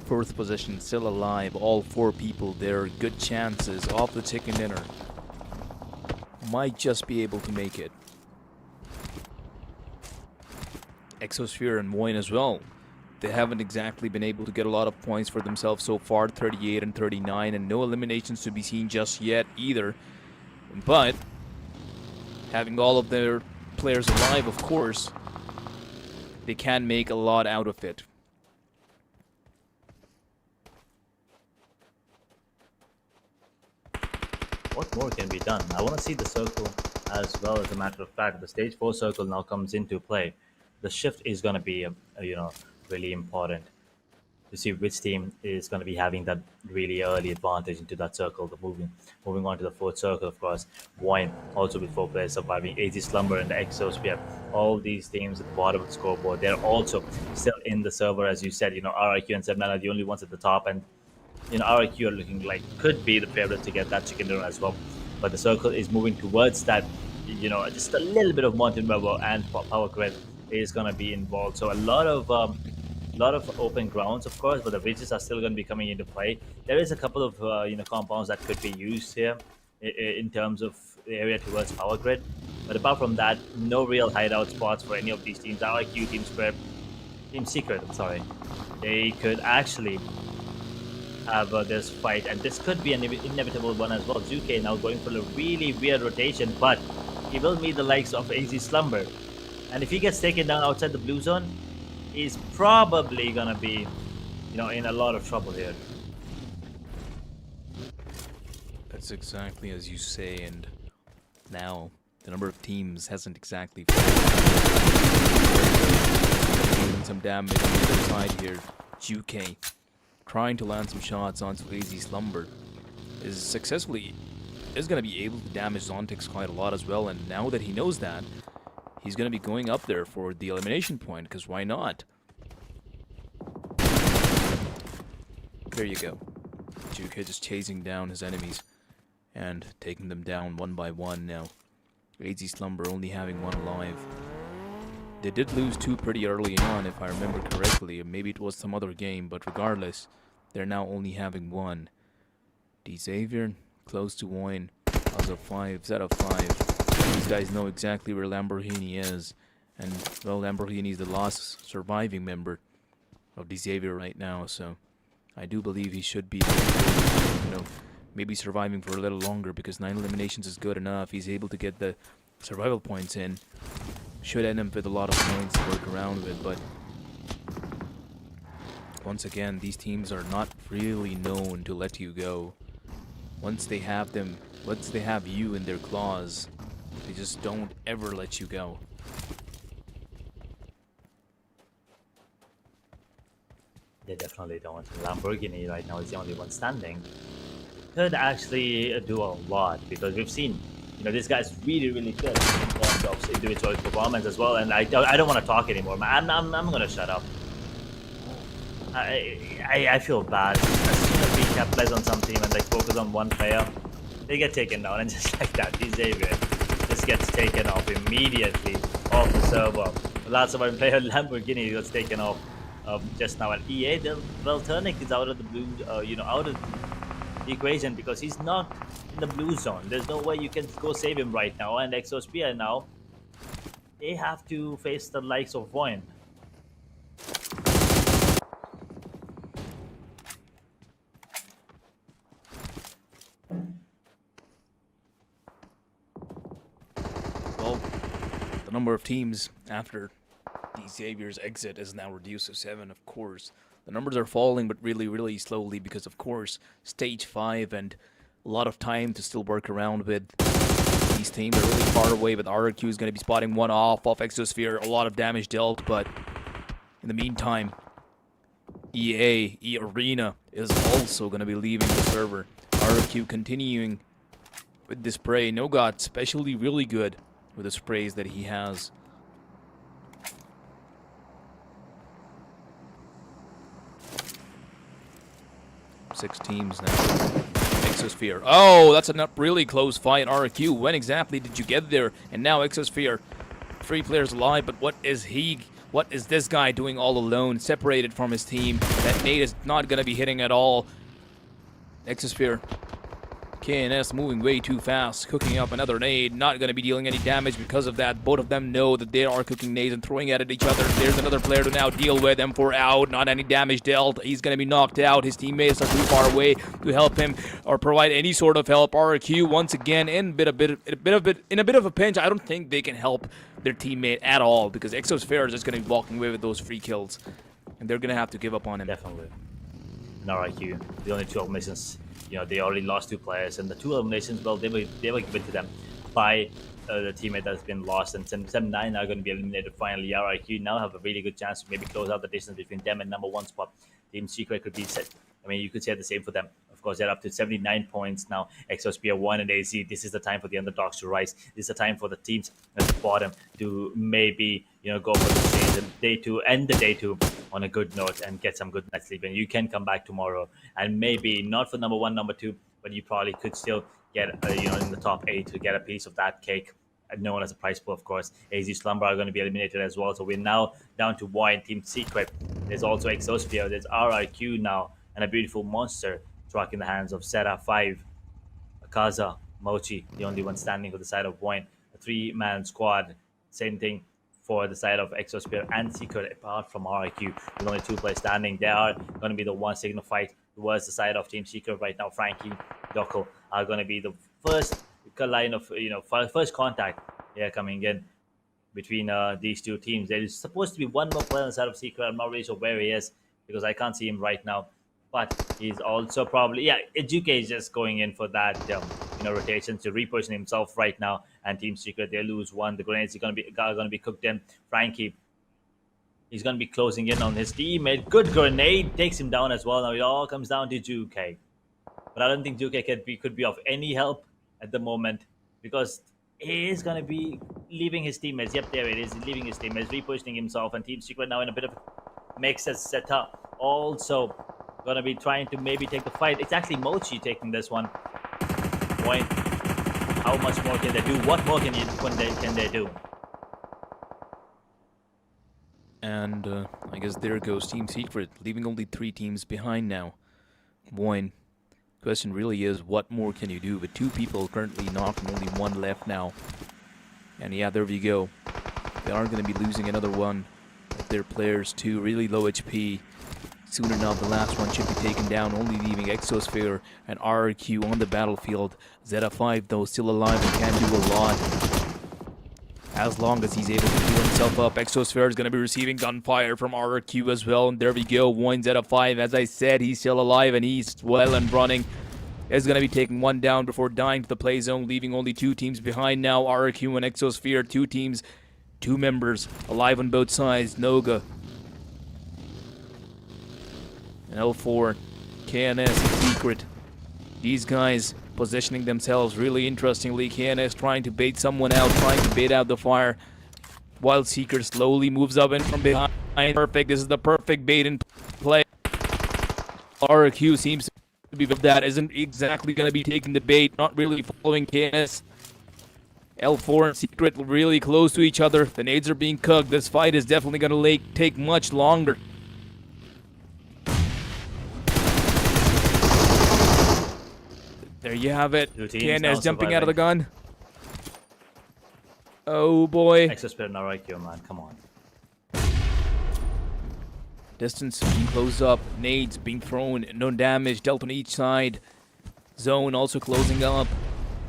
4th position, still alive. All 4 people there, good chances off the chicken dinner. Might just be able to make it. Exosphere and Moine as well. They haven't exactly been able to get a lot of points for themselves so far, 38 and 39, and no eliminations to be seen just yet either. But having all of their players alive, of course, they can make a lot out of it. What more can be done? I want to see the circle as well. As a matter of fact, the stage 4 circle now comes into play. The shift is going to be, really important to see which team is going to be having that really early advantage into that circle. The moving on to the 4th circle, of course. Wine also with 4 players surviving. AZ Slumber and the Exosphere. All these teams at the bottom of the scoreboard. They're also still in the server, as you said. RIQ and Sem9 are the only ones at the top, and RIQ are looking like could be the favorite to get that chicken dinner as well. But the circle is moving towards that. Just a little bit of Mountain Weber and Power Grid is going to be involved. So a lot of open grounds, of course, but the bridges are still going to be coming into play. There is a couple of compounds that could be used here in terms of the area towards Power Grid. But apart from that, no real hideout spots for any of these teams. RIQ, Team Secret, I'm sorry. They could actually have this fight, and this could be an inevitable one as well. Zuke now going for a really weird rotation, but he will meet the likes of AZ Slumber. And if he gets taken down outside the blue zone, he's probably gonna be, in a lot of trouble here. That's exactly as you say, and now the number of teams hasn't exactly dealing some damage on the other side here. Juke trying to land some shots onto AZ Slumber is gonna be able to damage Zontix quite a lot as well, and now that he knows that, he's gonna be going up there for the elimination point, because why not? There you go. Juke just chasing down his enemies and taking them down one by one now. AZ Slumber only having one alive. They did lose two pretty early on, if I remember correctly. Maybe it was some other game, but regardless, they're now only having one. Decisive, close to win. As of 5, set of 5. These guys know exactly where Lamborghini is. And, well, Lamborghini is the last surviving member of Decisive right now, so I do believe he should be, maybe surviving for a little longer, because 9 eliminations is good enough. He's able to get the survival points in. Should end up with a lot of points to work around with, but once again, these teams are not really known to let you go. Once they have you in their claws, they just don't ever let you go. They definitely don't. Lamborghini right now is the only one standing. Could actually do a lot, because we've seen, this guy's really, really good in terms of individual performance as well. And I don't want to talk anymore, man. I'm gonna shut up. I feel bad. As soon as we capitalize on some team and focus on one player, they get taken down, and just like that, Xavier just gets taken off immediately off the server. The last surviving player, Lamborghini, gets taken off just now, and EA, Velternik is out of the blue, out of the equation, because he's not in the blue zone. There's no way you can go save him right now, and Exosphere now, they have to face the likes of Voin. Well, the number of teams after Xavier's exit is now reduced to 7, of course. The numbers are falling, but really, really slowly, because, of course, Stage 5 and a lot of time to still work around with. These teams are really far away, but RRQ is going to be spotting one off Exosphere. A lot of damage dealt, but in the meantime, E Arena is also going to be leaving the server. RRQ continuing with the spray. No God, especially really good with the sprays that he has. Six teams now. Exosphere. Oh, that's a not really close fight. RQ, when exactly did you get there? And now Exosphere, 3 players alive, but what is this guy doing all alone, separated from his team? That nade is not going to be hitting at all. Exosphere. KNS moving way too fast, cooking up another nade, not going to be dealing any damage because of that. Both of them know that they are cooking nades and throwing it at each other. There's another player to now deal with. M4 out, not any damage dealt. He's going to be knocked out. His teammates are too far away to help him or provide any sort of help. RQ once again in a bit of a pinch. I don't think they can help their teammate at all, because Exosphere is just going to be walking away with those free kills, and they're going to have to give up on him. Definitely. No IQ. The only 2 eliminations. They already lost 2 players, and the 2 eliminations, well, they were given to them by the teammate that's been lost, and 7-9 are going to be eliminated finally. RIQ now have a really good chance to maybe close out the distance between them and number 1 spot. Team Secret could be set. I mean, you could say the same for them. Of course, they're up to 79 points now. Exosphere 1 and AZ. This is the time for the underdogs to rise. This is the time for the teams at the bottom to maybe, go for the change and end the day 2 on a good note and get some good night's sleep. And you can come back tomorrow, and maybe not for number 1, number 2, but you probably could still get, in the top 8 to get a piece of that cake, known as a prize pool, of course. AZ Slumber are going to be eliminated as well. So we're now down to Y and Team Secret. There's also Exosphere. There's RRQ now, and a beautiful monster truck in the hands of Sera 5, Akaza, Mochi, the only one standing for the side of Wine. A 3-man squad. Same thing for the side of Exosphere and Secret, apart from RIQ. With only 2 players standing, they are going to be the one signal fight towards the side of Team Secret right now. Frankie, Doko are going to be the first line of, first contact yeah, coming in between these two teams. There is supposed to be one more player inside of Secret. I'm not really sure where he is because I can't see him right now. But he's also probably, yeah, Eduke is just going in for that rotation to reposition himself right now. And Team Secret, they lose one. The grenades are gonna be cooked in. Frankie, he's gonna be closing in on his teammate. Good grenade takes him down as well. Now it all comes down to Juke. But I don't think Juke could be of any help at the moment because he is going to be leaving his teammates. Yep, there it is. He's leaving his teammates, repositioning himself, and Team Secret now in a bit of makes us set up. Also, going to be trying to maybe take the fight. It's actually Mochi taking this one. Point. How much more can they do? What more can they do? And I guess there goes Team Secret, leaving only 3 teams behind now. Boy, question really is, what more can you do with 2 people currently knocked and only 1 left now? And yeah, there we go. They are going to be losing another one of their players too, really low HP. Soon enough, the last one should be taken down, only leaving Exosphere and RRQ on the battlefield. Zeta5, though, still alive and can do a lot. As long as he's able to heal himself up, Exosphere is going to be receiving gunfire from RRQ as well. And there we go, 1 Zeta5. As I said, he's still alive and he's well and running. Is going to be taking 1 down before dying to the play zone, leaving only 2 teams behind now. RRQ and Exosphere, 2 teams, 2 members alive on both sides. Noga and L4, KNS, Secret. These guys positioning themselves really interestingly. KNS trying to bait someone out, trying to bait out the fire, while Seeker slowly moves up in from behind. Perfect. This is the perfect bait and play. RQ seems to be that isn't exactly going to be taking the bait, not really following KNS. L4 and Secret really close to each other. The nades are being cooked. This fight is definitely going to take much longer. There you have it. KNS jumping out of the gun. Oh boy. Exosphere now right here, man. Come on. Distance being closed up. Nades being thrown. No damage dealt on each side. Zone also closing up.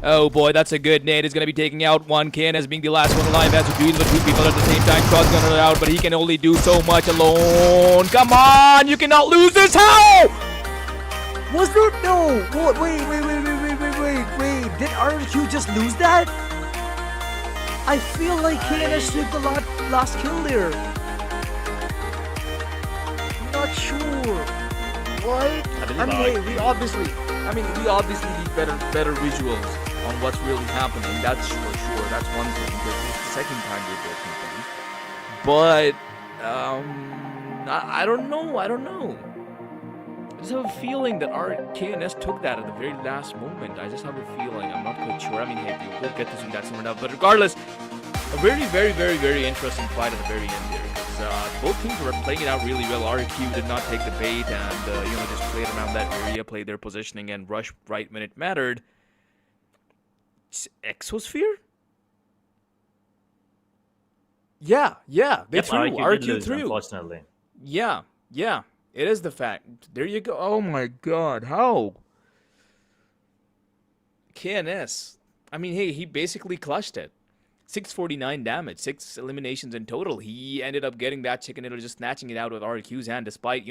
Oh boy, that's a good nade. Is going to be taking out one. KNS being the last one alive. Has to deal with 2 people at the same time. Shotgunner out, but he can only do so much alone. Come on! You cannot lose this. How? Was there no? Wait. Did RQ just lose that? I feel like KNS took the last kill there. Not sure. What? I mean, hey, we obviously need better visuals on what's really happening. That's for sure. That's one thing. Because it's the second time we're both complete. But I don't know. I just have a feeling that our KNS took that at the very last moment. I just have a feeling. I'm not quite sure. I mean, hey, we'll get to see that soon enough. But regardless, a very, very, very, very interesting fight at the very end there. Because both teams were playing it out really well. RQ did not take the bait and, just played around that area, played their positioning, and rushed right when it mattered. Exosphere? Yeah. They threw. RQ threw. Unfortunately. Yeah. It is the fact. There you go. Oh my god. How? KNS. I mean, hey, he basically clutched it. 649 damage, 6 eliminations in total. He ended up getting that chicken dinner, just snatching it out with RQ's hand, despite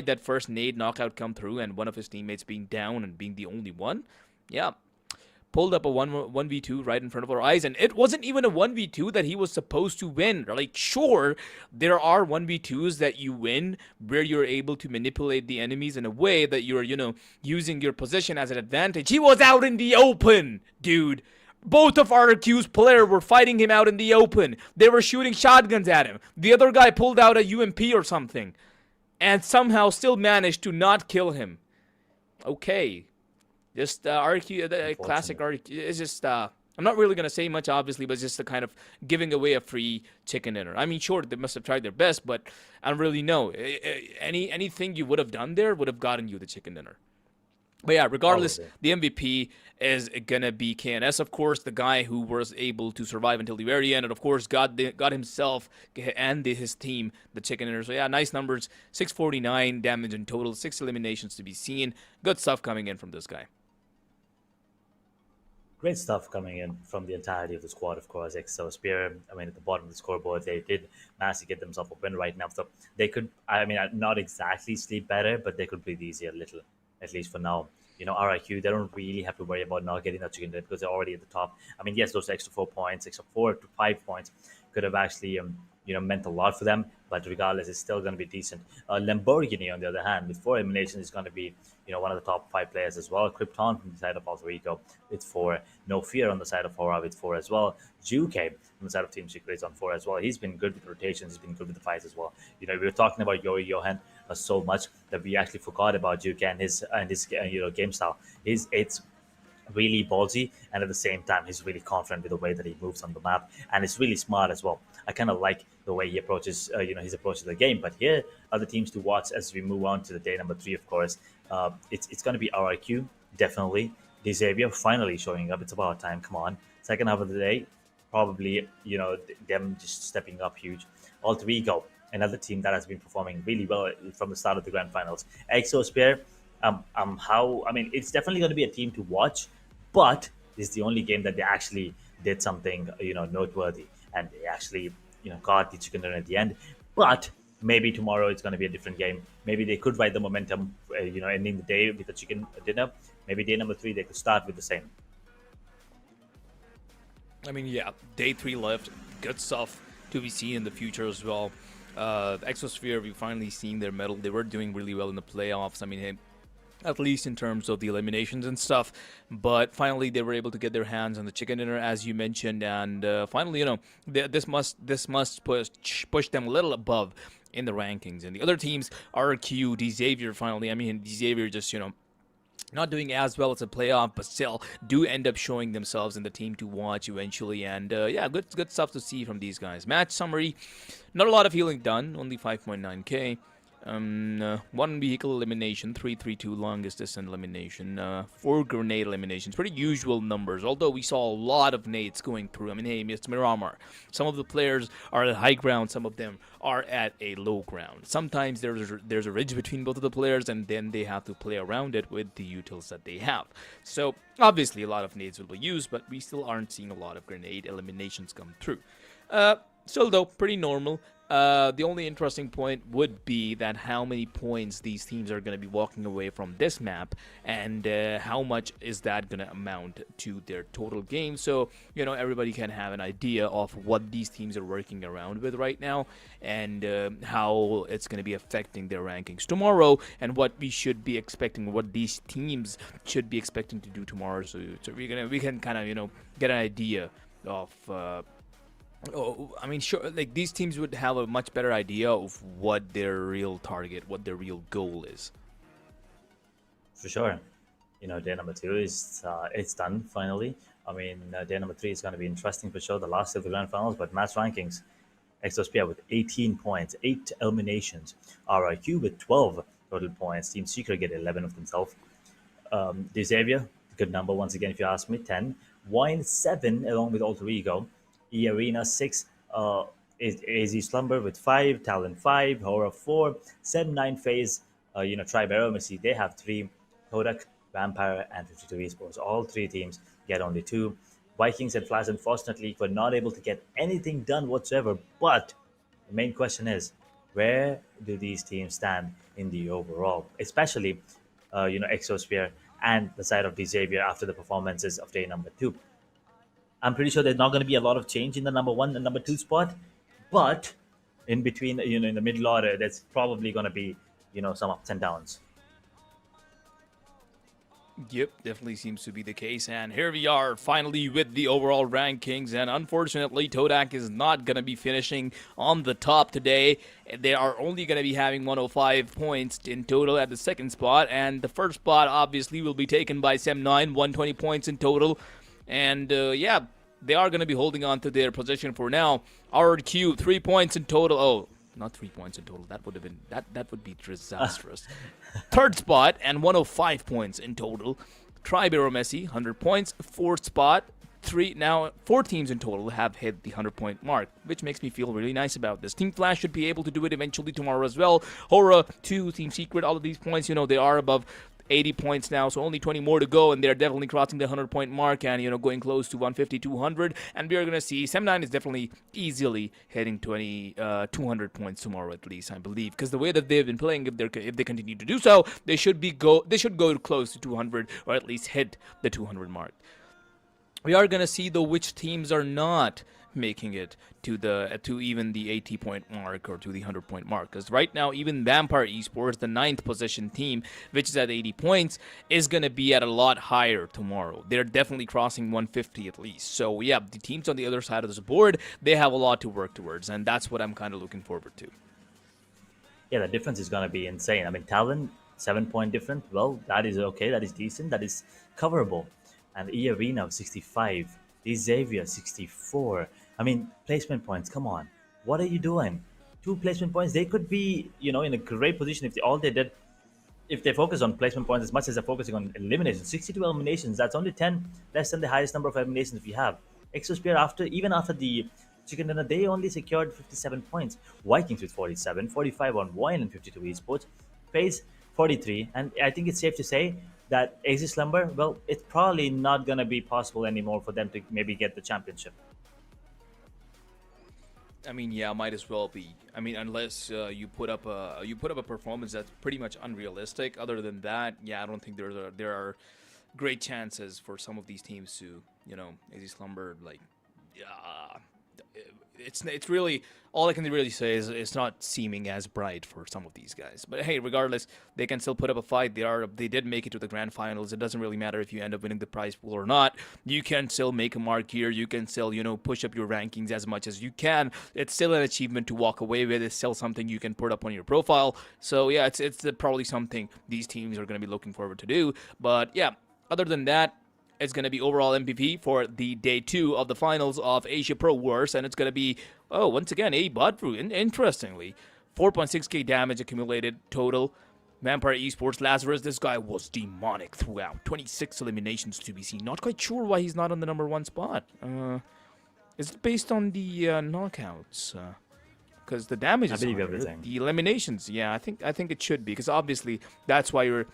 that first nade knockout come through and one of his teammates being down and being the only one. Yeah. Pulled up a 1v2 right in front of our eyes, and it wasn't even a 1v2 that he was supposed to win. Like, sure, there are 1v2s that you win where you're able to manipulate the enemies in a way that you're, using your position as an advantage. He was out in the open, dude. Both of RQ's players were fighting him out in the open. They were shooting shotguns at him. The other guy pulled out a UMP or something and somehow still managed to not kill him. Okay. Just RQ, classic RQ. It's just, I'm not really going to say much, obviously, but it's just a kind of giving away a free chicken dinner. I mean, sure, they must have tried their best, but I don't really know. Anything you would have done there would have gotten you the chicken dinner. But yeah, regardless, the MVP is going to be KNS, of course, the guy who was able to survive until the very end, and of course got himself and his team the chicken dinner. So yeah, nice numbers, 649 damage in total, 6 eliminations to be seen. Good stuff coming in from this guy. Great stuff coming in from the entirety of the squad, of course. Exo Spear, I mean, at the bottom of the scoreboard, they did manage to get themselves a win right now. So they could, I mean, not exactly sleep better, but they could breathe easier a little, at least for now. RIQ, they don't really have to worry about not getting that chicken dinner because they're already at the top. I mean, yes, those extra 4 points, extra 4 to 5 points could have actually, meant a lot for them. But regardless, it's still going to be decent. Lamborghini, on the other hand, with 4 eliminations, is going to be, one of the top 5 players as well. Krypton from the side of Puerto Rico with 4. No Fear on the side of Hora with 4 as well. Juke on the side of Team Secret is on 4 as well. He's been good with rotations. He's been good with the fights as well. We were talking about Yori Johan so much that we actually forgot about Juke and his game style. It's really ballsy, and at the same time he's really confident with the way that he moves on the map, and it's really smart as well. I kind of like the way he approaches his approach to the game. But here are the teams to watch as we move on to the day number 3. Of course, it's going to be RIQ, definitely. Xavier finally showing up. It's about time. Come on, second half of the day, probably them just stepping up huge. Alter Ego, another team that has been performing really well from the start of the grand finals. Exosphere, it's definitely going to be a team to watch, but this is the only game that they actually did something, noteworthy, and they actually, got the chicken dinner at the end. But maybe tomorrow it's going to be a different game. Maybe they could ride the momentum, ending the day with a chicken dinner. Maybe day number 3 they could start with the same. I mean, yeah, day 3 left. Good stuff to be seen in the future as well. Exosphere, we've finally seen their medal. They were doing really well in the playoffs. I mean, hey, at least in terms of the eliminations and stuff. But finally, they were able to get their hands on the chicken dinner, as you mentioned. And finally, this must push them a little above in the rankings. And the other teams, RQ, Xavier, finally. I mean, Xavier just, not doing as well as a playoff, but still do end up showing themselves in the team to watch eventually. And yeah, good stuff to see from these guys. Match summary, not a lot of healing done, only 5.9k. 1 vehicle elimination, 332 longest distance elimination, 4 grenade eliminations. Pretty usual numbers, although we saw a lot of nades going through. I mean, hey, Mr. Miramar, some of the players are at high ground, some of them are at a low ground. Sometimes there's a ridge between both of the players, and then they have to play around it with the utils that they have. So obviously a lot of nades will be used, but we still aren't seeing a lot of grenade eliminations come through. Still though, pretty normal. The only interesting point would be that how many points these teams are going to be walking away from this map, and how much is that going to amount to their total game. So, everybody can have an idea of what these teams are working around with right now, and how it's going to be affecting their rankings tomorrow, and what we should be expecting, what these teams should be expecting to do tomorrow. So we can kind of, get an idea of... I mean, sure, like these teams would have a much better idea of what their real target, what their real goal is. For sure. Day number 2 is it's done finally. I mean, day number 3 is going to be interesting for sure, the last of the grand finals, but match rankings. Exosphere with 18 points, 8 eliminations. RIQ with 12 total points. Team Secret get 11 of themselves. Xavier, good number once again if you ask me, 10. Wine 7 along with Alter Ego. Arena 6, AZ Slumber with 5, Talon 5, Horror 4, Sem 9 Phase, Tri-Baromacy, they have 3, Kodak, Vampire, and 52 Esports. All 3 teams get only 2. Vikings and Flash, unfortunately, were not able to get anything done whatsoever. But the main question is, where do these teams stand in the overall? Especially, Exosphere and the side of Xavier after the performances of day number 2. I'm pretty sure there's not going to be a lot of change in the number 1 and number 2 spot, but in between, in the middle order, there's probably going to be, some ups and downs. Yep, definitely seems to be the case. And here we are finally with the overall rankings. And unfortunately, Todak is not going to be finishing on the top today. They are only going to be having 105 points in total at the second spot. And the first spot obviously will be taken by Sem9, 120 points in total. And yeah, they are going to be holding on to their position for now. RQ, 3 points in total. Oh, not 3 points in total. That would have been that would be disastrous. Third spot and 105 points in total. Tri-Baromacy, 100 points. Fourth spot, 4 teams in total have hit the 100-point mark, which makes me feel really nice about this. Team Flash should be able to do it eventually tomorrow as well. Hora 2, Team Secret, all of these points, they are above 80 points now, so only 20 more to go, and they're definitely crossing the 100-point mark and, going close to 150, 200, and we are going to see Sem9 is definitely easily hitting 200 points tomorrow at least, I believe, because the way that they've been playing, if they continue to do so, they should go close to 200 or at least hit the 200 mark. We are going to see, though, which teams are not making it to even the 80-point mark or to the 100-point mark, because right now even Vampire Esports, the 9th position team, which is at 80 points, is going to be at a lot higher tomorrow. They're definitely crossing 150 at least. So yeah, the teams on the other side of this board, they have a lot to work towards, and that's what I'm kind of looking forward to. Yeah, the difference is going to be insane. I mean, Talon, 7-point difference. Well, that is okay. That is decent. That is coverable. And E-Arena, 65. Xavier, 64. I mean, placement points, come on. What are you doing? 2 placement points. They could be, in a great position if they focus on placement points as much as they're focusing on eliminations. 62 eliminations, that's only 10 less than the highest number of eliminations we have. Exospear, even after the Chicken Dinner, they only secured 57 points. Vikings with 47, 45 on Wine and 52 Esports. FaZe, 43. And I think it's safe to say that AC Slumber, well, it's probably not going to be possible anymore for them to maybe get the championship. I mean, yeah, might as well be. I mean, unless you put up a performance that's pretty much unrealistic. Other than that, yeah, I don't think there are great chances for some of these teams to, AC Slumber, like, it's really, all I can really say is it's not seeming as bright for some of these guys. But hey, regardless, they can still put up a fight. They did make it to the grand finals. It doesn't really matter if you end up winning the prize pool or not. You can still make a mark here. You can still, push up your rankings as much as you can. It's still an achievement to walk away with. It's still something you can put up on your profile. So yeah, it's probably something these teams are going to be looking forward to do. But yeah, other than that, it's going to be overall MVP for the day 2 of the finals of Asia Pro Wars, and it's going to be, once again, a Badru. Interestingly, 4.6k damage accumulated total. Vampire Esports, Lazarus, this guy was demonic throughout. 26 eliminations to be seen. Not quite sure why he's not on the number 1 spot. Is it based on the knockouts? Because the damage is higher. Everything. The eliminations, yeah, I think it should be, because obviously that's why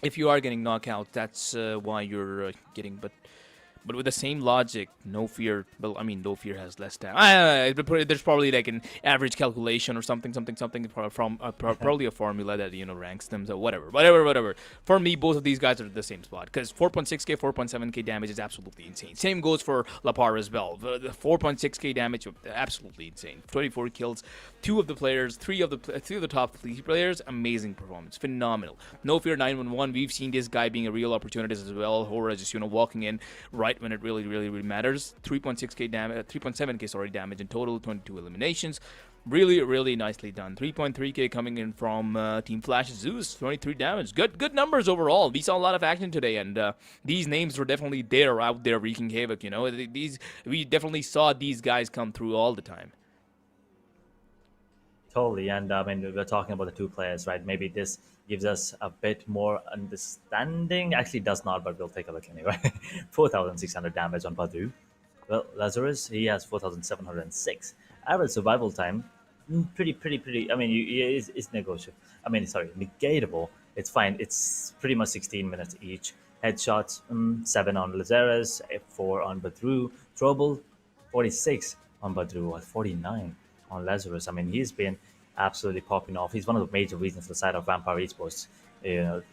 if you are getting knockouts, that's why you're getting, but with the same logic, No Fear, well, I mean, No Fear has less damage. There's probably like an average calculation or something from probably a formula that, ranks them, so whatever. For me, both of these guys are at the same spot, because 4.6k, 4.7k damage is absolutely insane. Same goes for Lapar as well. The 4.6k damage, absolutely insane. 24 kills, 2 of the players, 3 of the top 3 players, amazing performance, phenomenal. No Fear 911, we've seen this guy being a real opportunity as well. Hora just, walking in right when it really matters. 3.6k damage, 3.7k damage in total, 22 eliminations. Really nicely done. 3.3k coming in from Team Flash Zeus, 23 damage. Good numbers overall. We saw a lot of action today, and these names were definitely out there wreaking havoc. We definitely saw these guys come through all the time. Totally, and I mean, we're talking about the 2 players, right? Maybe this gives us a bit more understanding. Actually, it does not, but we'll take a look anyway. 4,600 damage on Badru. Well, Lazarus, he has 4,706. Average survival time, pretty. I mean, it's negotiable. I mean, sorry, negatable. It's fine. It's pretty much 16 minutes each. Headshots, 7 on Lazarus, 4 on Badru. Trouble, 46 on Badru, 49 on Lazarus. I mean, he's been absolutely popping off. He's one of the major reasons for the side of Vampire Esports,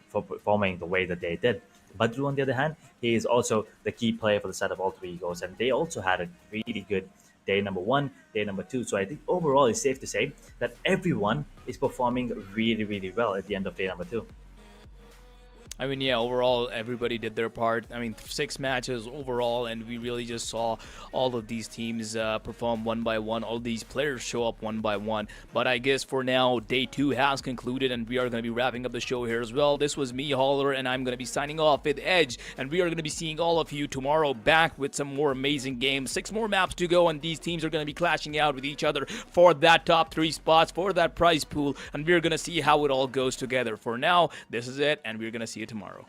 for performing the way that they did. Badru, on the other hand, he is also the key player for the side of all 3 Egos, and they also had a really good day number 1, day number 2. So I think overall it's safe to say that everyone is performing really well at the end of day number 2. I mean, yeah, overall, everybody did their part. I mean, 6 matches overall, and we really just saw all of these teams perform one by one. All these players show up one by one. But I guess for now, day 2 has concluded, and we are going to be wrapping up the show here as well. This was me, Holler, and I'm going to be signing off with Edge, and we are going to be seeing all of you tomorrow back with some more amazing games. 6 more maps to go, and these teams are going to be clashing out with each other for that top 3 spots, for that prize pool, and we're going to see how it all goes together. For now, this is it, and we're going to see you tomorrow.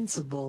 Invincible.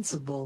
Invincible.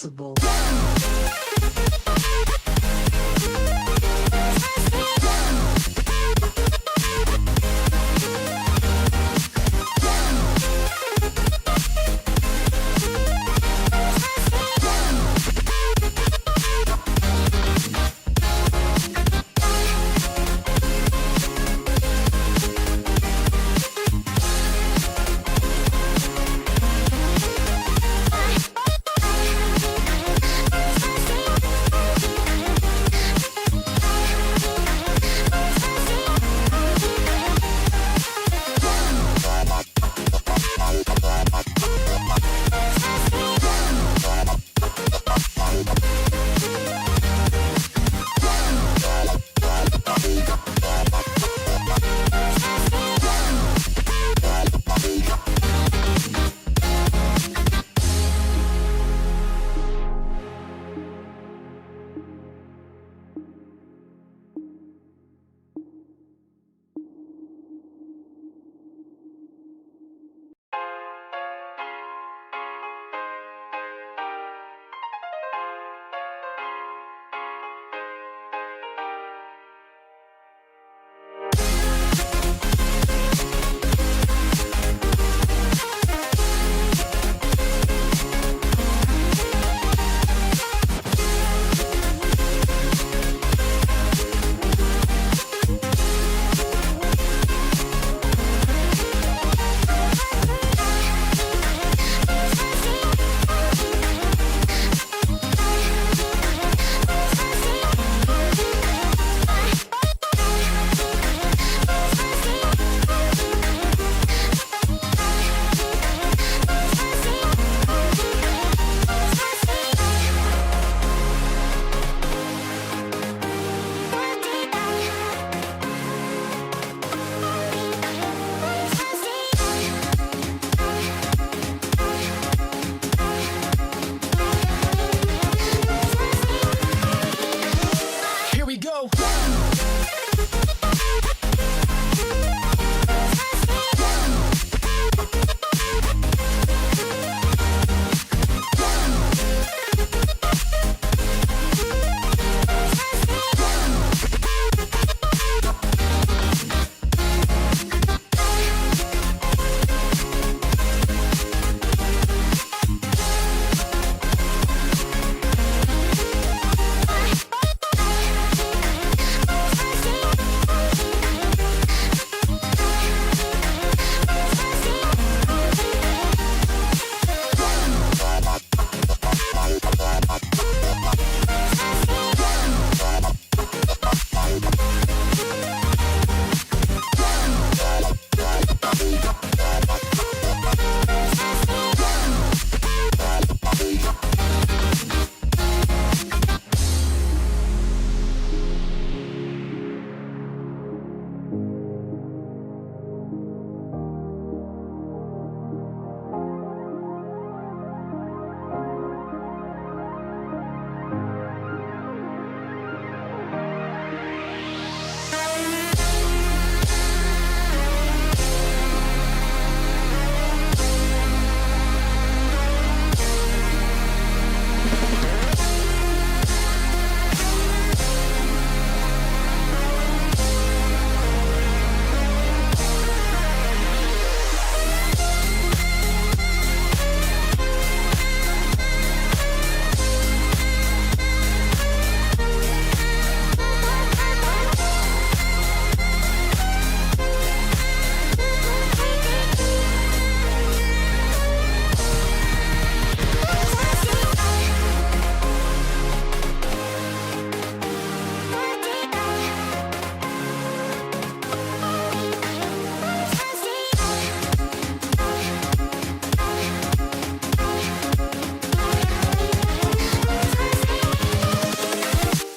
Invincible.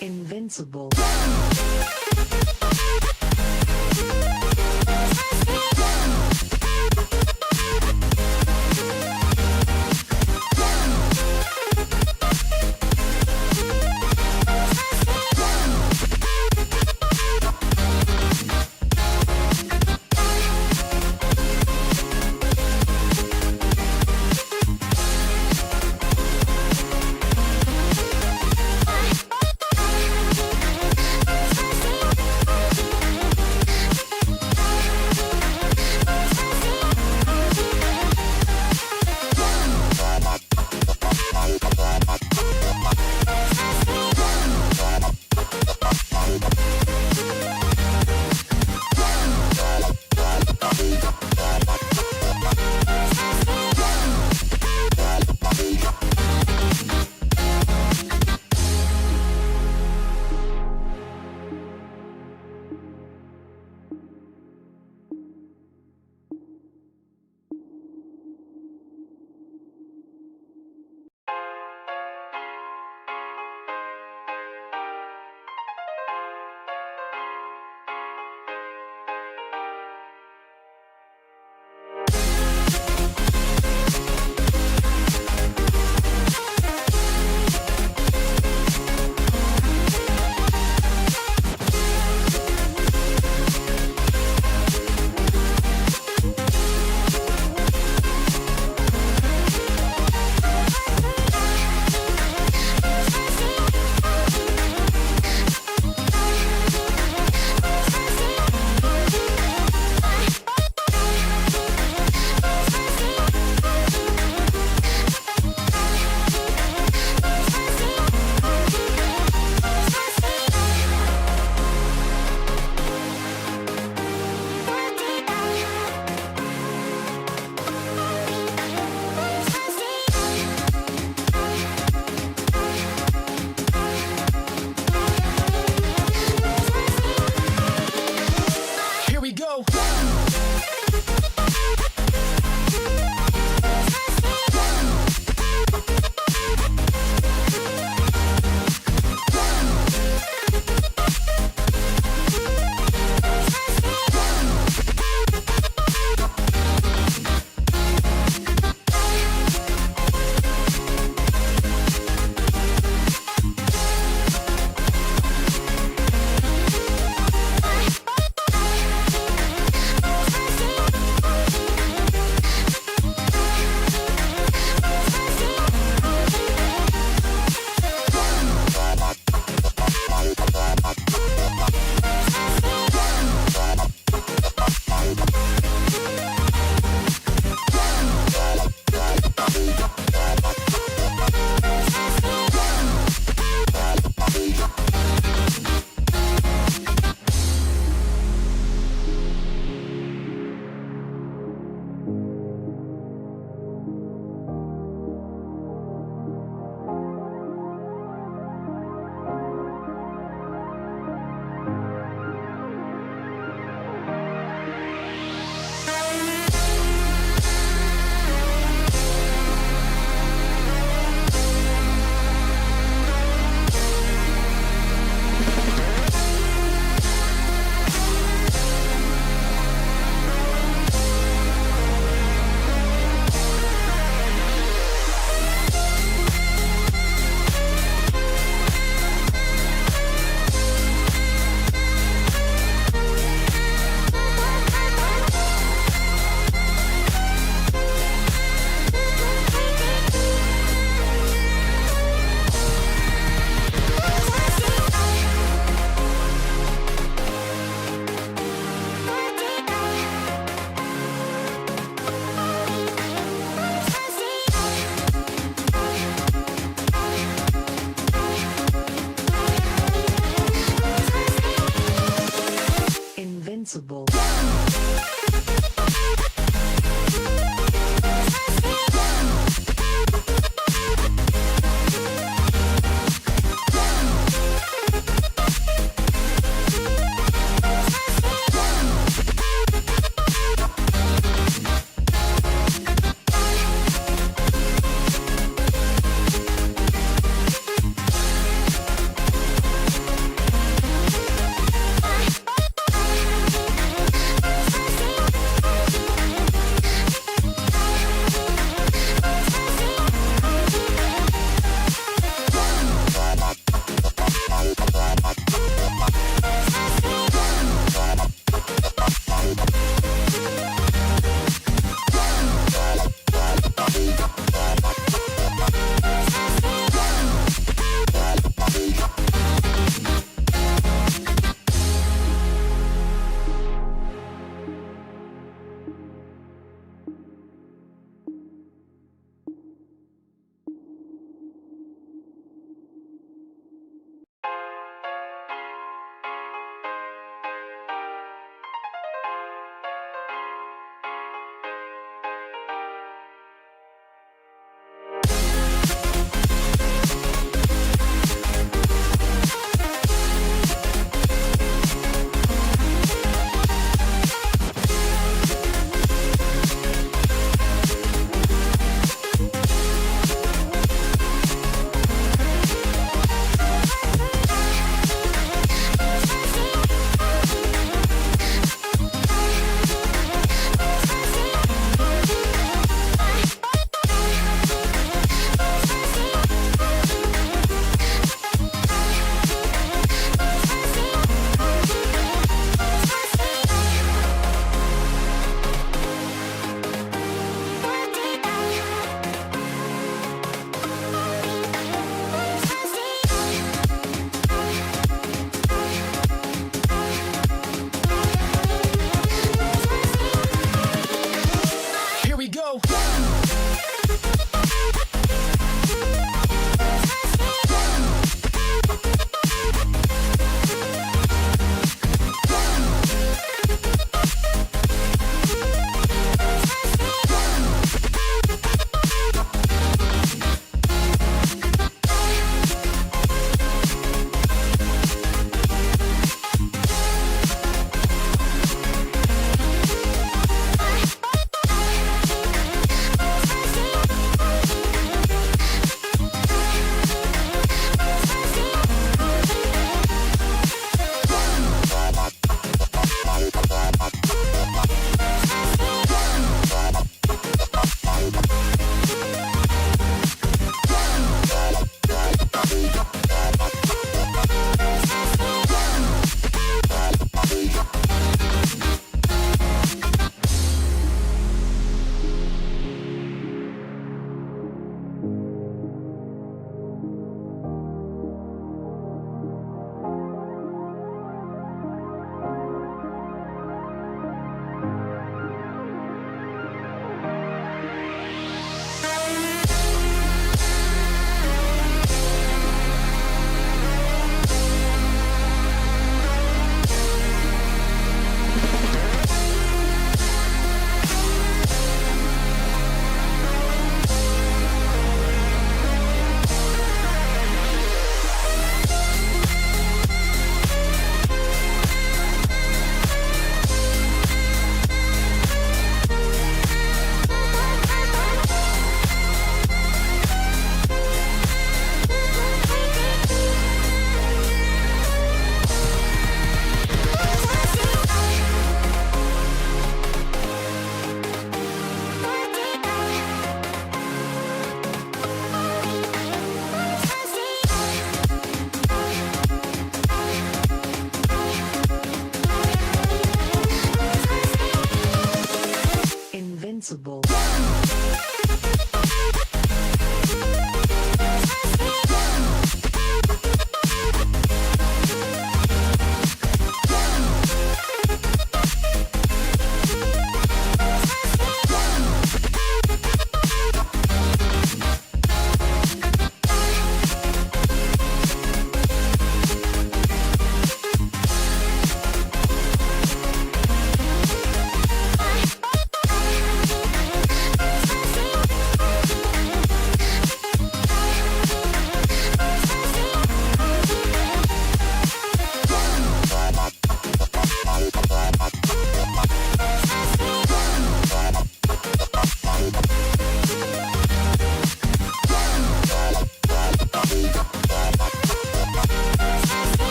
Invincible.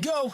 go.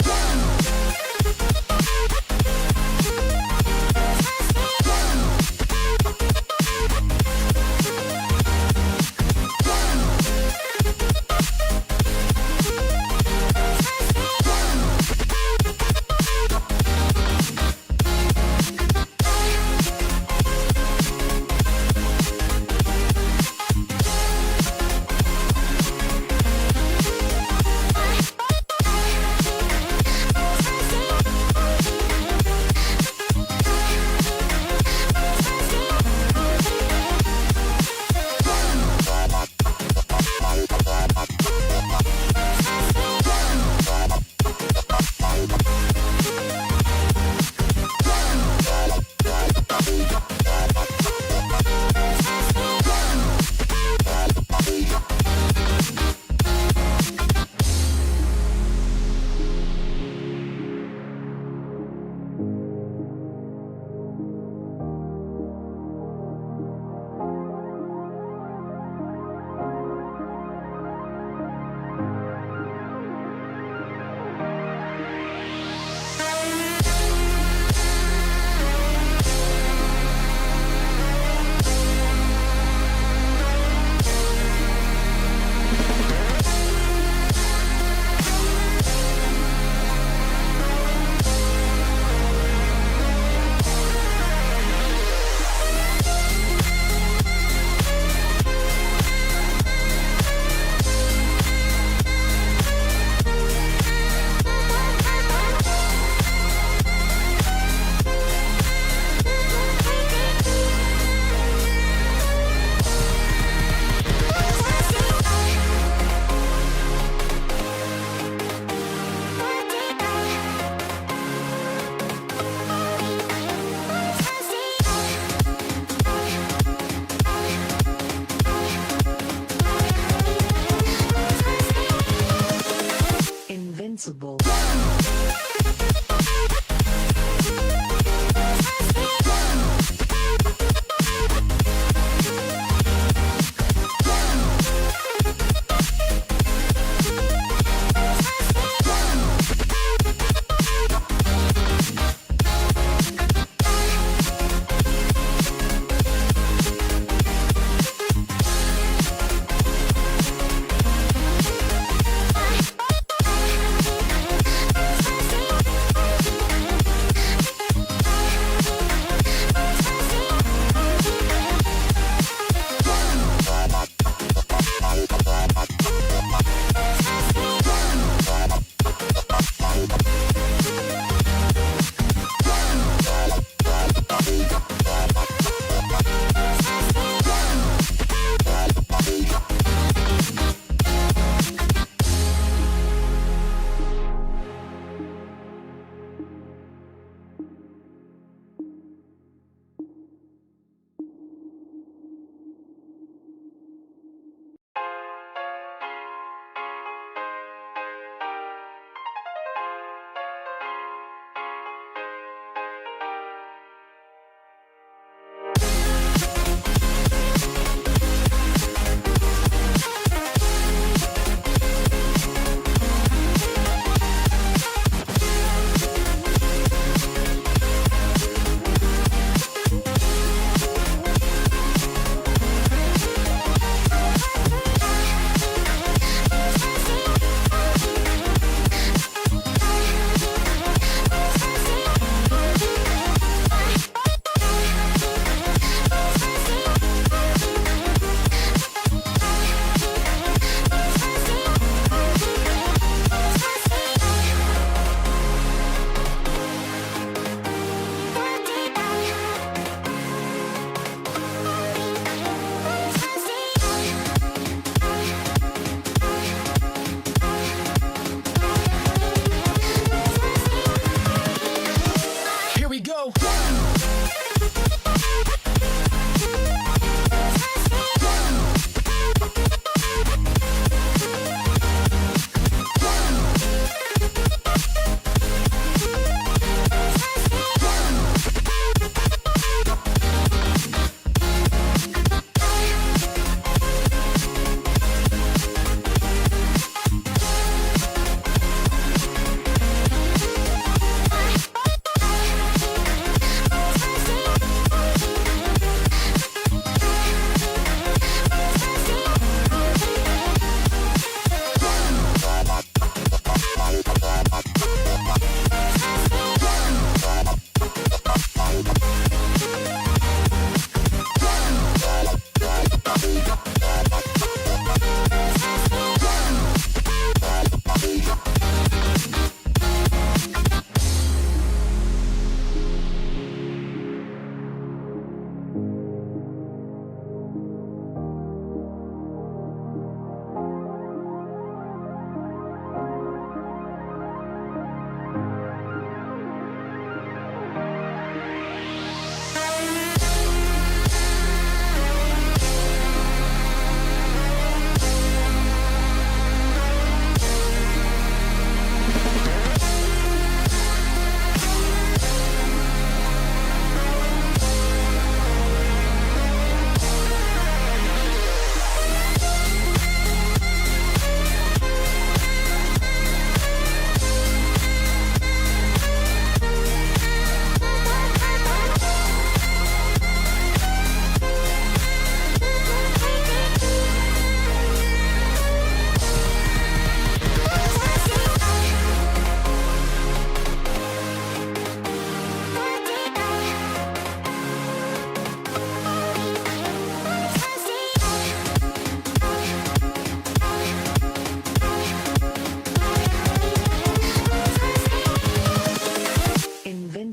Invincible.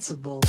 Invincible.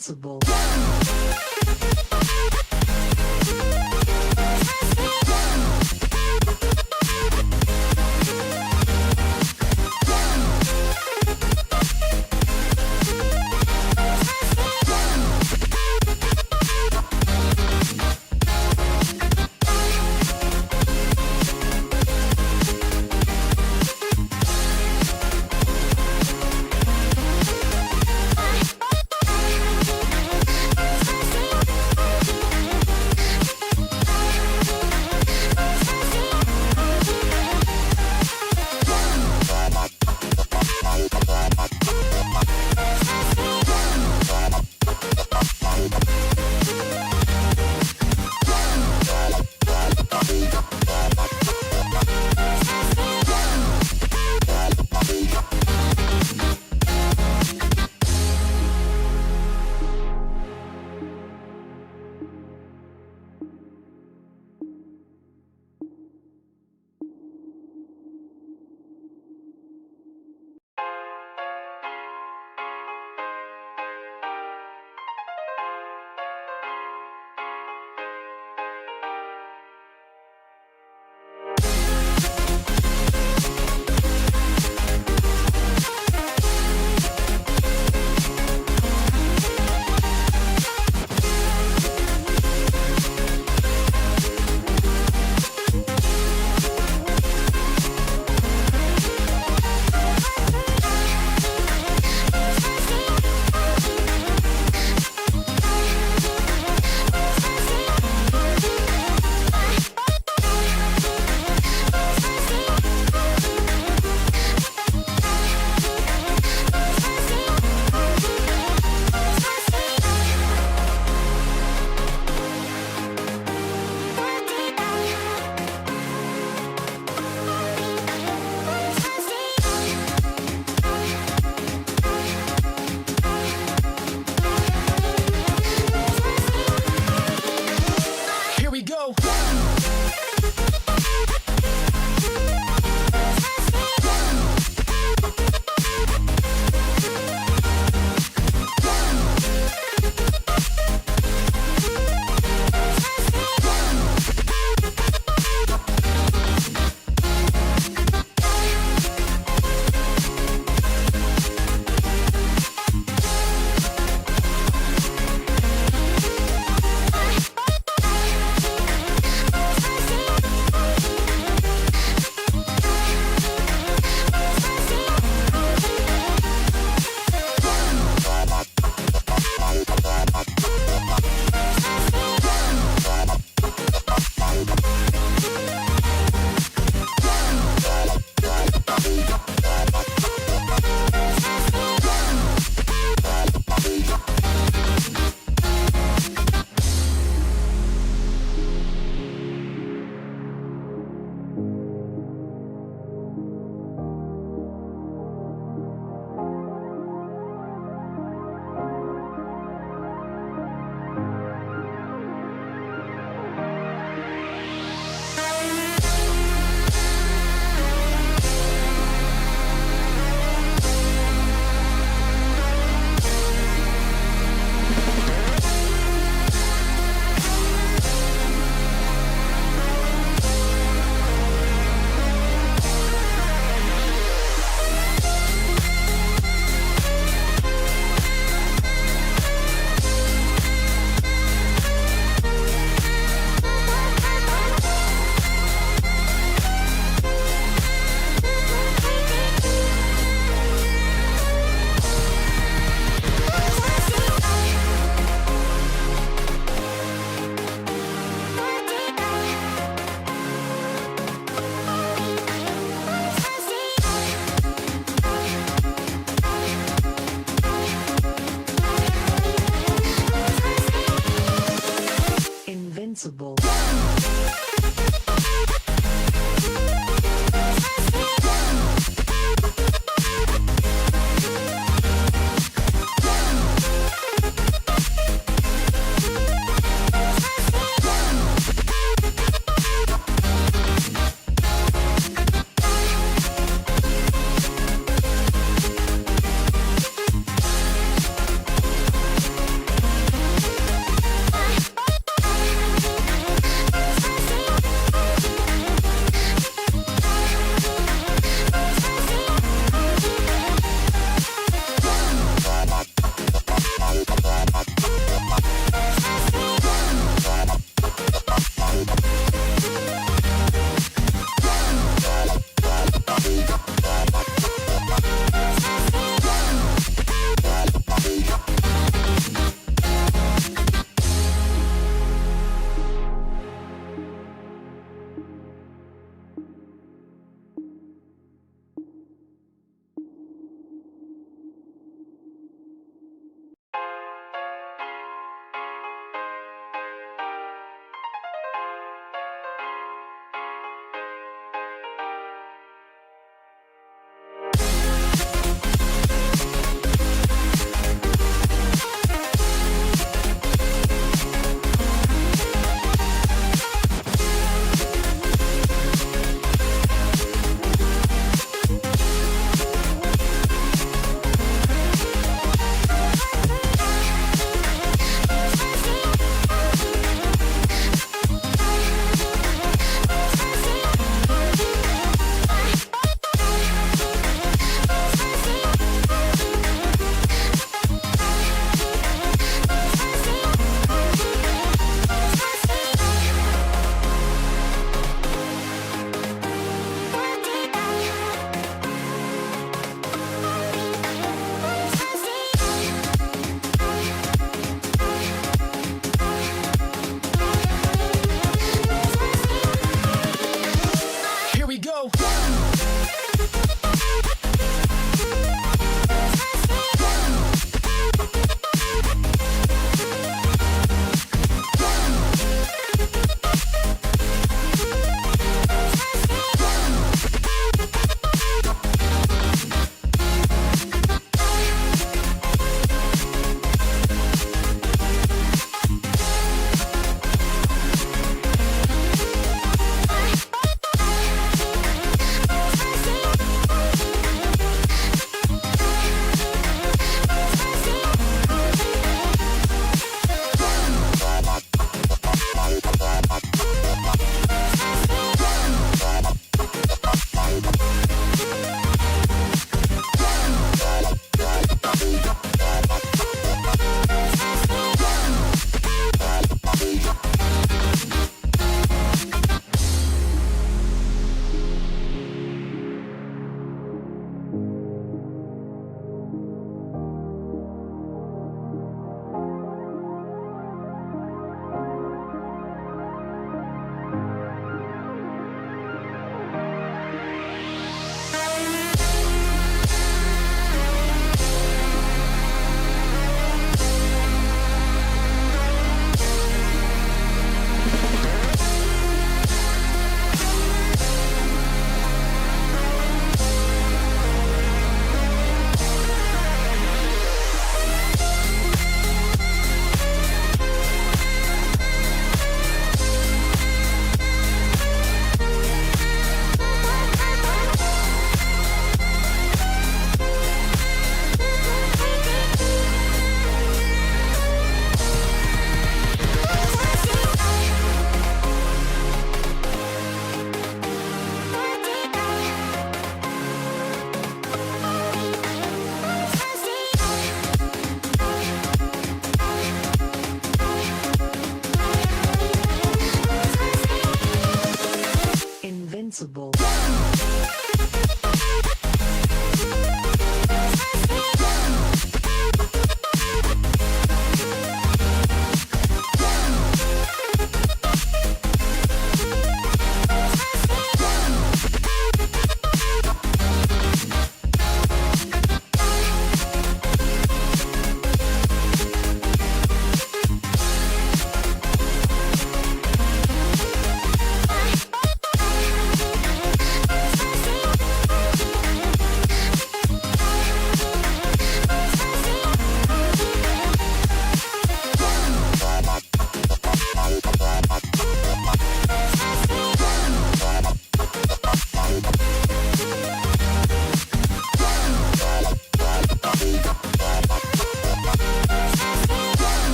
Invincible.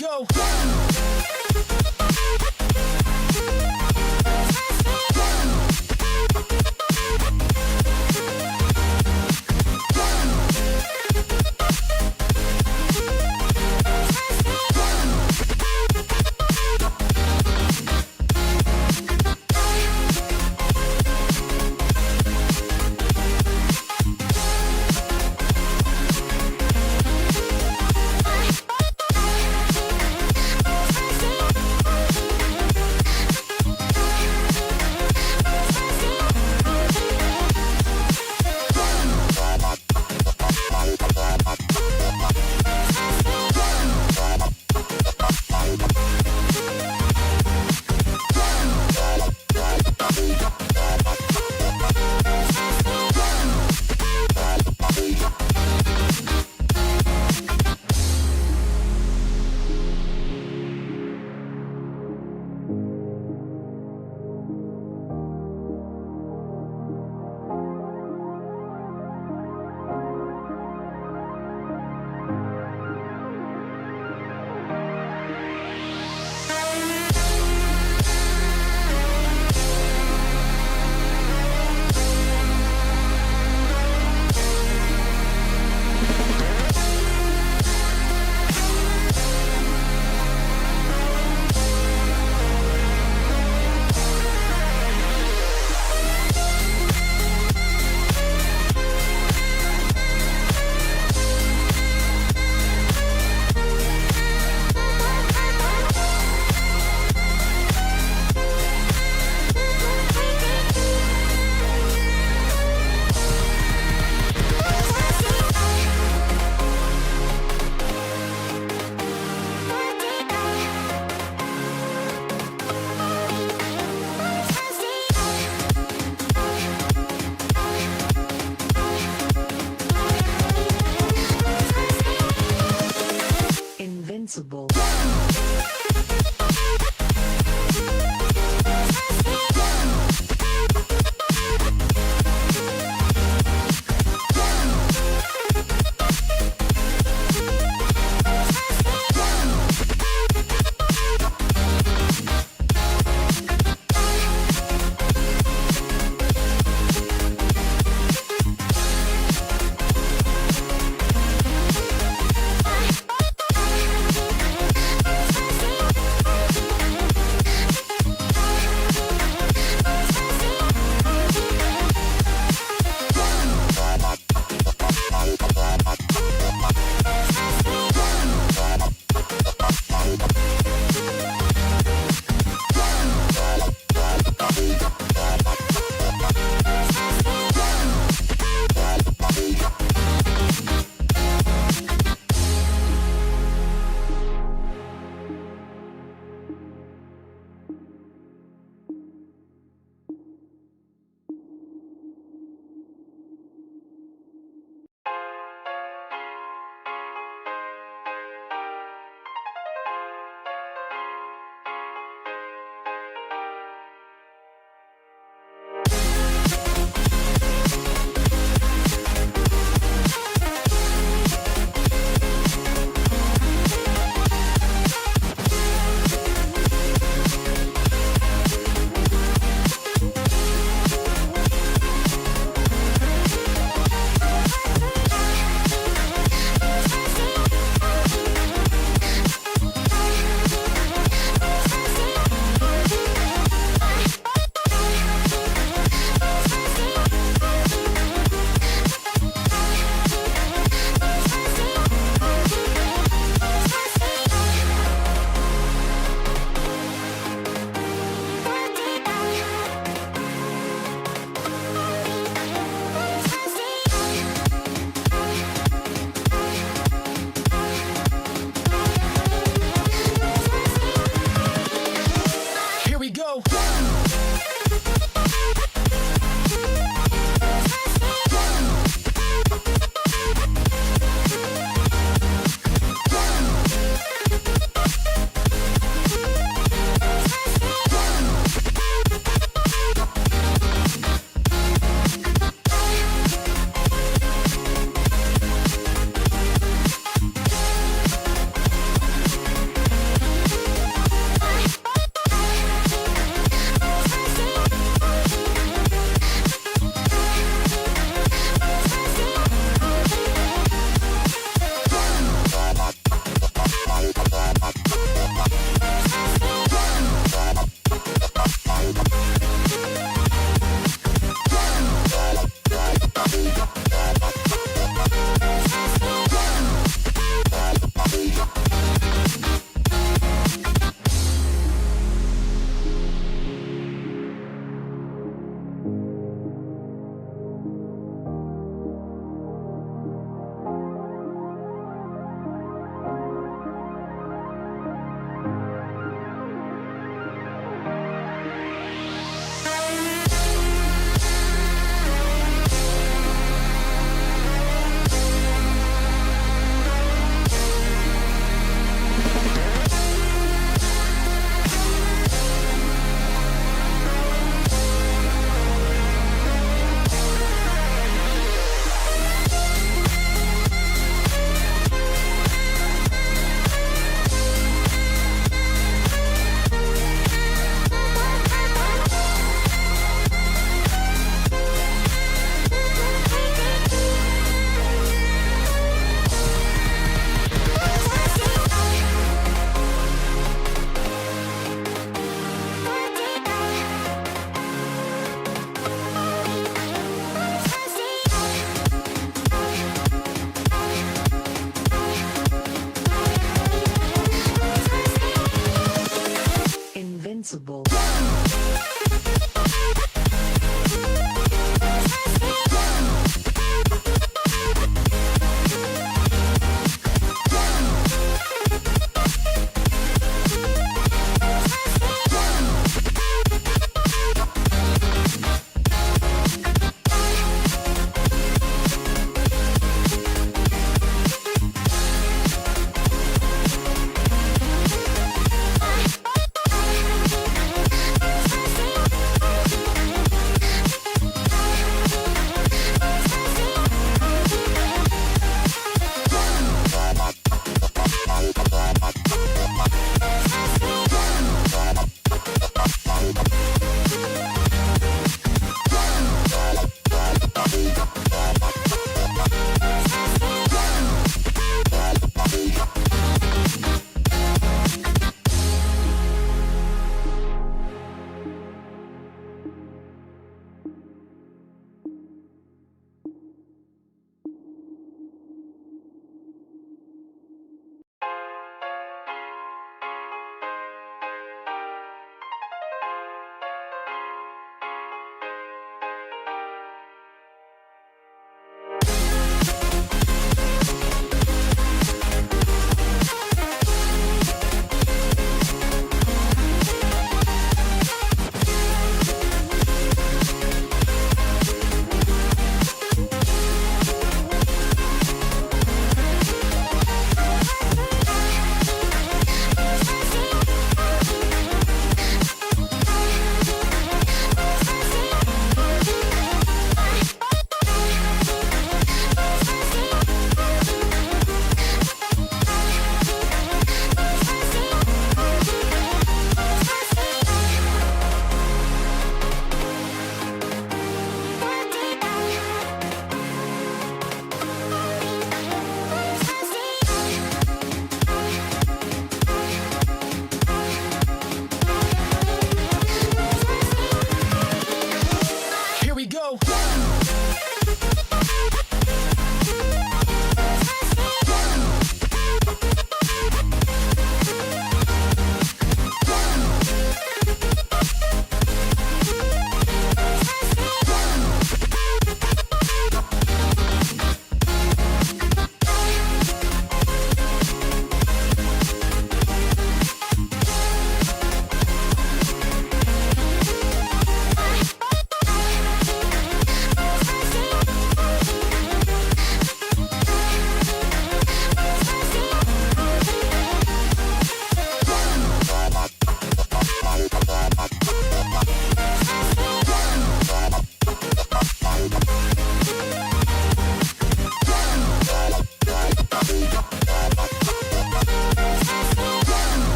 go. Invincible. Invincible.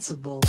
Invincible.